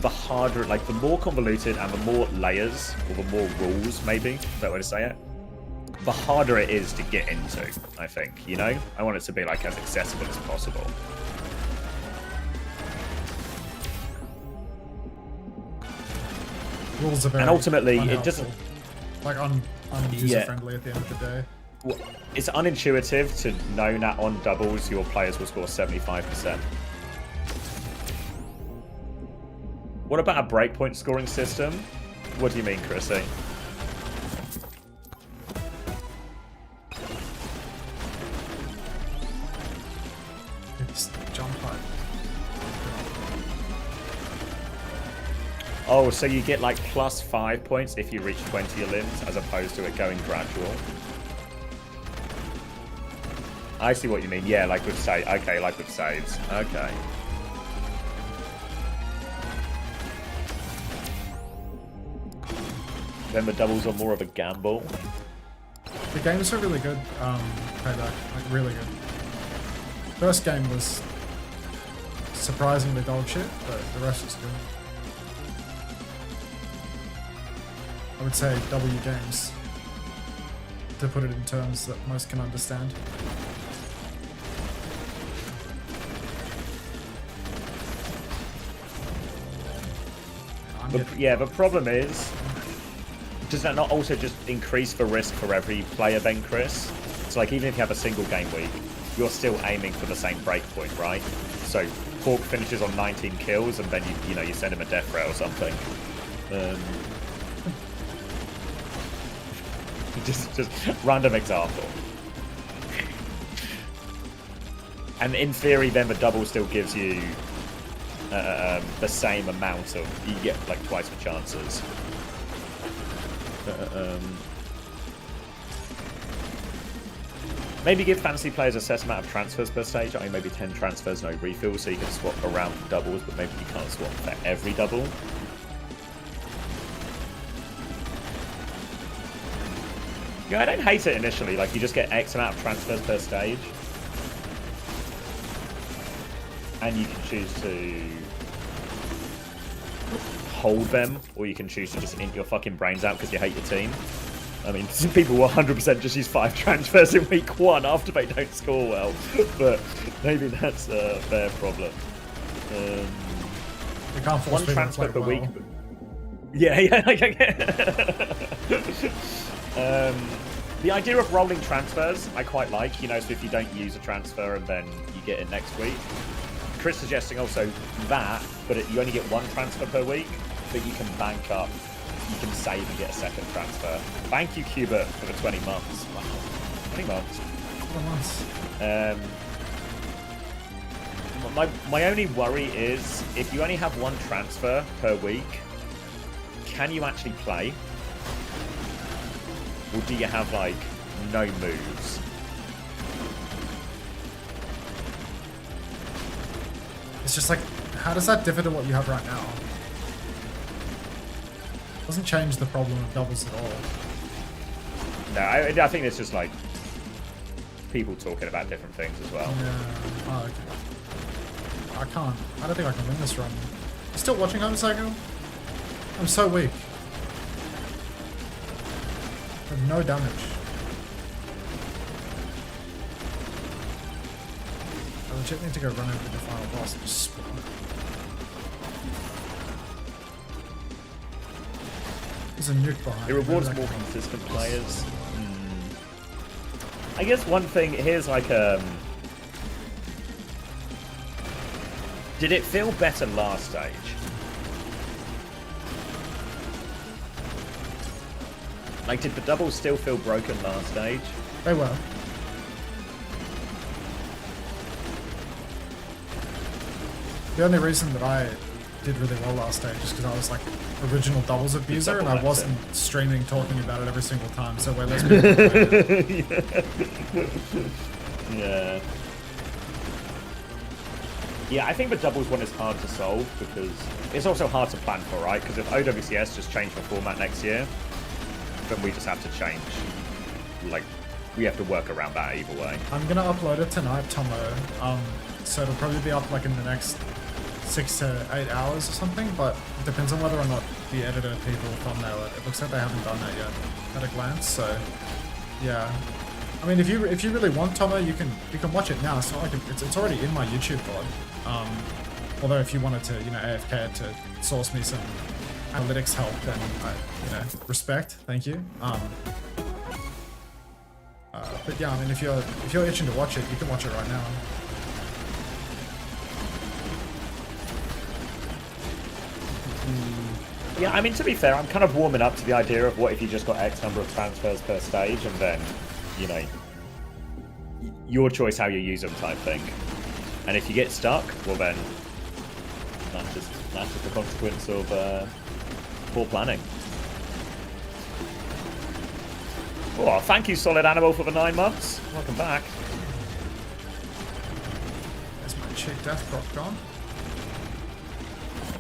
[SPEAKER 8] the harder, like the more convoluted and the more layers or the more rules, maybe is that way to say it, the harder it is to get into. I think, you know, I want it to be like as accessible as possible.
[SPEAKER 1] Rules are very
[SPEAKER 8] and ultimately,
[SPEAKER 1] unhelpful.
[SPEAKER 8] it doesn't.
[SPEAKER 1] Like user friendly at the end of the day.
[SPEAKER 8] Well, it's unintuitive to know that on doubles your players will score 75%. What about a breakpoint scoring system? What do you mean, Chrissy? Oh, so you get like +5 points if you reach 20 limbs, as opposed to it going gradual. I see what you mean. Yeah, like with save. Okay, like with saves. Okay. Then the doubles are more of a gamble.
[SPEAKER 1] The games are really good, Payback. Like, really good. First game was surprisingly dog shit, but the rest is good. I would say W games, to put it in terms that most can understand.
[SPEAKER 8] Yeah, the problem is, does that not also just increase the risk for every player then, Chris? So like, even if you have a single game week, you're still aiming for the same breakpoint, right? So Pork finishes on 19 kills, and then you know you send him a death threat or something. Just random example. And in theory, then the double still gives you the same amount of, you get like twice the chances. Maybe give fantasy players a set amount of transfers per stage. I mean, maybe 10 transfers, no refills, so you can swap around for doubles, but maybe you can't swap for every double. Yeah, I don't hate it initially. Like, you just get X amount of transfers per stage. And you can choose to hold them, or you can choose to just int your fucking brains out because you hate your team. I mean, some people will 100% just use 5 transfers in week 1 after they don't score well. But maybe that's a fair problem.
[SPEAKER 1] You can't force
[SPEAKER 8] 1 transfer per
[SPEAKER 1] well.
[SPEAKER 8] week. Yeah. The idea of rolling transfers, I quite like. You know, so if you don't use a transfer and then you get it next week. Chris suggesting also that, but you only get 1 transfer per week, but you can bank up. You can save and get a second transfer. Thank you, Cubert, for the 20 months. Wow. 20 months.
[SPEAKER 1] 20 months.
[SPEAKER 8] My only worry is, if you only have 1 transfer per week, can you actually play? Or do you have, like, no moves?
[SPEAKER 1] It's just like, how does that differ to what you have right now? Doesn't change the problem of doubles at all.
[SPEAKER 8] No, I think it's just like people talking about different things as well.
[SPEAKER 1] Yeah. Oh, okay. I don't think I can win this run. You still watching Homicycle? I'm so weak. I have no damage. I legit need to go run over to the final boss and just spawn. There's a nuke behind.
[SPEAKER 8] It rewards more consistent players. I guess one thing, here's like did it feel better last stage? Like, did the doubles still feel broken last stage?
[SPEAKER 1] They were. The only reason that I did really well last stage is because I was like original doubles abuser and I wasn't streaming talking about it every single time, so way less people
[SPEAKER 8] Yeah. Yeah, I think the doubles one is hard to solve because it's also hard to plan for, right? Because if OWCS just changed the format next year, then we just have to change. Like, we have to work around that either way.
[SPEAKER 1] I'm gonna upload it tonight, Tomo. So it'll probably be up like in the next 6 to 8 hours or something, but it depends on whether or not the editor people thumbnail it. It looks like they haven't done that yet at a glance, so yeah. I mean, if you really want, Tomo, you can watch it now. It's not like it's already in my YouTube VOD. Although if you wanted to, you know, AFK to source me some analytics help, then I, respect. Thank you. But yeah, I mean, if you're itching to watch it, you can watch it right now.
[SPEAKER 8] Yeah, I mean, to be fair, I'm kind of warming up to the idea of what if you just got X number of transfers per stage and then, you know, your choice how you use them type thing. And if you get stuck, well then, that's just the consequence of poor planning. Oh, thank you, Solid Animal, for the 9 months. Welcome back.
[SPEAKER 1] There's my chick death prop gone.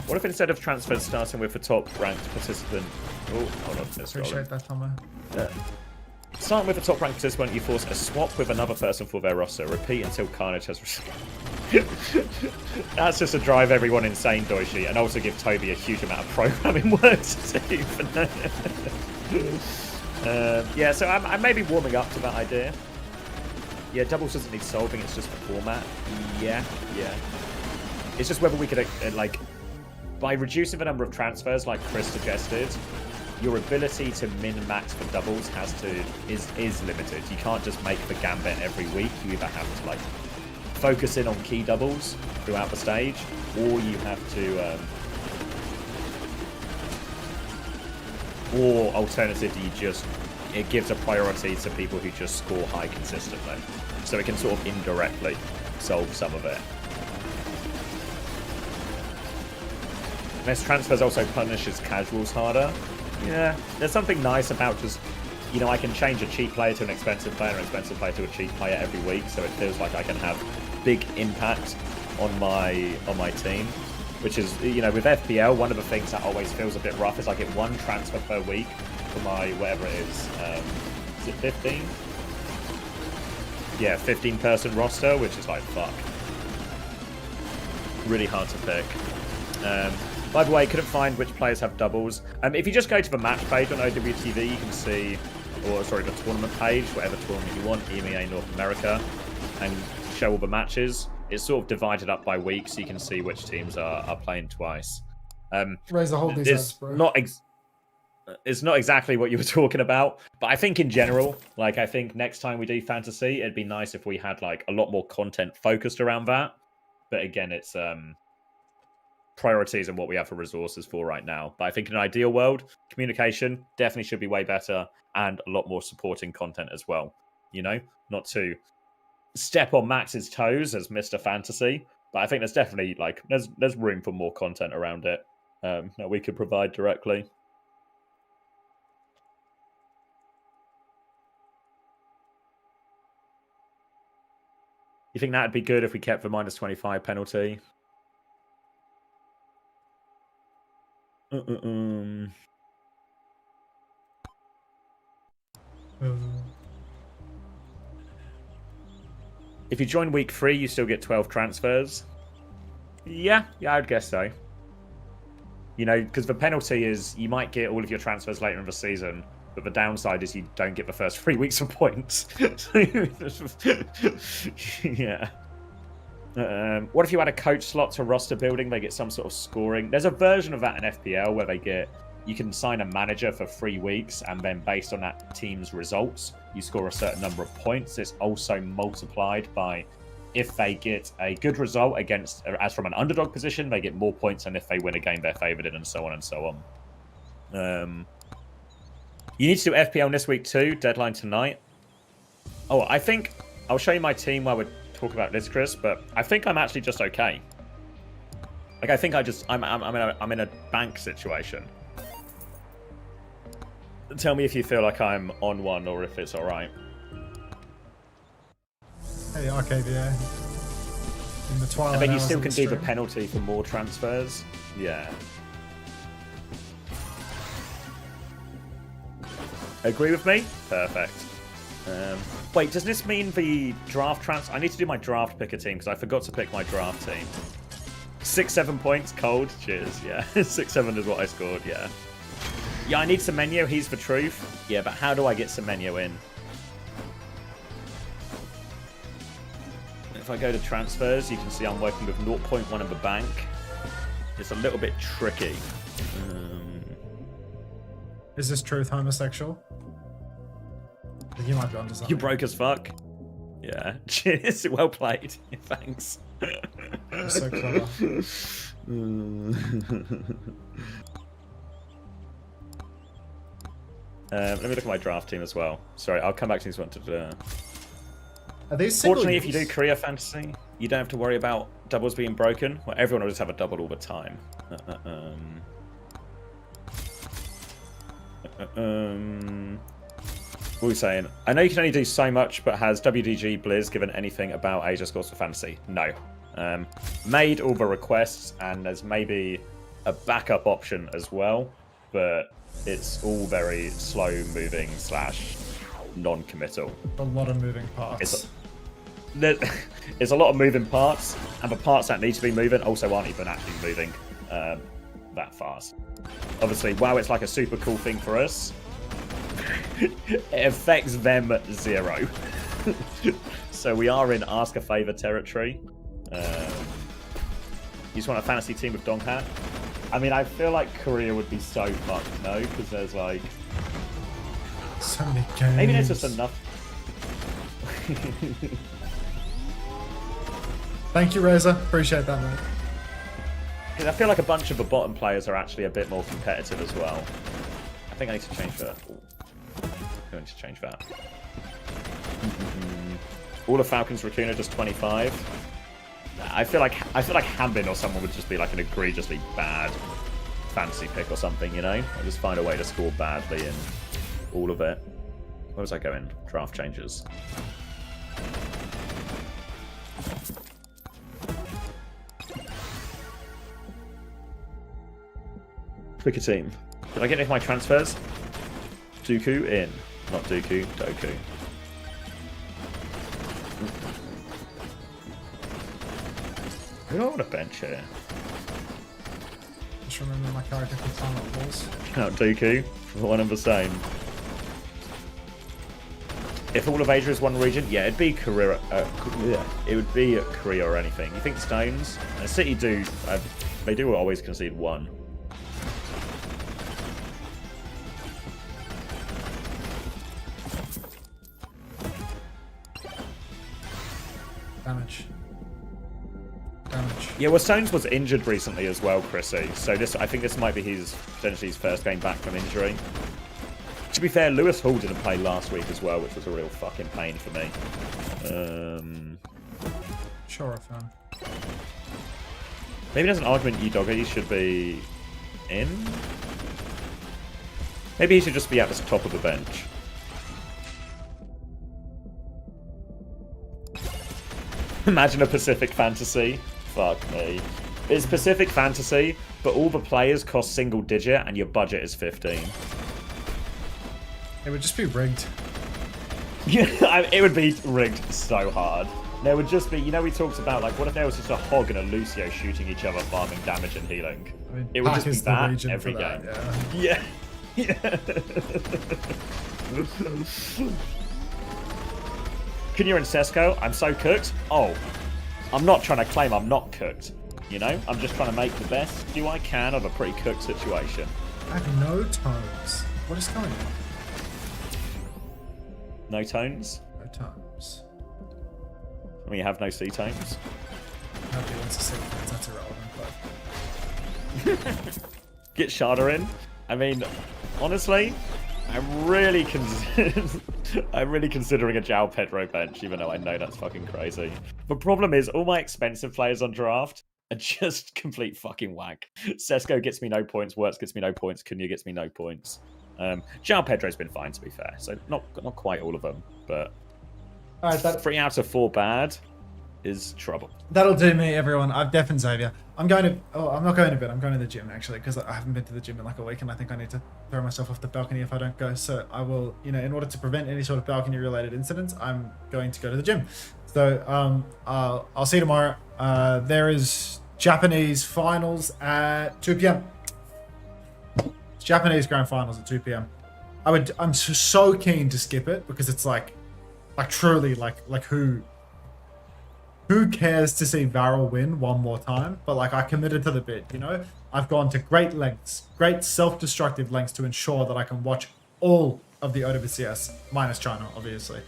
[SPEAKER 8] What if instead of transfers starting with the top ranked participant... Oh, hold on.
[SPEAKER 1] Appreciate that, Tomo.
[SPEAKER 8] Starting with the top ranked participant, you force a swap with another person for their roster. Repeat until Carnage has... That's just to drive everyone insane, Doishi, and also give Toby a huge amount of programming work to do. Yeah, so I'm maybe warming up to that idea. Yeah, doubles doesn't need solving, it's just the format. Yeah. It's just whether we could, like, by reducing the number of transfers, like Chris suggested, your ability to min-max for doubles is limited. You can't just make the gambit every week. You either have to, like, focus in on key doubles throughout the stage, or you have to, or alternatively, it gives a priority to people who just score high consistently. So it can sort of indirectly solve some of it. This transfers also punishes casuals harder. Yeah, there's something nice about just, you know, I can change a cheap player to an expensive player, and an expensive player to a cheap player every week, so it feels like I can have big impact on my team. Which is, you know, with FPL, one of the things that always feels a bit rough is I get 1 transfer per week for my, whatever it is it 15? Yeah, 15-person roster, which is like, fuck. Really hard to pick. By the way, couldn't find which players have doubles. If you just go to the match page on OWTV, you can see, or sorry, the tournament page, whatever tournament you want, EMEA North America, and show all the matches. It's sort of divided up by week, so you can see which teams are playing twice.
[SPEAKER 1] Razor, hold these ads, bro.
[SPEAKER 8] It's not exactly what you were talking about, but I think in general, like, I think next time we do fantasy, it'd be nice if we had, like, a lot more content focused around that. But again, it's priorities and what we have for resources for right now. But I think in an ideal world, communication definitely should be way better, and a lot more supporting content as well. You know, not to step on Max's toes as Mr. Fantasy, but I think there's definitely, like, there's room for more content around it that we could provide directly. You think that'd be good if we kept the -25 penalty? If you join week 3, you still get 12 transfers. Yeah, I'd guess so. You know, because the penalty is you might get all of your transfers later in the season, but the downside is you don't get the first 3 weeks of points. Yeah. What if you had a coach slot to roster building? They get some sort of scoring. There's a version of that in FPL where you can sign a manager for 3 weeks, and then based on that team's results, you score a certain number of points. It's also multiplied by if they get a good result against, as from an underdog position, they get more points than if they win a game they're favored in, and so on and so on. You need to do FPL this week too. Deadline tonight. Oh, I think I'll show you my team while we talk about this, Chris. But I think I'm actually just okay. Like, I think I'm in a bank situation. Tell me if you feel like I'm on one or if it's all right.
[SPEAKER 1] Hey, RKVA. In the twilight.
[SPEAKER 8] I bet you still can do
[SPEAKER 1] stream.
[SPEAKER 8] the penalty for more transfers. Yeah. Agree with me? Perfect. Wait, does this mean the draft transfer? I need to do my draft picker team because I forgot to pick my draft team. 6-7 points, cold. Cheers. Yeah, 6-7 is what I scored. Yeah. Yeah, I need Semenyo. He's the truth. Yeah, but how do I get Semenyo in? If I go to transfers, you can see I'm working with 0.1 in the bank. It's a little bit tricky.
[SPEAKER 1] Is this truth homosexual? You might be onto something.
[SPEAKER 8] You broke as fuck. Yeah. Cheers. Well played. Thanks.
[SPEAKER 1] You're so clever.
[SPEAKER 8] Let me look at my draft team as well. Sorry, I'll come back to these ones.
[SPEAKER 1] Are these single
[SPEAKER 8] Fortunately,
[SPEAKER 1] use?
[SPEAKER 8] if you do career fantasy, you don't have to worry about doubles being broken. Well, everyone will just have a double all the time. What were we saying? I know you can only do so much, but has WDG Blizz given anything about Asia scores for fantasy? No. Made all the requests, and there's maybe a backup option as well, but it's all very slow moving / non-committal.
[SPEAKER 1] A lot of moving parts.
[SPEAKER 8] It's a lot of moving parts, and the parts that need to be moving also aren't even actually moving that fast. Obviously, wow, it's like a super cool thing for us. It affects them 0. So we are in ask a favor territory. You just want a fantasy team with Donghat? I mean, I feel like Korea would be so fucked, no? Because there's like...
[SPEAKER 1] so many games.
[SPEAKER 8] Maybe there's just enough...
[SPEAKER 1] Thank you, Reza. Appreciate that, mate.
[SPEAKER 8] Because I feel like a bunch of the bottom players are actually a bit more competitive as well. I think I need to change that. Ooh. I'm going to change that. All of Falcon's Raccoon are just 25. I feel like Hambin or someone would just be like an egregiously bad fantasy pick or something, you know? I just find a way to score badly in all of it. Where was I going? Draft changes. Pick a team. Did I get any of my transfers? Dooku in. Not Dooku, Doku. Who do I want to bench here?
[SPEAKER 1] Just remember my character can climb up walls.
[SPEAKER 8] Out Dooku. One and the same. If all of Asia is one region, yeah, it'd be Korea. It would be Korea or anything. You think Stones? City do. They do always concede 1.
[SPEAKER 1] Damage.
[SPEAKER 8] Yeah, well, Stones was injured recently as well, Chrissy. So I think this might be potentially his first game back from injury. To be fair, Lewis Hall didn't play last week as well, which was a real fucking pain for me.
[SPEAKER 1] Sure, I found.
[SPEAKER 8] Maybe there's an argument Udoggy should be in. Maybe he should just be at the top of the bench. Imagine a Pacific Fantasy. Fuck me. It's Pacific Fantasy, but all the players cost single digit and your budget is 15.
[SPEAKER 1] It would just be rigged.
[SPEAKER 8] Yeah, it would be rigged so hard. There would just be, you know, we talked about, like, what if there was just a Hog and a Lucio shooting each other, farming damage and healing?
[SPEAKER 1] I mean,
[SPEAKER 8] it would just be that every
[SPEAKER 1] that,
[SPEAKER 8] game.
[SPEAKER 1] Yeah.
[SPEAKER 8] Kunya and Sesko, I'm so cooked. Oh, I'm not trying to claim I'm not cooked. You know, I'm just trying to make the best do I can of a pretty cooked situation.
[SPEAKER 1] I have no tones. What is going on?
[SPEAKER 8] No tones?
[SPEAKER 1] No tones.
[SPEAKER 8] I mean, you have no C tones?
[SPEAKER 1] Nobody wants to see tones, that's irrelevant, but...
[SPEAKER 8] Get Sharda in. I mean, honestly, I'm really considering a João Pedro bench, even though I know that's fucking crazy. The problem is, all my expensive players on draft are just complete fucking whack. Sesko gets me no points, Wirtz gets me no points, Kunya gets me no points. João Pedro's been fine, to be fair, so not quite all of them, but
[SPEAKER 1] all right,
[SPEAKER 8] 3 out of 4 bad is trouble.
[SPEAKER 1] That'll do me, everyone. I've deafened Xavier. I'm not going to bed. I'm going to the gym, actually, because I haven't been to the gym in like a week, and I think I need to throw myself off the balcony if I don't go. So I will, you know, in order to prevent any sort of balcony-related incidents, I'm going to go to the gym. So I'll see you tomorrow. There is Japanese finals at 2 p.m. Japanese grand finals at 2 p.m. I'm so keen to skip it because it's like truly like who cares to see Varel win one more time? But like I committed to the bid, you know? I've gone to great lengths, great self-destructive lengths to ensure that I can watch all of the OWCS, minus China, obviously.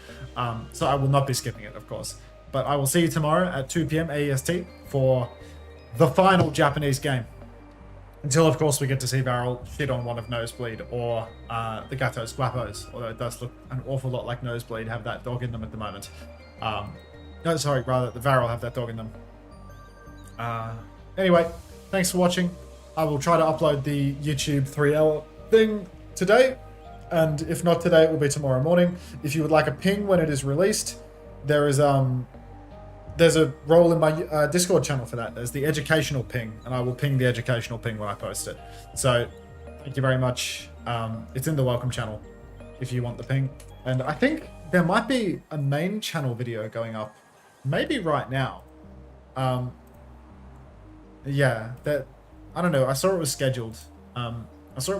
[SPEAKER 1] So I will not be skipping it, of course. But I will see you tomorrow at 2 p.m. AEST for the final Japanese game. Until, of course, we get to see Varel shit on one of Nosebleed or the Gatos Guapos, although it does look an awful lot like Nosebleed have that dog in them at the moment. No, sorry, rather, the Varel have that dog in them. Anyway, thanks for watching. I will try to upload the YouTube 3L thing today, and if not today, it will be tomorrow morning. If you would like a ping when it is released, there's a role in my Discord channel for that. There's the educational ping, and I will ping the educational ping when I post it. So thank you very much. It's in the welcome channel if you want the ping. And I think there might be a main channel video going up, maybe right now. Yeah, that I don't know. I saw it was scheduled.